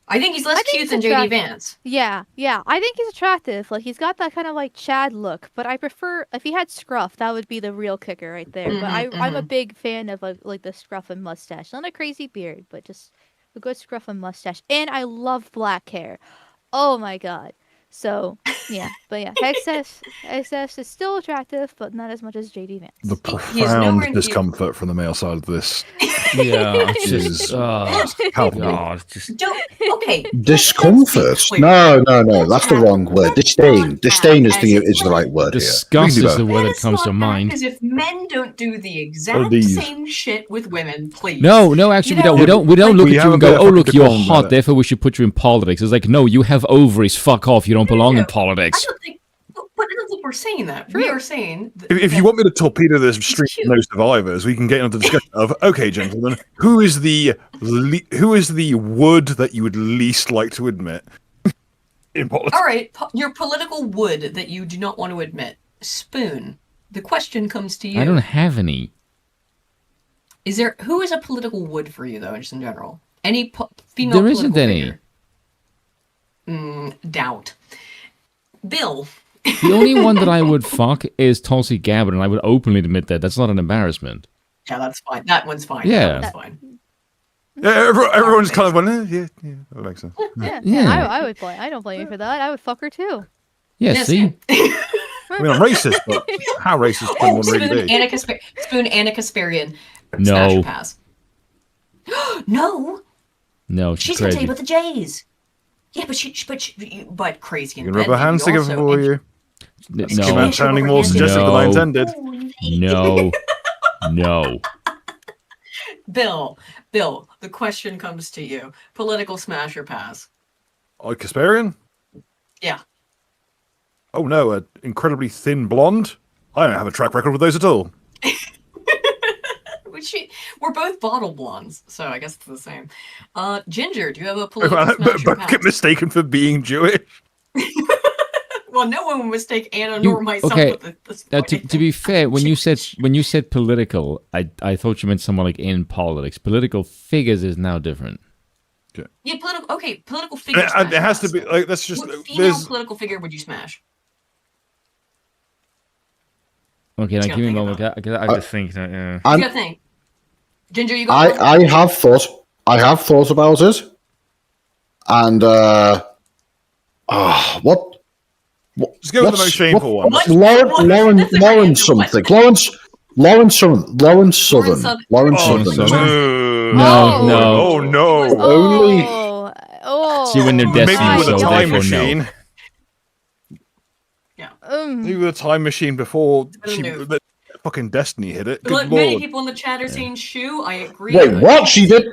I think he's less cute than JD Vance. Yeah. I think he's attractive. Like he's got that kind of like Chad look, but I prefer if he had scruff, that would be the real kicker right there. But I'm a big fan of like the scruff and mustache. Not a crazy beard, but just a good scruff and mustache. And I love black hair. Oh my god. So yeah, but yeah, Hegseth is still attractive, but not as much as JD Vance. The profound discomfort from the male side of this. Yeah, is palpable. God, okay. Discomfort? No, that's the wrong word. Disdain. Disdain is the right word here. Disgust is the word that comes to mind. Because if men don't do the exact same shit with women, please. No, actually, we don't look at you and go, oh, look, you're hot, therefore we should put you in politics. It's like, no, you have ovaries, fuck off, you don't belong in politics. But I don't think we're saying that. We are saying if you want me to torpedo this stream of no survivors, we can get into the discussion of, okay, gentlemen, who is the wood that you would least like to admit in politics? All right, your political wood that you do not want to admit. Spoon. The question comes to you. I don't have any. Who is a political wood for you, though, just in general? Any female There political isn't any. figure? Doubt. Bill. The only one that I would fuck is Tulsi Gabbard, and I would openly admit that. That's not an embarrassment. Yeah, that's fine. That one's fine. Yeah. That one's fine. Yeah, everyone's kind of going, yeah, that makes sense. Yeah. I would blame. I don't blame you for that. I would fuck her too. Yeah, see? I mean, I'm racist, but how racist can one really be? Spoon Anna Kasparian. No. Smash or pass. No. No, She's crazy. gonna tell you about the Jays. Yeah, but crazy. You can rub her hands together for you. No. Came out sounding more suggestive than I intended. No. No. Bill, the question comes to you. Political smash or pass? Kasparian? Yeah. Oh no, an incredibly thin blonde? I don't have a track record with those at all. We're both bottle blondes, so I guess it's the same. Ginger, do you have a political smash or But pass? get mistaken for being Jewish. Well, no one would mistake Anna nor myself okay. with this. To be fair, when you said political, I thought you meant someone like in politics. Political figures is now different. Yeah, political figure. It has to be like that's just. What female political figure would you smash? Okay, now give me a moment. I have to think. You gotta think. Ginger, you go. I have thought about it, and what? Just go with the most shameful one. Lauren something. Lawrence Southern. No. Oh no. Only. See when they're Maybe destiny, with a so time therefore machine. no. Maybe with a time machine before the fucking Destiny hit it. Good Look, lord. many people in the chat are saying shoe. I agree. Wait, what? She did.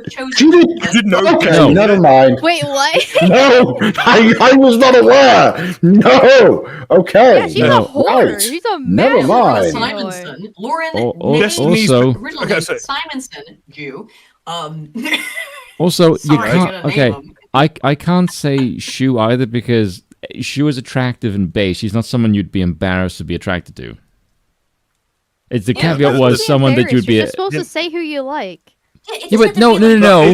know. Okay, No. never mind. Wait, what? No, I was not aware. No. Okay. Yeah, she's a whore. She's a Never mind. Simonson. Lauren also, originally Simonson, Jew. Also, you Sorry, can't. I gotta name Okay, I can't say Shu either because Shu is attractive in base. She's not someone you'd be embarrassed to be attracted to. It's the caveat was someone that you'd be. You're supposed to say who you like. Yeah, but no.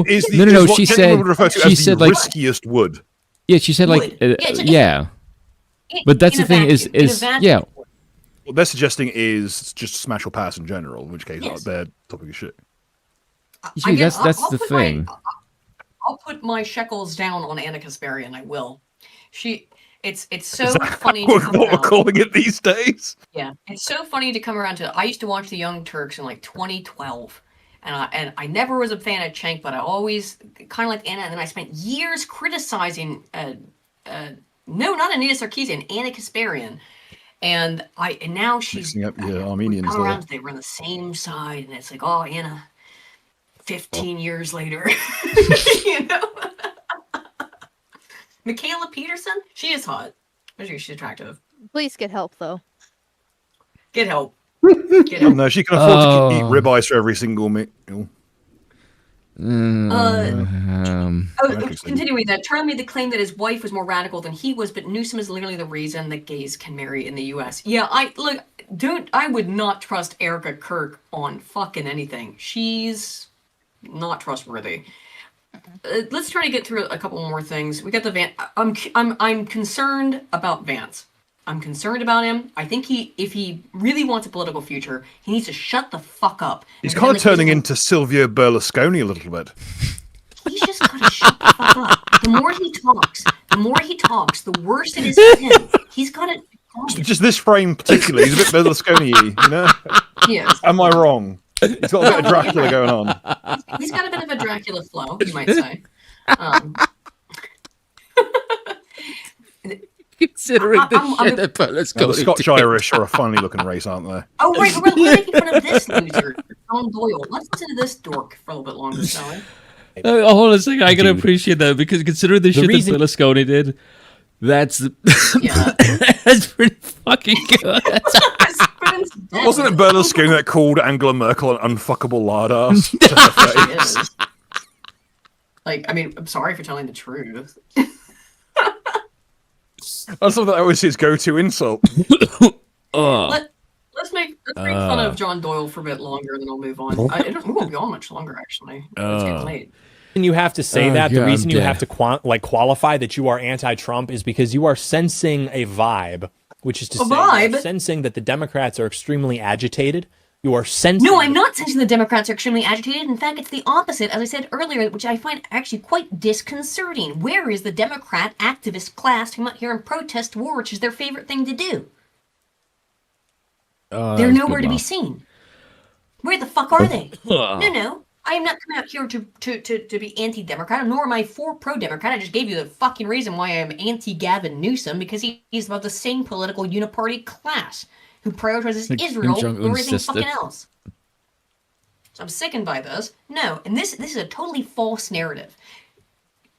She said like riskiest wood. Yeah, she said like yeah. But that's the thing is yeah. What they're suggesting is just smash or pass in general, in which case they're topic of shit. See, that's the thing. I'll put my shekels down on Anna Kasparian. I will. It's so funny. What we're calling it these days? Yeah, it's so funny to come around to. I used to watch The Young Turks in like 2012, and I never was a fan of Cenk, but I always kind of like Anna. And then I spent years criticizing. No, not Anita Sarkeesian, Anna Kasparian, and now she's mixing up Armenians. Come around, they were on the same side, and it's like, oh, Anna. 15 years later, you know. Michaela Peterson, she is hot. She's attractive. Please get help, though. Get help. No, she can afford to eat ribeyes for every single meal. Continuing that, Charlie made the claim that his wife was more radical than he was, but Newsom is literally the reason that gays can marry in the U.S. Yeah, I would not trust Erica Kirk on fucking anything. She's not trustworthy. Let's try to get through a couple more things. We got the Vance. I'm concerned about Vance. I'm concerned about him. I think if he really wants a political future, he needs to shut the fuck up. He's kind of turning into Silvio Berlusconi a little bit. He's just gotta shut the fuck up. The more he talks, the worse it is for him. He's got to. Just this frame particularly, he's a bit Berlusconi-y, you know? Yes. Am I wrong? He's got a bit of Dracula going on. He's got a bit of a Dracula flow, you might say. Considering the shit that Berlusconi the Scotch-Irish are a funny-looking race, aren't they? Oh, right, we're making fun of this loser, John Doyle. Let's listen to this dork for a little bit longer, shall we? Hold on a second, I gotta appreciate that because considering the shit that Berlusconi did, that's That's pretty fucking good. Wasn't it Berlusconi that called Angela Merkel an unfuckable lard ass to her face? Like, I mean, I'm sorry for telling the truth. That's something that always his go-to insult. Let's make fun of John Doyle for a bit longer, and then I'll move on. We won't be on much longer, actually. It's getting late. And you have to say that. The reason you have to qualify that you are anti-Trump is because you are sensing a vibe, which is to say, you are sensing that the Democrats are extremely agitated. You are sensing. No, I'm not sensing the Democrats are extremely agitated. In fact, it's the opposite, as I said earlier, which I find actually quite disconcerting. Where is the Democrat activist class to come out here and protest war, which is their favorite thing to do? They're nowhere to be seen. Where the fuck are they? No. I am not coming out here to be anti-Democrat, nor am I pro-Democrat. I just gave you the fucking reason why I'm anti-Gavin Newsom, because he's about the same political uniparty class who prioritizes Israel over everything fucking else. So I'm sickened by this. No, and this is a totally false narrative.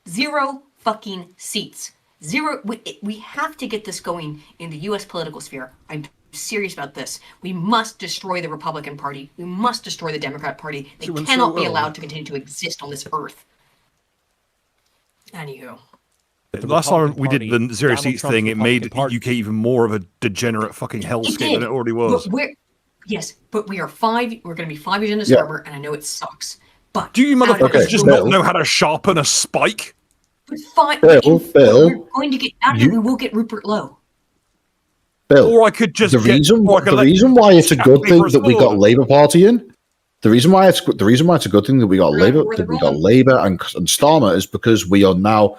0 fucking seats. 0. We have to get this going in the U.S. political sphere. I'm serious about this. We must destroy the Republican Party. We must destroy the Democrat Party. They cannot be allowed to continue to exist on this earth. Anywho. Last time we did the 0 seats thing, it made UK even more of a degenerate fucking hellscape than it already was. But we are 5. We're going to be 5 years into summer, and I know it sucks. But do you motherfuckers just not know how to sharpen a spike? But we're going to get out of it. We will get Rupert Lowe. Bill, or I could just the reason why it's a good thing that we got Labour Party in. The reason why it's a good thing that we got Labour and Starmer is because we are now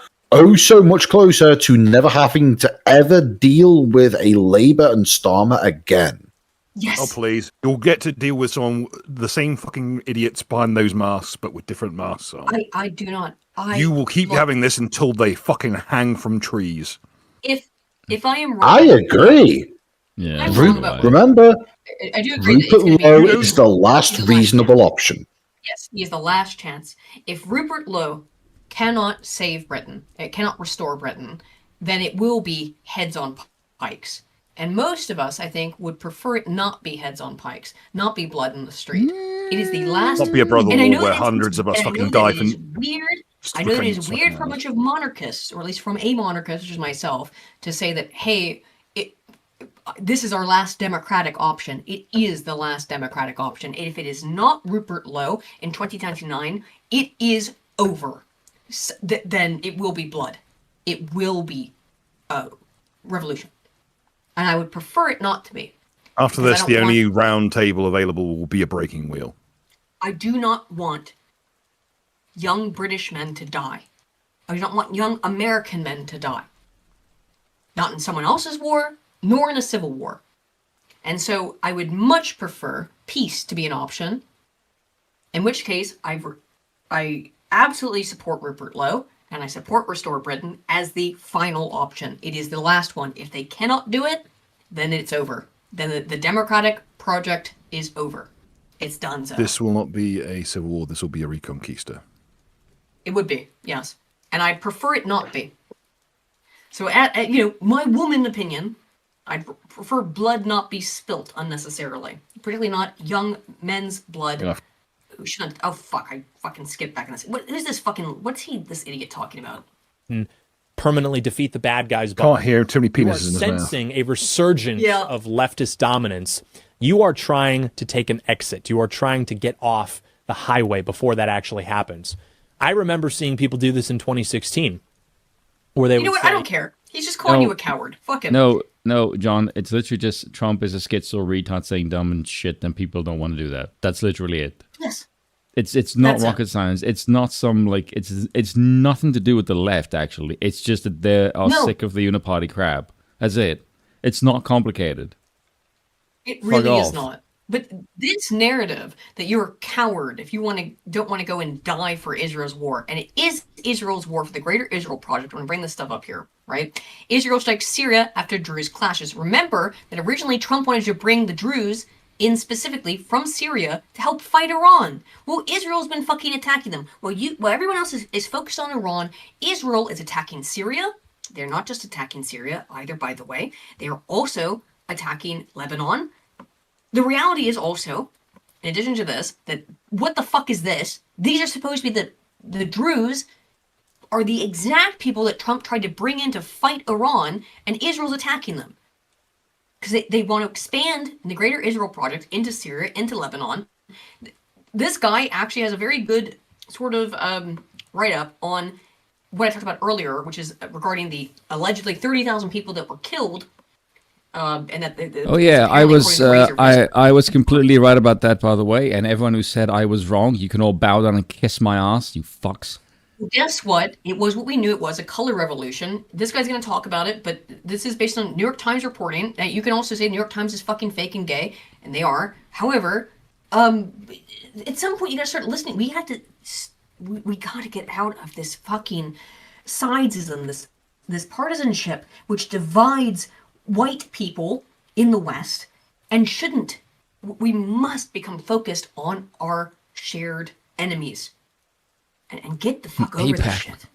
so much closer to never having to ever deal with a Labour and Starmer again. Yes. Oh please, you'll get to deal with the same fucking idiots behind those masks, but with different masks on. I do not. You will keep having this until they fucking hang from trees. If I am wrong, I agree. Yeah. Remember, I do agree Rupert Lowe is the last reasonable option. Yes, he is the last chance. If Rupert Lowe cannot save Britain, it cannot restore Britain, then it will be heads on pikes. And most of us, I think, would prefer it not be heads on pikes, not be blood in the street. It is the last. Not be a brother war where hundreds of us fucking die for. Weird. I know that it is weird for a bunch of monarchists, or at least from a monarchist, which is myself, to say that, hey, this is our last democratic option. It is the last democratic option. And if it is not Rupert Lowe in 2029, it is over. Then it will be blood. It will be revolution. And I would prefer it not to be. After this, the only round table available will be a breaking wheel. I do not want young British men to die. I do not want young American men to die. Not in someone else's war, nor in a civil war. And so I would much prefer peace to be an option, in which case I absolutely support Rupert Lowe, and I support Restore Britain as the final option. It is the last one. If they cannot do it, then it's over. Then the democratic project is over. It's done. So. This will not be a civil war. This will be a reconquista. It would be, yes. And I prefer it not be. So, my woman opinion, I'd prefer blood not be spilt unnecessarily. Particularly not young men's blood. Yeah. Who shouldn't. Oh, fuck. I fucking skipped back on this. Who's this fucking. What's this idiot talking about? Permanently defeat the bad guys. Can't hear too many penises in his mouth. Sensing a resurgence of leftist dominance. You are trying to take an exit. You are trying to get off the highway before that actually happens. I remember seeing people do this in 2016, where they. You know what? I don't care. He's just calling you a coward. Fuck him. No, John. It's literally just Trump is a schizo retard saying dumb and shit, and people don't want to do that. That's literally it. Yes. It's not rocket science. It's not some it's nothing to do with the left actually. It's just that they are sick of the uniparty crap. That's it. It's not complicated. It really is not. But this narrative that you're a coward if you don't want to go and die for Israel's war, and it is Israel's war for the Greater Israel Project. I'm going to bring this stuff up here, right? Israel strikes Syria after Druze clashes. Remember that originally Trump wanted to bring the Druze in specifically from Syria to help fight Iran. Well, Israel's been fucking attacking them. While everyone else is focused on Iran, Israel is attacking Syria, they're not just attacking Syria either, by the way. They are also attacking Lebanon. The reality is also, in addition to this, that what the fuck is this? These are supposed to be the Druze are the exact people that Trump tried to bring in to fight Iran, and Israel's attacking them. Because they want to expand the Greater Israel Project into Syria, into Lebanon. This guy actually has a very good sort of write-up on what I talked about earlier, which is regarding the allegedly 30,000 people that were killed. And that I was completely right about that, by the way. And everyone who said I was wrong, you can all bow down and kiss my ass, you fucks. Guess what? It was what we knew it was, a color revolution. This guy's going to talk about it, but this is based on New York Times reporting. Now, you can also say New York Times is fucking fake and gay, and they are. However, at some point you got to start listening. We got to get out of this fucking sidesism, this partisanship, which divides white people in the West and shouldn't. We must become focused on our shared enemies. And get the fuck over this shit.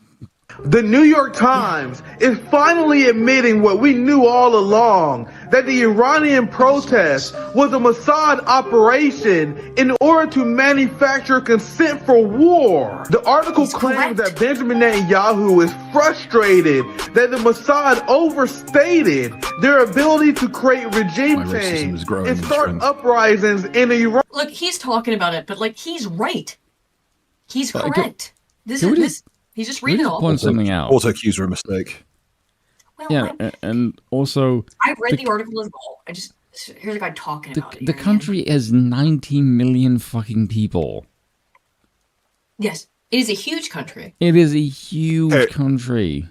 The New York Times is finally admitting what we knew all along, that the Iranian protest was a Mossad operation in order to manufacture consent for war. The article claims that Benjamin Netanyahu is frustrated that the Mossad overstated their ability to create regime change and start uprisings in Iran. Look, he's talking about it, but he's right. He's correct. He's just reading all. Point something out. Auto-cues are a mistake. Well, and also... I read the article as well. Here's a guy talking about it. The country has 90 million fucking people. Yes, it is a huge country. It is a huge country.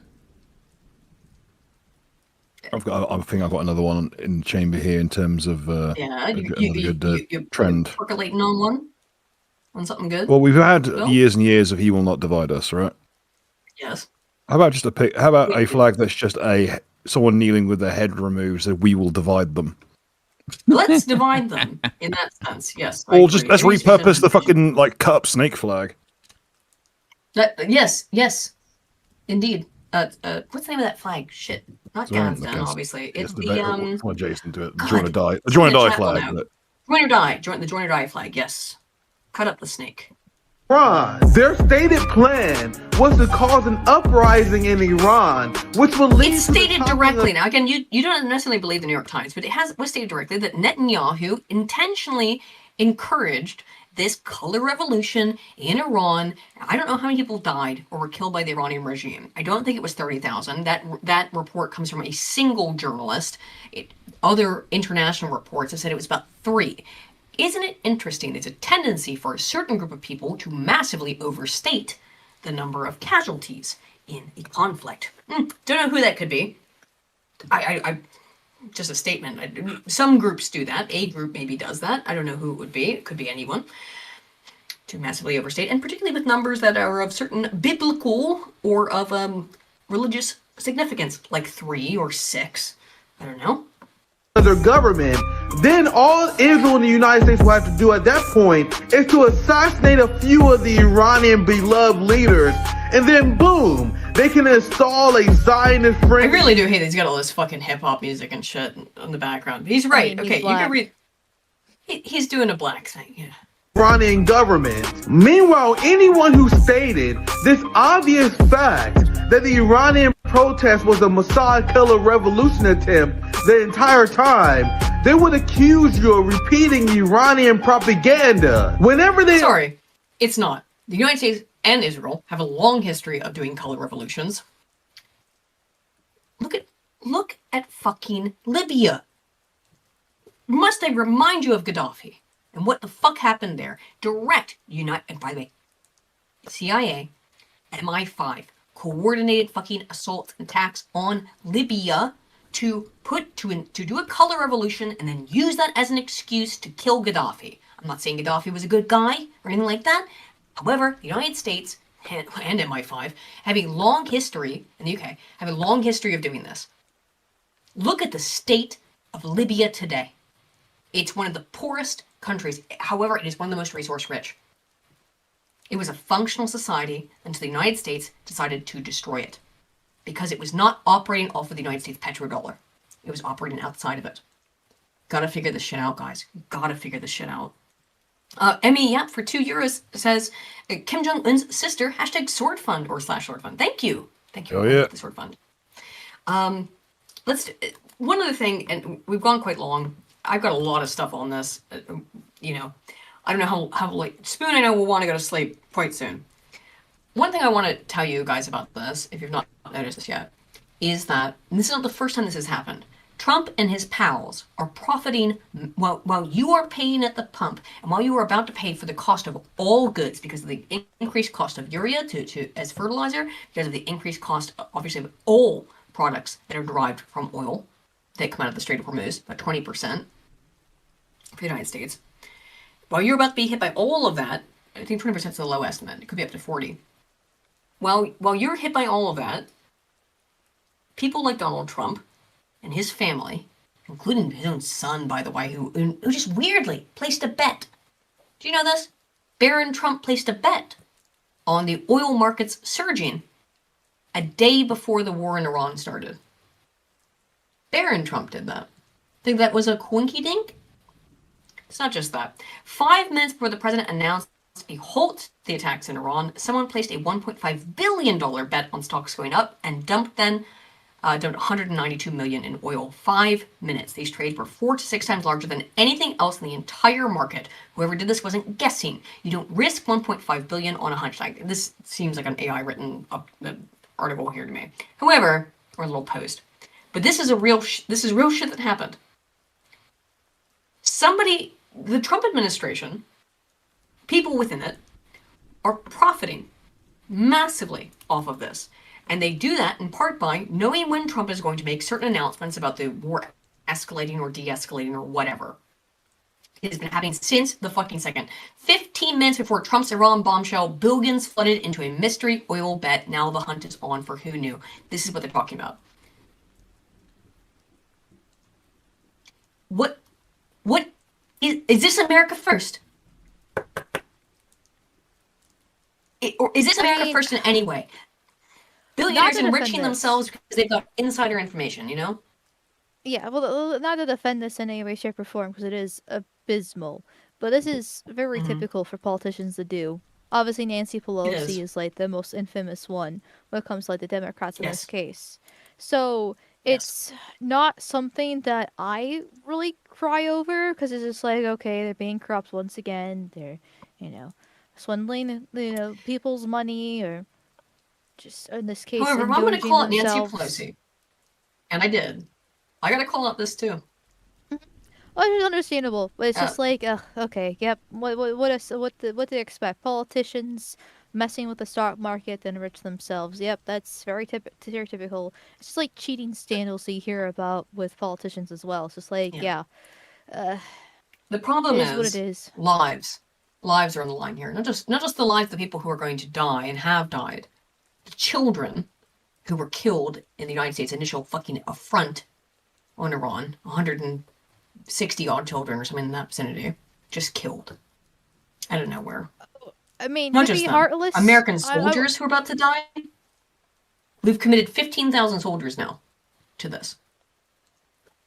I think I've got another one in the chamber here in terms of you trend. Percolating on one? On something good? Well, we've had years and years of "He will not divide us," right? Yes. How about a flag that's just someone kneeling with their head removed, so "We will divide them." Let's divide them in that sense. Yes. Or just let's repurpose the fucking cut up snake flag. Yes, indeed. What's the name of that flag? Shit, not Afghanistan, obviously. It's the What Jason do it? The join or die. The join or die flag. Join or die. The join or die flag. Yes. Cut up the snake. Their stated plan was to cause an uprising in Iran, which will lead It's stated directly. Now, again, you don't necessarily believe the New York Times, but it was stated directly that Netanyahu intentionally encouraged this color revolution in Iran. I don't know how many people died or were killed by the Iranian regime. I don't think it was 30,000. That report comes from a single journalist. Other international reports have said it was about 3. Isn't it interesting? There's a tendency for a certain group of people to massively overstate the number of casualties in a conflict. Don't know who that could be. I just a statement. Some groups do that. A group maybe does that. I don't know who it would be. It could be anyone. To massively overstate, and particularly with numbers that are of certain biblical or of religious significance, like 3 or 6. I don't know. Their government, then all Israel and the United States will have to do at that point is to assassinate a few of the Iranian beloved leaders, and then boom, they can install a Zionist friend. I really do hate that he's got all this fucking hip-hop music and shit on the background. He's right. Okay, you can read. He's doing a black thing, yeah. Iranian government. Meanwhile, anyone who stated this obvious fact that the Iranian protest was a Mossad killer revolution attempt the entire time, they would accuse you of repeating Iranian propaganda. Sorry, it's not. The United States and Israel have a long history of doing color revolutions. Look at fucking Libya. Must I remind you of Gaddafi and what the fuck happened there? And by the way, CIA, MI5, coordinated fucking assaults and attacks on Libya to do a color revolution and then use that as an excuse to kill Gaddafi. I'm not saying Gaddafi was a good guy or anything like that. However, the United States and MI5 have a long history, in the UK, have a long history of doing this. Look at the state of Libya today. It's one of the poorest countries. However, it is one of the most resource rich. It was a functional society until the United States decided to destroy it. because it was not operating off of the United States petrodollar. It was operating outside of it. Gotta figure this shit out, guys. Gotta figure this shit out. Emmy, yeah, for €2 says Kim Jong-un's sister, #sword fund or /sword fund. Thank you. Thank you. Oh, yeah. The sword fund. One other thing, and we've gone quite long. I've got a lot of stuff on this. You know, I don't know how late. Spoon, I know, will want to go to sleep quite soon. One thing I want to tell you guys about this, if you've not noticed this yet, is that, and this is not the first time this has happened, Trump and his pals are profiting while you are paying at the pump and while you are about to pay for the cost of all goods because of the increased cost of urea as fertilizer, because of the increased cost, obviously, of all products that are derived from oil that come out of the Strait of Hormuz, about 20% for the United States. While you're about to be hit by all of that, I think 20% is the low estimate. It could be up to 40. While you're hit by all of that, people like Donald Trump and his family, including his own son, by the way, who just weirdly placed a bet. Do you know this? Barron Trump placed a bet on the oil markets surging a day before the war in Iran started. Barron Trump did that. Think that was a coinky-dink? It's not just that. 5 minutes before the president announced a halt to the attacks in Iran, someone placed a $1.5 billion bet on stocks going up and dumped 192 million in oil. 5 minutes. These trades were 4 to 6 times larger than anything else in the entire market. Whoever did this wasn't guessing. You don't risk 1.5 billion on a hunch. Like, this seems like an AI written article here to me. However, or a little post. But this is real shit that happened. The Trump administration, people within it, are profiting massively off of this. And they do that in part by knowing when Trump is going to make certain announcements about the war escalating or de-escalating or whatever. It has been happening since the fucking second. 15 minutes before Trump's Iran bombshell, billions flooded into a mystery oil bet. Now the hunt is on for who knew. This is what they're talking about. What is this America first? Or is this America first in any way? Billionaires enriching themselves because they've got insider information, you know? Yeah, well, not to defend this in any way, shape, or form, because it is abysmal. But this is very typical for politicians to do. Obviously, Nancy Pelosi is like the most infamous one when it comes to like the Democrats in this case. So it's not something that I really cry over, because it's just like, okay, they're being corrupt once again. They're, swindling, people's money, or just in this case, however, I'm going to call it Nancy themselves. Pelosi, and I did. I got to call out this too. Well, it's understandable, but it's just like, okay, yep. What do they expect? Politicians messing with the stock market to enrich themselves. Yep, that's very typical. It's just like cheating scandals you hear about with politicians as well. It's just like, the problem is what it is. Lives are on the line here. Not just the lives of the people who are going to die and have died. The children who were killed in the United States' initial fucking affront on Iran, 160 odd children or something in that vicinity, just killed out of nowhere. I mean, not to just be them. heartless, American soldiers who are about to die. We've committed 15,000 soldiers now to this.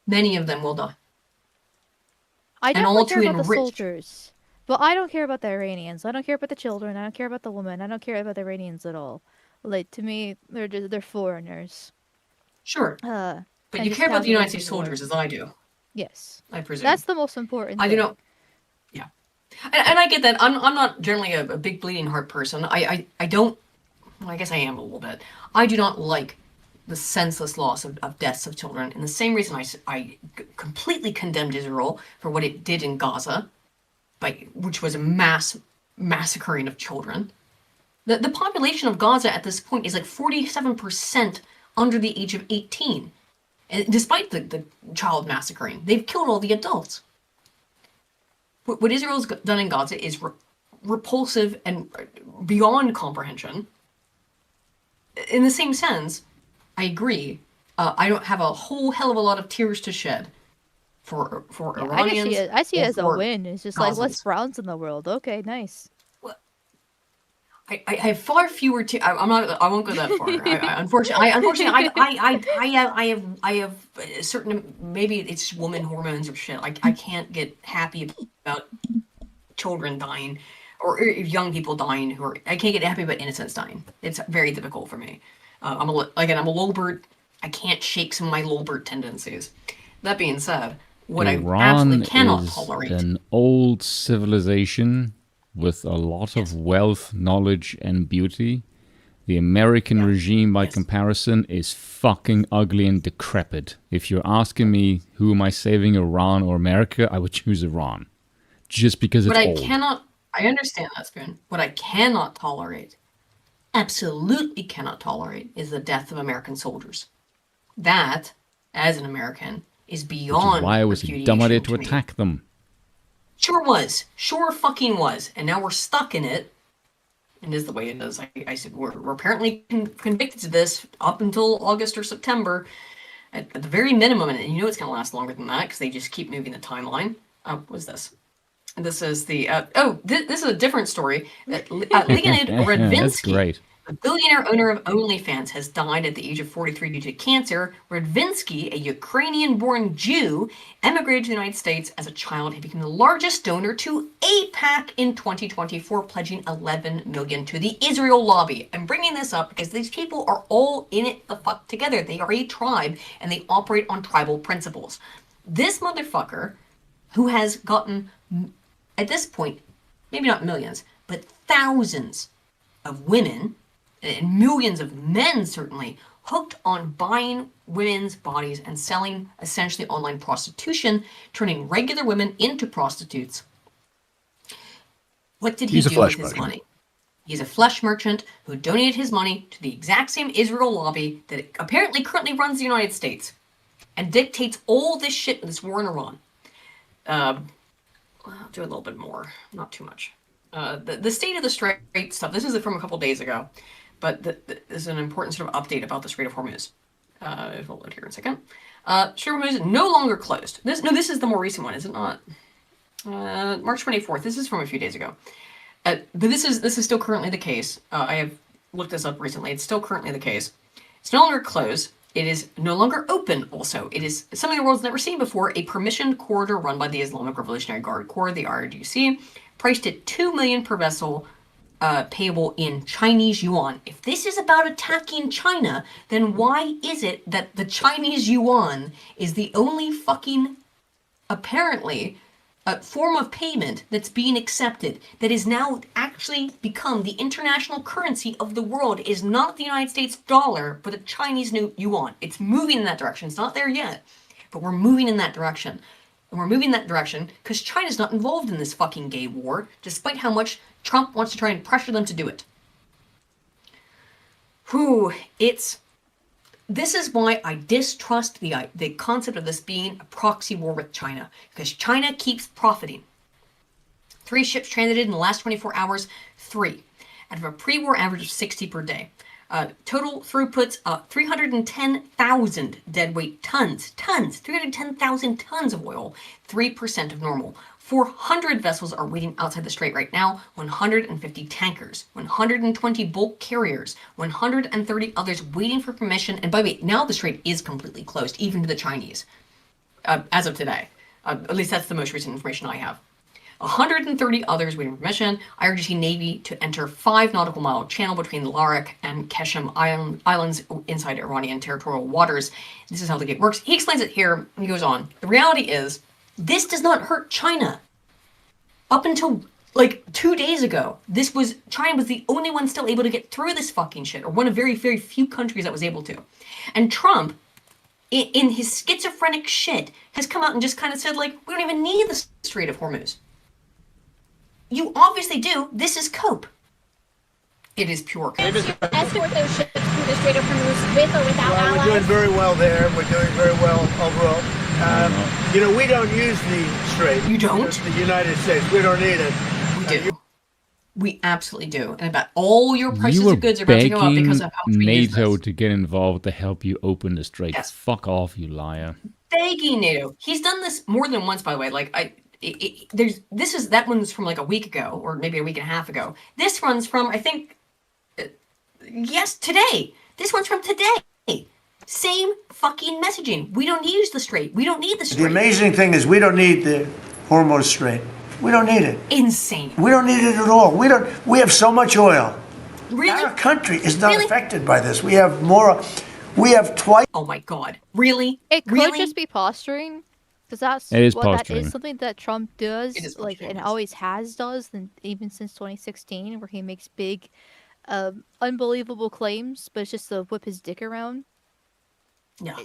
Many of them will die. I don't care about the soldiers, but I don't care about the Iranians. I don't care about the children. I don't care about the women. I don't care about the Iranians at all. Like, to me, they're foreigners. Sure. But you care about the United States soldiers as I do. Yes. I presume. That's the most important thing. I do not. Yeah. And I get that. I'm not generally a big bleeding heart person. I don't. Well, I guess I am a little bit. I do not like the senseless loss of deaths of children. And the same reason I completely condemned Israel for what it did in Gaza, which was a mass massacring of children. The population of Gaza at this point is like 47% under the age of 18. And despite the child massacring, they've killed all the adults. What Israel's done in Gaza is repulsive and beyond comprehension. In the same sense, I agree. I don't have a whole hell of a lot of tears to shed for Iranians. I see it as a win. It's just like, Gazans. less Browns in the world. Okay, nice. I have far fewer. I'm not. I won't go that far. Unfortunately, I have a certain. Maybe it's woman hormones or shit. I can't get happy about children dying or young people dying. I can't get happy about innocents dying. It's very difficult for me. I'm a Lolbert. I can't shake some of my Lolbert tendencies. That being said, what Iran I absolutely cannot tolerate. An old civilization with a lot of wealth, knowledge, and beauty. The American regime, by comparison, is fucking ugly and decrepit. If you're asking me who am I saving, Iran or America, I would choose Iran. Just because it's old. I understand that, Spoon. What I cannot tolerate, absolutely cannot tolerate, is the death of American soldiers. That, as an American, is beyond. Which is why I was a dumb idea to attack them. Sure was. Sure fucking was. And now we're stuck in it. And is the way it is. I said we're apparently convicted to this up until August or September at the very minimum. And you know it's going to last longer than that because they just keep moving the timeline. What's this? This is the... this is a different story. Leonid Radvinsky, that's great. the billionaire owner of OnlyFans, has died at the age of 43 due to cancer. Radvinsky, a Ukrainian-born Jew, emigrated to the United States as a child. He became the largest donor to AIPAC in 2024, pledging $11 million to the Israel lobby. I'm bringing this up because these people are all in it the fuck together. They are a tribe, and they operate on tribal principles. This motherfucker, who has gotten, at this point, maybe not millions, but thousands of women and millions of men, certainly, hooked on buying women's bodies and selling essentially online prostitution, turning regular women into prostitutes. What did he do with his money? He's a flesh merchant who donated his money to the exact same Israel lobby that apparently currently runs the United States and dictates all this shit in this war in Iran. I'll do a little bit more, not too much. The state of the Strait stuff, this is from a couple days ago, but this is an important sort of update about the Strait of Hormuz. We'll load here in a second. Strait of Hormuz is no longer closed. This is the more recent one, is it not? March 24th. This is from a few days ago. But this is still currently the case. I have looked this up recently. It's still currently the case. It's no longer closed. It is no longer open also. It is something the world's never seen before, a permissioned corridor run by the Islamic Revolutionary Guard Corps, the IRGC, priced at $2 million per vessel, payable in Chinese yuan. If this is about attacking China, then why is it that the Chinese yuan is the only fucking, apparently, form of payment that's being accepted, that is now actually become the international currency of the world? It is not the United States dollar, but the Chinese new yuan. It's moving in that direction. It's not there yet, but we're moving in that direction. And we're moving in that direction because China's not involved in this fucking gay war, despite how much Trump wants to try and pressure them to do it. This is why I distrust the concept of this being a proxy war with China, because China keeps profiting. 3 ships transited in the last 24 hours, 3, out of a pre-war average of 60 per day. Total throughputs, 310,000 deadweight tons, 310,000 tons of oil, 3% of normal. 400 vessels are waiting outside the strait right now, 150 tankers, 120 bulk carriers, 130 others waiting for permission. And by the way, now the strait is completely closed, even to the Chinese, as of today. At least that's the most recent information I have. 130 others waiting for permission. IRGC Navy to enter 5 nautical mile channel between Larak and Keshem Islands inside Iranian territorial waters. This is how the gate works. He explains it here. He goes on. The reality is, this does not hurt China. Up until like 2 days ago, China was the only one still able to get through this fucking shit, or one of very, very few countries that was able to. And Trump, in his schizophrenic shit, has come out and just kind of said, like, we don't even need the Strait of Hormuz. You obviously do. This is cope. It is pure cope. Escort those ships through the Strait of Hormuz with or without allies? We're doing very well there. We're doing very well overall. We don't use the strait. You don't? The United States. We don't need it. We do. We absolutely do. And about all your prices of goods are about to go up because of how much we use this. NATO to get involved to help you open the strait. Yes. Fuck off, you liar. Begging NATO. He's done this more than once, by the way. Like, that one's from like a week ago, or maybe a week and a half ago. This one's from, I think, today. This one's from today. Same fucking messaging. We don't use the Strait. We don't need the Strait. The amazing thing is we don't need the Hormuz Strait. We don't need it. Insane. We don't need it at all. We have so much oil. Really? Our country is not affected by this. We have twice. Oh my God. Really? It could just be posturing. Because that is something that Trump does, and always does, and even since 2016, where he makes big, unbelievable claims, but it's just to whip his dick around. Yeah.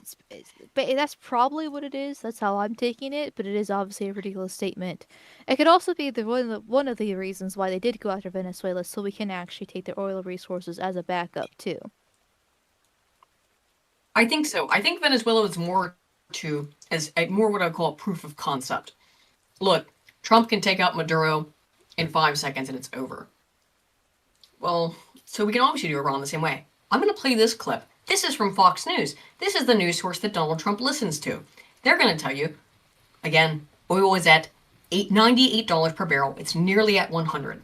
But that's probably what it is. That's how I'm taking it. But it is obviously a ridiculous statement. It could also be one of the reasons why they did go after Venezuela, so we can actually take their oil resources as a backup too. I think so. I think Venezuela is more what I call proof of concept. Look, Trump can take out Maduro in 5 seconds and it's over. Well, so we can obviously do Iran the same way. I'm going to play this clip. This is from Fox News. This is the news source that Donald Trump listens to. They're going to tell you, again, oil is at $98 per barrel. It's nearly at 100.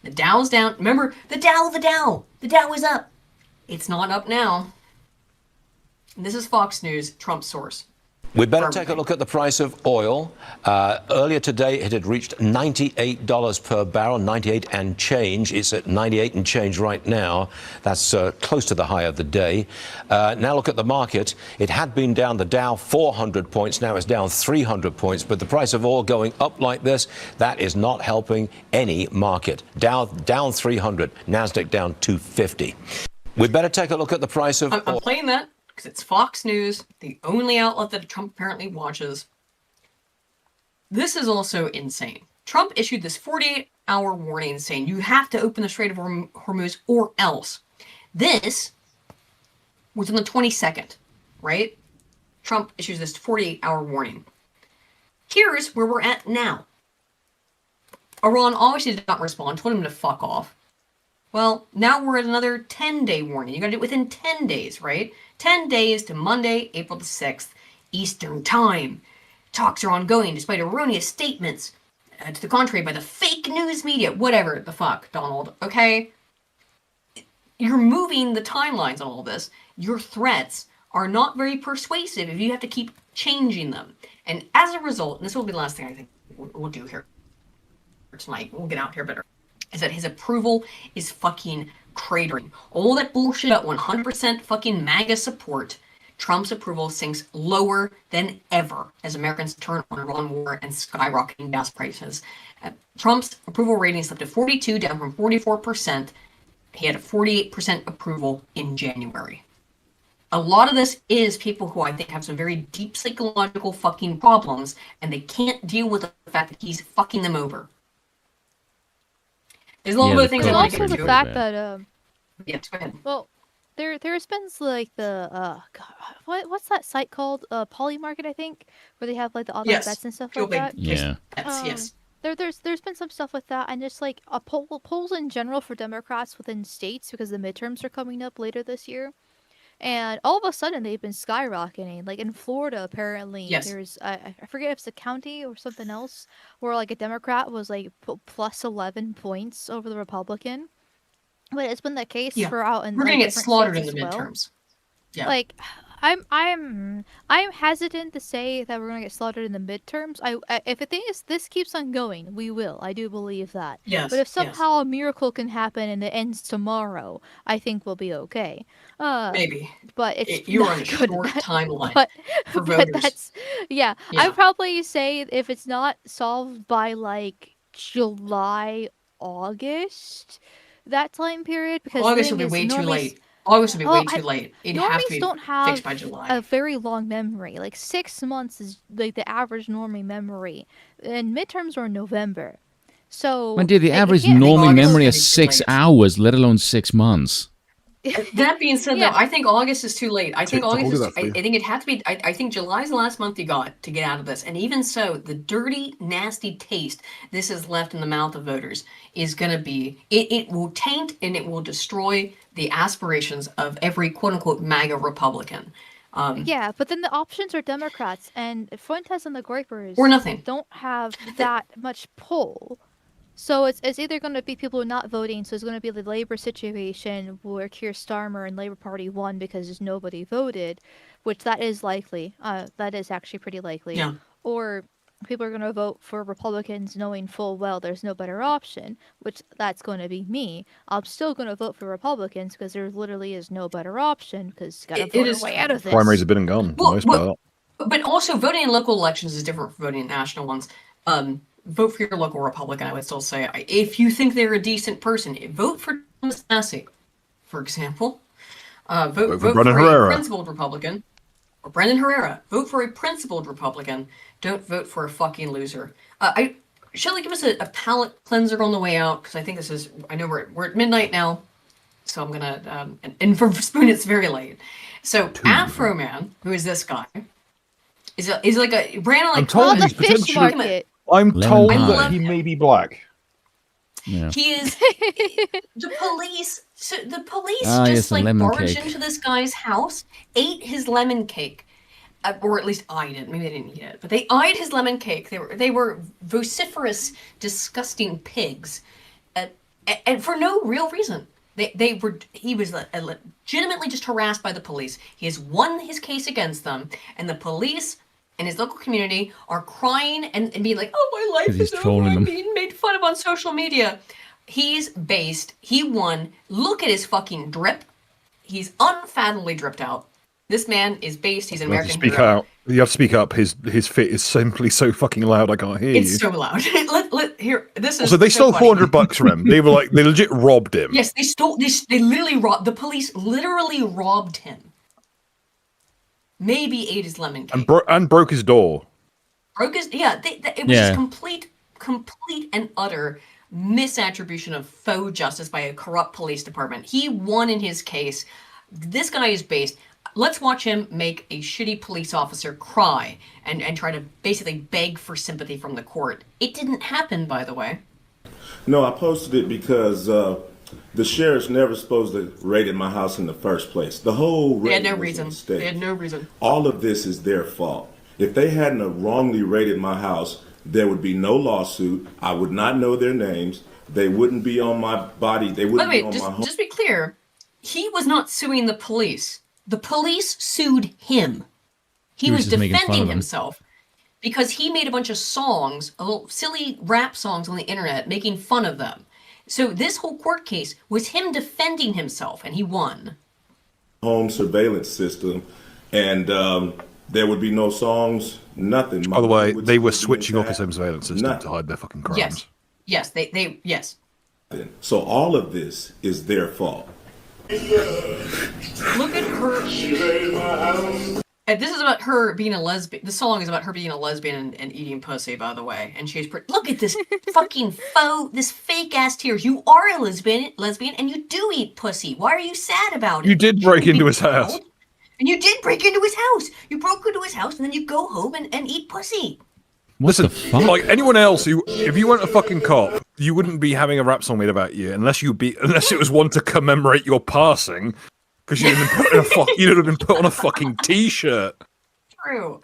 The Dow's down. Remember, the Dow is up. It's not up now. And this is Fox News, Trump's source. We better take a look at the price of oil. Earlier today, it had reached $98 per barrel, 98 and change. It's at 98 and change right now. That's close to the high of the day. Now look at the market. It had been down, the Dow, 400 points. Now it's down 300 points. But the price of oil going up like this, that is not helping any market. Dow down 300, NASDAQ down 250. We better take a look at the price of oil. I'm playing that because it's Fox News, the only outlet that Trump apparently watches. This is also insane. Trump issued this 48-hour warning saying you have to open the Strait of Hormuz or else. This was on the 22nd, right? Trump issues this 48-hour warning. Here's where we're at now. Iran obviously did not respond, told him to fuck off. Well, now we're at another 10-day warning. You gotta do it within 10 days, right? 10 days to Monday, April the 6th, Eastern Time. Talks are ongoing despite erroneous statements to the contrary by the fake news media. Whatever the fuck, Donald, okay? You're moving the timelines on all this. Your threats are not very persuasive if you have to keep changing them. And as a result, and this will be the last thing I think we'll do here tonight, we'll get out here better, is that his approval is fucking cratering. All that bullshit about 100% fucking MAGA support, Trump's approval sinks lower than ever as Americans turn on Iran war and skyrocketing gas prices. Trump's approval rating slipped to 42, down from 44%. He had a 48% approval in January. A lot of this is people who I think have some very deep psychological fucking problems, and they can't deal with the fact that he's fucking them over. There's a little bit of things I want to get into. Also the fact that yes, go ahead. Well, there's been like the what's that site called? Polymarket, I think, where they have like the online bets and stuff like that. Yeah. Yes. There's been some stuff with that, and just like polls in general for Democrats within states, because the midterms are coming up later this year. And all of a sudden, they've been skyrocketing. Like in Florida, apparently, there's I forget if it's a county or something else, where like a Democrat was like plus 11 points over the Republican. But it's been the case throughout. We're gonna get slaughtered in the midterms. Yeah. Like, I'm hesitant to say that we're gonna get slaughtered in the midterms. If the thing is this keeps on going, we will. I do believe that. Yes. But if somehow a miracle can happen and it ends tomorrow, I think we'll be okay. Maybe. But it's you're not on a good. short timeline for but voters. that's I'd probably say if it's not solved by like July, August, that time period, because August will be way too late. August will be way too late. It'd have to be fixed by July. A very long memory. Like 6 months is like the average normie memory, and midterms are in November. So my dear, the average normie memory is 6 hours, let alone 6 months. That being said, though, I think August is too late. I think August is. I think it had to be. I think July's the last month you got to get out of this. And even so, the dirty, nasty taste this has left in the mouth of voters is going to be. It will taint and it will destroy the aspirations of every quote unquote MAGA Republican. Yeah, but then the options are Democrats, and Fuentes and the Groypers or nothing don't have that much pull. So it's either going to be people not voting, so it's going to be the Labor situation where Keir Starmer and Labor Party won because nobody voted, which that is likely. That is actually pretty likely. Yeah. Or people are going to vote for Republicans knowing full well there's no better option, which that's going to be me. I'm still going to vote for Republicans because there literally is no better option because got to vote our way out of this. Primaries have been and gone. But also voting in local elections is different from voting in national ones. Vote for your local Republican, I would still say. If you think they're a decent person, vote for Thomas Massie, for example. Vote for a principled Republican. Or Brendan Herrera. Vote for a principled Republican. Don't vote for a fucking loser. Shelley, give us a palate cleanser on the way out, because I think this is, I know we're at midnight now, so I'm gonna, and for Spoon it's very late. So Afro Man, who is this guy, is like a brand like the fish market. I'm told that he may be black. Yeah. He is the police. So the police just like barged into this guy's house, ate his lemon cake, or at least eyed it. Maybe they didn't eat it, but they eyed his lemon cake. They were vociferous, disgusting pigs, and for no real reason. He was legitimately just harassed by the police. He has won his case against them, and the police and his local community are crying and being like, oh, my life is over. I'm being made fun of on social media. He's based. He won. Look at his fucking drip. He's unfathomably dripped out. This man is based. He's an American hero. Speak out. You have to speak up. His fit is simply so fucking loud. I can't hear you. It's so loud. This is. So they stole $400 from him. They legit robbed him. Yes, they stole. They literally robbed. The police literally robbed him. Maybe ate his lemon cake. And broke his door. It was just complete and utter misattribution of faux justice by a corrupt police department. He won in his case. This guy is based. Let's watch him make a shitty police officer cry and try to basically beg for sympathy from the court. It didn't happen, by the way. No, I posted it because the sheriff's never supposed to raid my house in the first place. The whole They had no reason. All of this is their fault. If they hadn't wrongly raided my house, there would be no lawsuit. I would not know their names. They wouldn't be on my body. They wouldn't be on my home. Just be clear. He was not suing the police. The police sued him. He was defending himself because he made a bunch of songs, little silly rap songs on the internet, making fun of them. So this whole court case was him defending himself, and he won. Home surveillance system, and there would be no songs, nothing. By the way, they were switching off his home surveillance system to hide their fucking crimes. Yes, yes. So all of this is their fault. Look at her. And this is about her being a lesbian. The song is about her being a lesbian and eating pussy, by the way. And she's look at this fucking this fake ass tears. You are a lesbian, and you do eat pussy. Why are you sad about it? You did break into his house. And you did break into his house. You broke into his house, and then you go home and eat pussy. Listen, like anyone else, if you weren't a fucking cop, you wouldn't be having a rap song made about you unless it was one to commemorate your passing, because you'd have been put on a fucking t-shirt. True.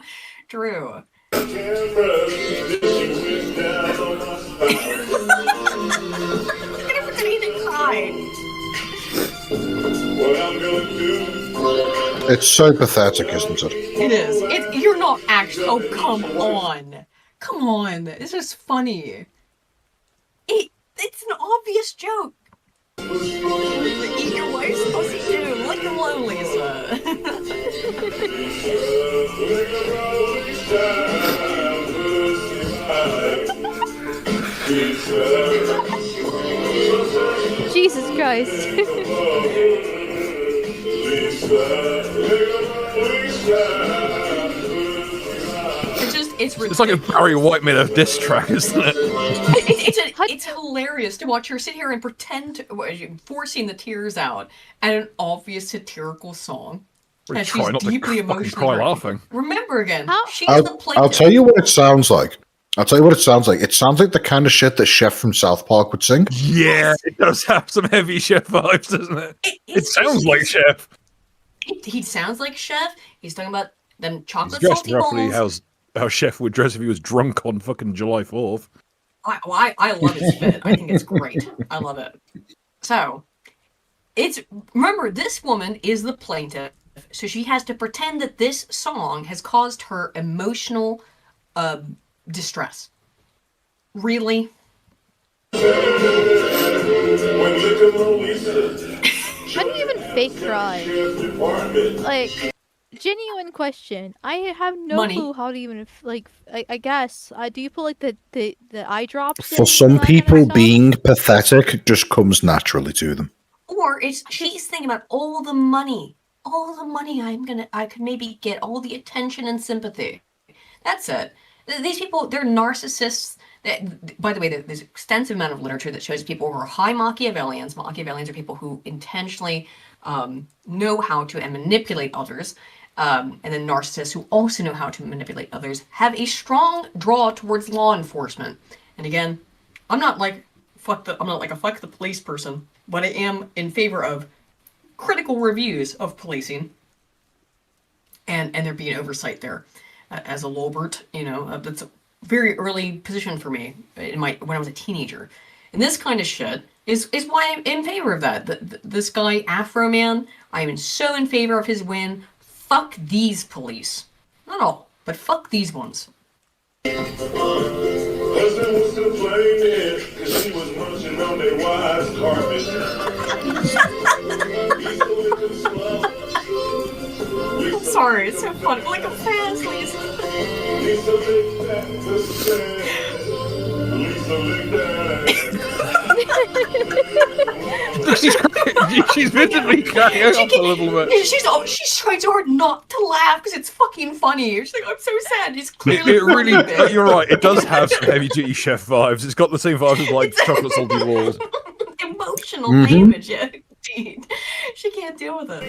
It's so pathetic, isn't it? It is. You're not actually. Oh, come on. Come on. This is funny. It's an obvious joke. Eat your wife's pussy too. Look alone, Lisa. Jesus Christ. It's like a Barry White made a diss track, isn't it? It's hilarious to watch her sit here and pretend forcing the tears out at an obvious satirical song. And she's deeply emotionally laughing. Remember again, she's the plaintiff. I'll tell you what it sounds like. It sounds like the kind of shit that Chef from South Park would sing. Yeah, it does have some heavy Chef vibes, doesn't it? It sounds like Chef. He sounds like Chef. He's talking about them chocolate He's dressed salty roughly balls. how Chef would dress if he was drunk on fucking July 4th. I love his fit. I think it's great. I love it. So, remember, this woman is the plaintiff, so she has to pretend that this song has caused her emotional distress. Really? How do you even fake cry? Like, genuine question. I have no clue how to even I guess. Do you put like the eye drops? For some people, being pathetic just comes naturally to them. Or she's thinking about all the money I could maybe get, all the attention and sympathy. That's it. These people, they're narcissists. By the way, there's an extensive amount of literature that shows people who are high Machiavellians. Machiavellians are people who intentionally know how to manipulate others. And then narcissists who also know how to manipulate others have a strong draw towards law enforcement. And again, I'm not like a fuck the police person, but I am in favor of critical reviews of policing and there being oversight there. As a Lolbert, that's a very early position for me when I was a teenager. And this kind of shit is why I'm in favor of that. This guy, Afro Man, I am so in favor of his win. Fuck these police. Not all, but fuck these ones. Sorry, it's so funny. Like a fan, please. She's visibly cracking up a little bit. She's trying so hard not to laugh because it's fucking funny. She's like, I'm so sad. He's clearly You're right. It does have some heavy duty Chef vibes. It's got the same vibes as like chocolate salty balls. Emotional damage, yeah. Indeed. She can't deal with it.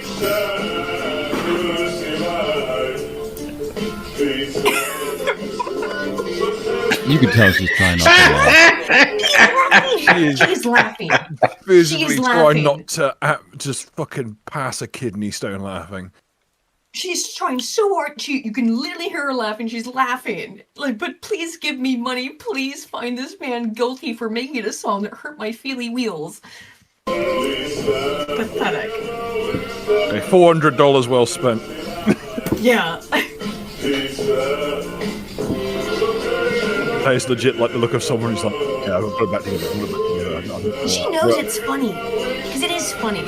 You can tell she's trying not to laugh. She's laughing. Visibly trying not to just fucking pass a kidney stone laughing. She's trying so hard. You can literally hear her laughing. She's laughing. Like, but please give me money. Please find this man guilty for making a song that hurt my feely wheels. Pathetic. Hey, $400 well spent. Yeah. That is legit like the look of someone who's like, yeah, I'll put it back together. She knows it's funny. Because it is funny.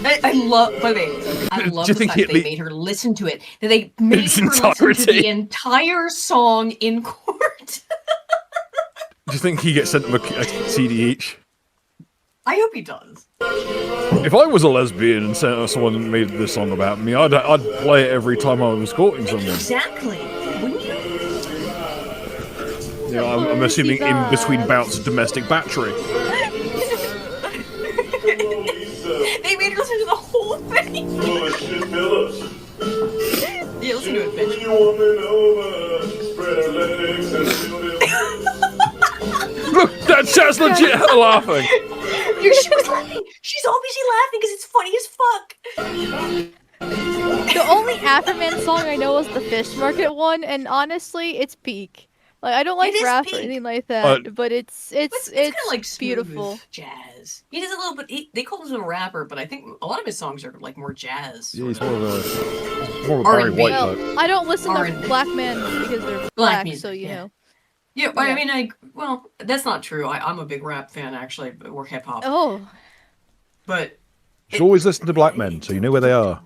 I love, by the way, I love the fact that they made her listen to it. That they made her listen to the entire song in court. Do you think he gets sent them a CD each? I hope he does. If I was a lesbian and someone and made this song about me, I'd play it every time I was courting someone. Exactly. Wouldn't you? Yeah, I'm assuming in between bouts of domestic battery. They made her listen to the whole thing. Yeah, listen to it, bitch. Look, that chat's legit laughing. She's laughing. She's obviously laughing because it's funny as fuck. The only Afroman song I know is the Fish Market one, and honestly, it's peak. Like, I don't like rap or anything like that, but it's kind of like beautiful jazz. He does a little bit. They call him a rapper, but I think a lot of his songs are like more jazz. Yeah, he's more of a Barry White type. I don't listen to black men because they're black, so you know. Yeah, I mean, that's not true. I'm a big rap fan, actually, or hip hop. Oh. But you should always listen to black men, so you know where they are.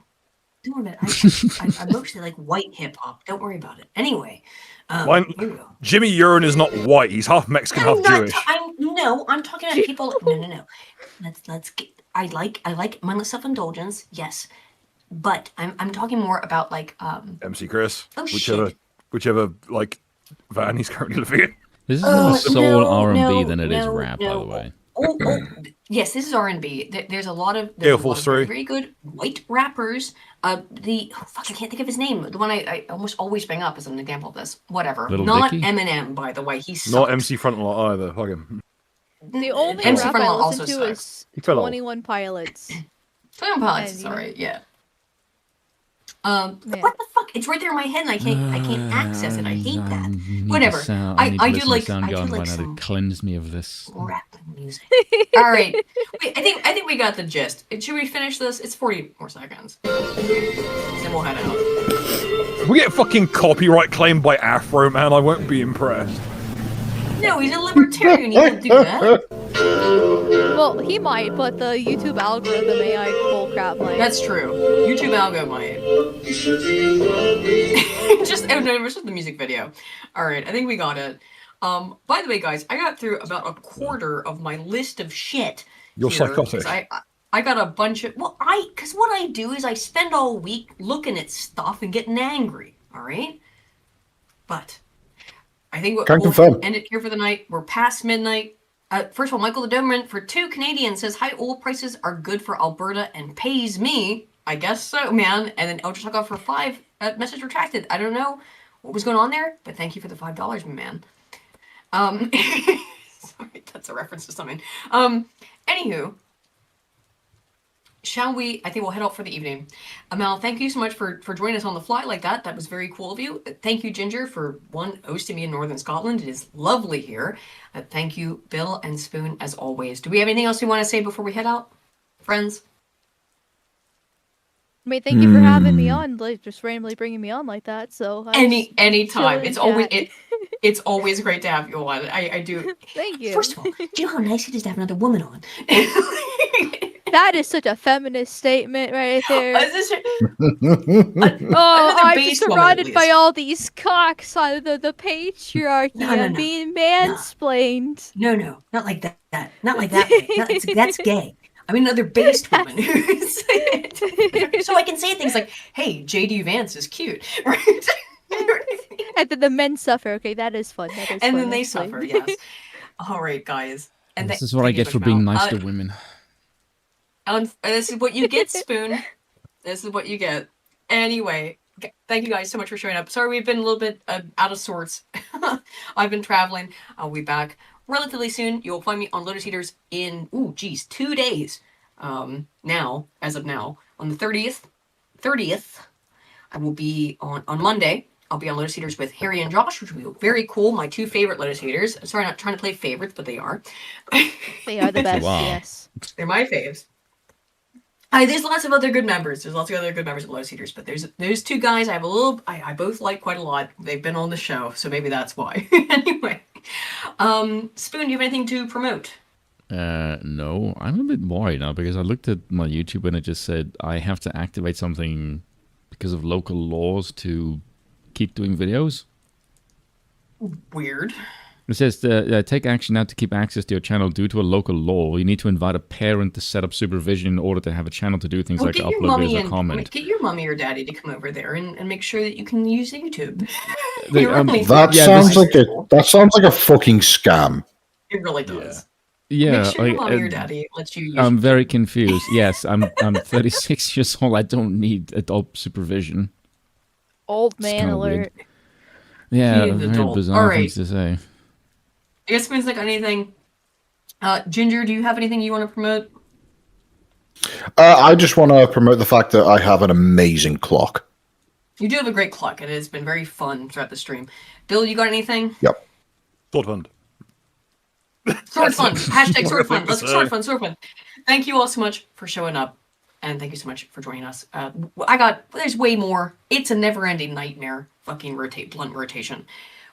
Don't worry about it. I mostly like white hip hop. Don't worry about it. Anyway, here we go. Jimmy Urine is not white. He's half Mexican, half Jewish. I'm talking about people. No. Let's get. I like mindless self-indulgence. Yes, but I'm talking more about like MC Chris, whichever like van he's currently living in. This is more soul R&B than it is rap, by the way. Yes, this is R&B. There's a lot of very good white rappers. I can't think of his name. The one I almost always bring up as an example of this. Whatever. Not Dicky? Eminem, by the way. He's not MC Frontalot either. Fuck him. The only rap I listen to is 21 Pilots. Totem Pods is alright, yeah. What the fuck? It's right there in my head and I can't access it. I hate that. Whatever. I do like some cleanse me of this rap music. Alright. Wait, I think we got the gist. Should we finish this? It's 40 more seconds. Then we'll head out. If we get fucking copyright claimed by Afro Man, I won't be impressed. No, he's a libertarian. He won't do that. Well, he might, but the YouTube algorithm AI bullcrap might. That's true. YouTube algo might. Just the music video. All right, I think we got it. By the way, guys, I got through about a quarter of my list of shit. You're psychotic. I got a bunch of because what I do is I spend all week looking at stuff and getting angry. All right, but. I think we'll end it here for the night. We're past midnight. First of all, Michael the Doberman for 2 Canadian says, high oil prices are good for Alberta and pays me. I guess so, man. And then Eldritch Off for 5. Message retracted. I don't know what was going on there, but thank you for the $5, my man. Sorry, that's a reference to something. Anywho, shall we? I think we'll head out for the evening. Amal, thank you so much for joining us on the fly like that. That was very cool of you. Thank you, Ginger, for hosting me in Northern Scotland. It is lovely here. Thank you, Bill and Spoon, as always. Do we have anything else we want to say before we head out, friends? I mean, thank you for having me on, like just randomly bringing me on like that. So anytime. It's always great to have you on. I do. Thank you. First of all, do you know how nice it is to have another woman on? That is such a feminist statement right there. I'm just surrounded by all these cocks on the patriarchy. I'm being mansplained. No, not like that. Not like that. That's gay. I mean, another based woman. So I can say things like, "Hey, JD Vance is cute," right? And then the men suffer. Okay, that is fun. And then they suffer. Yes. All right, guys. And this is what I get for being nice to women. This is what you get, Spoon. This is what you get. Anyway, thank you guys so much for showing up. Sorry we've been a little bit out of sorts. I've been traveling. I'll be back relatively soon. You'll find me on Lotus Eaters in 2 days. Now, as of now, on the 30th, I will be on Monday. I'll be on Lotus Eaters with Harry and Josh, which will be very cool. My 2 favorite Lotus Eaters. Sorry, not trying to play favorites, but they are. They are the best. Wow. Yes, they're my faves. There's lots of other good members. There's lots of other good members of Lotus Eaters, but there's 2 guys I both like quite a lot. They've been on the show, so maybe that's why. Anyway, Spoon, do you have anything to promote? No, I'm a bit worried now because I looked at my YouTube and it just said I have to activate something because of local laws to keep doing videos. Weird. It says, take action now to keep access to your channel due to a local law. You need to invite a parent to set up supervision in order to have a channel to do things like upload videos or comment. Get your mommy or daddy to come over there and make sure that you can use YouTube. That sounds like a fucking scam. It really does. Yeah, make sure your mommy or daddy lets you use I'm YouTube. very confused. Yes, I'm 36 years old. I don't need adult supervision. Old man alert. Yeah, very bizarre things to say. I guess Spoon's like anything. Ginger, do you have anything you want to promote? I just want to promote the fact that I have an amazing clock. You do have a great clock, and it has been very fun throughout the stream. Bill, you got anything? Yep. Sword fund. Sword fund. Hashtag sword fund. Let's sword fund. Thank you all so much for showing up, and thank you so much for joining us. There's way more. It's a never-ending nightmare. Fucking blunt rotation.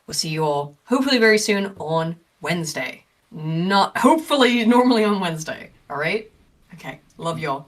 We'll see you all hopefully very soon on Wednesday. Not hopefully, normally on Wednesday. All right? Okay. Love y'all.